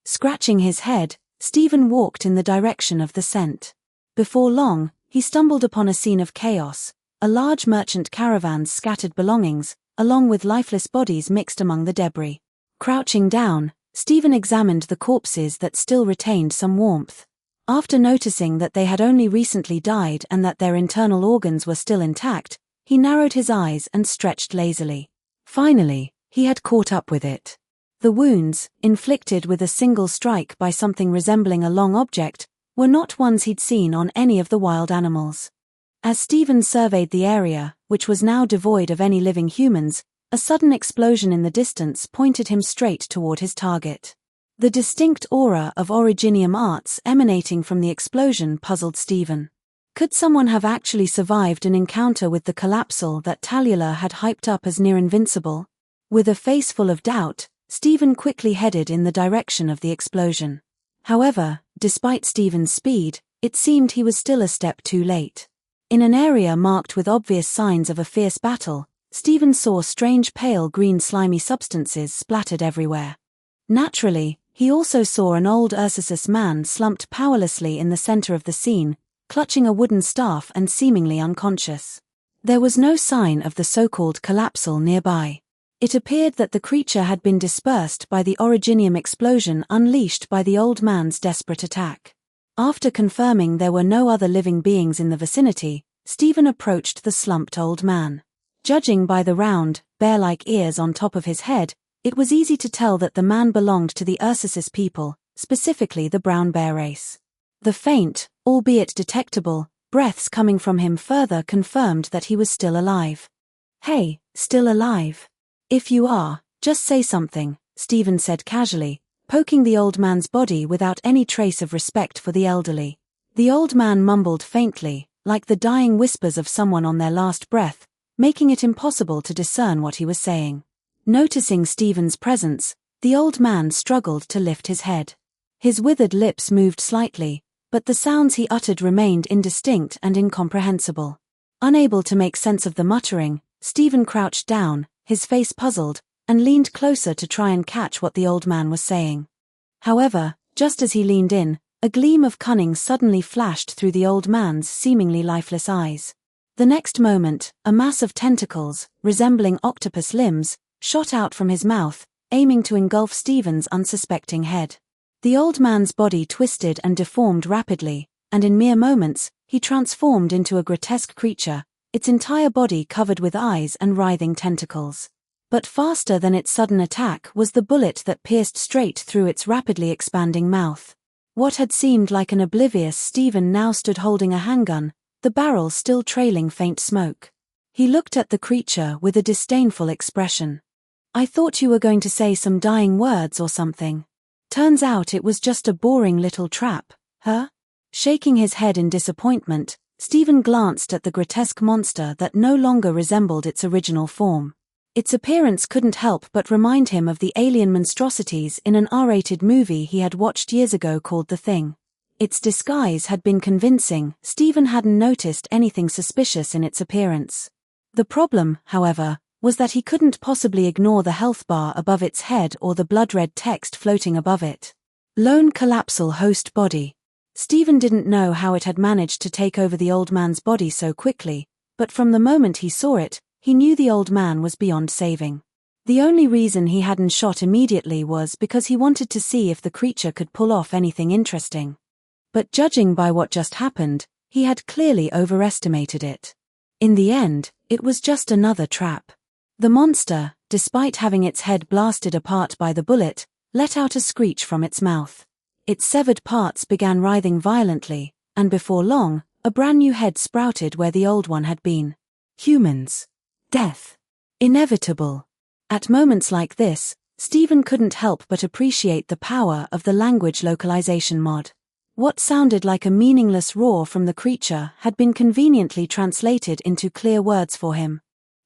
Scratching his head, Stephen walked in the direction of the scent. Before long, he stumbled upon a scene of chaos, a large merchant caravan's scattered belongings, along with lifeless bodies mixed among the debris. Crouching down, Stephen examined the corpses that still retained some warmth. After noticing that they had only recently died and that their internal organs were still intact, he narrowed his eyes and stretched lazily. Finally, he had caught up with it. The wounds, inflicted with a single strike by something resembling a long object, were not ones he'd seen on any of the wild animals. As Stephen surveyed the area, which was now devoid of any living humans, a sudden explosion in the distance pointed him straight toward his target. The distinct aura of Originium arts emanating from the explosion puzzled Stephen. Could someone have actually survived an encounter with the Collapsal that Tallulah had hyped up as near invincible? With a face full of doubt, Stephen quickly headed in the direction of the explosion. However, despite Stephen's speed, it seemed he was still a step too late. In an area marked with obvious signs of a fierce battle, Stephen saw strange pale green slimy substances splattered everywhere. Naturally, He also saw an old Ursus man slumped powerlessly in the center of the scene, clutching a wooden staff and seemingly unconscious. There was no sign of the so-called collapsal nearby. It appeared that the creature had been dispersed by the originium explosion unleashed by the old man's desperate attack. After confirming there were no other living beings in the vicinity, Stephen approached the slumped old man. Judging by the round, bear-like ears on top of his head, it was easy to tell that the man belonged to the Ursus people, specifically the brown bear race. The faint, albeit detectable, breaths coming from him further confirmed that he was still alive. "Hey, still alive? If you are, just say something," Stephen said casually, poking the old man's body without any trace of respect for the elderly. The old man mumbled faintly, like the dying whispers of someone on their last breath, making it impossible to discern what he was saying. Noticing Stephen's presence, the old man struggled to lift his head. His withered lips moved slightly, but the sounds he uttered remained indistinct and incomprehensible. Unable to make sense of the muttering, Stephen crouched down, his face puzzled, and leaned closer to try and catch what the old man was saying. However, just as he leaned in, a gleam of cunning suddenly flashed through the old man's seemingly lifeless eyes. The next moment, a mass of tentacles, resembling octopus limbs, shot out from his mouth, aiming to engulf Stephen's unsuspecting head. The old man's body twisted and deformed rapidly, and in mere moments, he transformed into a grotesque creature, its entire body covered with eyes and writhing tentacles. But faster than its sudden attack was the bullet that pierced straight through its rapidly expanding mouth. What had seemed like an oblivious Stephen now stood holding a handgun, the barrel still trailing faint smoke. He looked at the creature with a disdainful expression. "I thought you were going to say some dying words or something. Turns out it was just a boring little trap, huh?" Shaking his head in disappointment, Stephen glanced at the grotesque monster that no longer resembled its original form. Its appearance couldn't help but remind him of the alien monstrosities in an R-rated movie he had watched years ago called The Thing. Its disguise had been convincing. Stephen hadn't noticed anything suspicious in its appearance. The problem, however, was that he couldn't possibly ignore the health bar above its head or the blood-red text floating above it. Lone collapsal host body. Stephen didn't know how it had managed to take over the old man's body so quickly, but from the moment he saw it, he knew the old man was beyond saving. The only reason he hadn't shot immediately was because he wanted to see if the creature could pull off anything interesting. But judging by what just happened, he had clearly overestimated it. In the end, it was just another trap. The monster, despite having its head blasted apart by the bullet, let out a screech from its mouth. Its severed parts began writhing violently, and before long, a brand new head sprouted where the old one had been. Humans. Death. Inevitable. At moments like this, Stephen couldn't help but appreciate the power of the language localization mod. What sounded like a meaningless roar from the creature had been conveniently translated into clear words for him.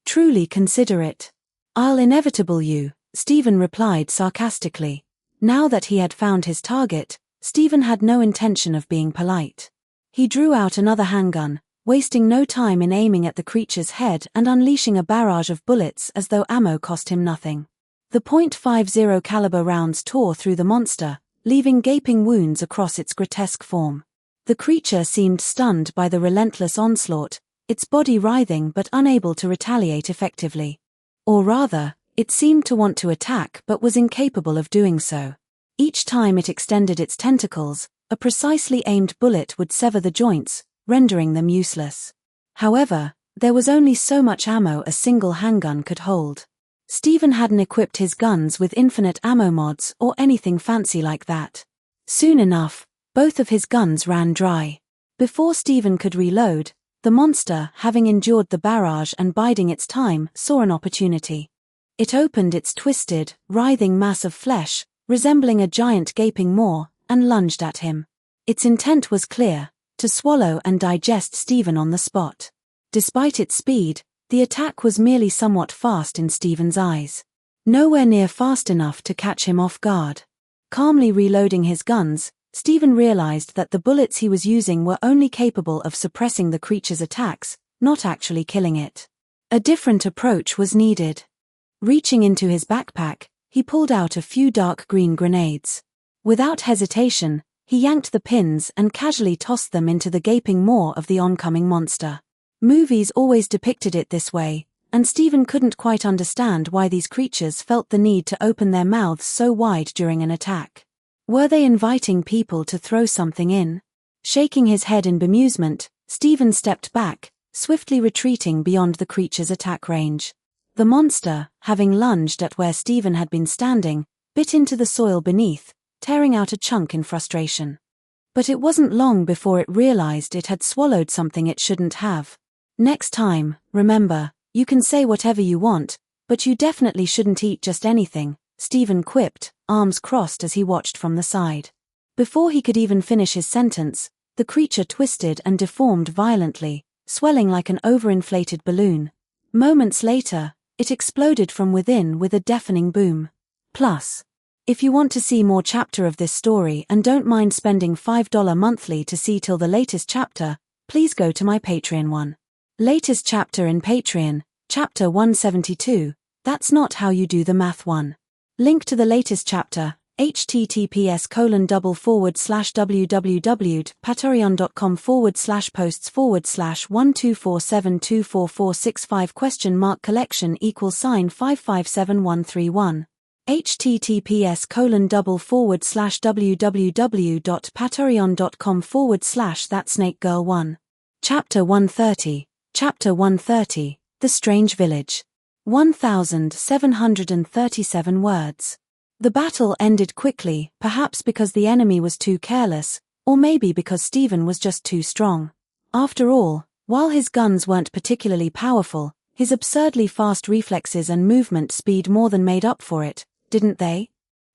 "Truly consider it. I'll inevitable you," Stephen replied sarcastically. Now that he had found his target, Stephen had no intention of being polite. He drew out another handgun, wasting no time in aiming at the creature's head and unleashing a barrage of bullets as though ammo cost him nothing. The .50 caliber rounds tore through the monster, leaving gaping wounds across its grotesque form. The creature seemed stunned by the relentless onslaught, its body writhing but unable to retaliate effectively. Or rather, it seemed to want to attack but was incapable of doing so. Each time it extended its tentacles, a precisely aimed bullet would sever the joints, rendering them useless. However, there was only so much ammo a single handgun could hold. Stephen hadn't equipped his guns with infinite ammo mods or anything fancy like that. Soon enough, both of his guns ran dry. Before Stephen could reload, the monster, having endured the barrage and biding its time, saw an opportunity. It opened its twisted, writhing mass of flesh, resembling a giant gaping maw, and lunged at him. Its intent was clear: to swallow and digest Stephen on the spot. Despite its speed, the attack was merely somewhat fast in Stephen's eyes. Nowhere near fast enough to catch him off guard. Calmly reloading his guns, Stephen realized that the bullets he was using were only capable of suppressing the creature's attacks, not actually killing it. A different approach was needed. Reaching into his backpack, he pulled out a few dark green grenades. Without hesitation, he yanked the pins and casually tossed them into the gaping maw of the oncoming monster. Movies always depicted it this way, and Stephen couldn't quite understand why these creatures felt the need to open their mouths so wide during an attack. Were they inviting people to throw something in? Shaking his head in bemusement, Stephen stepped back, swiftly retreating beyond the creature's attack range. The monster, having lunged at where Stephen had been standing, bit into the soil beneath, tearing out a chunk in frustration. But it wasn't long before it realized it had swallowed something it shouldn't have. Next time, remember, you can say whatever you want, but you definitely shouldn't eat just anything, Stephen quipped, arms crossed as he watched from the side. Before he could even finish his sentence, the creature twisted and deformed violently, swelling like an overinflated balloon. Moments later, it exploded from within with a deafening boom. Plus, if you want to see more chapter of this story and don't mind spending $5 monthly to see till the latest chapter, please go to my Patreon one. Latest chapter in Patreon, chapter 172, That's Not How You Do the Math 1. Link to the latest chapter, https://www.patreon.com/posts/124724465?collection=$557,131. https://www.patreon.com/thatsnakegirl1. Chapter 130. Chapter 130, The Strange Village. 1,737 words. The battle ended quickly, perhaps because the enemy was too careless, or maybe because Stephen was just too strong. After all, while his guns weren't particularly powerful, his absurdly fast reflexes and movement speed more than made up for it, didn't they?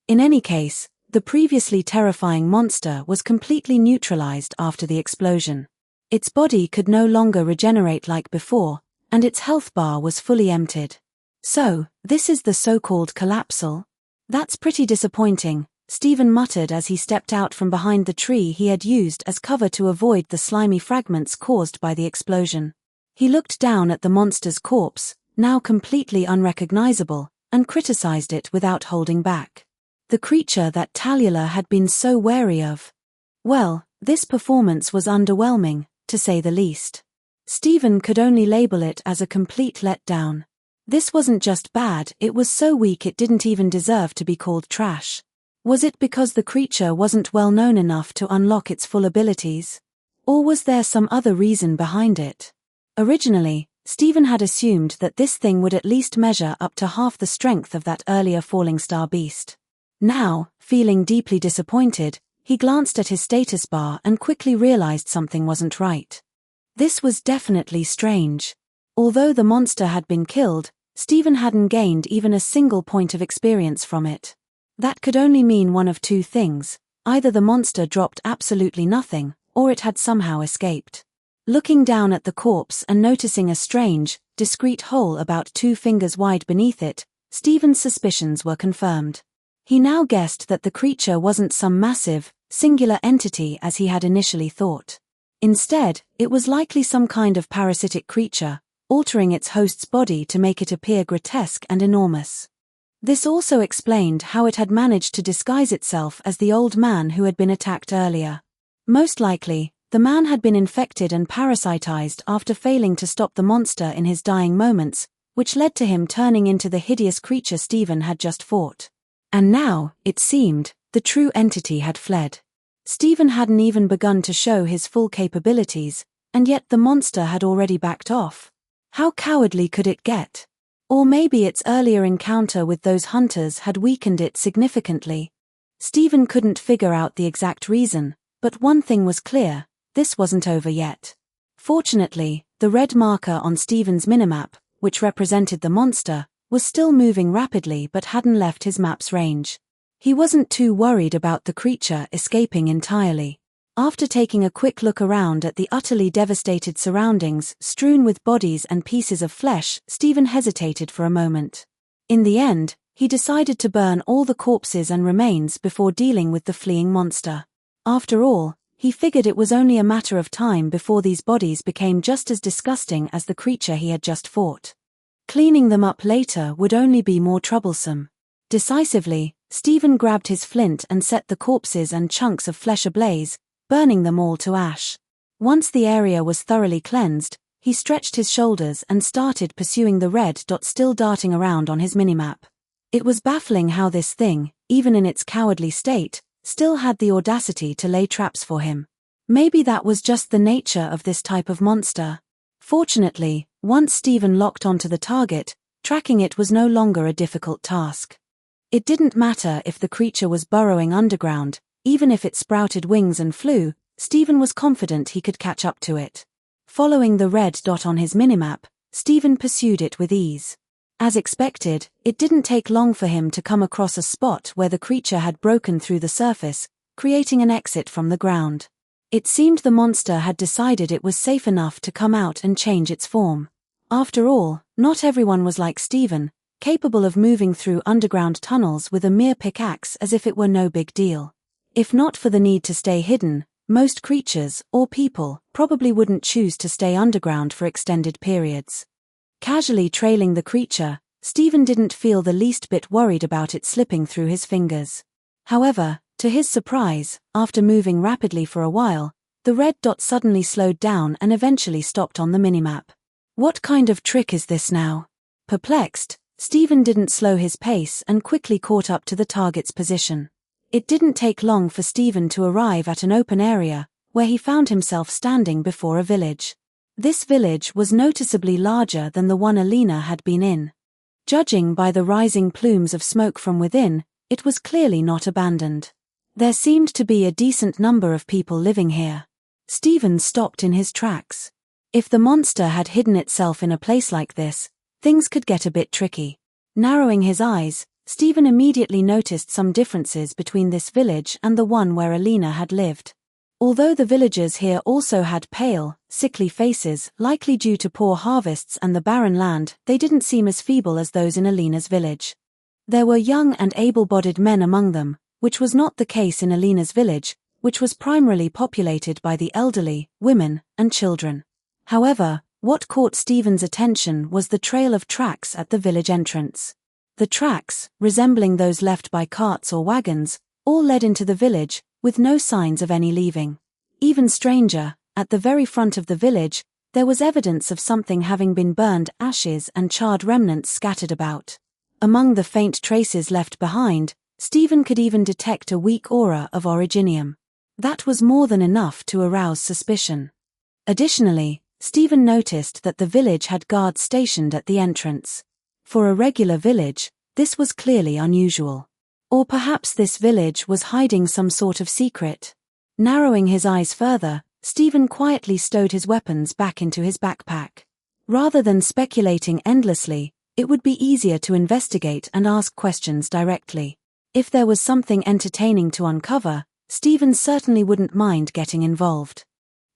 In any case, the previously terrifying monster was completely neutralized after the explosion. Its body could no longer regenerate like before, and its health bar was fully emptied. So, this is the so-called collapsal? That's pretty disappointing, Stephen muttered as he stepped out from behind the tree he had used as cover to avoid the slimy fragments caused by the explosion. He looked down at the monster's corpse, now completely unrecognizable, and criticized it without holding back. The creature that Tallulah had been so wary of. Well, this performance was underwhelming, to say the least. Stephen could only label it as a complete letdown. This wasn't just bad, it was so weak it didn't even deserve to be called trash. Was it because the creature wasn't well known enough to unlock its full abilities? Or was there some other reason behind it? Originally, Stephen had assumed that this thing would at least measure up to half the strength of that earlier falling star beast. Now, feeling deeply disappointed, he glanced at his status bar and quickly realized something wasn't right. This was definitely strange. Although the monster had been killed, Stephen hadn't gained even a single point of experience from it. That could only mean one of two things: either the monster dropped absolutely nothing, or it had somehow escaped. Looking down at the corpse and noticing a strange, discreet hole about 2 fingers wide beneath it, Stephen's suspicions were confirmed. He now guessed that the creature wasn't some massive, singular entity as he had initially thought. Instead, it was likely some kind of parasitic creature, altering its host's body to make it appear grotesque and enormous. This also explained how it had managed to disguise itself as the old man who had been attacked earlier. Most likely, the man had been infected and parasitized after failing to stop the monster in his dying moments, which led to him turning into the hideous creature Stephen had just fought. And now, it seemed, the true entity had fled. Stephen hadn't even begun to show his full capabilities, and yet the monster had already backed off. How cowardly could it get? Or maybe its earlier encounter with those hunters had weakened it significantly. Stephen couldn't figure out the exact reason, but one thing was clear: this wasn't over yet. Fortunately, the red marker on Stephen's minimap, which represented the monster, was still moving rapidly but hadn't left his map's range. He wasn't too worried about the creature escaping entirely. After taking a quick look around at the utterly devastated surroundings strewn with bodies and pieces of flesh, Stephen hesitated for a moment. In the end, he decided to burn all the corpses and remains before dealing with the fleeing monster. After all, he figured it was only a matter of time before these bodies became just as disgusting as the creature he had just fought. Cleaning them up later would only be more troublesome. Decisively, Stephen grabbed his flint and set the corpses and chunks of flesh ablaze, burning them all to ash. Once the area was thoroughly cleansed, he stretched his shoulders and started pursuing the red dot still darting around on his minimap. It was baffling how this thing, even in its cowardly state, still had the audacity to lay traps for him. Maybe that was just the nature of this type of monster. Fortunately, once Stephen locked onto the target, tracking it was no longer a difficult task. It didn't matter if the creature was burrowing underground, even if it sprouted wings and flew, Stephen was confident he could catch up to it. Following the red dot on his minimap, Stephen pursued it with ease. As expected, it didn't take long for him to come across a spot where the creature had broken through the surface, creating an exit from the ground. It seemed the monster had decided it was safe enough to come out and change its form. After all, not everyone was like Stephen, capable of moving through underground tunnels with a mere pickaxe as if it were no big deal. If not for the need to stay hidden, most creatures, or people, probably wouldn't choose to stay underground for extended periods. Casually trailing the creature, Stephen didn't feel the least bit worried about it slipping through his fingers. However, to his surprise, after moving rapidly for a while, the red dot suddenly slowed down and eventually stopped on the minimap. What kind of trick is this now? Perplexed, Stephen didn't slow his pace and quickly caught up to the target's position. It didn't take long for Stephen to arrive at an open area, where he found himself standing before a village. This village was noticeably larger than the one Alina had been in. Judging by the rising plumes of smoke from within, it was clearly not abandoned. There seemed to be a decent number of people living here. Stephen stopped in his tracks. If the monster had hidden itself in a place like this, things could get a bit tricky. Narrowing his eyes, Stephen immediately noticed some differences between this village and the one where Alina had lived. Although the villagers here also had pale, sickly faces, likely due to poor harvests and the barren land, they didn't seem as feeble as those in Alina's village. There were young and able-bodied men among them, which was not the case in Alina's village, which was primarily populated by the elderly, women, and children. However, what caught Stephen's attention was the trail of tracks at the village entrance. The tracks, resembling those left by carts or wagons, all led into the village, with no signs of any leaving. Even stranger, at the very front of the village, there was evidence of something having been burned, ashes and charred remnants scattered about. Among the faint traces left behind, Stephen could even detect a weak aura of originium. That was more than enough to arouse suspicion. Additionally, Stephen noticed that the village had guards stationed at the entrance. For a regular village, this was clearly unusual. Or perhaps this village was hiding some sort of secret. Narrowing his eyes further, Stephen quietly stowed his weapons back into his backpack. Rather than speculating endlessly, it would be easier to investigate and ask questions directly. If there was something entertaining to uncover, Stephen certainly wouldn't mind getting involved.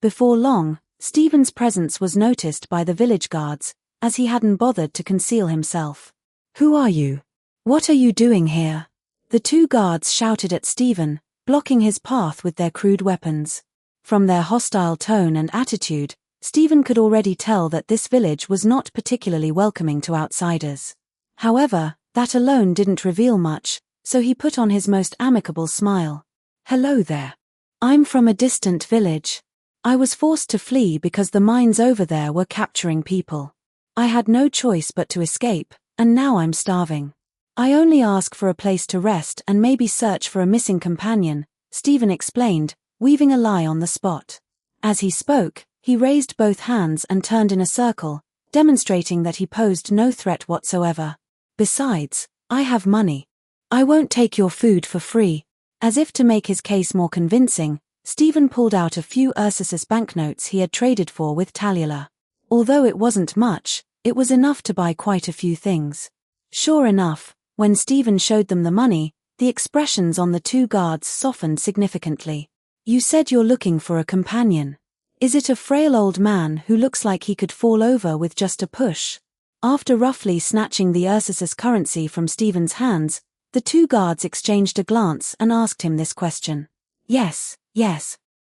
Before long, Stephen's presence was noticed by the village guards, as he hadn't bothered to conceal himself. "Who are you? What are you doing here?" The two guards shouted at Stephen, blocking his path with their crude weapons. From their hostile tone and attitude, Stephen could already tell that this village was not particularly welcoming to outsiders. However, that alone didn't reveal much, so he put on his most amicable smile. "Hello there. I'm from a distant village. I was forced to flee because the mines over there were capturing people. I had no choice but to escape, and now I'm starving. I only ask for a place to rest and maybe search for a missing companion," Stephen explained, weaving a lie on the spot. As he spoke, he raised both hands and turned in a circle, demonstrating that he posed no threat whatsoever. "Besides, I have money. I won't take your food for free." As if to make his case more convincing, Stephen pulled out a few Ursus banknotes he had traded for with Talula. Although it wasn't much, it was enough to buy quite a few things. Sure enough, when Stephen showed them the money, the expressions on the two guards softened significantly. "You said you're looking for a companion. Is it a frail old man who looks like he could fall over with just a push?" After roughly snatching the Ursus currency from Stephen's hands, the two guards exchanged a glance and asked him this question. Yes.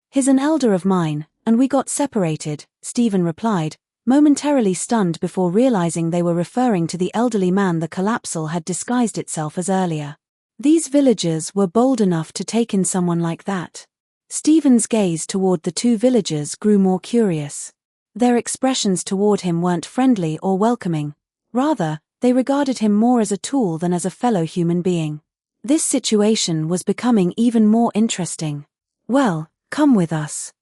He's an elder of mine, and we got separated," Stephen replied, momentarily stunned before realizing they were referring to the elderly man the collapsal had disguised itself as earlier. These villagers were bold enough to take in someone like that. Stephen's gaze toward the two villagers grew more curious. Their expressions toward him weren't friendly or welcoming. Rather, they regarded him more as a tool than as a fellow human being. This situation was becoming even more interesting. "Well, come with us.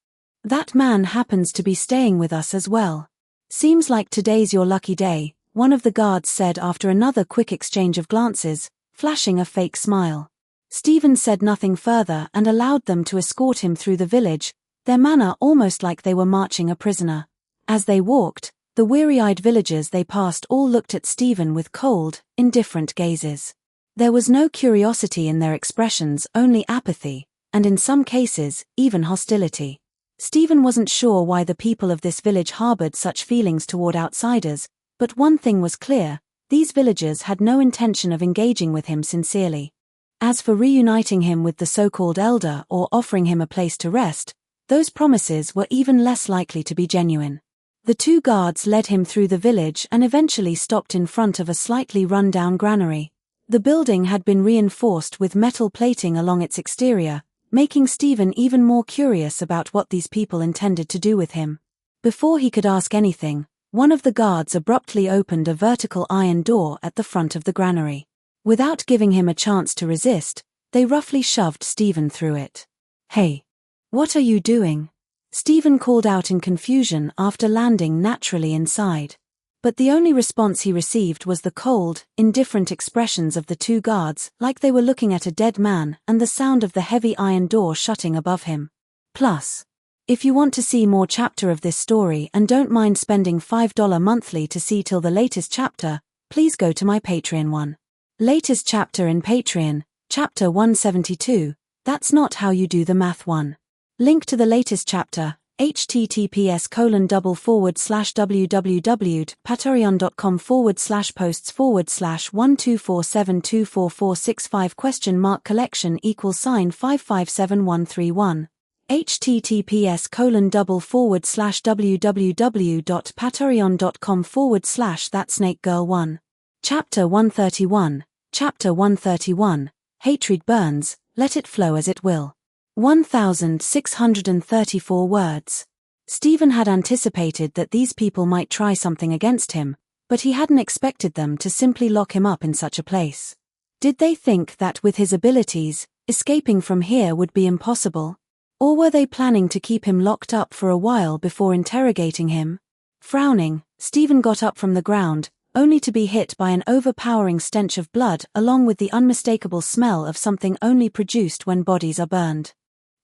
That man happens to be staying with us as well. Seems like today's your lucky day," one of the guards said after another quick exchange of glances, flashing a fake smile. Stephen said nothing further and allowed them to escort him through the village, their manner almost like they were marching a prisoner. As they walked, the weary-eyed villagers they passed all looked at Stephen with cold, indifferent gazes. There was no curiosity in their expressions, only apathy, and in some cases, even hostility. Stephen wasn't sure why the people of this village harbored such feelings toward outsiders, but one thing was clear: these villagers had no intention of engaging with him sincerely. As for reuniting him with the so-called elder or offering him a place to rest, those promises were even less likely to be genuine. The two guards led him through the village and eventually stopped in front of a slightly run-down granary. The building had been reinforced with metal plating along its exterior, making Stephen even more curious about what these people intended to do with him. Before he could ask anything, one of the guards abruptly opened a vertical iron door at the front of the granary. Without giving him a chance to resist, they roughly shoved Stephen through it. "Hey! What are you doing?" Stephen called out in confusion after landing naturally inside. But the only response he received was the cold, indifferent expressions of the two guards, like they were looking at a dead man, and the sound of the heavy iron door shutting above him. Plus, if you want to see more chapter of this story and don't mind spending $5 monthly to see till the latest chapter, please go to my Patreon one. Latest chapter in Patreon, chapter 172, That's Not How You Do the Math 1. Link to the latest chapter, https://www.patreon.com/posts/124724465 collection =$557131. https://www.patreon.com/thatsnakegirl1. Chapter 131. Chapter 131. Hatred burns, let it flow as it will. 1,634 words. Stephen had anticipated that these people might try something against him, but he hadn't expected them to simply lock him up in such a place. Did they think that with his abilities, escaping from here would be impossible? Or were they planning to keep him locked up for a while before interrogating him? Frowning, Stephen got up from the ground, only to be hit by an overpowering stench of blood along with the unmistakable smell of something only produced when bodies are burned.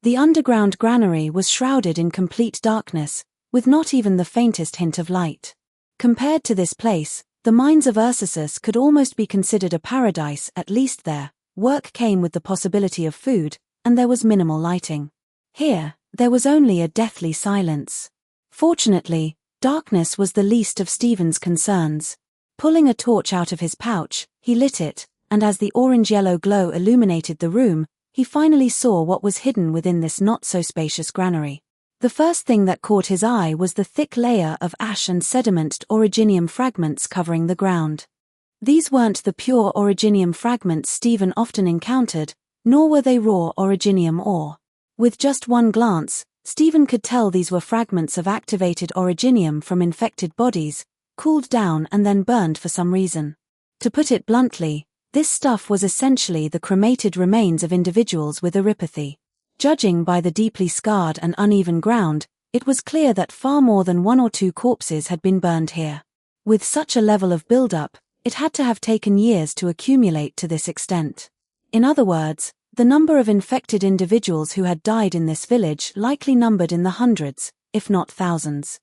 The underground granary was shrouded in complete darkness, with not even the faintest hint of light. Compared to this place, the mines of Ursus could almost be considered a paradise. At least there, work came with the possibility of food, and there was minimal lighting. Here, there was only a deathly silence. Fortunately, darkness was the least of Stephen's concerns. Pulling a torch out of his pouch, he lit it, and as the orange-yellow glow illuminated the room, he finally saw what was hidden within this not-so-spacious granary. The first thing that caught his eye was the thick layer of ash and sedimented orogenium fragments covering the ground. These weren't the pure orogenium fragments Stephen often encountered, nor were they raw orogenium ore. With just one glance, Stephen could tell these were fragments of activated orogenium from infected bodies, cooled down and then burned for some reason. To put it bluntly, this stuff was essentially the cremated remains of individuals with erypathy. Judging by the deeply scarred and uneven ground, it was clear that far more than one or two corpses had been burned here. With such a level of buildup, it had to have taken years to accumulate to this extent. In other words, the number of infected individuals who had died in this village likely numbered in the hundreds, if not thousands.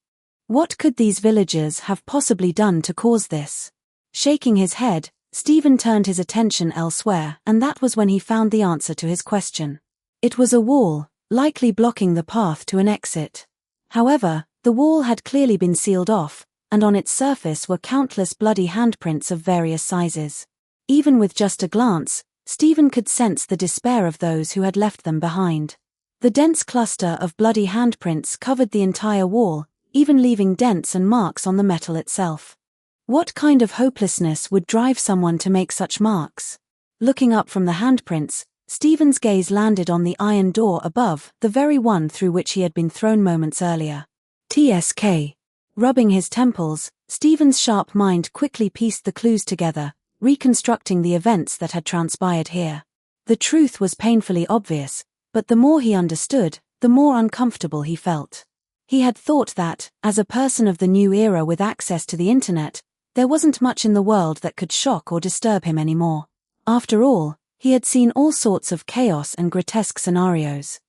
What could these villagers have possibly done to cause this? Shaking his head, Stephen turned his attention elsewhere, and that was when he found the answer to his question. It was a wall, likely blocking the path to an exit. However, the wall had clearly been sealed off, and on its surface were countless bloody handprints of various sizes. Even with just a glance, Stephen could sense the despair of those who had left them behind. The dense cluster of bloody handprints covered the entire wall, even leaving dents and marks on the metal itself. What kind of hopelessness would drive someone to make such marks? Looking up from the handprints, Stephen's gaze landed on the iron door above, the very one through which he had been thrown moments earlier. TSK. Rubbing his temples, Stephen's sharp mind quickly pieced the clues together, reconstructing the events that had transpired here. The truth was painfully obvious, but the more he understood, the more uncomfortable he felt. He had thought that, as a person of the new era with access to the internet, there wasn't much in the world that could shock or disturb him anymore. After all, he had seen all sorts of chaos and grotesque scenarios.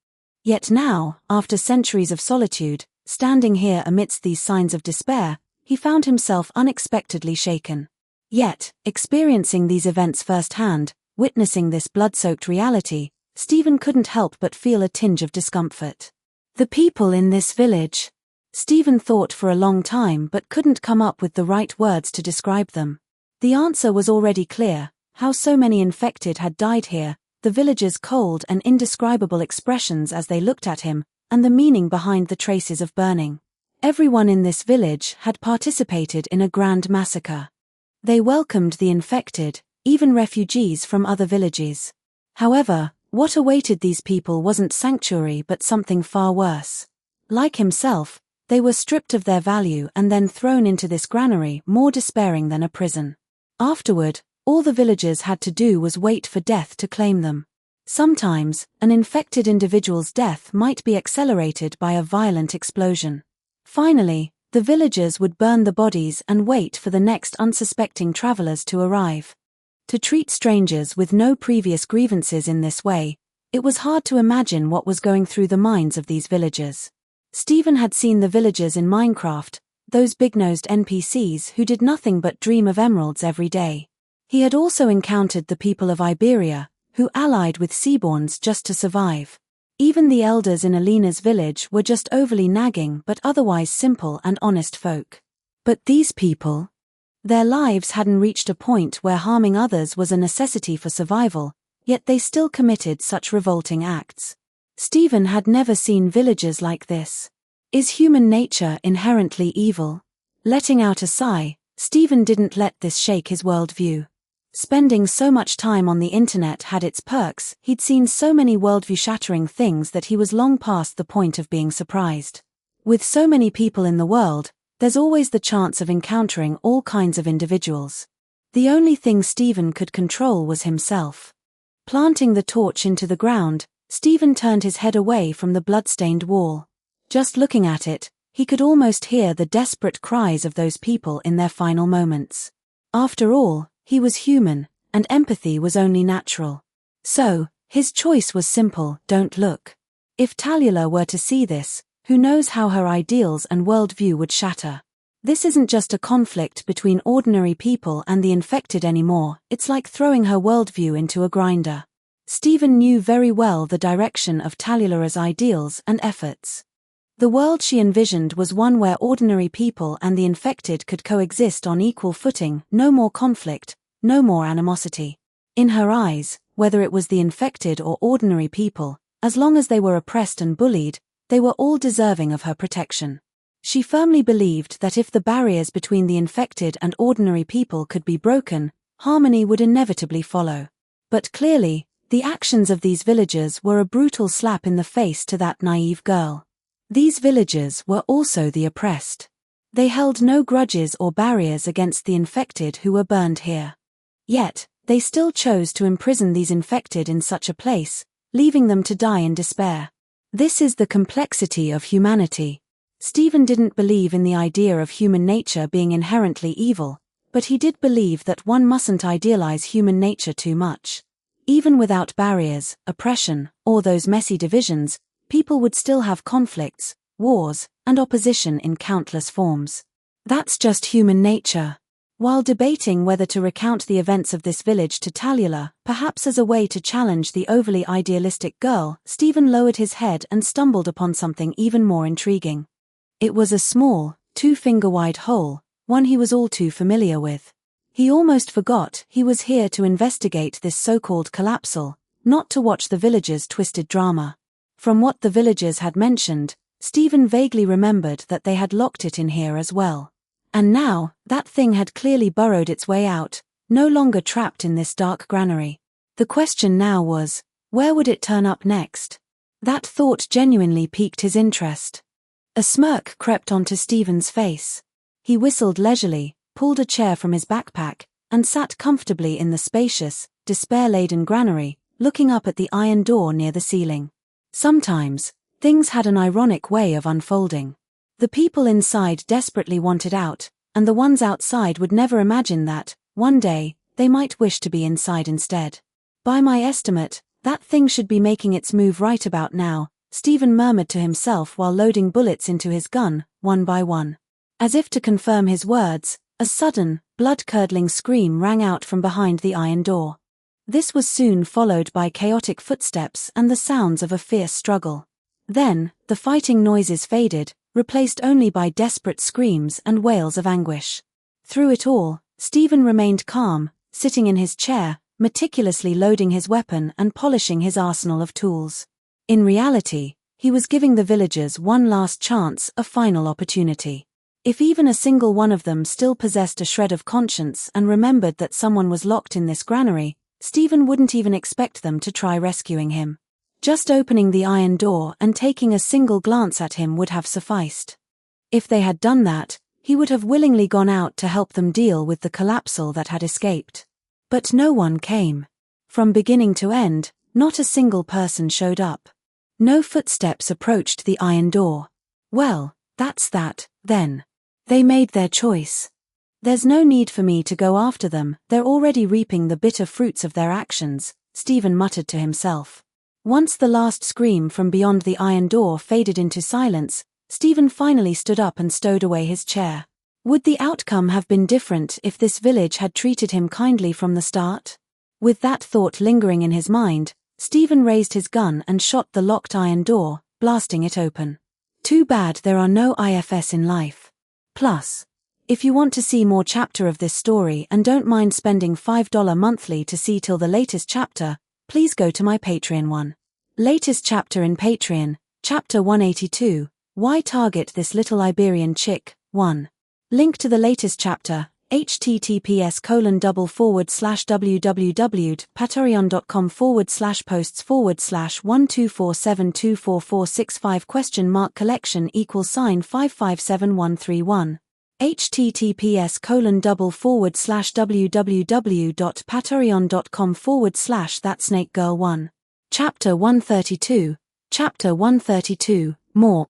Yet now, after centuries of solitude, standing here amidst these signs of despair, he found himself unexpectedly shaken. Yet, experiencing these events firsthand, witnessing this blood-soaked reality, Stephen couldn't help but feel a tinge of discomfort. The people in this village. Stephen thought for a long time but couldn't come up with the right words to describe them. The answer was already clear: how so many infected had died here, the villagers' cold and indescribable expressions as they looked at him, and the meaning behind the traces of burning. Everyone in this village had participated in a grand massacre. They welcomed the infected, even refugees from other villages. However, what awaited these people wasn't sanctuary but something far worse. Like himself, they were stripped of their value and then thrown into this granary more despairing than a prison. Afterward, all the villagers had to do was wait for death to claim them. Sometimes, an infected individual's death might be accelerated by a violent explosion. Finally, the villagers would burn the bodies and wait for the next unsuspecting travelers to arrive. To treat strangers with no previous grievances in this way, it was hard to imagine what was going through the minds of these villagers. Stephen had seen the villagers in Minecraft, those big-nosed NPCs who did nothing but dream of emeralds every day. He had also encountered the people of Iberia, who allied with Seaborns just to survive. Even the elders in Alina's village were just overly nagging but otherwise simple and honest folk. But these people? Their lives hadn't reached a point where harming others was a necessity for survival, yet they still committed such revolting acts. Stephen had never seen villagers like this. Is human nature inherently evil? Letting out a sigh, Stephen didn't let this shake his worldview. Spending so much time on the internet had its perks. He'd seen so many worldview-shattering things that he was long past the point of being surprised. With so many people in the world, there's always the chance of encountering all kinds of individuals. The only thing Stephen could control was himself. Planting the torch into the ground, Stephen turned his head away from the blood-stained wall. Just looking at it, he could almost hear the desperate cries of those people in their final moments. After all, he was human, and empathy was only natural. So, his choice was simple: don't look. If Tallulah were to see this, who knows how her ideals and worldview would shatter. This isn't just a conflict between ordinary people and the infected anymore, it's like throwing her worldview into a grinder. Stephen knew very well the direction of Tallulah's ideals and efforts. The world she envisioned was one where ordinary people and the infected could coexist on equal footing, no more conflict, no more animosity. In her eyes, whether it was the infected or ordinary people, as long as they were oppressed and bullied, they were all deserving of her protection. She firmly believed that if the barriers between the infected and ordinary people could be broken, harmony would inevitably follow. But clearly, the actions of these villagers were a brutal slap in the face to that naive girl. These villagers were also the oppressed. They held no grudges or barriers against the infected who were burned here. Yet, they still chose to imprison these infected in such a place, leaving them to die in despair. This is the complexity of humanity. Stephen didn't believe in the idea of human nature being inherently evil, but he did believe that one mustn't idealize human nature too much. Even without barriers, oppression, or those messy divisions, people would still have conflicts, wars, and opposition in countless forms. That's just human nature. While debating whether to recount the events of this village to Tallulah, perhaps as a way to challenge the overly idealistic girl, Stephen lowered his head and stumbled upon something even more intriguing. It was a small, 2-finger-wide hole, one he was all too familiar with. He almost forgot he was here to investigate this so-called collapsal, not to watch the villagers' twisted drama. From what the villagers had mentioned, Stephen vaguely remembered that they had locked it in here as well. And now, that thing had clearly burrowed its way out, no longer trapped in this dark granary. The question now was, where would it turn up next? That thought genuinely piqued his interest. A smirk crept onto Stephen's face. He whistled leisurely, pulled a chair from his backpack, and sat comfortably in the spacious, despair-laden granary, looking up at the iron door near the ceiling. Sometimes, things had an ironic way of unfolding. The people inside desperately wanted out, and the ones outside would never imagine that, one day, they might wish to be inside instead. By my estimate, that thing should be making its move right about now, Stephen murmured to himself while loading bullets into his gun, one by one. As if to confirm his words, a sudden, blood-curdling scream rang out from behind the iron door. This was soon followed by chaotic footsteps and the sounds of a fierce struggle. Then, the fighting noises faded, replaced only by desperate screams and wails of anguish. Through it all, Stephen remained calm, sitting in his chair, meticulously loading his weapon and polishing his arsenal of tools. In reality, he was giving the villagers one last chance, a final opportunity. If even a single one of them still possessed a shred of conscience and remembered that someone was locked in this granary, Stephen wouldn't even expect them to try rescuing him. Just opening the iron door and taking a single glance at him would have sufficed. If they had done that, he would have willingly gone out to help them deal with the collapsal that had escaped. But no one came. From beginning to end, not a single person showed up. No footsteps approached the iron door. Well, that's that, then. They made their choice. There's no need for me to go after them, they're already reaping the bitter fruits of their actions, Stephen muttered to himself. Once the last scream from beyond the iron door faded into silence, Stephen finally stood up and stowed away his chair. Would the outcome have been different if this village had treated him kindly from the start? With that thought lingering in his mind, Stephen raised his gun and shot the locked iron door, blasting it open. Too bad there are no IFS in life. Plus, if you want to see more chapter of this story and don't mind spending $5 monthly to see till the latest chapter, please go to my Patreon one. Latest chapter in Patreon, Chapter 182, Why Target This Little Iberian Chick, 1. Link to the latest chapter, https://www.patreon.com/posts/12472445 $5573131 https://www.patreon.com/thatsnakegirl1 Chapter 132, Chapter 132, More.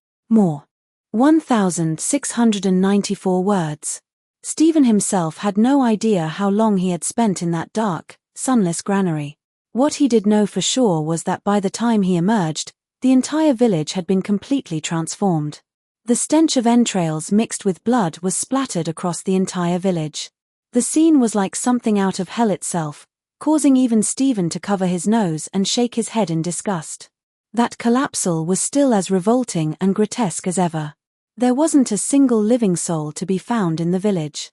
1,694 words. Stephen himself had no idea how long he had spent in that dark, sunless granary. What he did know for sure was that by the time he emerged, the entire village had been completely transformed. The stench of entrails mixed with blood was splattered across the entire village. The scene was like something out of hell itself, causing even Stephen to cover his nose and shake his head in disgust. That collapsal was still as revolting and grotesque as ever. There wasn't a single living soul to be found in the village.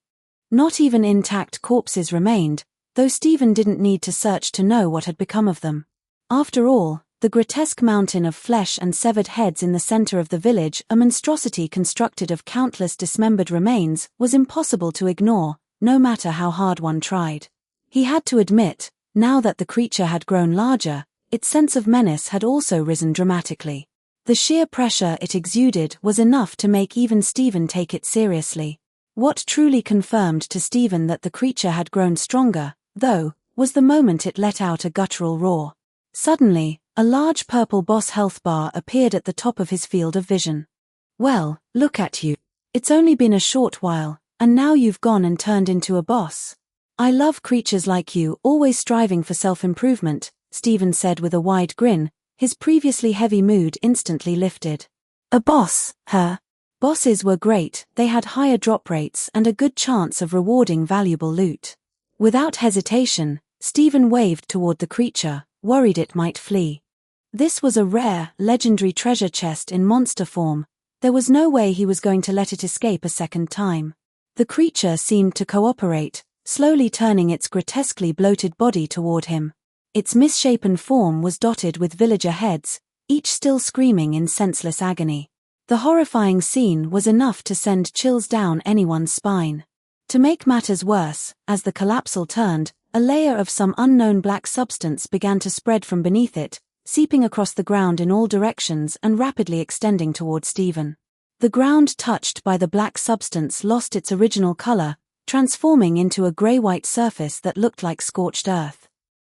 Not even intact corpses remained, though Stephen didn't need to search to know what had become of them. After all, the grotesque mountain of flesh and severed heads in the center of the village, a monstrosity constructed of countless dismembered remains, was impossible to ignore, no matter how hard one tried. He had to admit, now that the creature had grown larger, its sense of menace had also risen dramatically. The sheer pressure it exuded was enough to make even Stephen take it seriously. What truly confirmed to Stephen that the creature had grown stronger, though, was the moment it let out a guttural roar. Suddenly, a large purple boss health bar appeared at the top of his field of vision. Well, look at you. It's only been a short while, and now you've gone and turned into a boss. I love creatures like you, always striving for self-improvement, Stephen said with a wide grin, his previously heavy mood instantly lifted. A boss, huh? Bosses were great, they had higher drop rates and a good chance of rewarding valuable loot. Without hesitation, Stephen waved toward the creature, worried it might flee. This was a rare, legendary treasure chest in monster form. There was no way he was going to let it escape a second time. The creature seemed to cooperate, slowly turning its grotesquely bloated body toward him. Its misshapen form was dotted with villager heads, each still screaming in senseless agony. The horrifying scene was enough to send chills down anyone's spine. To make matters worse, as the collapsal turned, A layer of some unknown black substance began to spread from beneath it, seeping across the ground in all directions and rapidly extending toward Stephen. The ground touched by the black substance lost its original color, transforming into a gray-white surface that looked like scorched earth.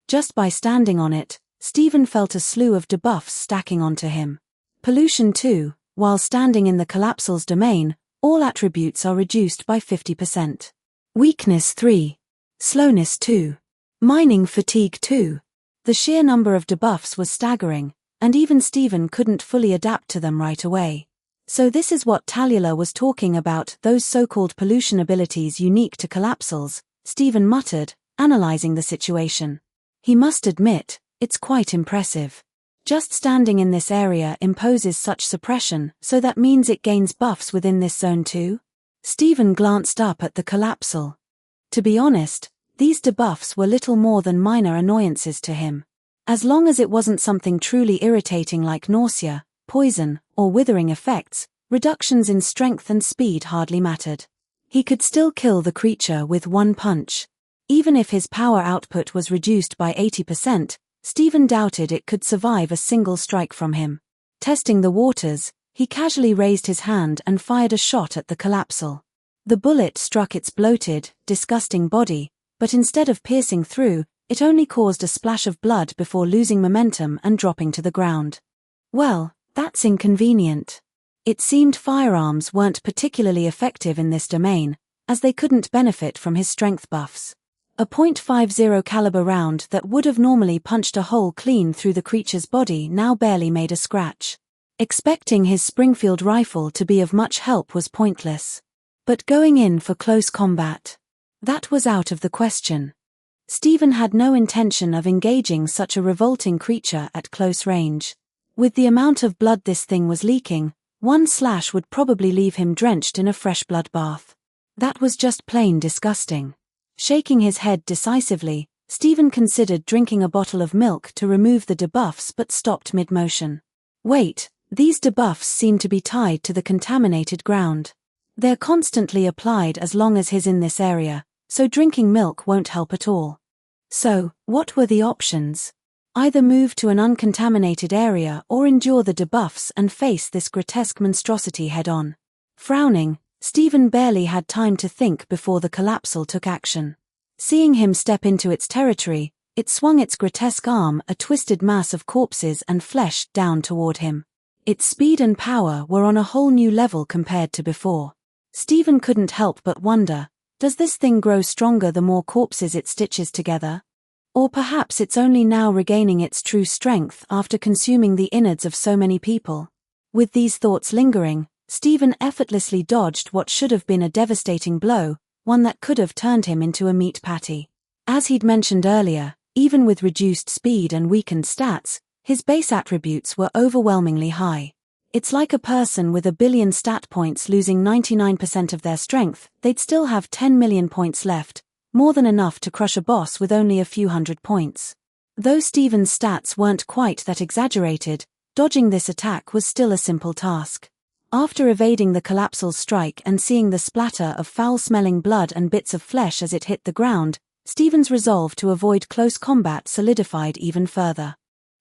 Just by standing on it, Stephen felt a slew of debuffs stacking onto him. Pollution 2, while standing in the collapsal's domain, all attributes are reduced by 50%. Weakness 3. Slowness 2. Mining fatigue 2. The sheer number of debuffs was staggering, and even Stephen couldn't fully adapt to them right away. So this is what Tallulah was talking about, those so-called pollution abilities unique to collapsals, Stephen muttered, analyzing the situation. He must admit, it's quite impressive. Just standing in this area imposes such suppression, so that means it gains buffs within this zone too? Stephen glanced up at the collapsal. To be honest, these debuffs were little more than minor annoyances to him. As long as it wasn't something truly irritating like nausea, poison, or withering effects, reductions in strength and speed hardly mattered. He could still kill the creature with one punch. Even if his power output was reduced by 80%, Stephen doubted it could survive a single strike from him. Testing the waters, he casually raised his hand and fired a shot at the collapsal. The bullet struck its bloated, disgusting body, but instead of piercing through, it only caused a splash of blood before losing momentum and dropping to the ground. Well, that's inconvenient. It seemed firearms weren't particularly effective in this domain, as they couldn't benefit from his strength buffs. A .50 caliber round that would have normally punched a hole clean through the creature's body now barely made a scratch. Expecting his Springfield rifle to be of much help was pointless. But going in for close combat, that was out of the question. Stephen had no intention of engaging such a revolting creature at close range. With the amount of blood this thing was leaking, one slash would probably leave him drenched in a fresh blood bath. That was just plain disgusting. Shaking his head decisively, Stephen considered drinking a bottle of milk to remove the debuffs but stopped mid-motion. Wait, these debuffs seem to be tied to the contaminated ground. They're constantly applied as long as he's in this area, so drinking milk won't help at all. So, what were the options? Either move to an uncontaminated area or endure the debuffs and face this grotesque monstrosity head-on. Frowning, Stephen barely had time to think before the collapsal took action. Seeing him step into its territory, it swung its grotesque arm, a twisted mass of corpses and flesh, down toward him. Its speed and power were on a whole new level compared to before. Stephen couldn't help but wonder, does this thing grow stronger the more corpses it stitches together? Or perhaps it's only now regaining its true strength after consuming the innards of so many people. With these thoughts lingering, Stephen effortlessly dodged what should have been a devastating blow, one that could have turned him into a meat patty. As he'd mentioned earlier, even with reduced speed and weakened stats, his base attributes were overwhelmingly high. It's like a person with 1 billion stat points losing 99% of their strength, they'd still have 10 million points left, more than enough to crush a boss with only a few hundred points. Though Stephen's stats weren't quite that exaggerated, dodging this attack was still a simple task. After evading the collapsal's strike and seeing the splatter of foul-smelling blood and bits of flesh as it hit the ground, Stephen's resolve to avoid close combat solidified even further.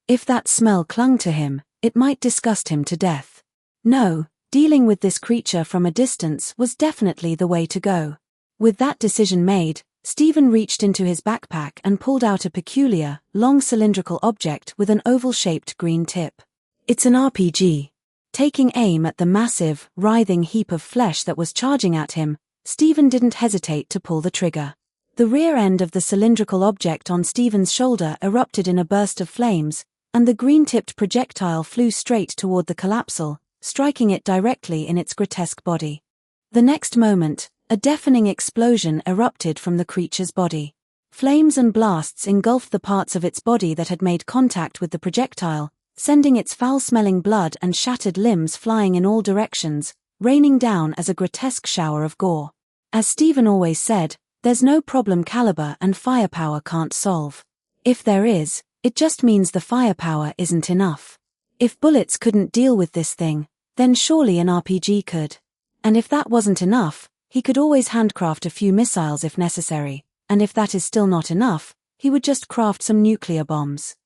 If that smell clung to him, it might disgust him to death. No, dealing with this creature from a distance was definitely the way to go. With that decision made, Stephen reached into his backpack and pulled out a peculiar, long cylindrical object with an oval-shaped green tip. It's an RPG. Taking aim at the massive, writhing heap of flesh that was charging at him, Stephen didn't hesitate to pull the trigger. The rear end of the cylindrical object on Stephen's shoulder erupted in a burst of flames, and the green-tipped projectile flew straight toward the collapsal, striking it directly in its grotesque body. The next moment, a deafening explosion erupted from the creature's body. Flames and blasts engulfed the parts of its body that had made contact with the projectile, sending its foul-smelling blood and shattered limbs flying in all directions, raining down as a grotesque shower of gore. As Stephen always said, there's no problem caliber and firepower can't solve. If there is, it just means the firepower isn't enough. If bullets couldn't deal with this thing, then surely an RPG could. And if that wasn't enough, he could always handcraft a few missiles if necessary, and if that is still not enough, he would just craft some nuclear bombs.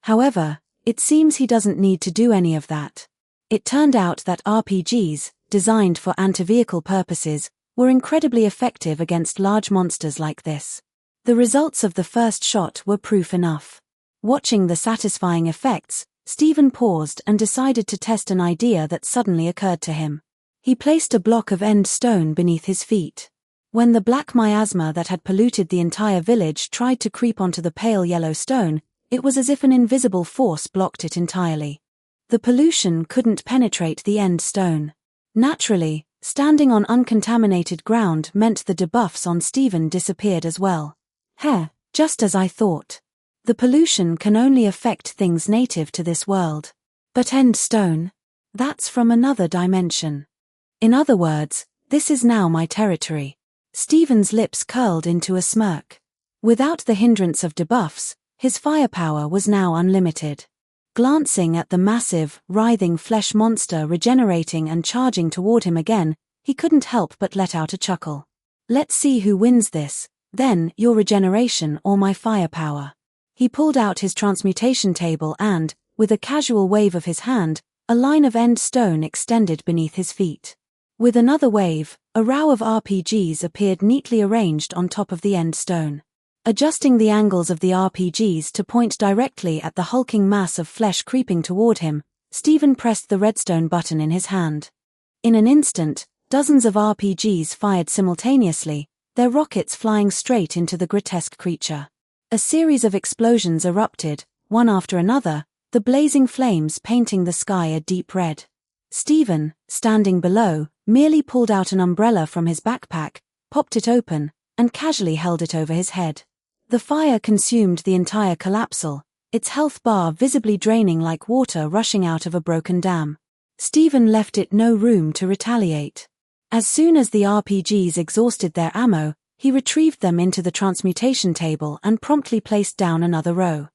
However, it seems he doesn't need to do any of that. It turned out that RPGs, designed for anti-vehicle purposes, were incredibly effective against large monsters like this. The results of the first shot were proof enough. Watching the satisfying effects, Stephen paused and decided to test an idea that suddenly occurred to him. He placed a block of end stone beneath his feet. When the black miasma that had polluted the entire village tried to creep onto the pale yellow stone, it was as if an invisible force blocked it entirely. The pollution couldn't penetrate the end stone. Naturally, standing on uncontaminated ground meant the debuffs on Stephen disappeared as well. Just as I thought. The pollution can only affect things native to this world. But end stone? That's from another dimension. In other words, this is now my territory. Stephen's lips curled into a smirk. Without the hindrance of debuffs, his firepower was now unlimited. Glancing at the massive, writhing flesh monster regenerating and charging toward him again, he couldn't help but let out a chuckle. Let's see who wins this, then your regeneration or my firepower. He pulled out his transmutation table and, with a casual wave of his hand, a line of end stone extended beneath his feet. With another wave, a row of RPGs appeared neatly arranged on top of the end stone. Adjusting the angles of the RPGs to point directly at the hulking mass of flesh creeping toward him, Stephen pressed the redstone button in his hand. In an instant, dozens of RPGs fired simultaneously, their rockets flying straight into the grotesque creature. A series of explosions erupted, one after another, the blazing flames painting the sky a deep red. Stephen, standing below, merely pulled out an umbrella from his backpack, popped it open, and casually held it over his head. The fire consumed the entire collapsal, its health bar visibly draining like water rushing out of a broken dam. Stephen left it no room to retaliate. As soon as the RPGs exhausted their ammo, he retrieved them into the transmutation table and promptly placed down another row.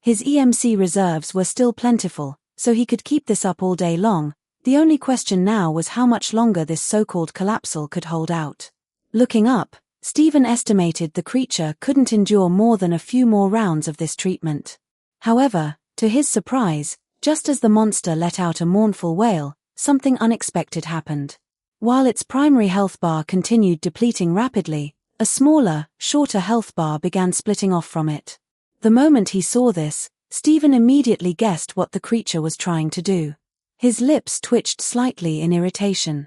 His EMC reserves were still plentiful, so he could keep this up all day long. The only question now was how much longer this so-called collapsal could hold out. Looking up, Stephen estimated the creature couldn't endure more than a few more rounds of this treatment. However, to his surprise, just as the monster let out a mournful wail, something unexpected happened. While its primary health bar continued depleting rapidly, a smaller, shorter health bar began splitting off from it. The moment he saw this, Stephen immediately guessed what the creature was trying to do. His lips twitched slightly in irritation.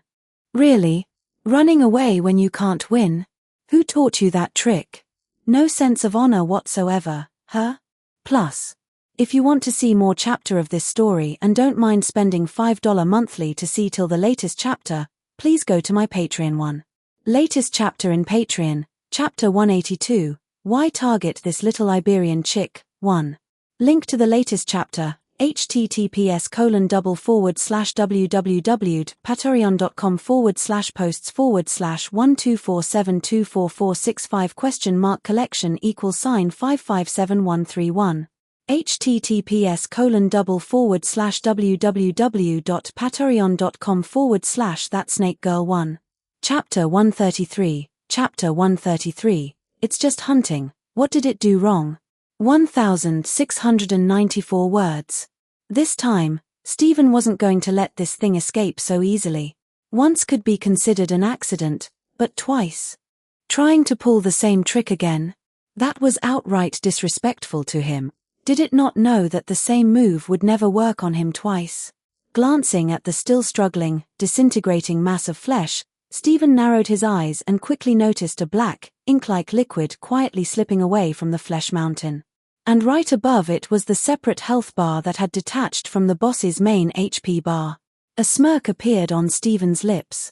Really? Running away when you can't win? Who taught you that trick? No sense of honor whatsoever, huh? Plus, if you want to see more chapter of this story and don't mind spending $5 monthly to see till the latest chapter, please go to my Patreon one. Latest chapter in Patreon, Chapter 182, Why Target This Little Iberian Chick, 1. Link to the latest chapter, https://www.patreon.com/posts/124724465 collection =$5573131 https://www.patreon.com/thatsnakegirl1 Chapter 133, Chapter 133, It's Just Hunting, What Did It Do Wrong? 1,694 words. This time, Stephen wasn't going to let this thing escape so easily. Once could be considered an accident, but twice. Trying to pull the same trick again? That was outright disrespectful to him. Did it not know that the same move would never work on him twice? Glancing at the still struggling, disintegrating mass of flesh, Stephen narrowed his eyes and quickly noticed a black, ink-like liquid quietly slipping away from the flesh mountain. And right above it was the separate health bar that had detached from the boss's main HP bar. A smirk appeared on Stephen's lips.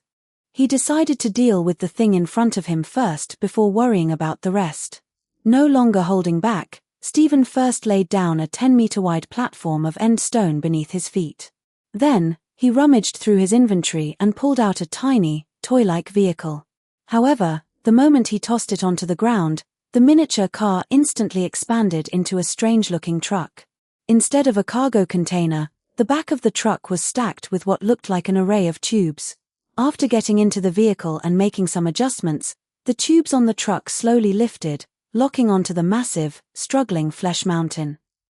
He decided to deal with the thing in front of him first before worrying about the rest. No longer holding back, Stephen first laid down a 10-meter-wide platform of end stone beneath his feet. Then, he rummaged through his inventory and pulled out a tiny, toy-like vehicle. However, the moment he tossed it onto the ground, the miniature car instantly expanded into a strange-looking truck. Instead of a cargo container, the back of the truck was stacked with what looked like an array of tubes. After getting into the vehicle and making some adjustments, the tubes on the truck slowly lifted, locking onto the massive, struggling flesh mountain.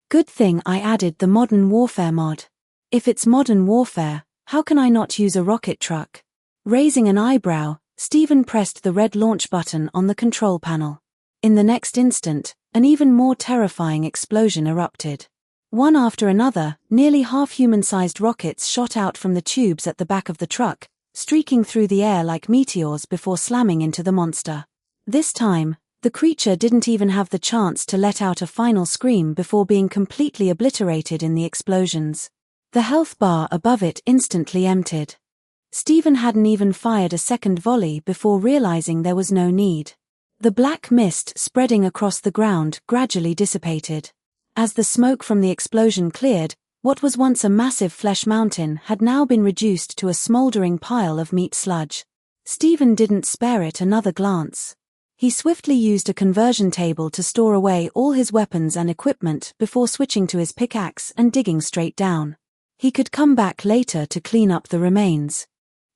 Good thing I added the Modern Warfare mod. If it's Modern Warfare, how can I not use a rocket truck? Raising an eyebrow, Stephen pressed the red launch button on the control panel. In the next instant, an even more terrifying explosion erupted. One after another, nearly half-human-sized rockets shot out from the tubes at the back of the truck, streaking through the air like meteors before slamming into the monster. This time, the creature didn't even have the chance to let out a final scream before being completely obliterated in the explosions. The health bar above it instantly emptied. Stephen hadn't even fired a second volley before realizing there was no need. The black mist spreading across the ground gradually dissipated. As the smoke from the explosion cleared, what was once a massive flesh mountain had now been reduced to a smoldering pile of meat sludge. Stephen didn't spare it another glance. He swiftly used a conversion table to store away all his weapons and equipment before switching to his pickaxe and digging straight down. He could come back later to clean up the remains.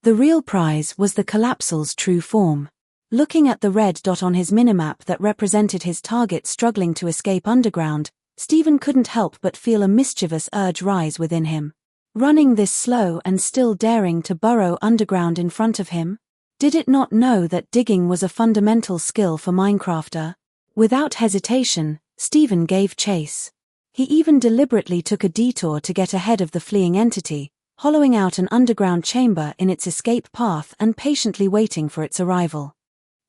The real prize was the collapsal's true form. Looking at the red dot on his minimap that represented his target struggling to escape underground, Stephen couldn't help but feel a mischievous urge rise within him. Running this slow and still daring to burrow underground in front of him? Did it not know that digging was a fundamental skill for Minecrafter? Without hesitation, Stephen gave chase. He even deliberately took a detour to get ahead of the fleeing entity, hollowing out an underground chamber in its escape path and patiently waiting for its arrival.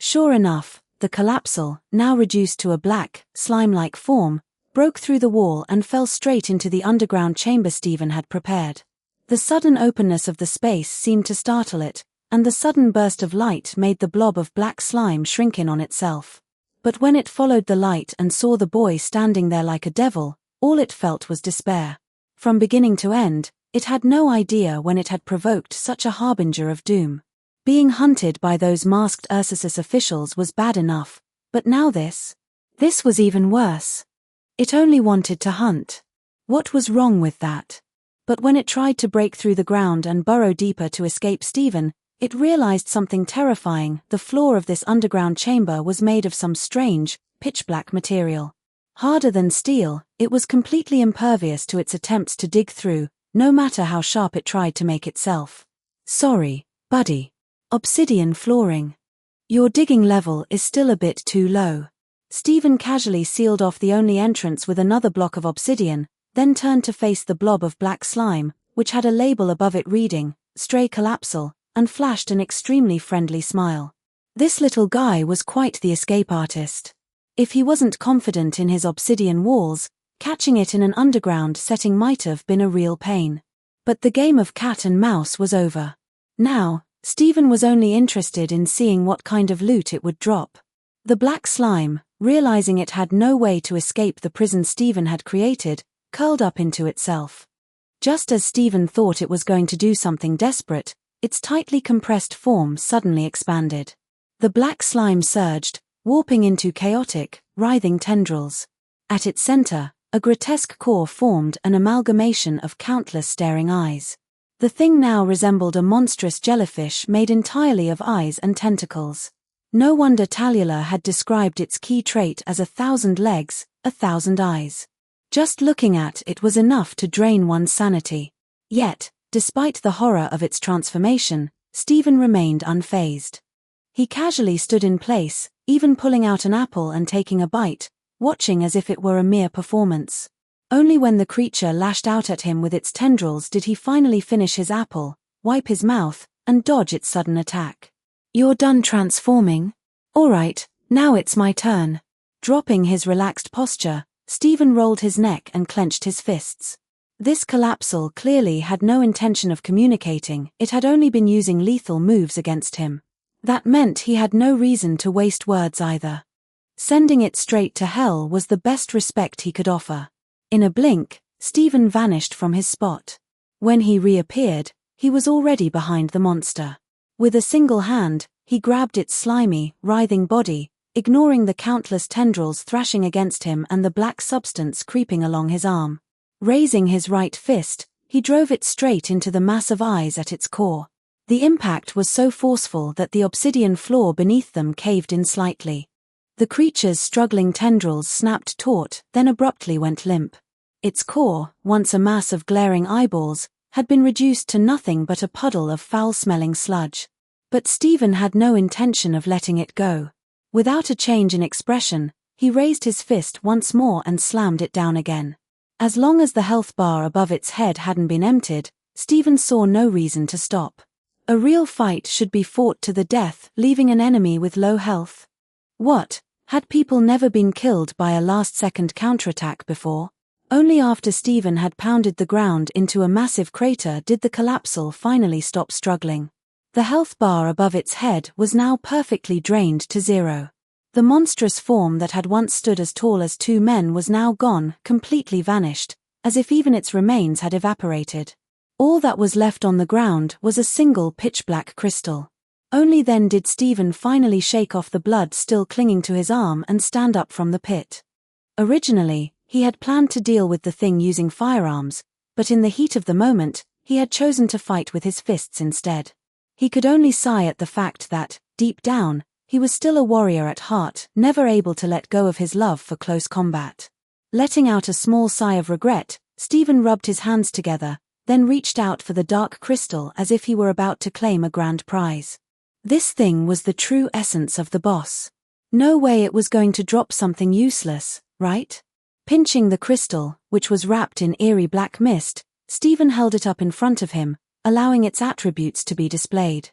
Sure enough, the collapsal, now reduced to a black, slime-like form, broke through the wall and fell straight into the underground chamber Stephen had prepared. The sudden openness of the space seemed to startle it, and the sudden burst of light made the blob of black slime shrink in on itself. But when it followed the light and saw the boy standing there like a devil, all it felt was despair. From beginning to end, it had no idea when it had provoked such a harbinger of doom. Being hunted by those masked Ursus officials was bad enough, but now this was even worse. It only wanted to hunt. What was wrong with that? But when it tried to break through the ground and burrow deeper to escape Stephen, it realized something terrifying. The floor of this underground chamber was made of some strange, pitch-black material. Harder than steel, it was completely impervious to its attempts to dig through, no matter how sharp it tried to make itself. Sorry, buddy. Obsidian flooring. Your digging level is still a bit too low. Stephen casually sealed off the only entrance with another block of obsidian, then turned to face the blob of black slime, which had a label above it reading, Stray Collapsal, and flashed an extremely friendly smile. This little guy was quite the escape artist. If he wasn't confident in his obsidian walls, catching it in an underground setting might have been a real pain. But the game of cat and mouse was over. Now, Stephen was only interested in seeing what kind of loot it would drop. The black slime, realizing it had no way to escape the prison Stephen had created, curled up into itself. Just as Stephen thought it was going to do something desperate, its tightly compressed form suddenly expanded. The black slime surged, warping into chaotic, writhing tendrils. At its center, a grotesque core formed an amalgamation of countless staring eyes. The thing now resembled a monstrous jellyfish made entirely of eyes and tentacles. No wonder Tallulah had described its key trait as 1,000 legs, 1,000 eyes. Just looking at it was enough to drain one's sanity. Yet, despite the horror of its transformation, Stephen remained unfazed. He casually stood in place, even pulling out an apple and taking a bite, watching as if it were a mere performance. Only when the creature lashed out at him with its tendrils did he finally finish his apple, wipe his mouth, and dodge its sudden attack. "You're done transforming? All right, now it's my turn." Dropping his relaxed posture, Stephen rolled his neck and clenched his fists. This collapsal clearly had no intention of communicating, it had only been using lethal moves against him. That meant he had no reason to waste words either. Sending it straight to hell was the best respect he could offer. In a blink, Stephen vanished from his spot. When he reappeared, he was already behind the monster. With a single hand, he grabbed its slimy, writhing body, ignoring the countless tendrils thrashing against him and the black substance creeping along his arm. Raising his right fist, he drove it straight into the mass of eyes at its core. The impact was so forceful that the obsidian floor beneath them caved in slightly. The creature's struggling tendrils snapped taut, then abruptly went limp. Its core, once a mass of glaring eyeballs, had been reduced to nothing but a puddle of foul-smelling sludge. But Stephen had no intention of letting it go. Without a change in expression, he raised his fist once more and slammed it down again. As long as the health bar above its head hadn't been emptied, Stephen saw no reason to stop. A real fight should be fought to the death, leaving an enemy with low health. What? Had people never been killed by a last-second counterattack before? Only after Stephen had pounded the ground into a massive crater did the collapsal finally stop struggling. The health bar above its head was now perfectly drained to zero. The monstrous form that had once stood as tall as two men was now gone, completely vanished, as if even its remains had evaporated. All that was left on the ground was a single pitch-black crystal. Only then did Stephen finally shake off the blood still clinging to his arm and stand up from the pit. Originally, he had planned to deal with the thing using firearms, but in the heat of the moment, he had chosen to fight with his fists instead. He could only sigh at the fact that, deep down, he was still a warrior at heart, never able to let go of his love for close combat. Letting out a small sigh of regret, Stephen rubbed his hands together, then reached out for the dark crystal as if he were about to claim a grand prize. This thing was the true essence of the boss. No way it was going to drop something useless, right? Pinching the crystal, which was wrapped in eerie black mist, Stephen held it up in front of him, allowing its attributes to be displayed.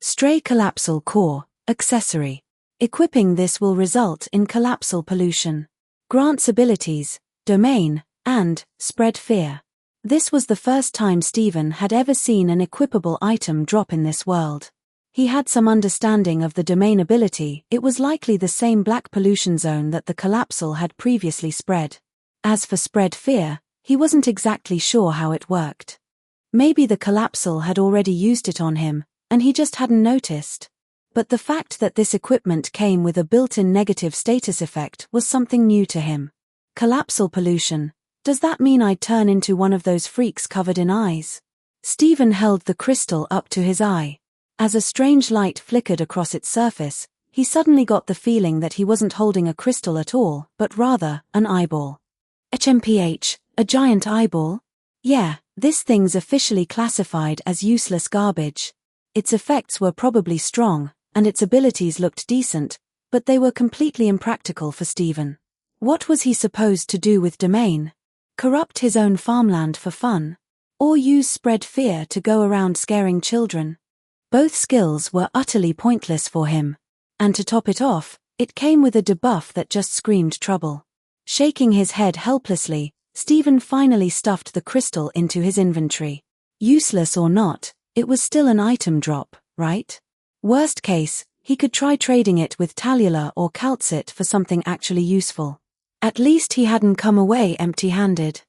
Stray collapsal core, accessory. Equipping this will result in collapsal pollution. Grants abilities, domain, and spread fear. This was the first time Stephen had ever seen an equipable item drop in this world. He had some understanding of the domain ability. It was likely the same black pollution zone that the collapsal had previously spread. As for spread fear, he wasn't exactly sure how it worked. Maybe the collapsal had already used it on him, and he just hadn't noticed. But the fact that this equipment came with a built-in negative status effect was something new to him. Collapsal pollution. Does that mean I'd turn into one of those freaks covered in eyes? Stephen held the crystal up to his eye. As a strange light flickered across its surface, he suddenly got the feeling that he wasn't holding a crystal at all, but rather, an eyeball. HMPH, a giant eyeball? Yeah, this thing's officially classified as useless garbage. Its effects were probably strong, and its abilities looked decent, but they were completely impractical for Stephen. What was he supposed to do with domain? Corrupt his own farmland for fun? Or use spread fear to go around scaring children? Both skills were utterly pointless for him. And to top it off, it came with a debuff that just screamed trouble. Shaking his head helplessly, Stephen finally stuffed the crystal into his inventory. Useless or not, it was still an item drop, right? Worst case, he could try trading it with Talula or Calcit for something actually useful. At least he hadn't come away empty-handed.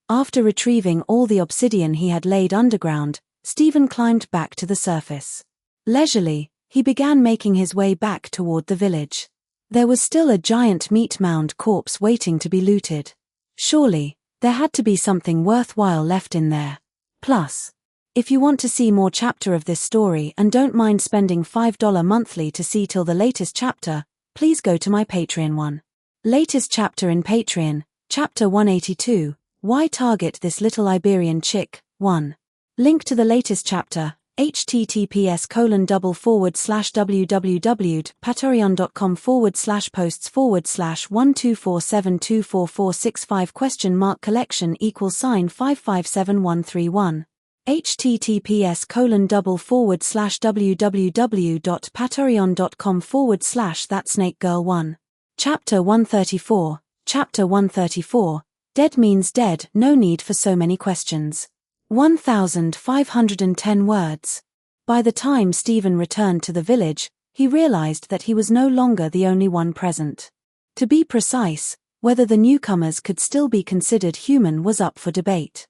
After retrieving all the obsidian he had laid underground, Stephen climbed back to the surface. Leisurely, he began making his way back toward the village. There was still a giant meat mound corpse waiting to be looted. Surely, there had to be something worthwhile left in there. Plus, if you want to see more chapter of this story and don't mind spending $5 monthly to see till the latest chapter, please go to my Patreon one. Latest chapter in Patreon, Chapter 182, Why Target This Little Iberian Chick, 1. Link to the latest chapter, https://www.patreon.com/posts/124724465 collection =$557131. https://www.patreon.com/thatsnakegirl1. Chapter 134, Chapter 134, Dead Means Dead, No Need for So Many Questions. 1,510 words. By the time Stephen returned to the village, he realized that he was no longer the only one present. To be precise, whether the newcomers could still be considered human was up for debate.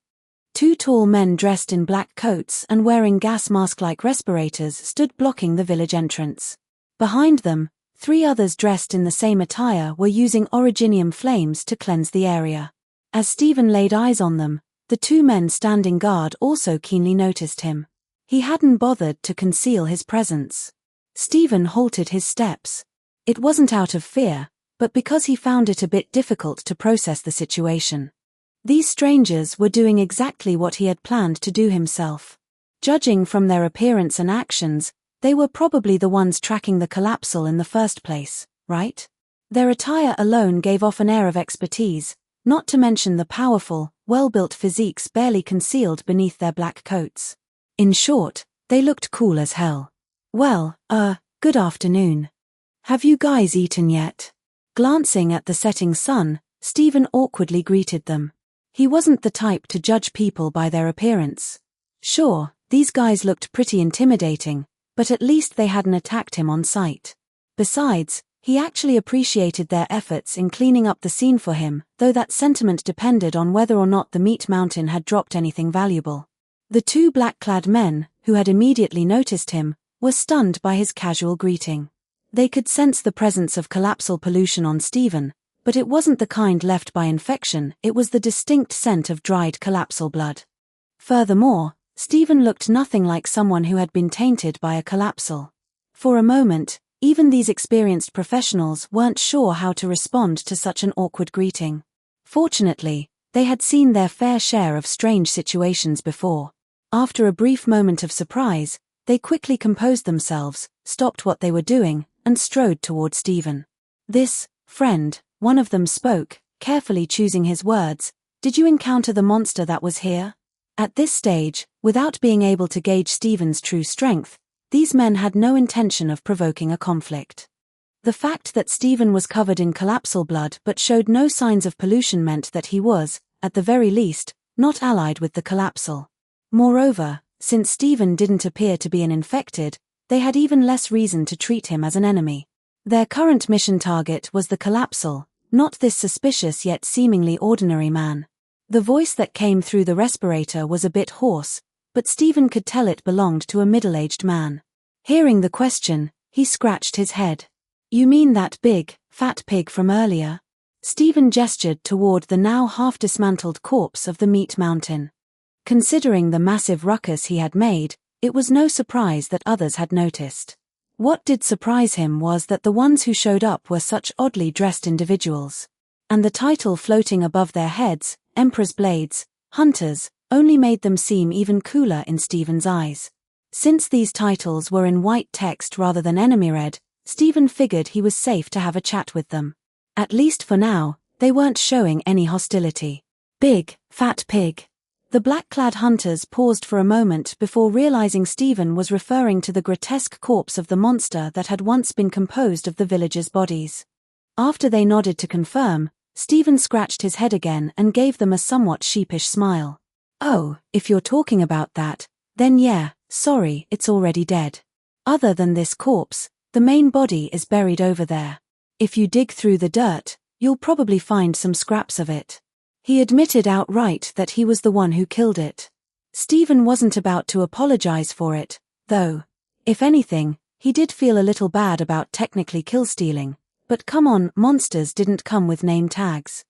Two tall men dressed in black coats and wearing gas mask-like respirators stood blocking the village entrance. Behind them, three others dressed in the same attire were using originium flames to cleanse the area. As Stephen laid eyes on them, the two men standing guard also keenly noticed him. He hadn't bothered to conceal his presence. Stephen halted his steps. It wasn't out of fear, but because he found it a bit difficult to process the situation. These strangers were doing exactly what he had planned to do himself. Judging from their appearance and actions, they were probably the ones tracking the collapsal in the first place, right? Their attire alone gave off an air of expertise, not to mention the powerful, well-built physiques barely concealed beneath their black coats. In short, they looked cool as hell. Well, good afternoon. Have you guys eaten yet? Glancing at the setting sun, Stephen awkwardly greeted them. He wasn't the type to judge people by their appearance. Sure, these guys looked pretty intimidating, but at least they hadn't attacked him on sight. Besides, he actually appreciated their efforts in cleaning up the scene for him, though that sentiment depended on whether or not the meat mountain had dropped anything valuable. The two black-clad men, who had immediately noticed him, were stunned by his casual greeting. They could sense the presence of collapsal pollution on Stephen, but it wasn't the kind left by infection, it was the distinct scent of dried collapsal blood. Furthermore, Stephen looked nothing like someone who had been tainted by a collapsal. For a moment, even these experienced professionals weren't sure how to respond to such an awkward greeting. Fortunately, they had seen their fair share of strange situations before. After a brief moment of surprise, they quickly composed themselves, stopped what they were doing, and strode toward Stephen. "This, friend," one of them spoke, carefully choosing his words, "did you encounter the monster that was here?" At this stage, without being able to gauge Stephen's true strength, these men had no intention of provoking a conflict. The fact that Stephen was covered in collapsal blood but showed no signs of pollution meant that he was, at the very least, not allied with the collapsal. Moreover, since Stephen didn't appear to be an infected, they had even less reason to treat him as an enemy. Their current mission target was the collapsal, not this suspicious yet seemingly ordinary man. The voice that came through the respirator was a bit hoarse, but Stephen could tell it belonged to a middle-aged man. Hearing the question, he scratched his head. "You mean that big, fat pig from earlier?" Stephen gestured toward the now half-dismantled corpse of the meat mountain. Considering the massive ruckus he had made, it was no surprise that others had noticed. What did surprise him was that the ones who showed up were such oddly dressed individuals. And the title floating above their heads, Emperor's Blades, Hunters, only made them seem even cooler in Stephen's eyes. Since these titles were in white text rather than enemy red, Stephen figured he was safe to have a chat with them. At least for now, they weren't showing any hostility. "Big, fat pig." The black-clad hunters paused for a moment before realizing Stephen was referring to the grotesque corpse of the monster that had once been composed of the villagers' bodies. After they nodded to confirm, Stephen scratched his head again and gave them a somewhat sheepish smile. "Oh, if you're talking about that, then yeah, sorry, it's already dead. Other than this corpse, the main body is buried over there. If you dig through the dirt, you'll probably find some scraps of it." He admitted outright that he was the one who killed it. Stephen wasn't about to apologize for it, though. If anything, he did feel a little bad about technically kill-stealing, but come on, monsters didn't come with name tags.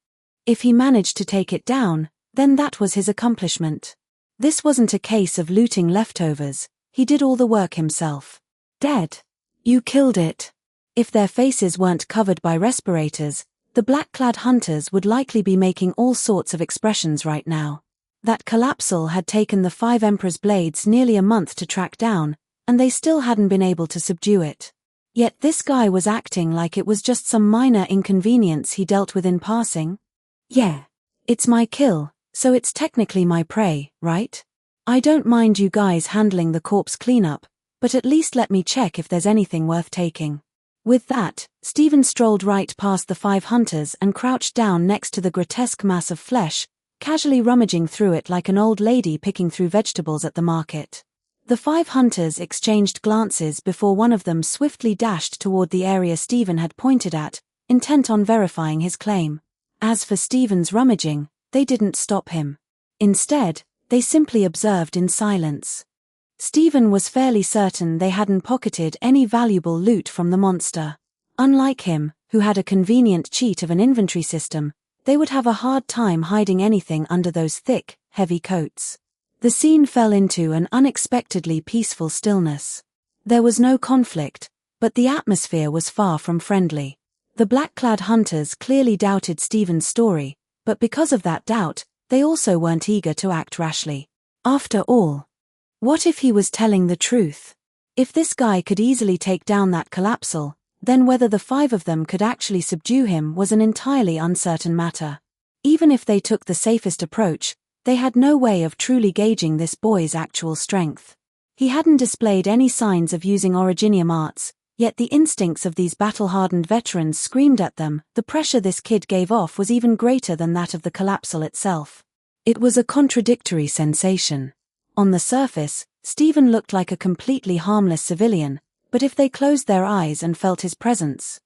If he managed to take it down, then that was his accomplishment. This wasn't a case of looting leftovers, he did all the work himself. "Dead. You killed it." If their faces weren't covered by respirators, the black-clad hunters would likely be making all sorts of expressions right now. That collapsal had taken the 5 Emperor's Blades nearly a month to track down, and they still hadn't been able to subdue it. Yet this guy was acting like it was just some minor inconvenience he dealt with in passing. "Yeah. It's my kill, so it's technically my prey, right? I don't mind you guys handling the corpse cleanup, but at least let me check if there's anything worth taking." With that, Stephen strolled right past the 5 hunters and crouched down next to the grotesque mass of flesh, casually rummaging through it like an old lady picking through vegetables at the market. The 5 hunters exchanged glances before one of them swiftly dashed toward the area Stephen had pointed at, intent on verifying his claim. As for Stephen's rummaging, they didn't stop him. Instead, they simply observed in silence. Stephen was fairly certain they hadn't pocketed any valuable loot from the monster. Unlike him, who had a convenient cheat of an inventory system, they would have a hard time hiding anything under those thick, heavy coats. The scene fell into an unexpectedly peaceful stillness. There was no conflict, but the atmosphere was far from friendly. The black-clad hunters clearly doubted Stephen's story, but because of that doubt, they also weren't eager to act rashly. After all, what if he was telling the truth? If this guy could easily take down that collapsal, then whether the 5 of them could actually subdue him was an entirely uncertain matter. Even if they took the safest approach, they had no way of truly gauging this boy's actual strength. He hadn't displayed any signs of using originium arts, yet the instincts of these battle-hardened veterans screamed at them. The pressure this kid gave off was even greater than that of the collapsal itself. It was a contradictory sensation. On the surface, Stephen looked like a completely harmless civilian, but if they closed their eyes and felt his presence,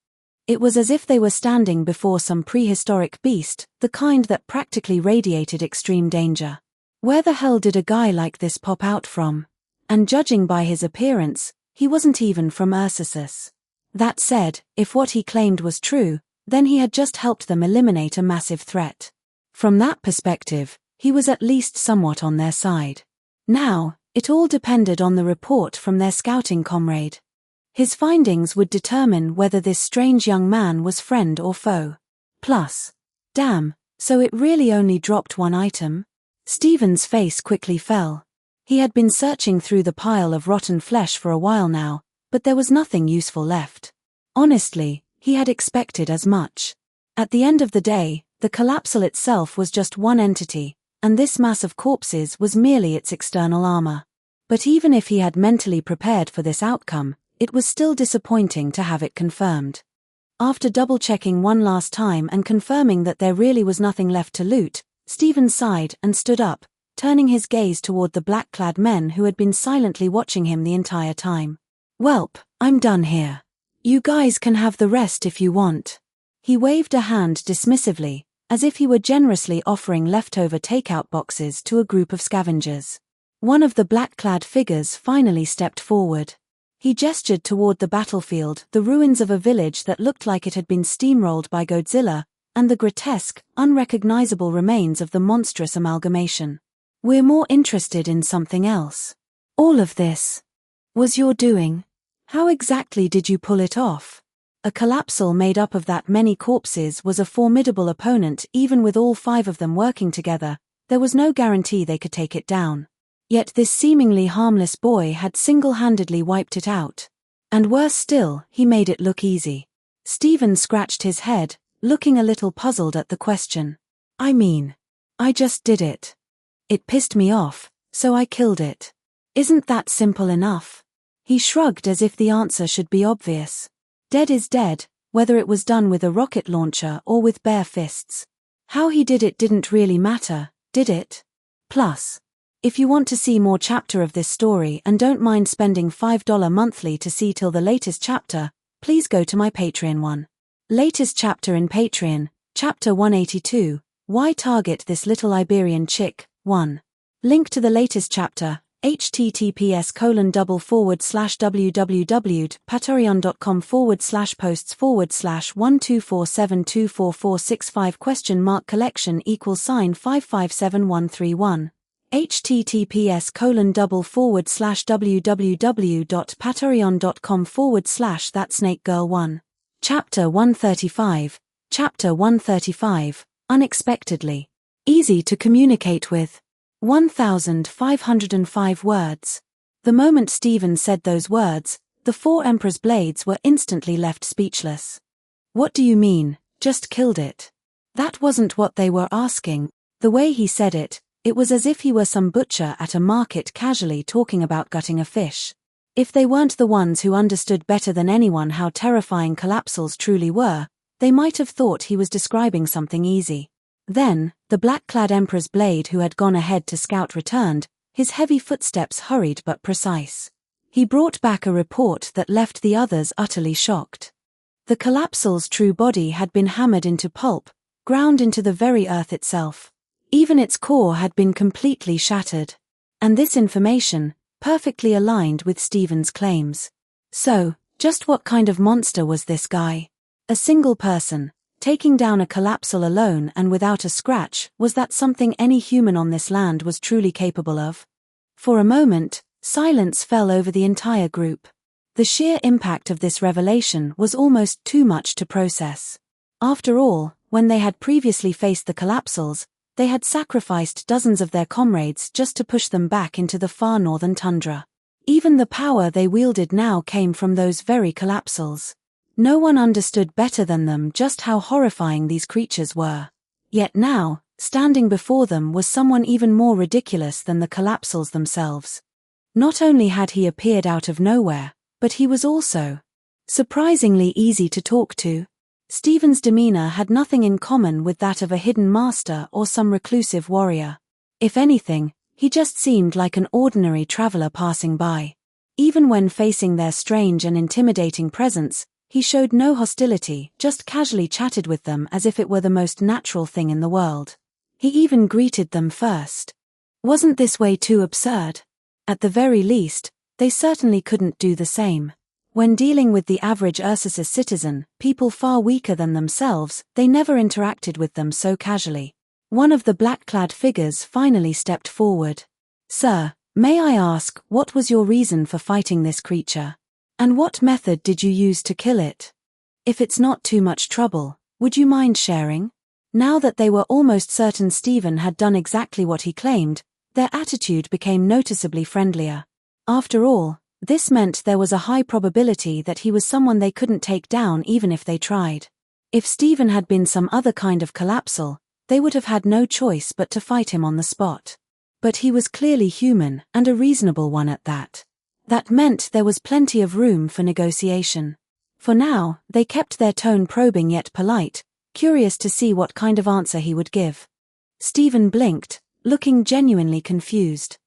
it was as if they were standing before some prehistoric beast, the kind that practically radiated extreme danger. Where the hell did a guy like this pop out from? And judging by his appearance, he wasn't even from Ursus. That said, if what he claimed was true, then he had just helped them eliminate a massive threat. From that perspective, he was at least somewhat on their side. Now, it all depended on the report from their scouting comrade. His findings would determine whether this strange young man was friend or foe. Plus, damn, so it really only dropped one item? Stephen's face quickly fell. He had been searching through the pile of rotten flesh for a while now, but there was nothing useful left. Honestly, he had expected as much. At the end of the day, the collapsal itself was just one entity, and this mass of corpses was merely its external armor. But even if he had mentally prepared for this outcome, it was still disappointing to have it confirmed. After double-checking one last time and confirming that there really was nothing left to loot, Stephen sighed and stood up, turning his gaze toward the black-clad men who had been silently watching him the entire time. "Welp, I'm done here. You guys can have the rest if you want." He waved a hand dismissively, as if he were generously offering leftover takeout boxes to a group of scavengers. One of the black-clad figures finally stepped forward. He gestured toward the battlefield, the ruins of a village that looked like it had been steamrolled by Godzilla, and the grotesque, unrecognizable remains of the monstrous amalgamation. "We're more interested in something else. All of this was your doing. How exactly did you pull it off?" A collapsal made up of that many corpses was a formidable opponent. Even with all 5 of them working together, there was no guarantee they could take it down. Yet this seemingly harmless boy had single-handedly wiped it out. And worse still, he made it look easy. Stephen scratched his head, looking a little puzzled at the question. "I mean, I just did it. It pissed me off, so I killed it. Isn't that simple enough?" He shrugged as if the answer should be obvious. Dead is dead, whether it was done with a rocket launcher or with bare fists. How he did it didn't really matter, did it? Plus, if you want to see more chapter of this story and don't mind spending $5 monthly to see till the latest chapter, please go to my Patreon one. Latest chapter in Patreon, Chapter 182, Why Target This Little Iberian Chick, 1. Link to the latest chapter, https://www.patreon.com/posts/12472445 collection =$5573131 https://www.patreon.com/thatsnakegirl1 Chapter 135, Chapter 135, Unexpectedly. Easy to communicate with. 1,505 words. The moment Stephen said those words, the 4 Emperor's blades were instantly left speechless. "What do you mean, just killed it?" That wasn't what they were asking. The way he said it, it was as if he were some butcher at a market casually talking about gutting a fish. If they weren't the ones who understood better than anyone how terrifying collapsals truly were, they might have thought he was describing something easy. Then, the black-clad Emperor's blade who had gone ahead to scout returned, his heavy footsteps hurried but precise. He brought back a report that left the others utterly shocked. The collapsal's true body had been hammered into pulp, ground into the very earth itself. Even its core had been completely shattered. And this information, perfectly aligned with Stephen's claims. So, just what kind of monster was this guy? A single person, taking down a collapsal alone and without a scratch, was that something any human on this land was truly capable of? For a moment, silence fell over the entire group. The sheer impact of this revelation was almost too much to process. After all, when they had previously faced the collapsals, they had sacrificed dozens of their comrades just to push them back into the far northern tundra. Even the power they wielded now came from those very collapsals. No one understood better than them just how horrifying these creatures were. Yet now, standing before them was someone even more ridiculous than the collapsals themselves. Not only had he appeared out of nowhere, but he was also surprisingly easy to talk to. Stephen's demeanor had nothing in common with that of a hidden master or some reclusive warrior. If anything, he just seemed like an ordinary traveler passing by. Even when facing their strange and intimidating presence, he showed no hostility, just casually chatted with them as if it were the most natural thing in the world. He even greeted them first. Wasn't this way too absurd? At the very least, they certainly couldn't do the same. When dealing with the average Ursus citizen, people far weaker than themselves, they never interacted with them so casually. One of the black-clad figures finally stepped forward. "Sir, may I ask, what was your reason for fighting this creature? And what method did you use to kill it? If it's not too much trouble, would you mind sharing?" Now that they were almost certain Stephen had done exactly what he claimed, their attitude became noticeably friendlier. After all, this meant there was a high probability that he was someone they couldn't take down even if they tried. If Stephen had been some other kind of collapsal, they would have had no choice but to fight him on the spot. But he was clearly human, and a reasonable one at that. That meant there was plenty of room for negotiation. For now, they kept their tone probing yet polite, curious to see what kind of answer he would give. Stephen blinked, looking genuinely confused.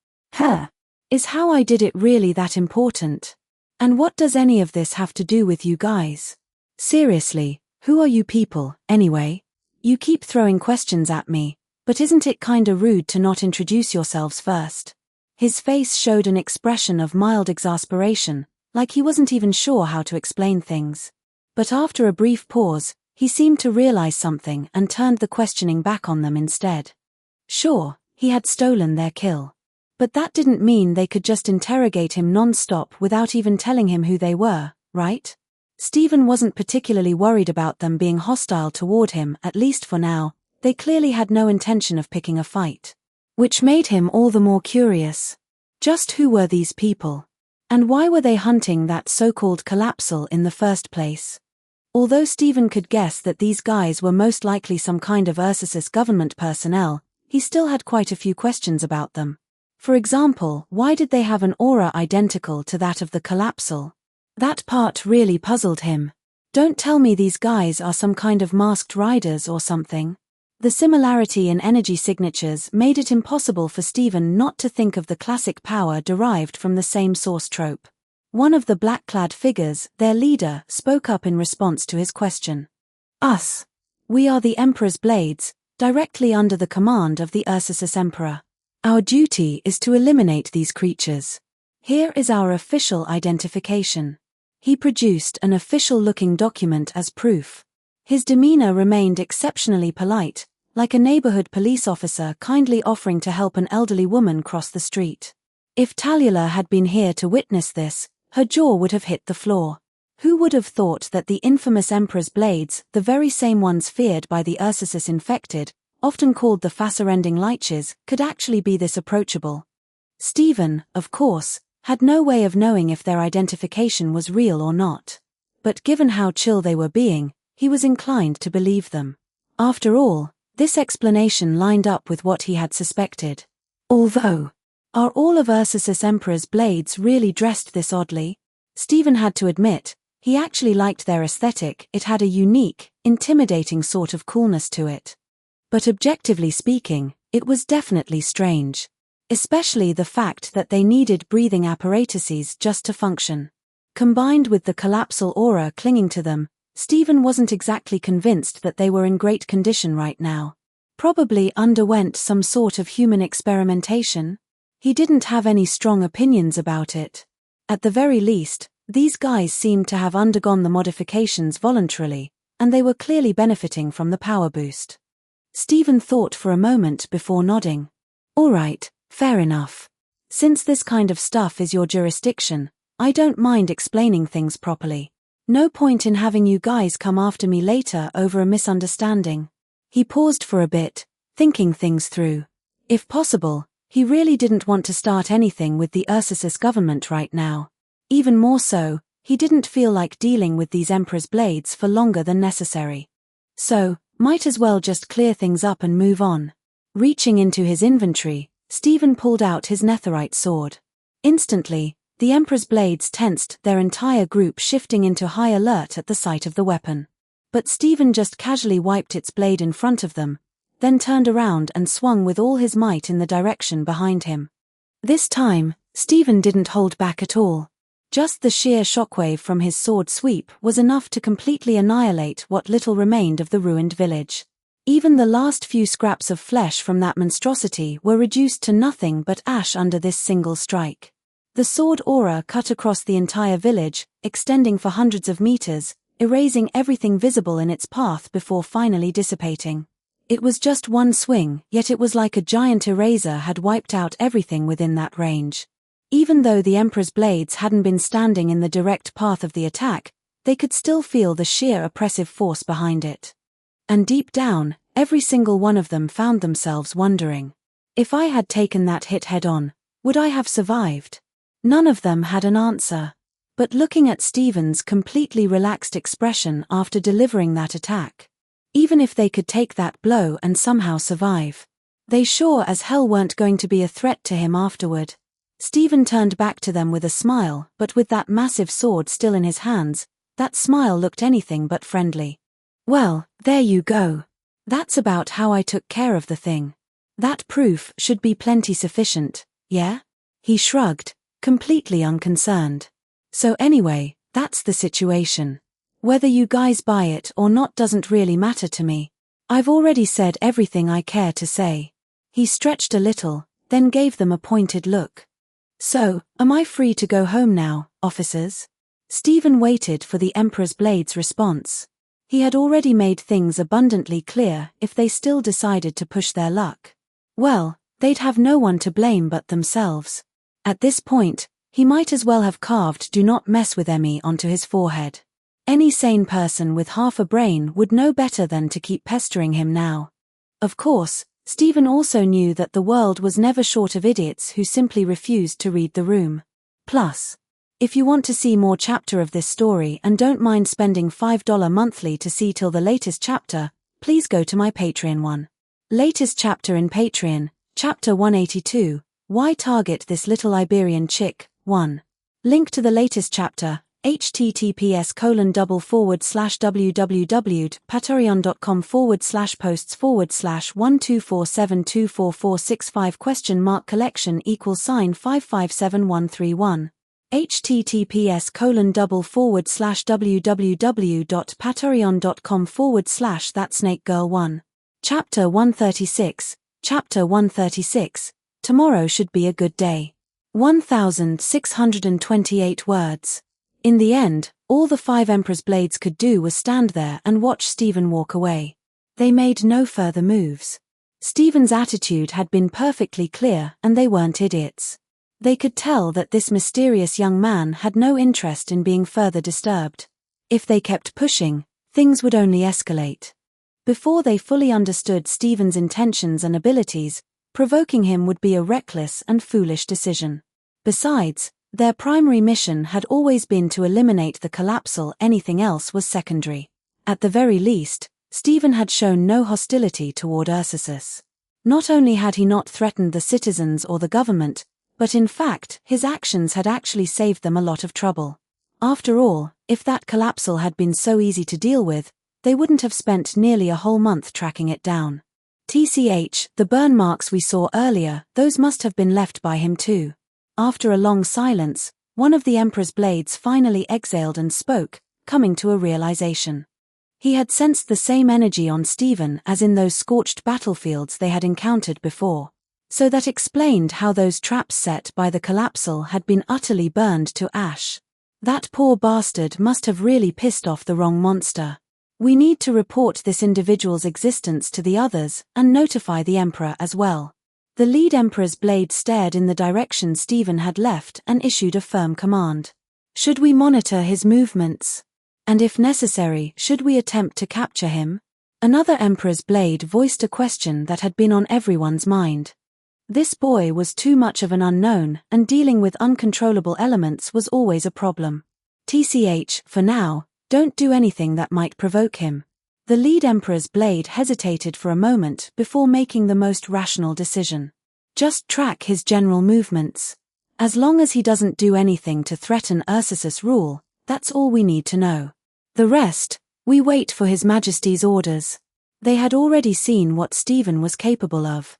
Is how I did it really that important? And what does any of this have to do with you guys? Seriously, who are you people, anyway? You keep throwing questions at me, but isn't it kinda rude to not introduce yourselves first? His face showed an expression of mild exasperation, like he wasn't even sure how to explain things. But after a brief pause, he seemed to realize something and turned the questioning back on them instead. Sure, he had stolen their kill. But that didn't mean they could just interrogate him non-stop without even telling him who they were, right? Stephen wasn't particularly worried about them being hostile toward him, at least for now. They clearly had no intention of picking a fight. Which made him all the more curious. Just who were these people? And why were they hunting that so-called collapsal in the first place? Although Stephen could guess that these guys were most likely some kind of Ursus government personnel, he still had quite a few questions about them. For example, why did they have an aura identical to that of the collapsal? That part really puzzled him. Don't tell me these guys are some kind of masked riders or something. The similarity in energy signatures made it impossible for Stephen not to think of the classic power derived from the same source trope. One of the black-clad figures, their leader, spoke up in response to his question. "Us. We are the Emperor's Blades, directly under the command of the Ursus Emperor. Our duty is to eliminate these creatures. Here is our official identification." He produced an official-looking document as proof. His demeanor remained exceptionally polite, like a neighborhood police officer kindly offering to help an elderly woman cross the street. If Talula had been here to witness this, her jaw would have hit the floor. Who would have thought that the infamous Emperor's Blades, the very same ones feared by the Ursus infected, often called the Fasserending Liches, could actually be this approachable? Stephen, of course, had no way of knowing if their identification was real or not. But given how chill they were being, he was inclined to believe them. After all, this explanation lined up with what he had suspected. Although, are all of Ursus Emperor's Blades really dressed this oddly? Stephen had to admit, he actually liked their aesthetic. It had a unique, intimidating sort of coolness to it. But objectively speaking, it was definitely strange. Especially the fact that they needed breathing apparatuses just to function. Combined with the collapsal aura clinging to them, Stephen wasn't exactly convinced that they were in great condition right now. Probably underwent some sort of human experimentation. He didn't have any strong opinions about it. At the very least, these guys seemed to have undergone the modifications voluntarily, and they were clearly benefiting from the power boost. Stephen thought for a moment before nodding. "All right, fair enough. Since this kind of stuff is your jurisdiction, I don't mind explaining things properly. No point in having you guys come after me later over a misunderstanding." He paused for a bit, thinking things through. If possible, he really didn't want to start anything with the Ursus government right now. Even more so, he didn't feel like dealing with these Emperor's blades for longer than necessary. So, might as well just clear things up and move on. Reaching into his inventory, Stephen pulled out his netherite sword. Instantly, the Emperor's blades tensed, their entire group shifting into high alert at the sight of the weapon. But Stephen just casually wiped its blade in front of them, then turned around and swung with all his might in the direction behind him. This time, Stephen didn't hold back at all. Just the sheer shockwave from his sword sweep was enough to completely annihilate what little remained of the ruined village. Even the last few scraps of flesh from that monstrosity were reduced to nothing but ash under this single strike. The sword aura cut across the entire village, extending for hundreds of meters, erasing everything visible in its path before finally dissipating. It was just one swing, yet it was like a giant eraser had wiped out everything within that range. Even though the Emperor's blades hadn't been standing in the direct path of the attack, they could still feel the sheer oppressive force behind it. And deep down, every single one of them found themselves wondering, if I had taken that hit head-on, would I have survived? None of them had an answer. But looking at Stephen's completely relaxed expression after delivering that attack, even if they could take that blow and somehow survive, they sure as hell weren't going to be a threat to him afterward. Stephen turned back to them with a smile, but with that massive sword still in his hands, that smile looked anything but friendly. "Well, there you go. That's about how I took care of the thing. That proof should be plenty sufficient, yeah?" He shrugged, completely unconcerned. "So anyway, that's the situation. Whether you guys buy it or not doesn't really matter to me. I've already said everything I care to say." He stretched a little, then gave them a pointed look. "So, am I free to go home now, officers?" Stephen waited for the Emperor's Blade's response. He had already made things abundantly clear if they still decided to push their luck. Well, they'd have no one to blame but themselves. At this point, he might as well have carved "Do not mess with Emmy" onto his forehead. Any sane person with half a brain would know better than to keep pestering him now. Of course, Stephen also knew that the world was never short of idiots who simply refused to read the room. Plus, if you want to see more chapter of this story and don't mind spending $5 monthly to see till the latest chapter, please go to my Patreon one. Latest chapter in Patreon, Chapter 182, Why Target This Little Iberian Chick, 1. Link to the latest chapter, https://www.patreon.com/posts/124724465 collection =$5573131 https://www.patreon.com/thatsnakegirl1 Chapter 136, Chapter 136, Tomorrow Should Be a Good Day. 1628 words. In the end, all the 5 Emperor's Blades could do was stand there and watch Stephen walk away. They made no further moves. Stephen's attitude had been perfectly clear and they weren't idiots. They could tell that this mysterious young man had no interest in being further disturbed. If they kept pushing, things would only escalate. Before they fully understood Stephen's intentions and abilities, provoking him would be a reckless and foolish decision. Besides, their primary mission had always been to eliminate the collapsal, anything else was secondary. At the very least, Stephen had shown no hostility toward Ursus. Not only had he not threatened the citizens or the government, but in fact, his actions had actually saved them a lot of trouble. After all, if that collapsal had been so easy to deal with, they wouldn't have spent nearly a whole month tracking it down. TCH, the burn marks we saw earlier, those must have been left by him too. After a long silence, one of the Emperor's Blades finally exhaled and spoke, coming to a realization. He had sensed the same energy on Stephen as in those scorched battlefields they had encountered before. So that explained how those traps set by the collapsal had been utterly burned to ash. That poor bastard must have really pissed off the wrong monster. We need to report this individual's existence to the others and notify the Emperor as well. The lead Emperor's Blade stared in the direction Stephen had left and issued a firm command. Should we monitor his movements? And if necessary, should we attempt to capture him? Another Emperor's blade voiced a question that had been on everyone's mind. This boy was too much of an unknown, and dealing with uncontrollable elements was always a problem. TCH, for now, don't do anything that might provoke him. The lead Emperor's blade hesitated for a moment before making the most rational decision. Just track his general movements. As long as he doesn't do anything to threaten Ursus's rule, that's all we need to know. The rest, we wait for His Majesty's orders. They had already seen what Stephen was capable of.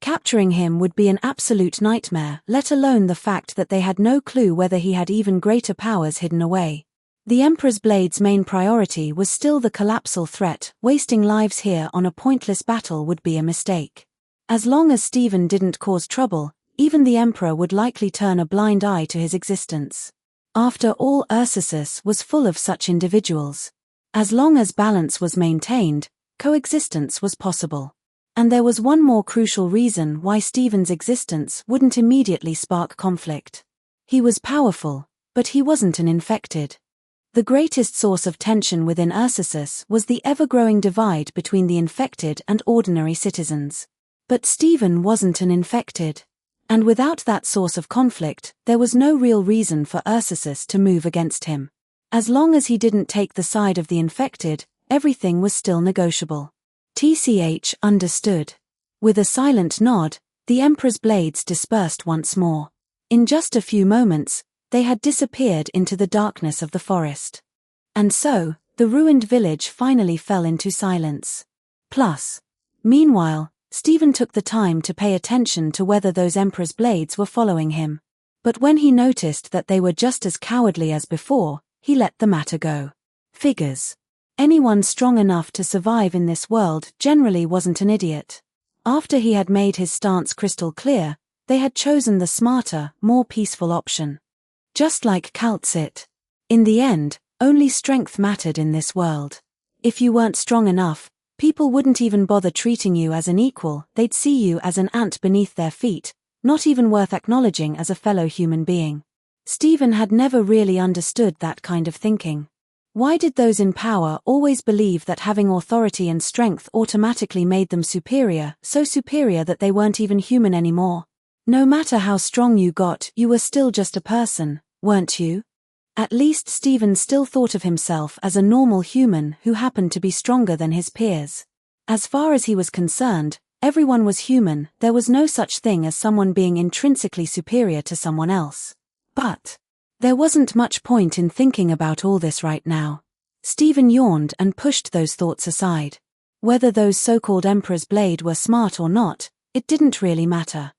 Capturing him would be an absolute nightmare, let alone the fact that they had no clue whether he had even greater powers hidden away. The Emperor's blade's main priority was still the collapsal threat. Wasting lives here on a pointless battle would be a mistake. As long as Stephen didn't cause trouble, even the Emperor would likely turn a blind eye to his existence. After all, Ursus was full of such individuals. As long as balance was maintained, coexistence was possible. And there was one more crucial reason why Stephen's existence wouldn't immediately spark conflict. He was powerful, but he wasn't an infected. The greatest source of tension within Ursus was the ever-growing divide between the infected and ordinary citizens. But Stephen wasn't an infected. And without that source of conflict, there was no real reason for Ursus to move against him. As long as he didn't take the side of the infected, everything was still negotiable. TCH understood. With a silent nod, the Emperor's blades dispersed once more. In just a few moments, they had disappeared into the darkness of the forest. And so, the ruined village finally fell into silence. Meanwhile, Stephen took the time to pay attention to whether those Emperor's blades were following him. But when he noticed that they were just as cowardly as before, he let the matter go. Figures. Anyone strong enough to survive in this world generally wasn't an idiot. After he had made his stance crystal clear, they had chosen the smarter, more peaceful option. Just like Kaltsit. In the end, only strength mattered in this world. If you weren't strong enough, people wouldn't even bother treating you as an equal. They'd see you as an ant beneath their feet, not even worth acknowledging as a fellow human being. Stephen had never really understood that kind of thinking. Why did those in power always believe that having authority and strength automatically made them superior, so superior that they weren't even human anymore? No matter how strong you got, you were still just a person, weren't you? At least Stephen still thought of himself as a normal human who happened to be stronger than his peers. As far as he was concerned, everyone was human. There was no such thing as someone being intrinsically superior to someone else. But there wasn't much point in thinking about all this right now. Stephen yawned and pushed those thoughts aside. Whether those so-called Emperor's blade were smart or not, it didn't really matter.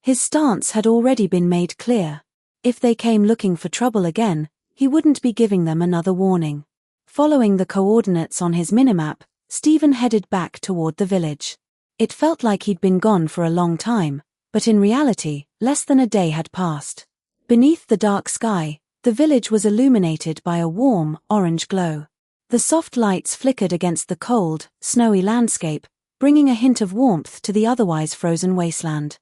His stance had already been made clear. If they came looking for trouble again, he wouldn't be giving them another warning. Following the coordinates on his minimap, Stephen headed back toward the village. It felt like he'd been gone for a long time, but in reality, less than a day had passed. Beneath the dark sky, the village was illuminated by a warm, orange glow. The soft lights flickered against the cold, snowy landscape, bringing a hint of warmth to the otherwise frozen wasteland.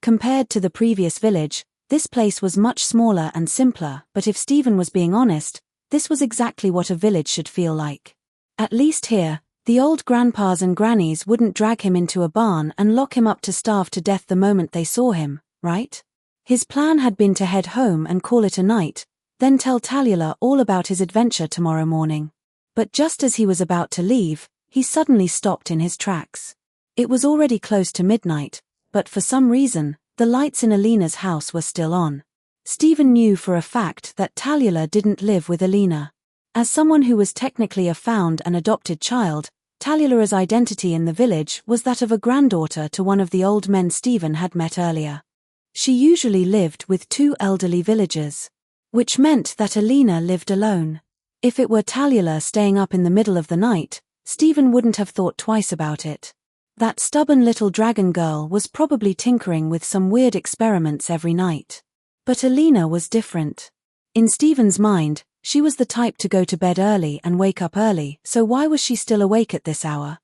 Compared to the previous village, this place was much smaller and simpler, but if Stephen was being honest, this was exactly what a village should feel like. At least here, the old grandpas and grannies wouldn't drag him into a barn and lock him up to starve to death the moment they saw him, right? His plan had been to head home and call it a night, then tell Tallulah all about his adventure tomorrow morning. But just as he was about to leave, he suddenly stopped in his tracks. It was already close to midnight, but for some reason, the lights in Alina's house were still on. Stephen knew for a fact that Tallulah didn't live with Alina. As someone who was technically a found and adopted child, Tallulah's identity in the village was that of a granddaughter to one of the old men Stephen had met earlier. She usually lived with two elderly villagers, which meant that Alina lived alone. If it were Tallulah staying up in the middle of the night, Stephen wouldn't have thought twice about it. That stubborn little dragon girl was probably tinkering with some weird experiments every night. But Alina was different. In Stephen's mind, she was the type to go to bed early and wake up early, so why was she still awake at this hour?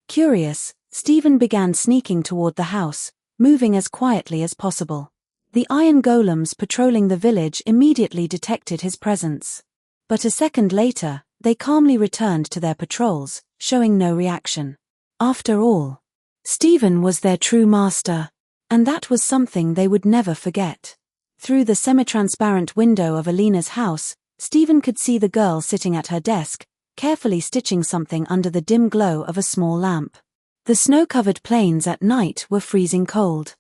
Curious, Stephen began sneaking toward the house, moving as quietly as possible. The iron golems patrolling the village immediately detected his presence. But a second later, they calmly returned to their patrols, showing no reaction. After all, Stephen was their true master, and that was something they would never forget. Through the semi-transparent window of Alina's house, Stephen could see the girl sitting at her desk, carefully stitching something under the dim glow of a small lamp. The snow-covered plains at night were freezing cold.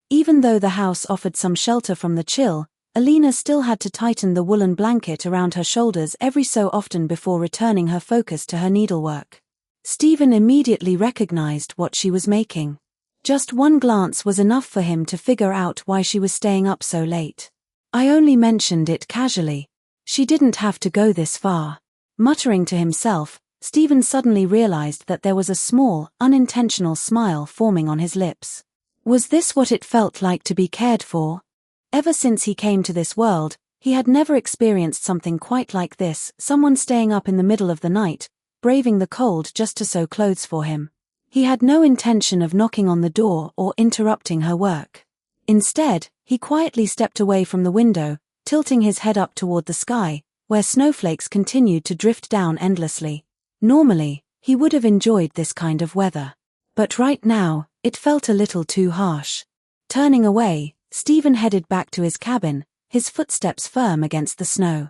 Even though the house offered some shelter from the chill, Alina still had to tighten the woolen blanket around her shoulders every so often before returning her focus to her needlework. Stephen immediately recognized what she was making. Just one glance was enough for him to figure out why she was staying up so late. "I only mentioned it casually. She didn't have to go this far." Muttering to himself, Stephen suddenly realized that there was a small, unintentional smile forming on his lips. Was this what it felt like to be cared for? Ever since he came to this world, he had never experienced something quite like this, someone staying up in the middle of the night, braving the cold just to sew clothes for him. He had no intention of knocking on the door or interrupting her work. Instead, he quietly stepped away from the window, tilting his head up toward the sky, where snowflakes continued to drift down endlessly. Normally, he would have enjoyed this kind of weather. But right now, it felt a little too harsh. Turning away, Stephen headed back to his cabin, his footsteps firm against the snow.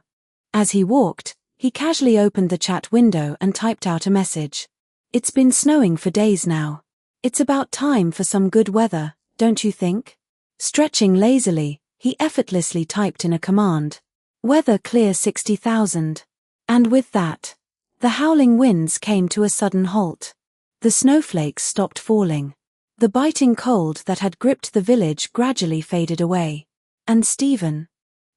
As he walked, he casually opened the chat window and typed out a message. "It's been snowing for days now. It's about time for some good weather, don't you think?" Stretching lazily, he effortlessly typed in a command. "Weather clear 60,000. And with that, the howling winds came to a sudden halt. The snowflakes stopped falling. The biting cold that had gripped the village gradually faded away. And Stephen?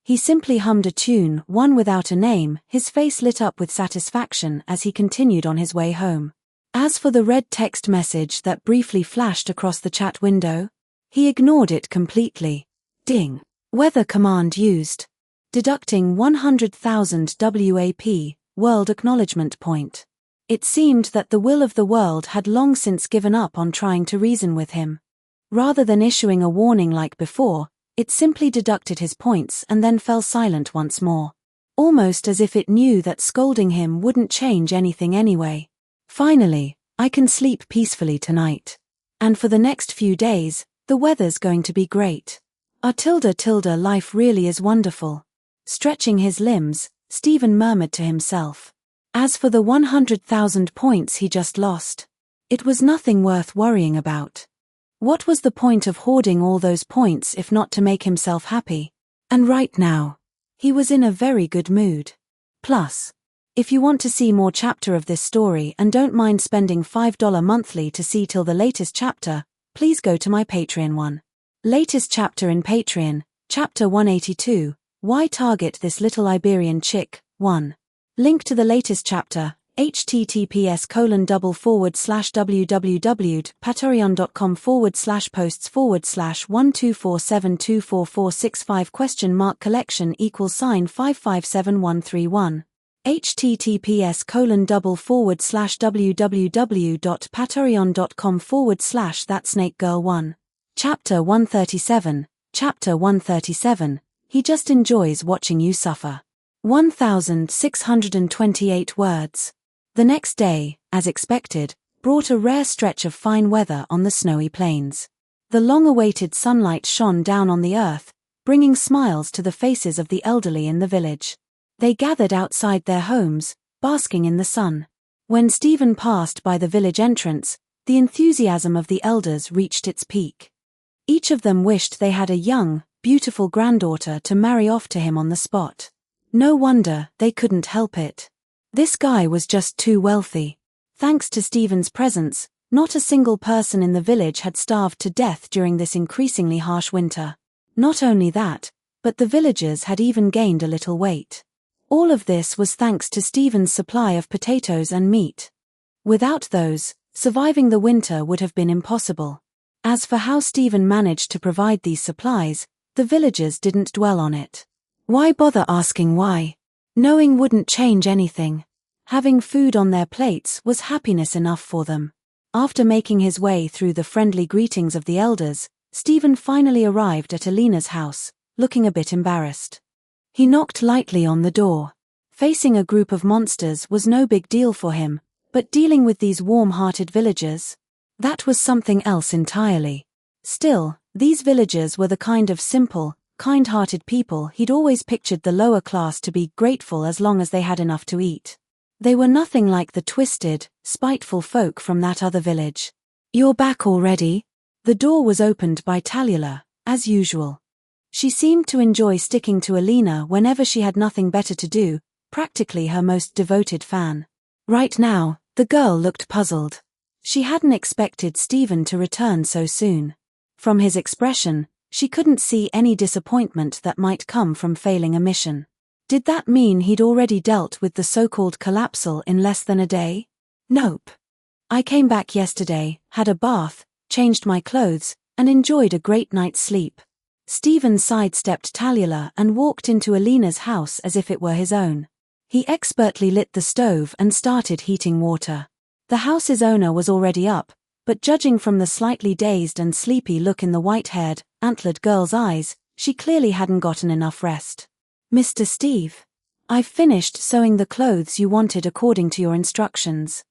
He simply hummed a tune, one without a name, his face lit up with satisfaction as he continued on his way home. As for the red text message that briefly flashed across the chat window, he ignored it completely. Ding. Weather command used. Deducting 100,000 WAP, World Acknowledgement Point. It seemed that the will of the world had long since given up on trying to reason with him. Rather than issuing a warning like before, it simply deducted his points and then fell silent once more. Almost as if it knew that scolding him wouldn't change anything anyway. Finally, I can sleep peacefully tonight. And for the next few days, the weather's going to be great. Life really is wonderful. Stretching his limbs, Stephen murmured to himself. As for the 100,000 points he just lost, it was nothing worth worrying about. What was the point of hoarding all those points if not to make himself happy? And right now, he was in a very good mood. Plus, if you want to see more chapter of this story and don't mind spending $5 monthly to see till the latest chapter, please go to my Patreon one. Latest chapter in Patreon, Chapter 182, Why Target This Little Iberian Chick, 1. Link to the latest chapter, https://www.patreon.com/posts/124724465 collection =$557131. https://www.patreon.com/thatsnakegirl1. Chapter 137, Chapter 137, He just enjoys watching you suffer. 1,628 words. The next day, as expected, brought a rare stretch of fine weather on the snowy plains. The long-awaited sunlight shone down on the earth, bringing smiles to the faces of the elderly in the village. They gathered outside their homes, basking in the sun. When Stephen passed by the village entrance, the enthusiasm of the elders reached its peak. Each of them wished they had a young, beautiful granddaughter to marry off to him on the spot. No wonder they couldn't help it. This guy was just too wealthy. Thanks to Stephen's presence, not a single person in the village had starved to death during this increasingly harsh winter. Not only that, but the villagers had even gained a little weight. All of this was thanks to Stephen's supply of potatoes and meat. Without those, surviving the winter would have been impossible. As for how Stephen managed to provide these supplies, the villagers didn't dwell on it. Why bother asking why? Knowing wouldn't change anything. Having food on their plates was happiness enough for them. After making his way through the friendly greetings of the elders, Stephen finally arrived at Alina's house, looking a bit embarrassed. He knocked lightly on the door. Facing a group of monsters was no big deal for him, but dealing with these warm-hearted villagers? That was something else entirely. Still, these villagers were the kind of simple, kind-hearted people he'd always pictured the lower class to be, grateful as long as they had enough to eat. They were nothing like the twisted, spiteful folk from that other village. "You're back already?" The door was opened by Talula, as usual. She seemed to enjoy sticking to Alina whenever she had nothing better to do, practically her most devoted fan. Right now, the girl looked puzzled. She hadn't expected Stephen to return so soon. From his expression, she couldn't see any disappointment that might come from failing a mission. Did that mean he'd already dealt with the so-called collapsal in less than a day? Nope. "I came back yesterday, had a bath, changed my clothes, and enjoyed a great night's sleep." Stephen sidestepped Talula and walked into Alina's house as if it were his own. He expertly lit the stove and started heating water. The house's owner was already up, but judging from the slightly dazed and sleepy look in the white-haired, antlered girl's eyes, she clearly hadn't gotten enough rest. "Mr. Steve, I've finished sewing the clothes you wanted according to your instructions."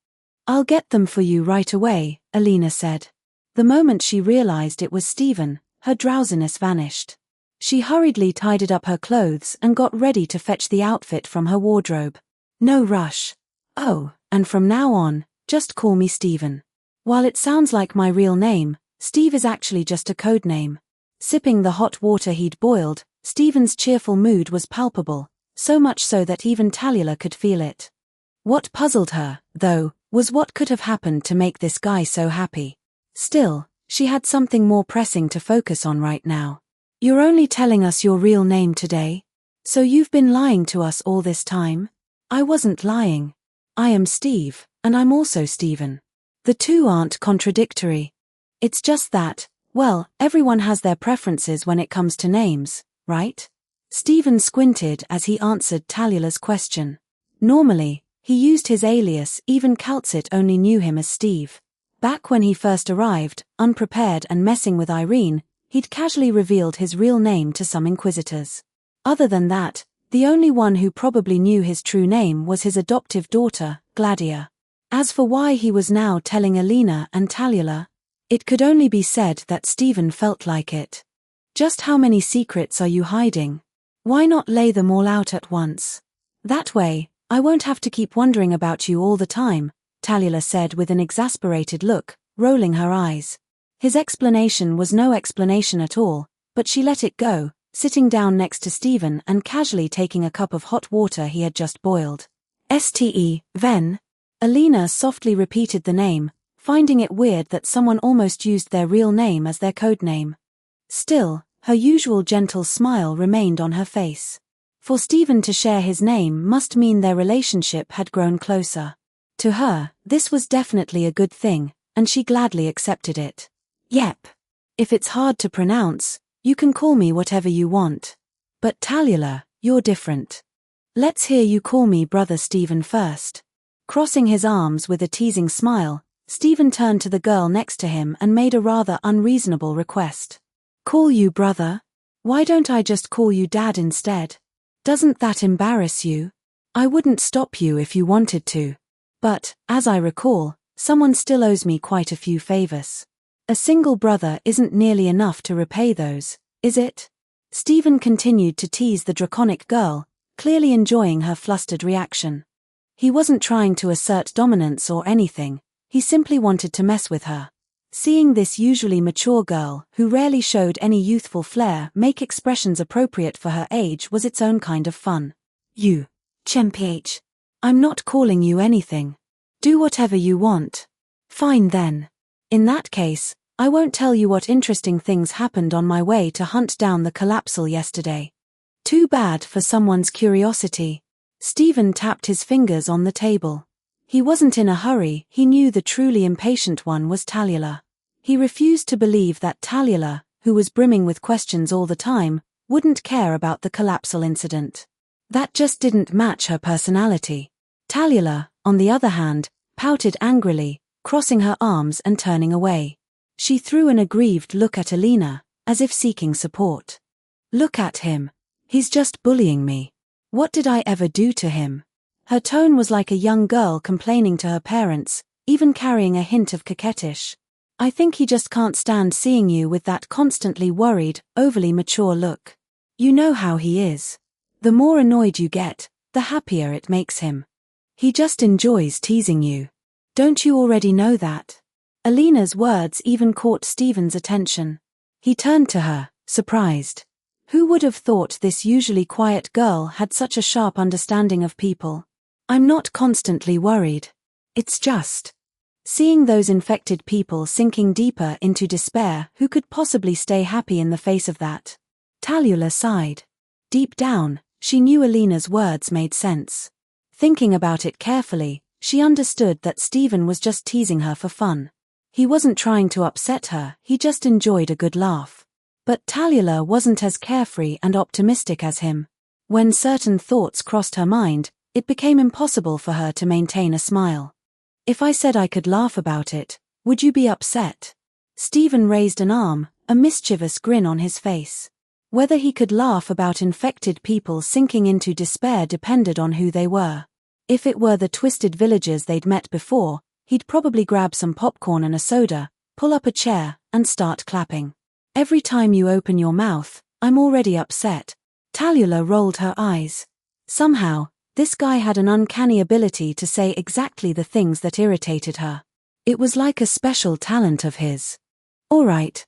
"I'll get them for you right away," Alina said. The moment she realized it was Stephen, her drowsiness vanished. She hurriedly tidied up her clothes and got ready to fetch the outfit from her wardrobe. "No rush. Oh, and from now on, just call me Stephen. While it sounds like my real name, Steve is actually just a code name." Sipping the hot water he'd boiled, Stephen's cheerful mood was palpable, so much so that even Talula could feel it. What puzzled her, though, was what could have happened to make this guy so happy. Still, she had something more pressing to focus on right now. "You're only telling us your real name today? So you've been lying to us all this time?" "I wasn't lying. I am Steve, and I'm also Stephen. The two aren't contradictory. It's just that, well, everyone has their preferences when it comes to names, right?" Stephen squinted as he answered Talula's question. Normally, he used his alias, even Calcit only knew him as Steve. Back when he first arrived, unprepared and messing with Irene, he'd casually revealed his real name to some inquisitors. Other than that, the only one who probably knew his true name was his adoptive daughter, Gladia. As for why he was now telling Alina and Talula, it could only be said that Stephen felt like it. "Just how many secrets are you hiding? Why not lay them all out at once? That way, I won't have to keep wondering about you all the time," Talula said with an exasperated look, rolling her eyes. His explanation was no explanation at all, but she let it go, sitting down next to Stephen and casually taking a cup of hot water he had just boiled. "Ste, Ven?" Alina softly repeated the name, finding it weird that someone almost used their real name as their code name. Still, her usual gentle smile remained on her face. For Stephen to share his name must mean their relationship had grown closer. To her, this was definitely a good thing, and she gladly accepted it. "Yep. If it's hard to pronounce, you can call me whatever you want. But Talula, you're different. Let's hear you call me Brother Stephen first." Crossing his arms with a teasing smile, Stephen turned to the girl next to him and made a rather unreasonable request. "Call you brother? Why don't I just call you Dad instead? Doesn't that embarrass you? I wouldn't stop you if you wanted to. But, as I recall, someone still owes me quite a few favors. A single brother isn't nearly enough to repay those, is it?" Stephen continued to tease the draconic girl, clearly enjoying her flustered reaction. He wasn't trying to assert dominance or anything, he simply wanted to mess with her. Seeing this usually mature girl, who rarely showed any youthful flair, make expressions appropriate for her age was its own kind of fun. "You, Chemph, I'm not calling you anything. Do whatever you want." "Fine then. In that case, I won't tell you what interesting things happened on my way to hunt down the collapsal yesterday." Too bad for someone's curiosity. Stephen tapped his fingers on the table. He wasn't in a hurry, he knew the truly impatient one was Talula. He refused to believe that Talula, who was brimming with questions all the time, wouldn't care about the collapsal incident. That just didn't match her personality. Talula, on the other hand, pouted angrily, crossing her arms and turning away. She threw an aggrieved look at Alina, as if seeking support. Look at him. He's just bullying me. What did I ever do to him? Her tone was like a young girl complaining to her parents, even carrying a hint of coquettish. I think he just can't stand seeing you with that constantly worried, overly mature look. You know how he is. The more annoyed you get, the happier it makes him. He just enjoys teasing you. Don't you already know that? Alina's words even caught Stephen's attention. He turned to her, surprised. Who would have thought this usually quiet girl had such a sharp understanding of people? I'm not constantly worried. It's just seeing those infected people sinking deeper into despair. Who could possibly stay happy in the face of that? Tallulah sighed. Deep down, she knew Alina's words made sense. Thinking about it carefully, she understood that Stephen was just teasing her for fun. He wasn't trying to upset her, he just enjoyed a good laugh. But Tallulah wasn't as carefree and optimistic as him. When certain thoughts crossed her mind, it became impossible for her to maintain a smile. If I said I could laugh about it, would you be upset? Stephen raised an arm, a mischievous grin on his face. Whether he could laugh about infected people sinking into despair depended on who they were. If it were the twisted villagers they'd met before, he'd probably grab some popcorn and a soda, pull up a chair, and start clapping. Every time you open your mouth, I'm already upset. Tallulah rolled her eyes. Somehow, this guy had an uncanny ability to say exactly the things that irritated her. It was like a special talent of his. All right.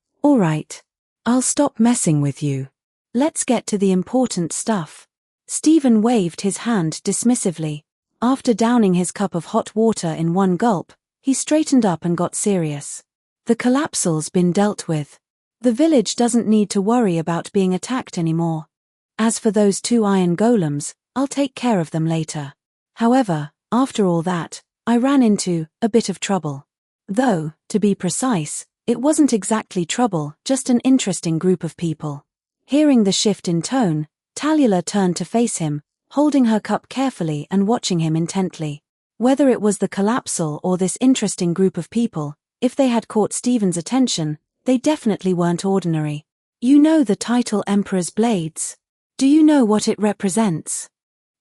I'll stop messing with you. Let's get to the important stuff. Stephen waved his hand dismissively. After downing his cup of hot water in one gulp, he straightened up and got serious. The collapsal's been dealt with. The village doesn't need to worry about being attacked anymore. As for those 2 iron golems, I'll take care of them later. However, after all that, I ran into a bit of trouble. Though, to be precise, it wasn't exactly trouble, just an interesting group of people. Hearing the shift in tone, Tallulah turned to face him, holding her cup carefully and watching him intently. Whether it was the collapsal or this interesting group of people, if they had caught Stephen's attention, they definitely weren't ordinary. You know the title Emperor's Blades? Do you know what it represents?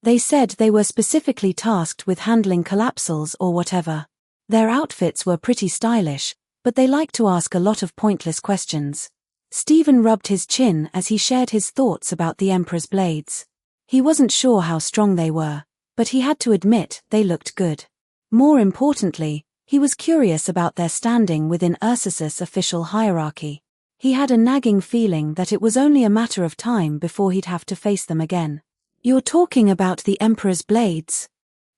They said they were specifically tasked with handling collapsals or whatever. Their outfits were pretty stylish, but they liked to ask a lot of pointless questions. Stephen rubbed his chin as he shared his thoughts about the Emperor's Blades. He wasn't sure how strong they were, but he had to admit they looked good. More importantly, he was curious about their standing within Ursus's official hierarchy. He had a nagging feeling that it was only a matter of time before he'd have to face them again. You're talking about the Emperor's Blades?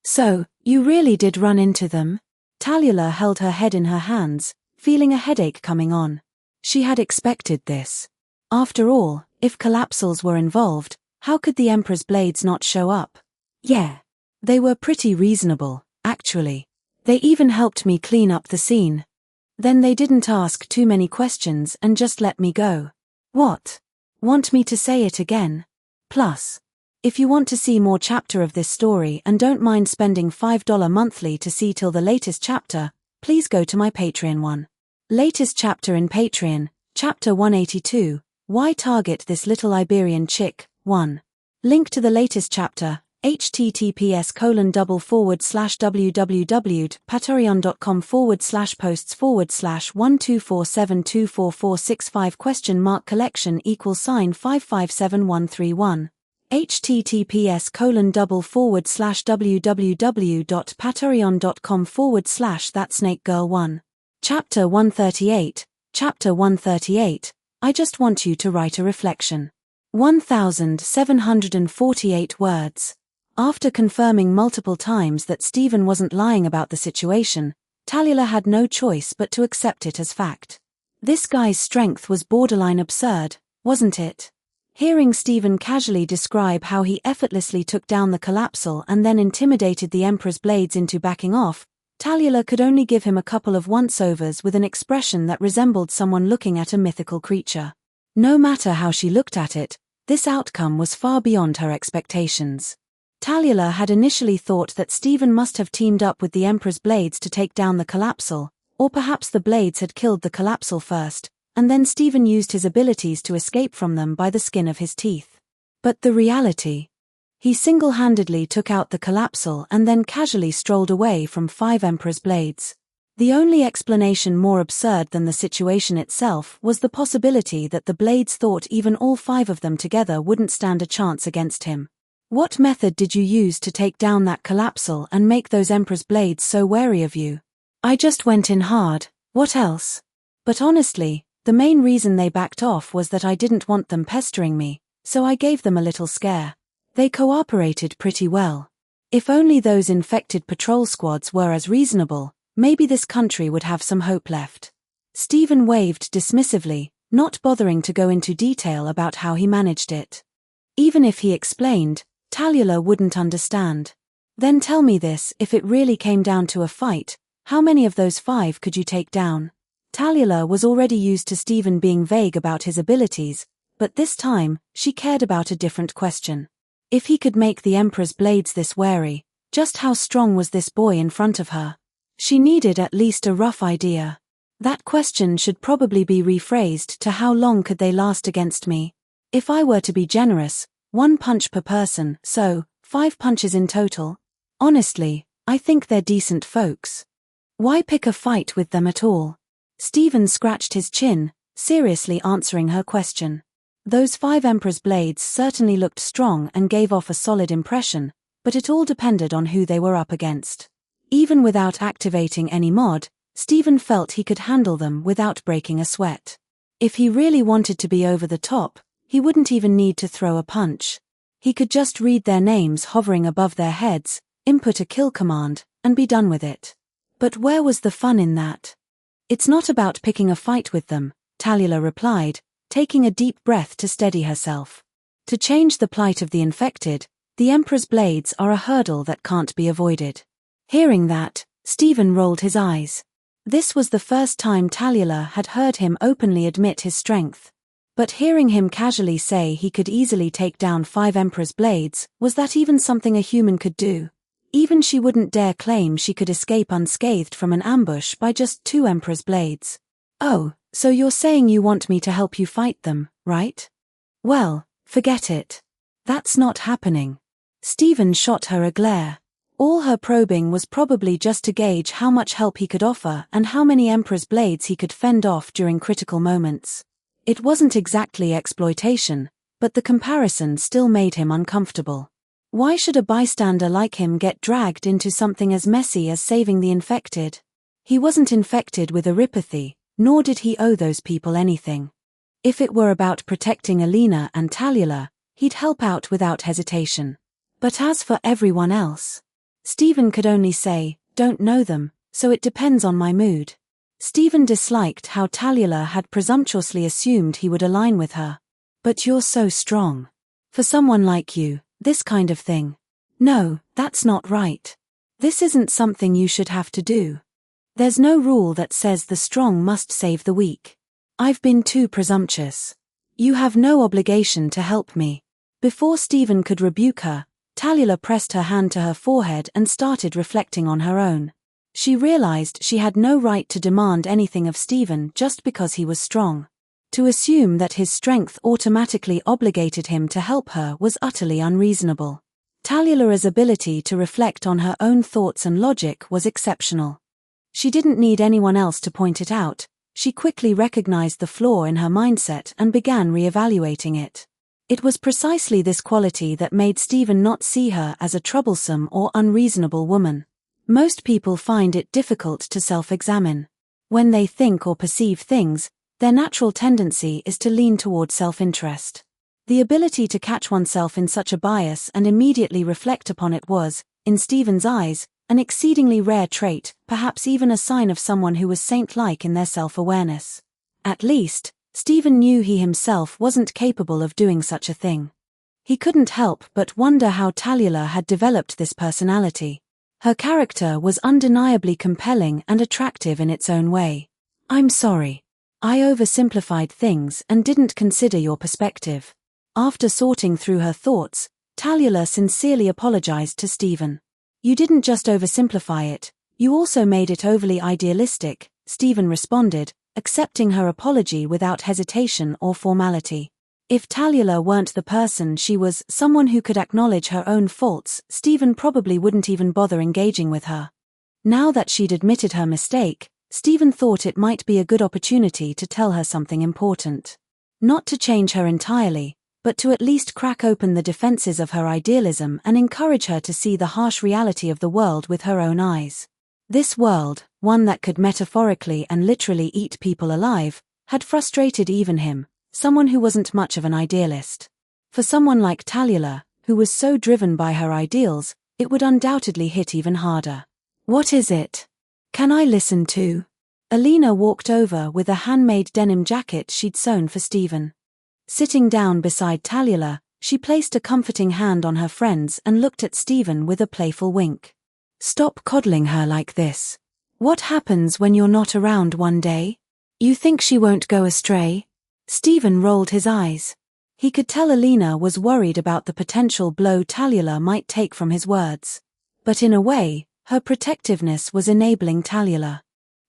So, you really did run into them? Tallulah held her head in her hands, feeling a headache coming on. She had expected this. After all, if collapsals were involved, how could the Emperor's Blades not show up? Yeah. They were pretty reasonable, actually. They even helped me clean up the scene. Then they didn't ask too many questions and just let me go. What? Want me to say it again? Plus, if you want to see more chapter of this story and don't mind spending $5 monthly to see till the latest chapter, please go to my Patreon one. Latest chapter in Patreon, Chapter 182, Why Target This Little Iberian Chick, 1. Link to the latest chapter, https://www.patreon.com/posts/124724465 collection =$557131. https://www.patreon.com/ That Snake Girl 1. Chapter 138, Chapter 138, I just want you to write a reflection. 1,748 words. After confirming multiple times that Stephen wasn't lying about the situation, Tallulah had no choice but to accept it as fact. This guy's strength was borderline absurd, wasn't it? Hearing Stephen casually describe how he effortlessly took down the collapsal and then intimidated the Emperor's Blades into backing off, Tallulah could only give him a couple of once-overs with an expression that resembled someone looking at a mythical creature. No matter how she looked at it, this outcome was far beyond her expectations. Tallulah had initially thought that Stephen must have teamed up with the Emperor's Blades to take down the collapsal, Or perhaps the blades had killed the collapsal first, and then Stephen used his abilities to escape from them by the skin of his teeth. But the reality? He single-handedly took out the collapsal and then casually strolled away from 5 Emperor's blades. The only explanation more absurd than the situation itself was the possibility that the blades thought even all 5 of them together wouldn't stand a chance against him. What method did you use to take down that collapsal and make those Emperor's blades so wary of you? I just went in hard, what else? But honestly, the main reason they backed off was that I didn't want them pestering me, so I gave them a little scare. They cooperated pretty well. If only those infected patrol squads were as reasonable, maybe this country would have some hope left. Stephen waved dismissively, not bothering to go into detail about how he managed it. Even if he explained, Tallulah wouldn't understand. Then tell me this, if it really came down to a fight, how many of those 5 could you take down? Tallulah was already used to Stephen being vague about his abilities, but this time, she cared about a different question. If he could make the Emperor's blades this wary, just how strong was this boy in front of her? She needed at least a rough idea. That question should probably be rephrased to how long could they last against me? If I were to be generous, 1 punch per person, so 5 punches in total. Honestly, I think they're decent folks. Why pick a fight with them at all? Stephen scratched his chin, seriously answering her question. Those 5 Emperor's blades certainly looked strong and gave off a solid impression, but it all depended on who they were up against. Even without activating any mod, Stephen felt he could handle them without breaking a sweat. If he really wanted to be over the top, he wouldn't even need to throw a punch. He could just read their names hovering above their heads, input a kill command, and be done with it. But where was the fun in that? It's not about picking a fight with them, Tallulah replied, taking a deep breath to steady herself. To change the plight of the infected, the Emperor's blades are a hurdle that can't be avoided. Hearing that, Stephen rolled his eyes. This was the first time Tallulah had heard him openly admit his strength. But hearing him casually say he could easily take down 5 Emperor's blades, was that even something a human could do? Even she wouldn't dare claim she could escape unscathed from an ambush by just 2 Emperor's blades. Oh, so you're saying you want me to help you fight them, right? Well, forget it. That's not happening. Stephen shot her a glare. All her probing was probably just to gauge how much help he could offer and how many Emperor's blades he could fend off during critical moments. It wasn't exactly exploitation, but the comparison still made him uncomfortable. Why should a bystander like him get dragged into something as messy as saving the infected? He wasn't infected with erypathy, nor did he owe those people anything. If it were about protecting Alina and Tallulah, he'd help out without hesitation. But as for everyone else, Stephen could only say, don't know them, so it depends on my mood. Stephen disliked how Tallulah had presumptuously assumed he would align with her. But you're so strong. For someone like you, this kind of thing. No, that's not right. This isn't something you should have to do. There's no rule that says the strong must save the weak. I've been too presumptuous. You have no obligation to help me. Before Stephen could rebuke her, Tallulah pressed her hand to her forehead and started reflecting on her own. She realized she had no right to demand anything of Stephen just because he was strong. To assume that his strength automatically obligated him to help her was utterly unreasonable. Tallulah's ability to reflect on her own thoughts and logic was exceptional. She didn't need anyone else to point it out. She quickly recognized the flaw in her mindset and began re-evaluating it. It was precisely this quality that made Stephen not see her as a troublesome or unreasonable woman. Most people find it difficult to self-examine. When they think or perceive things, their natural tendency is to lean toward self-interest. The ability to catch oneself in such a bias and immediately reflect upon it was, in Stephen's eyes, an exceedingly rare trait, perhaps even a sign of someone who was saint-like in their self-awareness. At least, Stephen knew he himself wasn't capable of doing such a thing. He couldn't help but wonder how Tallulah had developed this personality. Her character was undeniably compelling and attractive in its own way. I'm sorry. I oversimplified things and didn't consider your perspective. After sorting through her thoughts, Tallulah sincerely apologized to Stephen. You didn't just oversimplify it, you also made it overly idealistic, Stephen responded, accepting her apology without hesitation or formality. If Tallulah weren't the person she was, someone who could acknowledge her own faults, Stephen probably wouldn't even bother engaging with her. Now that she'd admitted her mistake, Stephen thought it might be a good opportunity to tell her something important. Not to change her entirely, but to at least crack open the defenses of her idealism and encourage her to see the harsh reality of the world with her own eyes. This world, one that could metaphorically and literally eat people alive, had frustrated even him, someone who wasn't much of an idealist. For someone like Tallulah, who was so driven by her ideals, it would undoubtedly hit even harder. What is it? Can I listen to? Alina walked over with a handmade denim jacket she'd sewn for Stephen. Sitting down beside Tallulah, she placed a comforting hand on her friend's and looked at Stephen with a playful wink. Stop coddling her like this. What happens when you're not around one day? You think she won't go astray? Stephen rolled his eyes. He could tell Alina was worried about the potential blow Tallulah might take from his words. But in a way, her protectiveness was enabling Tallulah.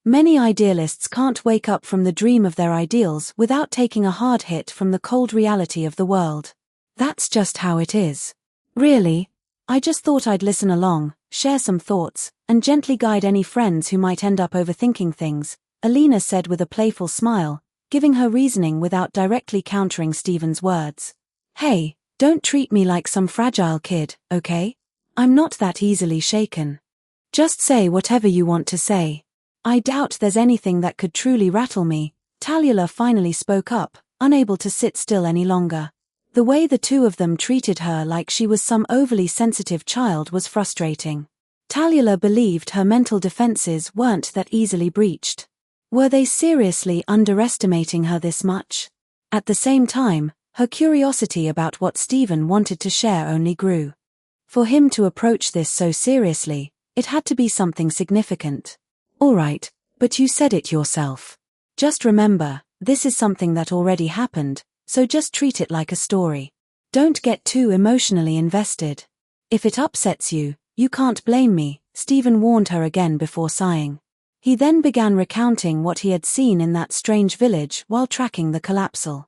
Many idealists can't wake up from the dream of their ideals without taking a hard hit from the cold reality of the world. That's just how it is. Really? I just thought I'd listen along, share some thoughts, and gently guide any friends who might end up overthinking things, Alina said with a playful smile, giving her reasoning without directly countering Stephen's words. Hey, don't treat me like some fragile kid, okay? I'm not that easily shaken. Just say whatever you want to say. I doubt there's anything that could truly rattle me, Tallulah finally spoke up, unable to sit still any longer. The way the two of them treated her like she was some overly sensitive child was frustrating. Tallulah believed her mental defenses weren't that easily breached. Were they seriously underestimating her this much? At the same time, her curiosity about what Stephen wanted to share only grew. For him to approach this so seriously, it had to be something significant. All right, but you said it yourself. Just remember, this is something that already happened, so just treat it like a story. Don't get too emotionally invested. If it upsets you, you can't blame me, Stephen warned her again before sighing. He then began recounting what he had seen in that strange village while tracking the collapsal.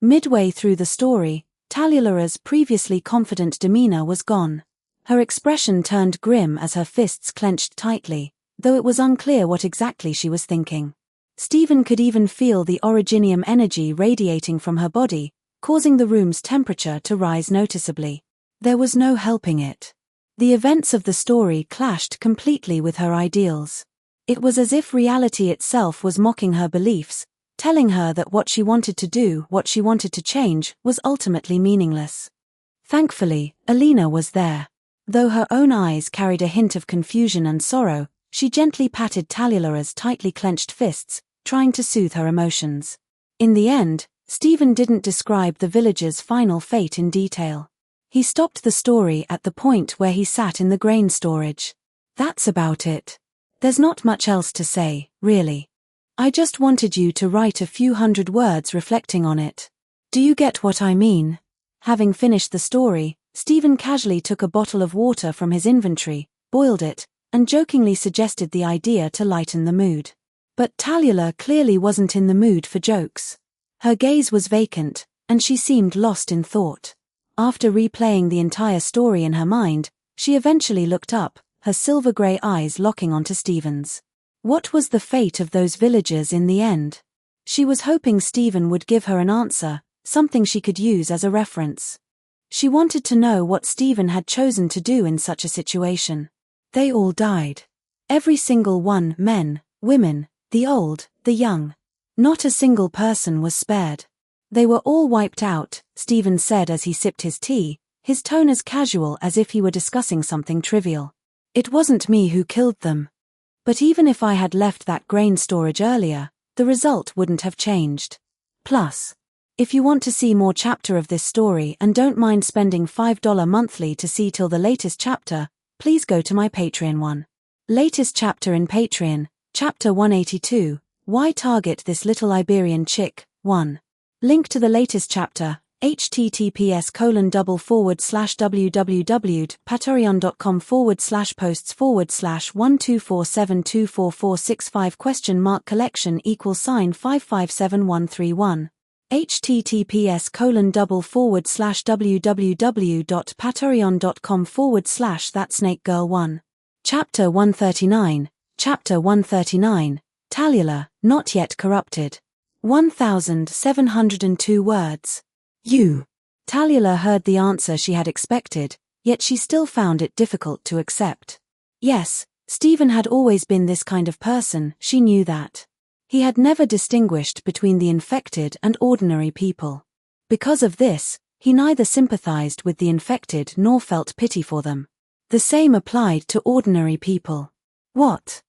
Midway through the story, Tallulah's previously confident demeanor was gone. Her expression turned grim as her fists clenched tightly, though it was unclear what exactly she was thinking. Stephen could even feel the originium energy radiating from her body, causing the room's temperature to rise noticeably. There was no helping it. The events of the story clashed completely with her ideals. It was as if reality itself was mocking her beliefs, telling her that what she wanted to do, what she wanted to change, was ultimately meaningless. Thankfully, Alina was there. Though her own eyes carried a hint of confusion and sorrow, she gently patted Tallulah's tightly clenched fists, trying to soothe her emotions. In the end, Stephen didn't describe the village's final fate in detail. He stopped the story at the point where he sat in the grain storage. That's about it. There's not much else to say, really. I just wanted you to write a few hundred words reflecting on it. Do you get what I mean? Having finished the story, Stephen casually took a bottle of water from his inventory, boiled it, and jokingly suggested the idea to lighten the mood. But Tallulah clearly wasn't in the mood for jokes. Her gaze was vacant, and she seemed lost in thought. After replaying the entire story in her mind, she eventually looked up, her silver-grey eyes locking onto Stephen's. What was the fate of those villagers in the end? She was hoping Stephen would give her an answer, something she could use as a reference. She wanted to know what Stephen had chosen to do in such a situation. They all died. Every single one, men, women, the old, the young. Not a single person was spared. They were all wiped out, Stephen said as he sipped his tea, his tone as casual as if he were discussing something trivial. It wasn't me who killed them. But even if I had left that grain storage earlier, the result wouldn't have changed. Plus, if you want to see more chapter of this story and don't mind spending $5 monthly to see till the latest chapter, please go to my Patreon one. Latest chapter in Patreon, Chapter 182, Why Target This Little Iberian Chick, 1. Link to the latest chapter, https://patreon.com/posts/124724465?collection=sign https://www.patreon.com/thatsnakegirl1. Chapter 139. Chapter 139. Tallulah, not yet corrupted. 1,702 words. You. Tallulah heard the answer she had expected, yet she still found it difficult to accept. Yes, Stephen had always been this kind of person, she knew that. He had never distinguished between the infected and ordinary people. Because of this, he neither sympathized with the infected nor felt pity for them. The same applied to ordinary people. What?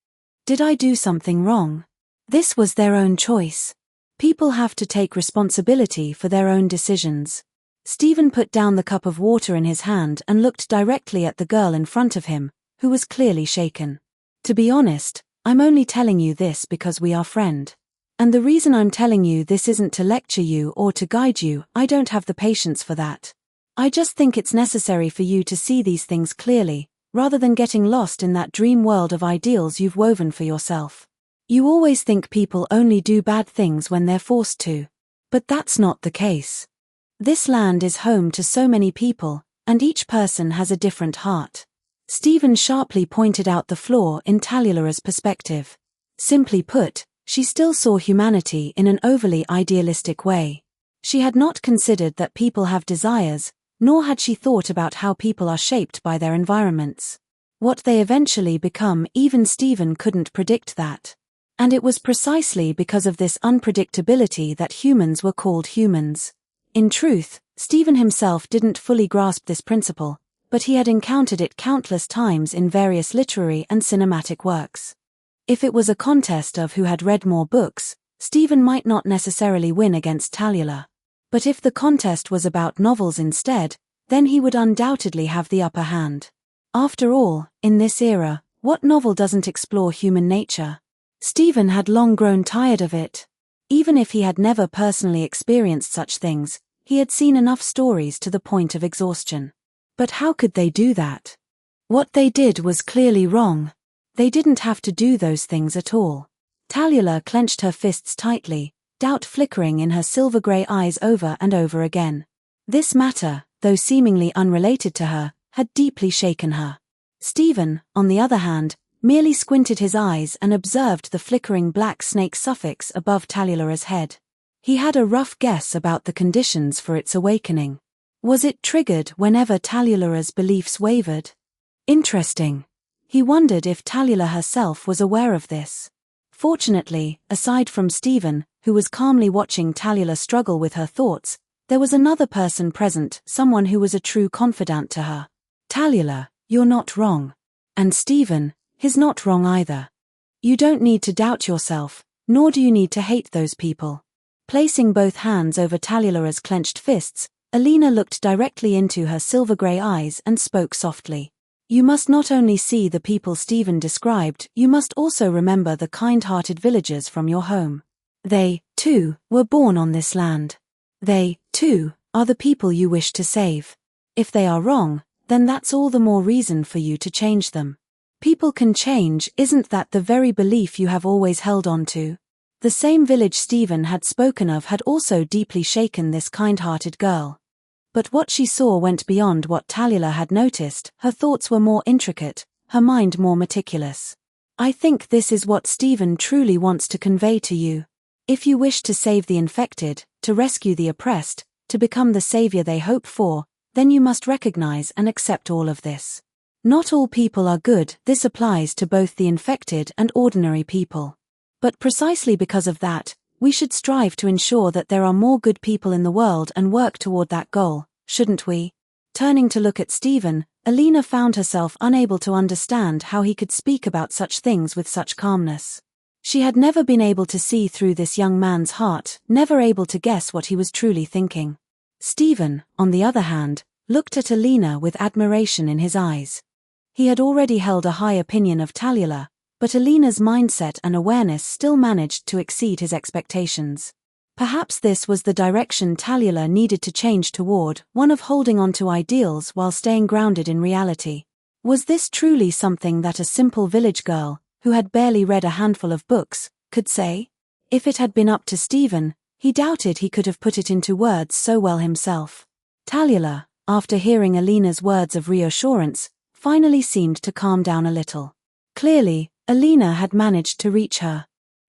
Did I do something wrong? This was their own choice. People have to take responsibility for their own decisions. Stephen put down the cup of water in his hand and looked directly at the girl in front of him, who was clearly shaken. To be honest, I'm only telling you this because we are friends. And the reason I'm telling you this isn't to lecture you or to guide you, I don't have the patience for that. I just think it's necessary for you to see these things clearly, rather than getting lost in that dream world of ideals you've woven for yourself. You always think people only do bad things when they're forced to. But that's not the case. This land is home to so many people, and each person has a different heart. Stephen sharply pointed out the flaw in Tallulah's perspective. Simply put, she still saw humanity in an overly idealistic way. She had not considered that people have desires, nor had she thought about how people are shaped by their environments. What they eventually become, even Stephen couldn't predict that. And it was precisely because of this unpredictability that humans were called humans. In truth, Stephen himself didn't fully grasp this principle, but he had encountered it countless times in various literary and cinematic works. If it was a contest of who had read more books, Stephen might not necessarily win against Tallulah. But if the contest was about novels instead, then he would undoubtedly have the upper hand. After all, in this era, what novel doesn't explore human nature? Stephen had long grown tired of it. Even if he had never personally experienced such things, he had seen enough stories to the point of exhaustion. But how could they do that? What they did was clearly wrong. They didn't have to do those things at all. Tallulah clenched her fists tightly, doubt flickering in her silver-grey eyes over and over again. This matter, though seemingly unrelated to her, had deeply shaken her. Stephen, on the other hand, merely squinted his eyes and observed the flickering black snake suffix above Tallulah's head. He had a rough guess about the conditions for its awakening. Was it triggered whenever Tallulah's beliefs wavered? Interesting. He wondered if Tallulah herself was aware of this. Fortunately, aside from Stephen, who was calmly watching Tallulah struggle with her thoughts, there was another person present, someone who was a true confidant to her. Tallulah, you're not wrong. And Stephen, he's not wrong either. You don't need to doubt yourself, nor do you need to hate those people. Placing both hands over Tallulah's clenched fists, Alina looked directly into her silver-grey eyes and spoke softly. You must not only see the people Stephen described, you must also remember the kind-hearted villagers from your home. They, too, were born on this land. They, too, are the people you wish to save. If they are wrong, then that's all the more reason for you to change them. People can change, isn't that the very belief you have always held on to? The same village Stephen had spoken of had also deeply shaken this kind-hearted girl. But what she saw went beyond what Tallulah had noticed. Her thoughts were more intricate, her mind more meticulous. I think this is what Stephen truly wants to convey to you. If you wish to save the infected, to rescue the oppressed, to become the savior they hope for, then you must recognize and accept all of this. Not all people are good. This applies to both the infected and ordinary people. But precisely because of that, we should strive to ensure that there are more good people in the world and work toward that goal, shouldn't we? Turning to look at Stephen, Alina found herself unable to understand how he could speak about such things with such calmness. She had never been able to see through this young man's heart, never able to guess what he was truly thinking. Stephen, on the other hand, looked at Alina with admiration in his eyes. He had already held a high opinion of Tallulah, but Alina's mindset and awareness still managed to exceed his expectations. Perhaps this was the direction Tallulah needed to change toward, one of holding on to ideals while staying grounded in reality. Was this truly something that a simple village girl, who had barely read a handful of books, could say? If it had been up to Stephen, he doubted he could have put it into words so well himself. Tallulah, after hearing Alina's words of reassurance, finally seemed to calm down a little. Clearly, Alina had managed to reach her.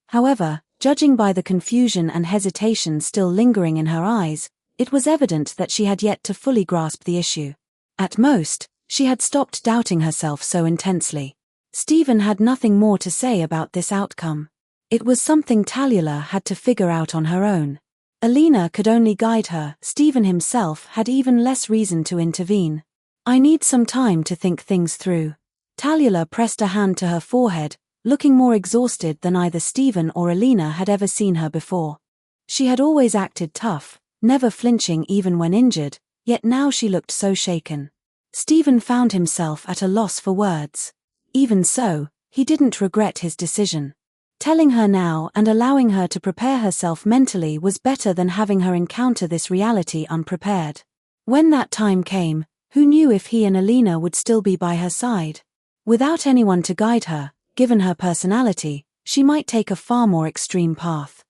However, judging by the confusion and hesitation still lingering in her eyes, it was evident that she had yet to fully grasp the issue. At most, she had stopped doubting herself so intensely. Stephen had nothing more to say about this outcome. It was something Tallulah had to figure out on her own. Alina could only guide her. Stephen himself had even less reason to intervene. I need some time to think things through. Tallulah pressed a hand to her forehead, looking more exhausted than either Stephen or Alina had ever seen her before. She had always acted tough, never flinching even when injured, yet now she looked so shaken. Stephen found himself at a loss for words. Even so, he didn't regret his decision. Telling her now and allowing her to prepare herself mentally was better than having her encounter this reality unprepared. When that time came, who knew if he and Alina would still be by her side? Without anyone to guide her, given her personality, she might take a far more extreme path.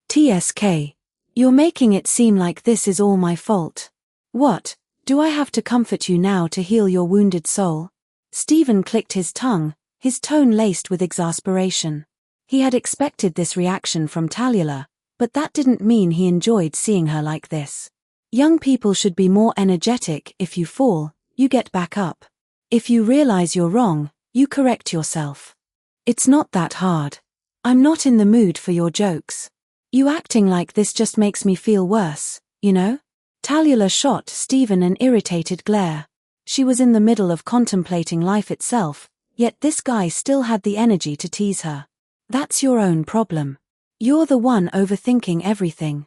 TSK. You're making it seem like this is all my fault. What, do I have to comfort you now to heal your wounded soul? Stephen clicked his tongue, his tone laced with exasperation. He had expected this reaction from Tallulah, but that didn't mean he enjoyed seeing her like this. Young people should be more energetic. If you fall, you get back up. If you realize you're wrong, you correct yourself. It's not that hard. I'm not in the mood for your jokes. You acting like this just makes me feel worse, you know? Tallulah shot Stephen an irritated glare. She was in the middle of contemplating life itself, yet this guy still had the energy to tease her. That's your own problem. You're the one overthinking everything.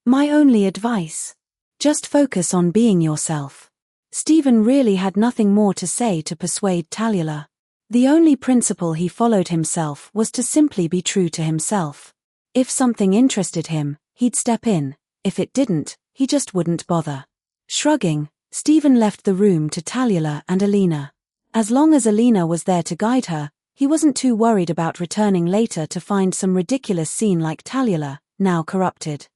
My only advice? Just focus on being yourself. Stephen really had nothing more to say to persuade Tallulah. The only principle he followed himself was to simply be true to himself. If something interested him, he'd step in. If it didn't, he just wouldn't bother. Shrugging, Stephen left the room to Tallulah and Alina. As long as Alina was there to guide her, he wasn't too worried about returning later to find some ridiculous scene like Tallulah, now corrupted.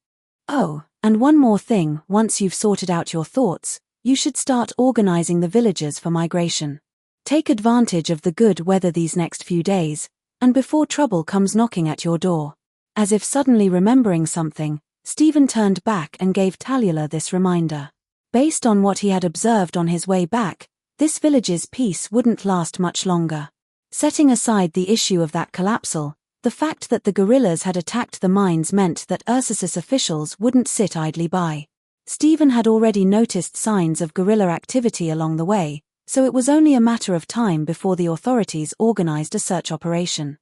Oh, and one more thing, once you've sorted out your thoughts, you should start organizing the villagers for migration. Take advantage of the good weather these next few days, and before trouble comes knocking at your door. As if suddenly remembering something, Stephen turned back and gave Tallulah this reminder. Based on what he had observed on his way back, this village's peace wouldn't last much longer. Setting aside the issue of that collapsal, the fact that the guerrillas had attacked the mines meant that Ursus officials wouldn't sit idly by. Stephen had already noticed signs of guerrilla activity along the way, so it was only a matter of time before the authorities organized a search operation.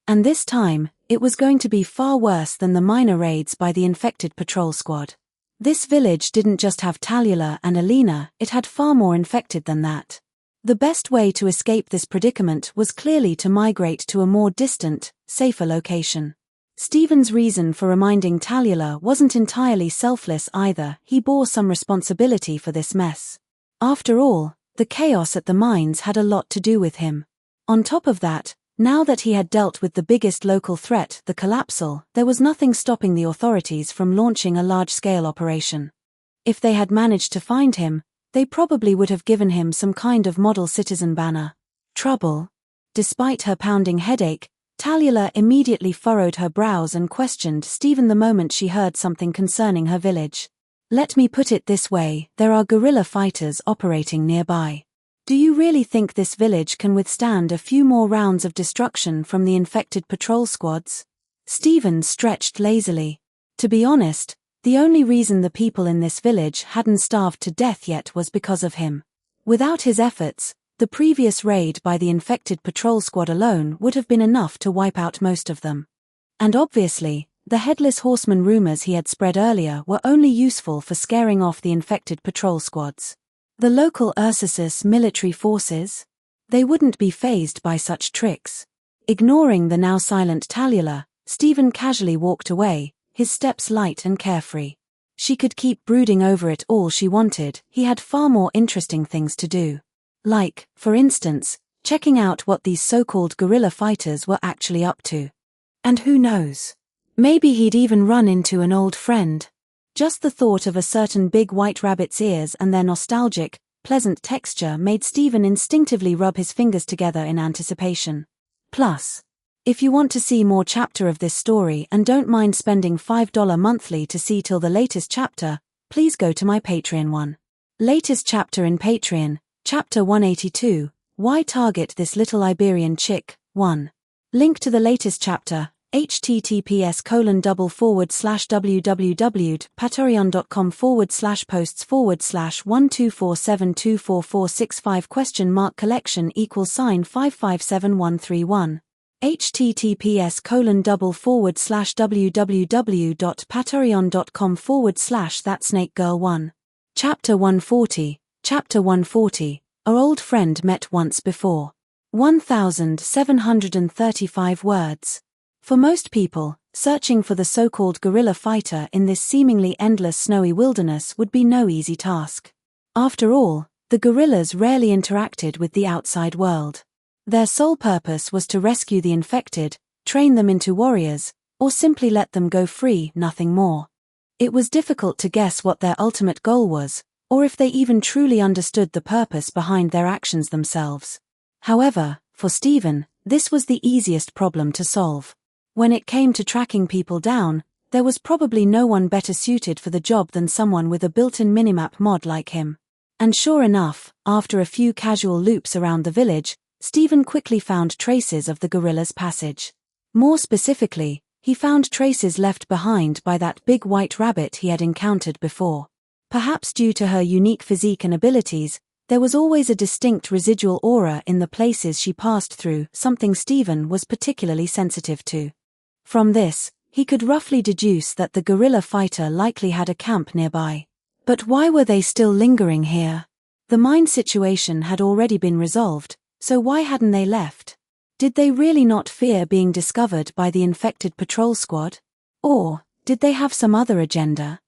And this time, it was going to be far worse than the minor raids by the infected patrol squad. This village didn't just have Tallulah and Alina, it had far more infected than that. The best way to escape this predicament was clearly to migrate to a more distant, safer location. Stephen's reason for reminding Tallulah wasn't entirely selfless either. He bore some responsibility for this mess. After all, the chaos at the mines had a lot to do with him. On top of that, now that he had dealt with the biggest local threat, the collapsal, there was nothing stopping the authorities from launching a large-scale operation. If they had managed to find him, they probably would have given him some kind of model citizen banner. Trouble? Despite her pounding headache, Tallulah immediately furrowed her brows and questioned Stephen the moment she heard something concerning her village. Let me put it this way, there are guerrilla fighters operating nearby. Do you really think this village can withstand a few more rounds of destruction from the infected patrol squads? Stephen stretched lazily. To be honest, the only reason the people in this village hadn't starved to death yet was because of him. Without his efforts, the previous raid by the infected patrol squad alone would have been enough to wipe out most of them. And obviously, the headless horseman rumors he had spread earlier were only useful for scaring off the infected patrol squads. The local Ursus military forces? They wouldn't be fazed by such tricks. Ignoring the now silent Tallulah, Stephen casually walked away, his steps light and carefree. She could keep brooding over it all she wanted, he had far more interesting things to do. Like, for instance, checking out what these so-called guerrilla fighters were actually up to. And who knows? Maybe he'd even run into an old friend. Just the thought of a certain big white rabbit's ears and their nostalgic, pleasant texture made Stephen instinctively rub his fingers together in anticipation. Plus, if you want to see more chapter of this story and don't mind spending $5 monthly to see till the latest chapter, please go to my Patreon one. Latest chapter in Patreon, Chapter 182, Why Target This Little Iberian Chick, 1. Link to the latest chapter, https://www.patreon.com/posts/posts/124724465 https://www.patreon.com/thatsnakegirl1. Chapter 140, Chapter 140, Our Old Friend Met Once Before. 1,735 words. For most people, searching for the so-called guerrilla fighter in this seemingly endless snowy wilderness would be no easy task. After all, the guerrillas rarely interacted with the outside world. Their sole purpose was to rescue the infected, train them into warriors, or simply let them go free, nothing more. It was difficult to guess what their ultimate goal was, or if they even truly understood the purpose behind their actions themselves. However, for Stephen, this was the easiest problem to solve. When it came to tracking people down, there was probably no one better suited for the job than someone with a built-in minimap mod like him. And sure enough, after a few casual loops around the village, Stephen quickly found traces of the guerrilla's passage. More specifically, he found traces left behind by that big white rabbit he had encountered before. Perhaps due to her unique physique and abilities, there was always a distinct residual aura in the places she passed through, something Stephen was particularly sensitive to. From this, he could roughly deduce that the guerrilla fighter likely had a camp nearby. But why were they still lingering here? The mine situation had already been resolved, so why hadn't they left? Did they really not fear being discovered by the infected patrol squad? Or, did they have some other agenda?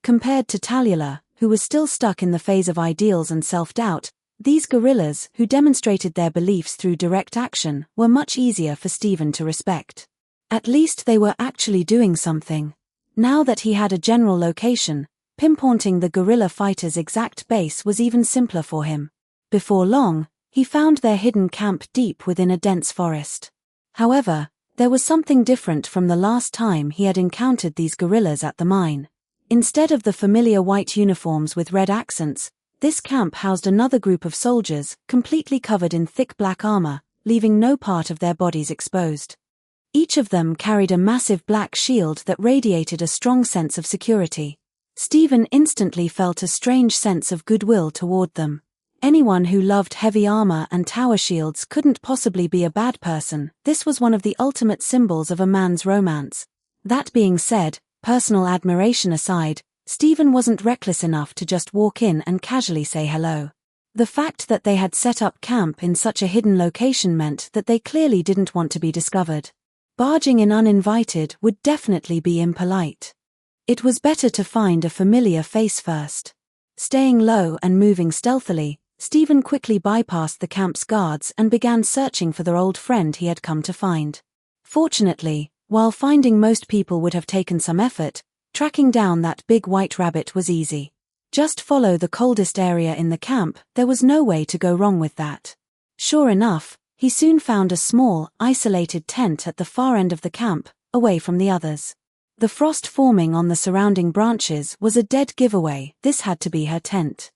Compared to Tallulah, who was still stuck in the phase of ideals and self-doubt, these guerrillas, who demonstrated their beliefs through direct action, were much easier for Stephen to respect. At least they were actually doing something. Now that he had a general location, pinpointing the guerrilla fighter's exact base was even simpler for him. Before long, he found their hidden camp deep within a dense forest. However, there was something different from the last time he had encountered these guerrillas at the mine. Instead of the familiar white uniforms with red accents, this camp housed another group of soldiers, completely covered in thick black armor, leaving no part of their bodies exposed. Each of them carried a massive black shield that radiated a strong sense of security. Stephen instantly felt a strange sense of goodwill toward them. Anyone who loved heavy armor and tower shields couldn't possibly be a bad person. This was one of the ultimate symbols of a man's romance. That being said, personal admiration aside, Stephen wasn't reckless enough to just walk in and casually say hello. The fact that they had set up camp in such a hidden location meant that they clearly didn't want to be discovered. Barging in uninvited would definitely be impolite. It was better to find a familiar face first. Staying low and moving stealthily, Stephen quickly bypassed the camp's guards and began searching for their old friend he had come to find. Fortunately, while finding most people would have taken some effort, tracking down that big white rabbit was easy. Just follow the coldest area in the camp, there was no way to go wrong with that. Sure enough, he soon found a small, isolated tent at the far end of the camp, away from the others. The frost forming on the surrounding branches was a dead giveaway. This had to be her tent.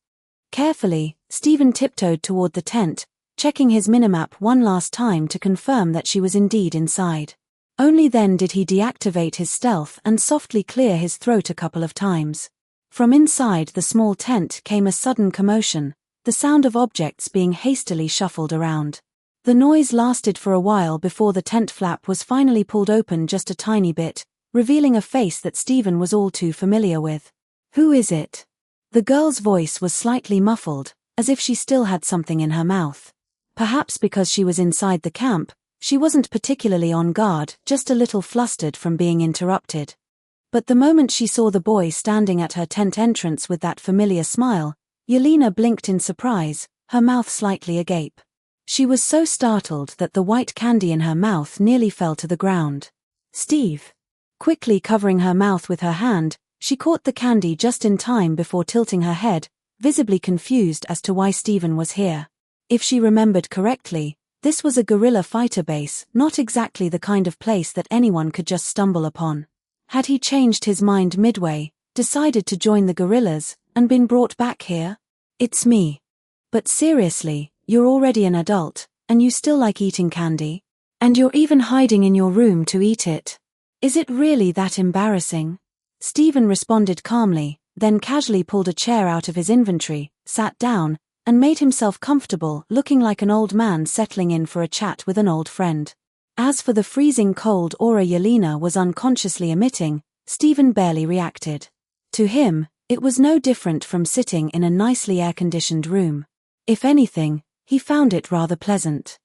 Carefully, Stephen tiptoed toward the tent, checking his minimap one last time to confirm that she was indeed inside. Only then did he deactivate his stealth and softly clear his throat a couple of times. From inside the small tent came a sudden commotion, the sound of objects being hastily shuffled around. The noise lasted for a while before the tent flap was finally pulled open just a tiny bit, revealing a face that Stephen was all too familiar with. "Who is it?" The girl's voice was slightly muffled, as if she still had something in her mouth. Perhaps because she was inside the camp, she wasn't particularly on guard, just a little flustered from being interrupted. But the moment she saw the boy standing at her tent entrance with that familiar smile, Yelena blinked in surprise, her mouth slightly agape. She was so startled that the white candy in her mouth nearly fell to the ground. "Steve." Quickly covering her mouth with her hand, she caught the candy just in time before tilting her head, visibly confused as to why Steven was here. If she remembered correctly, this was a guerrilla fighter base, not exactly the kind of place that anyone could just stumble upon. Had he changed his mind midway, decided to join the guerrillas, and been brought back here? "It's me. But seriously, you're already an adult, and you still like eating candy? And you're even hiding in your room to eat it. Is it really that embarrassing?" Steven responded calmly, then casually pulled a chair out of his inventory, sat down, and made himself comfortable, looking like an old man settling in for a chat with an old friend. As for the freezing cold aura Yelena was unconsciously emitting, Steven barely reacted. To him, it was no different from sitting in a nicely air-conditioned room. If anything, he found it rather pleasant.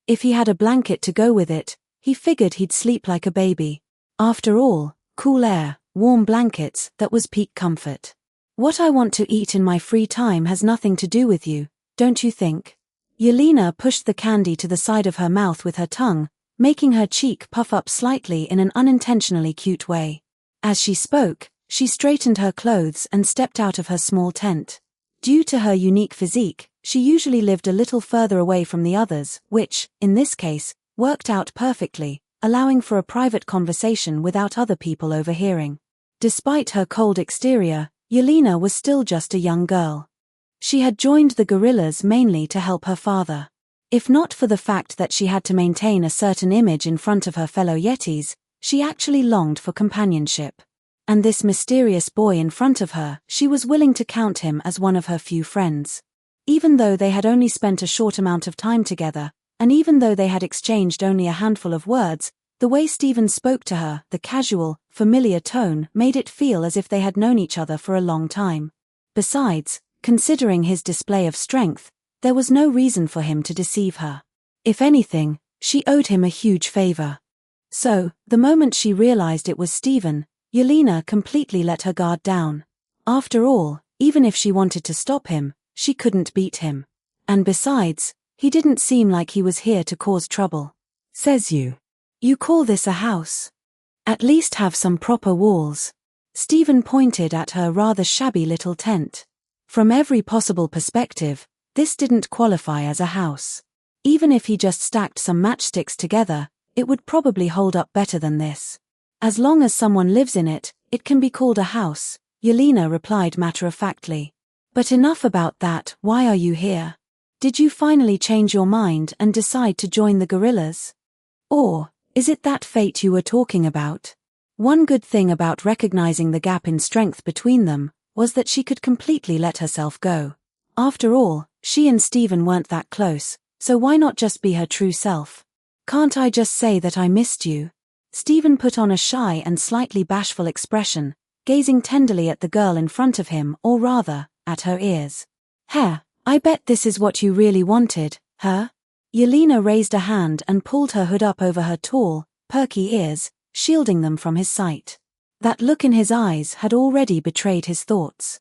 If he had a blanket to go with it, he figured he'd sleep like a baby. After all, cool air, warm blankets, that was peak comfort. "What I want to eat in my free time has nothing to do with you, don't you think?" Yelena pushed the candy to the side of her mouth with her tongue, making her cheek puff up slightly in an unintentionally cute way. As she spoke, she straightened her clothes and stepped out of her small tent. Due to her unique physique, she usually lived a little further away from the others, which, in this case, worked out perfectly, allowing for a private conversation without other people overhearing. Despite her cold exterior, Yelena was still just a young girl. She had joined the guerrillas mainly to help her father. If not for the fact that she had to maintain a certain image in front of her fellow Yetis, she actually longed for companionship. And this mysterious boy in front of her, she was willing to count him as one of her few friends. Even though they had only spent a short amount of time together, and even though they had exchanged only a handful of words, the way Steven spoke to her, the casual, familiar tone, made it feel as if they had known each other for a long time. Besides, considering his display of strength, there was no reason for him to deceive her. If anything, she owed him a huge favor. So, the moment she realized it was Steven, Yelena completely let her guard down. After all, even if she wanted to stop him, she couldn't beat him. And besides, he didn't seem like he was here to cause trouble. "Says you. You call this a house? At least have some proper walls." Steven pointed at her rather shabby little tent. From every possible perspective, this didn't qualify as a house. Even if he just stacked some matchsticks together, it would probably hold up better than this. "As long as someone lives in it, it can be called a house," Yelena replied matter-of-factly. "But enough about that, why are you here? Did you finally change your mind and decide to join the guerrillas? Or, is it that fate you were talking about?" One good thing about recognizing the gap in strength between them was that she could completely let herself go. After all, she and Steven weren't that close, so why not just be her true self? "Can't I just say that I missed you?" Steven put on a shy and slightly bashful expression, gazing tenderly at the girl in front of him, or rather, at her ears. "Heh, I bet this is what you really wanted, huh?" Yelena raised a hand and pulled her hood up over her tall, perky ears, shielding them from his sight. That look in his eyes had already betrayed his thoughts.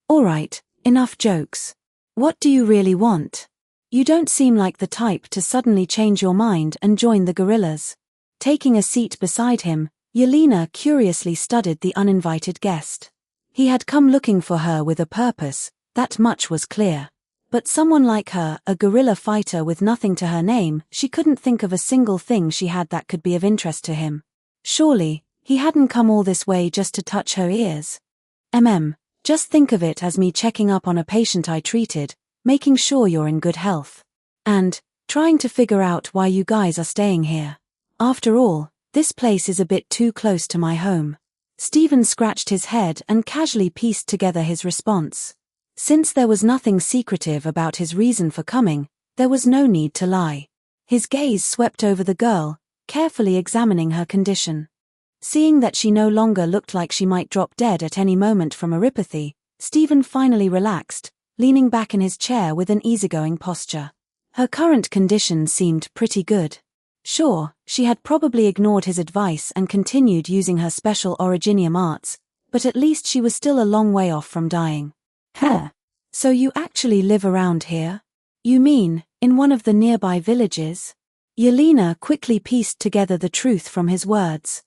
"All right, enough jokes. What do you really want? You don't seem like the type to suddenly change your mind and join the guerrillas." Taking a seat beside him, Yelena curiously studied the uninvited guest. He had come looking for her with a purpose, that much was clear. But someone like her, a guerrilla fighter with nothing to her name, she couldn't think of a single thing she had that could be of interest to him. Surely, he hadn't come all this way just to touch her ears. Just think of it as me checking up on a patient I treated, making sure you're in good health. And, trying to figure out why you guys are staying here. After all, this place is a bit too close to my home." Steven scratched his head and casually pieced together his response. Since there was nothing secretive about his reason for coming, there was no need to lie. His gaze swept over the girl, carefully examining her condition. Seeing that she no longer looked like she might drop dead at any moment from erypathy, Steven finally relaxed, leaning back in his chair with an easygoing posture. Her current condition seemed pretty good. Sure, she had probably ignored his advice and continued using her special originium arts, but at least she was still a long way off from dying. Huh. So you actually live around here? You mean, in one of the nearby villages? Yelena quickly pieced together the truth from his words.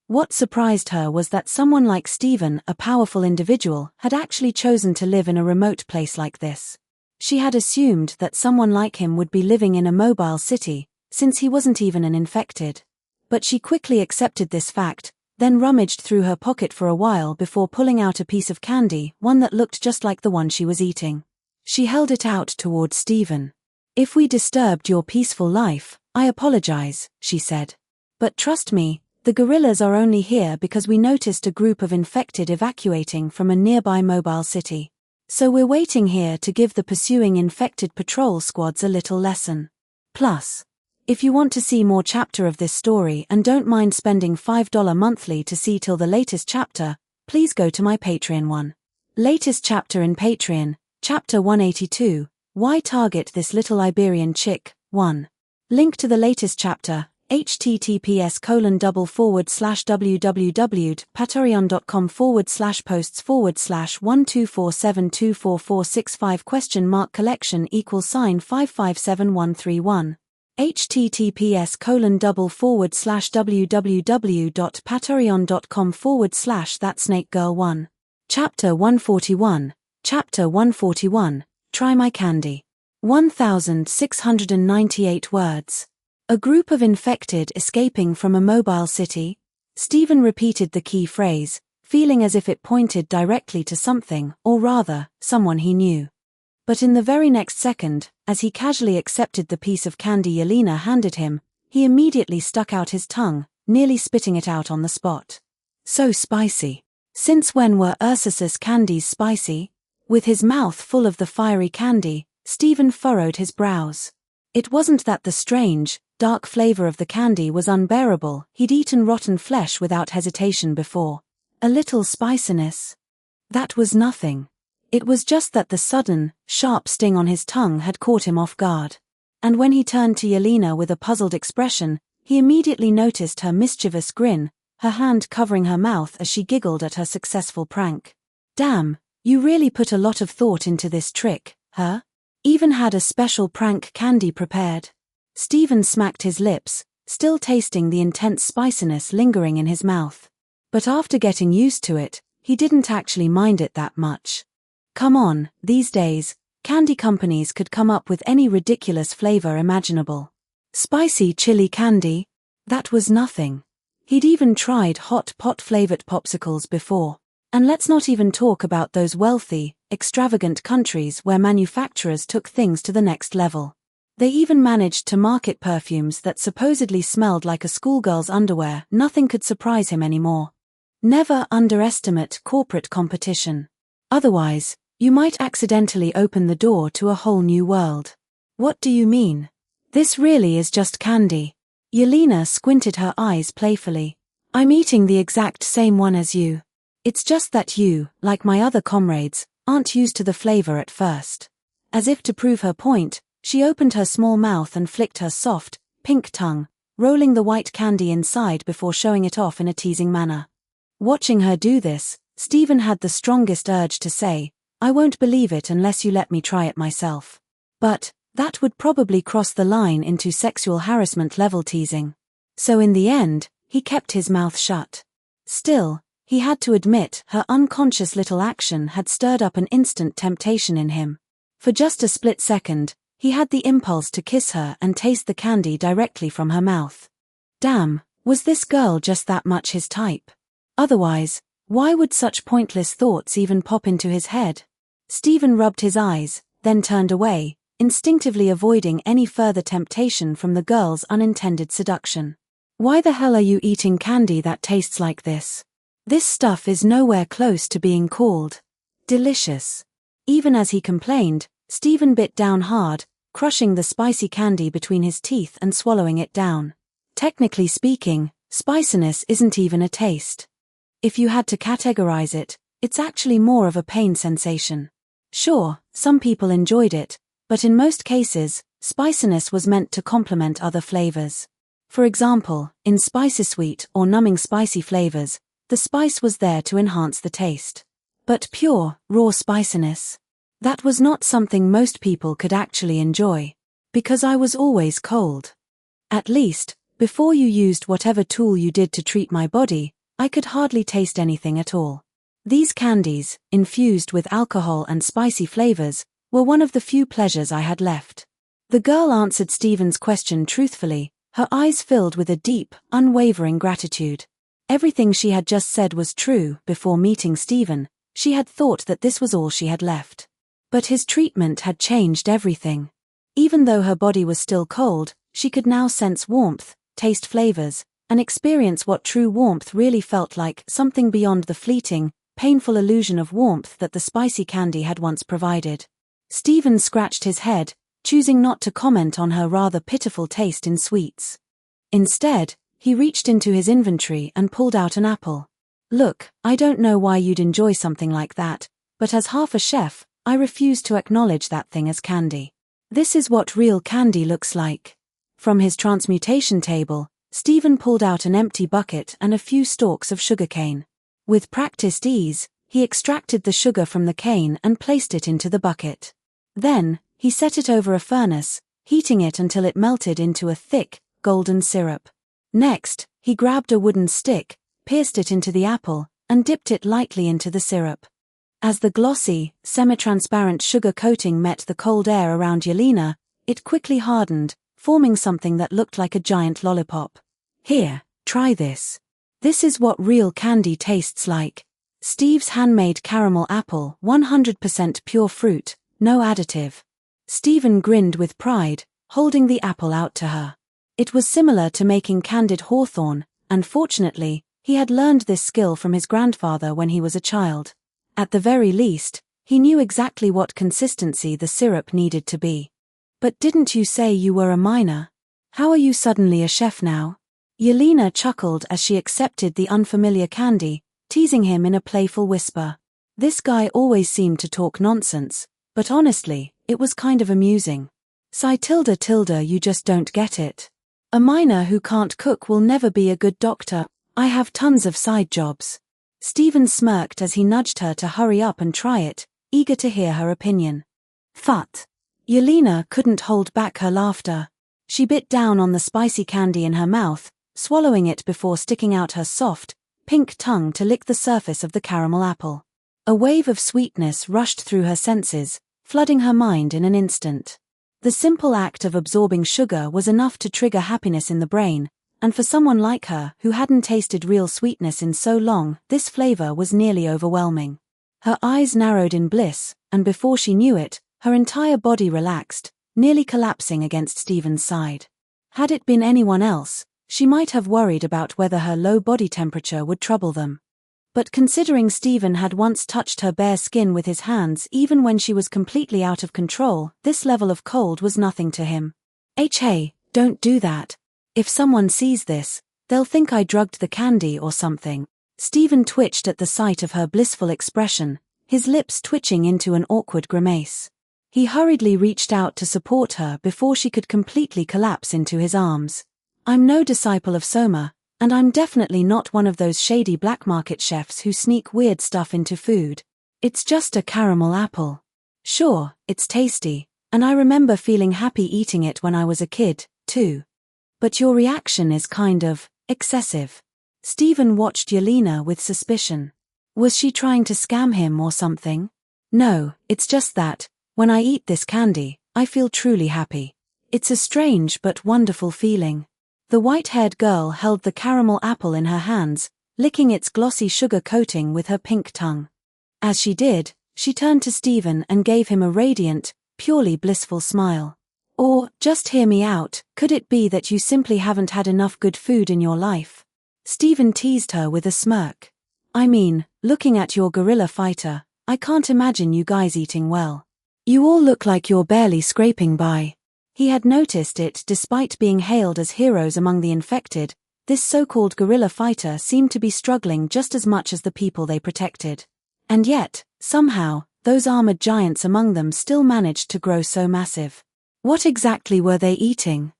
What surprised her was that someone like Stephen, a powerful individual, had actually chosen to live in a remote place like this. She had assumed that someone like him would be living in a mobile city, since he wasn't even an infected. But she quickly accepted this fact, then rummaged through her pocket for a while before pulling out a piece of candy, one that looked just like the one she was eating. She held it out towards Stephen. "If we disturbed your peaceful life, I apologize," she said. "But trust me, the guerrillas are only here because we noticed a group of infected evacuating from a nearby mobile city. So we're waiting here to give the pursuing infected patrol squads a little lesson. Plus, if you want to see more chapter of this story and don't mind spending $5 monthly to see till the latest chapter, please go to my Patreon one. Latest chapter in Patreon, Chapter 182, Why Target This Little Iberian Chick, 1. Link to the latest chapter, https://www.patreon.com/posts/124724465?collection=5573131 https://www.patreon.com/thatsnakegirl1 Chapter 141 Chapter 141 Try My Candy 1698 words. A group of infected escaping from a mobile city? Stephen repeated the key phrase, feeling as if it pointed directly to something, or rather, someone he knew. But in the very next second, as he casually accepted the piece of candy Yelena handed him, he immediately stuck out his tongue, nearly spitting it out on the spot. So spicy. Since when were Ursus's candies spicy? With his mouth full of the fiery candy, Stephen furrowed his brows. It wasn't that the strange, dark flavor of the candy was unbearable, he'd eaten rotten flesh without hesitation before. A little spiciness? That was nothing. It was just that the sudden, sharp sting on his tongue had caught him off guard. And when he turned to Yelena with a puzzled expression, he immediately noticed her mischievous grin, her hand covering her mouth as she giggled at her successful prank. Damn, you really put a lot of thought into this trick, huh? Even had a special prank candy prepared. Stephen smacked his lips, still tasting the intense spiciness lingering in his mouth. But after getting used to it, he didn't actually mind it that much. Come on, these days, candy companies could come up with any ridiculous flavor imaginable. Spicy chili candy? That was nothing. He'd even tried hot pot-flavored popsicles before. And let's not even talk about those wealthy, extravagant countries where manufacturers took things to the next level. They even managed to market perfumes that supposedly smelled like a schoolgirl's underwear. Nothing could surprise him anymore. Never underestimate corporate competition. Otherwise, you might accidentally open the door to a whole new world. What do you mean? This really is just candy. Yelena squinted her eyes playfully. I'm eating the exact same one as you. It's just that you, like my other comrades, aren't used to the flavor at first. As if to prove her point, she opened her small mouth and flicked her soft, pink tongue, rolling the white candy inside before showing it off in a teasing manner. Watching her do this, Stephen had the strongest urge to say, I won't believe it unless you let me try it myself. But that would probably cross the line into sexual harassment level teasing. So in the end, he kept his mouth shut. Still, he had to admit her unconscious little action had stirred up an instant temptation in him. For just a split second, he had the impulse to kiss her and taste the candy directly from her mouth. Damn, was this girl just that much his type? Otherwise, why would such pointless thoughts even pop into his head? Stephen rubbed his eyes, then turned away, instinctively avoiding any further temptation from the girl's unintended seduction. Why the hell are you eating candy that tastes like this? This stuff is nowhere close to being called delicious. Even as he complained, Stephen bit down hard, crushing the spicy candy between his teeth and swallowing it down. Technically speaking, spiciness isn't even a taste. If you had to categorize it, it's actually more of a pain sensation. Sure, some people enjoyed it, but in most cases, spiciness was meant to complement other flavors. For example, in spicy sweet or numbing spicy flavors, the spice was there to enhance the taste. But pure, raw spiciness, that was not something most people could actually enjoy. Because I was always cold. At least, before you used whatever tool you did to treat my body, I could hardly taste anything at all. These candies, infused with alcohol and spicy flavors, were one of the few pleasures I had left. The girl answered Stephen's question truthfully, her eyes filled with a deep, unwavering gratitude. Everything she had just said was true. Before meeting Stephen, she had thought that this was all she had left. But his treatment had changed everything. Even though her body was still cold, she could now sense warmth, taste flavors, and experience what true warmth really felt like, something beyond the fleeting, painful illusion of warmth that the spicy candy had once provided. Stephen scratched his head, choosing not to comment on her rather pitiful taste in sweets. Instead, he reached into his inventory and pulled out an apple. Look, I don't know why you'd enjoy something like that, but as half a chef, I refuse to acknowledge that thing as candy. This is what real candy looks like. From his transmutation table, Stephen pulled out an empty bucket and a few stalks of sugarcane. With practiced ease, he extracted the sugar from the cane and placed it into the bucket. Then, he set it over a furnace, heating it until it melted into a thick, golden syrup. Next, he grabbed a wooden stick, pierced it into the apple, and dipped it lightly into the syrup. As the glossy, semi-transparent sugar coating met the cold air around Yelena, it quickly hardened, forming something that looked like a giant lollipop. Here, try this. This is what real candy tastes like. Steve's handmade caramel apple, 100% pure fruit, no additive. Stephen grinned with pride, holding the apple out to her. It was similar to making candied hawthorn, and fortunately, he had learned this skill from his grandfather when he was a child. At the very least, he knew exactly what consistency the syrup needed to be. But didn't you say you were a miner? How are you suddenly a chef now? Yelena chuckled as she accepted the unfamiliar candy, teasing him in a playful whisper. This guy always seemed to talk nonsense, but honestly, it was kind of amusing. Sigh tilde, you just don't get it. A miner who can't cook will never be a good doctor. I have tons of side jobs. Stephen smirked as he nudged her to hurry up and try it, eager to hear her opinion. Phut. Yelena couldn't hold back her laughter. She bit down on the spicy candy in her mouth, swallowing it before sticking out her soft, pink tongue to lick the surface of the caramel apple. A wave of sweetness rushed through her senses, flooding her mind in an instant. The simple act of absorbing sugar was enough to trigger happiness in the brain, and for someone like her who hadn't tasted real sweetness in so long, this flavor was nearly overwhelming. Her eyes narrowed in bliss, and before she knew it, her entire body relaxed, nearly collapsing against Stephen's side. Had it been anyone else, she might have worried about whether her low body temperature would trouble them. But considering Stephen had once touched her bare skin with his hands even when she was completely out of control, this level of cold was nothing to him. Hey, don't do that. If someone sees this, they'll think I drugged the candy or something. Stephen twitched at the sight of her blissful expression, his lips twitching into an awkward grimace. He hurriedly reached out to support her before she could completely collapse into his arms. I'm no disciple of Soma, and I'm definitely not one of those shady black market chefs who sneak weird stuff into food. It's just a caramel apple. Sure, it's tasty, and I remember feeling happy eating it when I was a kid, too. But your reaction is kind of excessive. Stephen watched Yelena with suspicion. Was she trying to scam him or something? No, it's just that, when I eat this candy, I feel truly happy. It's a strange but wonderful feeling. The white-haired girl held the caramel apple in her hands, licking its glossy sugar coating with her pink tongue. As she did, she turned to Stephen and gave him a radiant, purely blissful smile. Or, just hear me out, could it be that you simply haven't had enough good food in your life? Stephen teased her with a smirk. I mean, looking at your gorilla fighter, I can't imagine you guys eating well. You all look like you're barely scraping by. He had noticed it despite being hailed as heroes among the infected. This so-called guerrilla fighter seemed to be struggling just as much as the people they protected. And yet, somehow, those armored giants among them still managed to grow so massive. What exactly were they eating?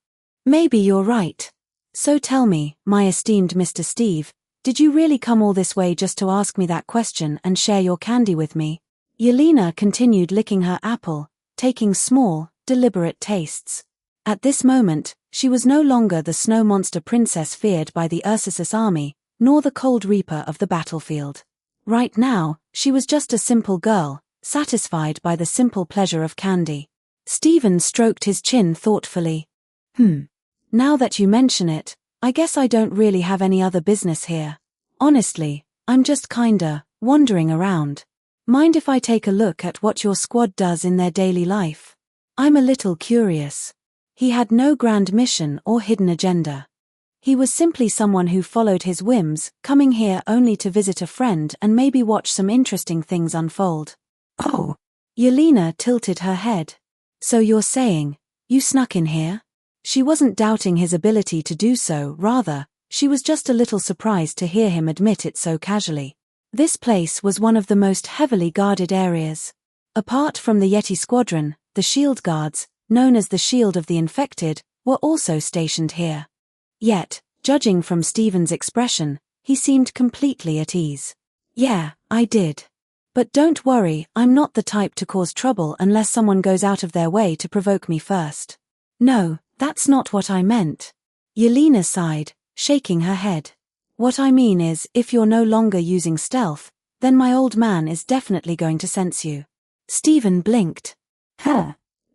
Maybe you're right. So tell me, my esteemed Mr. Steve, did you really come all this way just to ask me that question and share your candy with me? Yelena continued licking her apple, taking small, deliberate tastes. At this moment, she was no longer the snow monster princess feared by the Ursus army, nor the cold reaper of the battlefield. Right now, she was just a simple girl, satisfied by the simple pleasure of candy. Stephen stroked his chin thoughtfully. Now that you mention it, I guess I don't really have any other business here. Honestly, I'm just kinda wandering around. Mind if I take a look at what your squad does in their daily life? I'm a little curious. He had no grand mission or hidden agenda. He was simply someone who followed his whims, coming here only to visit a friend and maybe watch some interesting things unfold. Oh. Yelena tilted her head. So you're saying, you snuck in here? She wasn't doubting his ability to do so, rather, she was just a little surprised to hear him admit it so casually. This place was one of the most heavily guarded areas. Apart from the Yeti squadron, the shield guards, known as the Shield of the Infected, were also stationed here. Yet, judging from Stephen's expression, he seemed completely at ease. Yeah, I did. But don't worry, I'm not the type to cause trouble unless someone goes out of their way to provoke me first. No, that's not what I meant. Yelena sighed, shaking her head. What I mean is, if you're no longer using stealth, then my old man is definitely going to sense you. Stephen blinked.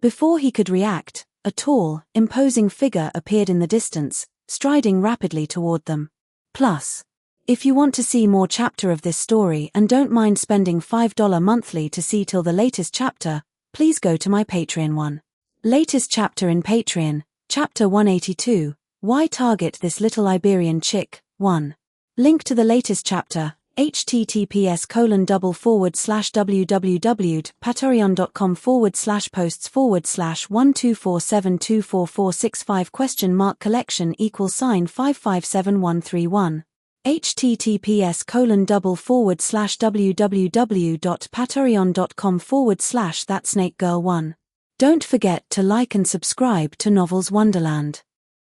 Before he could react, a tall, imposing figure appeared in the distance, striding rapidly toward them. Plus, if you want to see more chapter of this story and don't mind spending $5 monthly to see till the latest chapter, please go to my Patreon one. Latest chapter in Patreon, Chapter 182, Why Target This Little Iberian Chick, 1. Link to the latest chapter, https://www.patreon.com/posts/124724465 collection =$557131 https://www.patreon.com/thatsnakegirl1. Don't forget to like and subscribe to Novels Wonderland.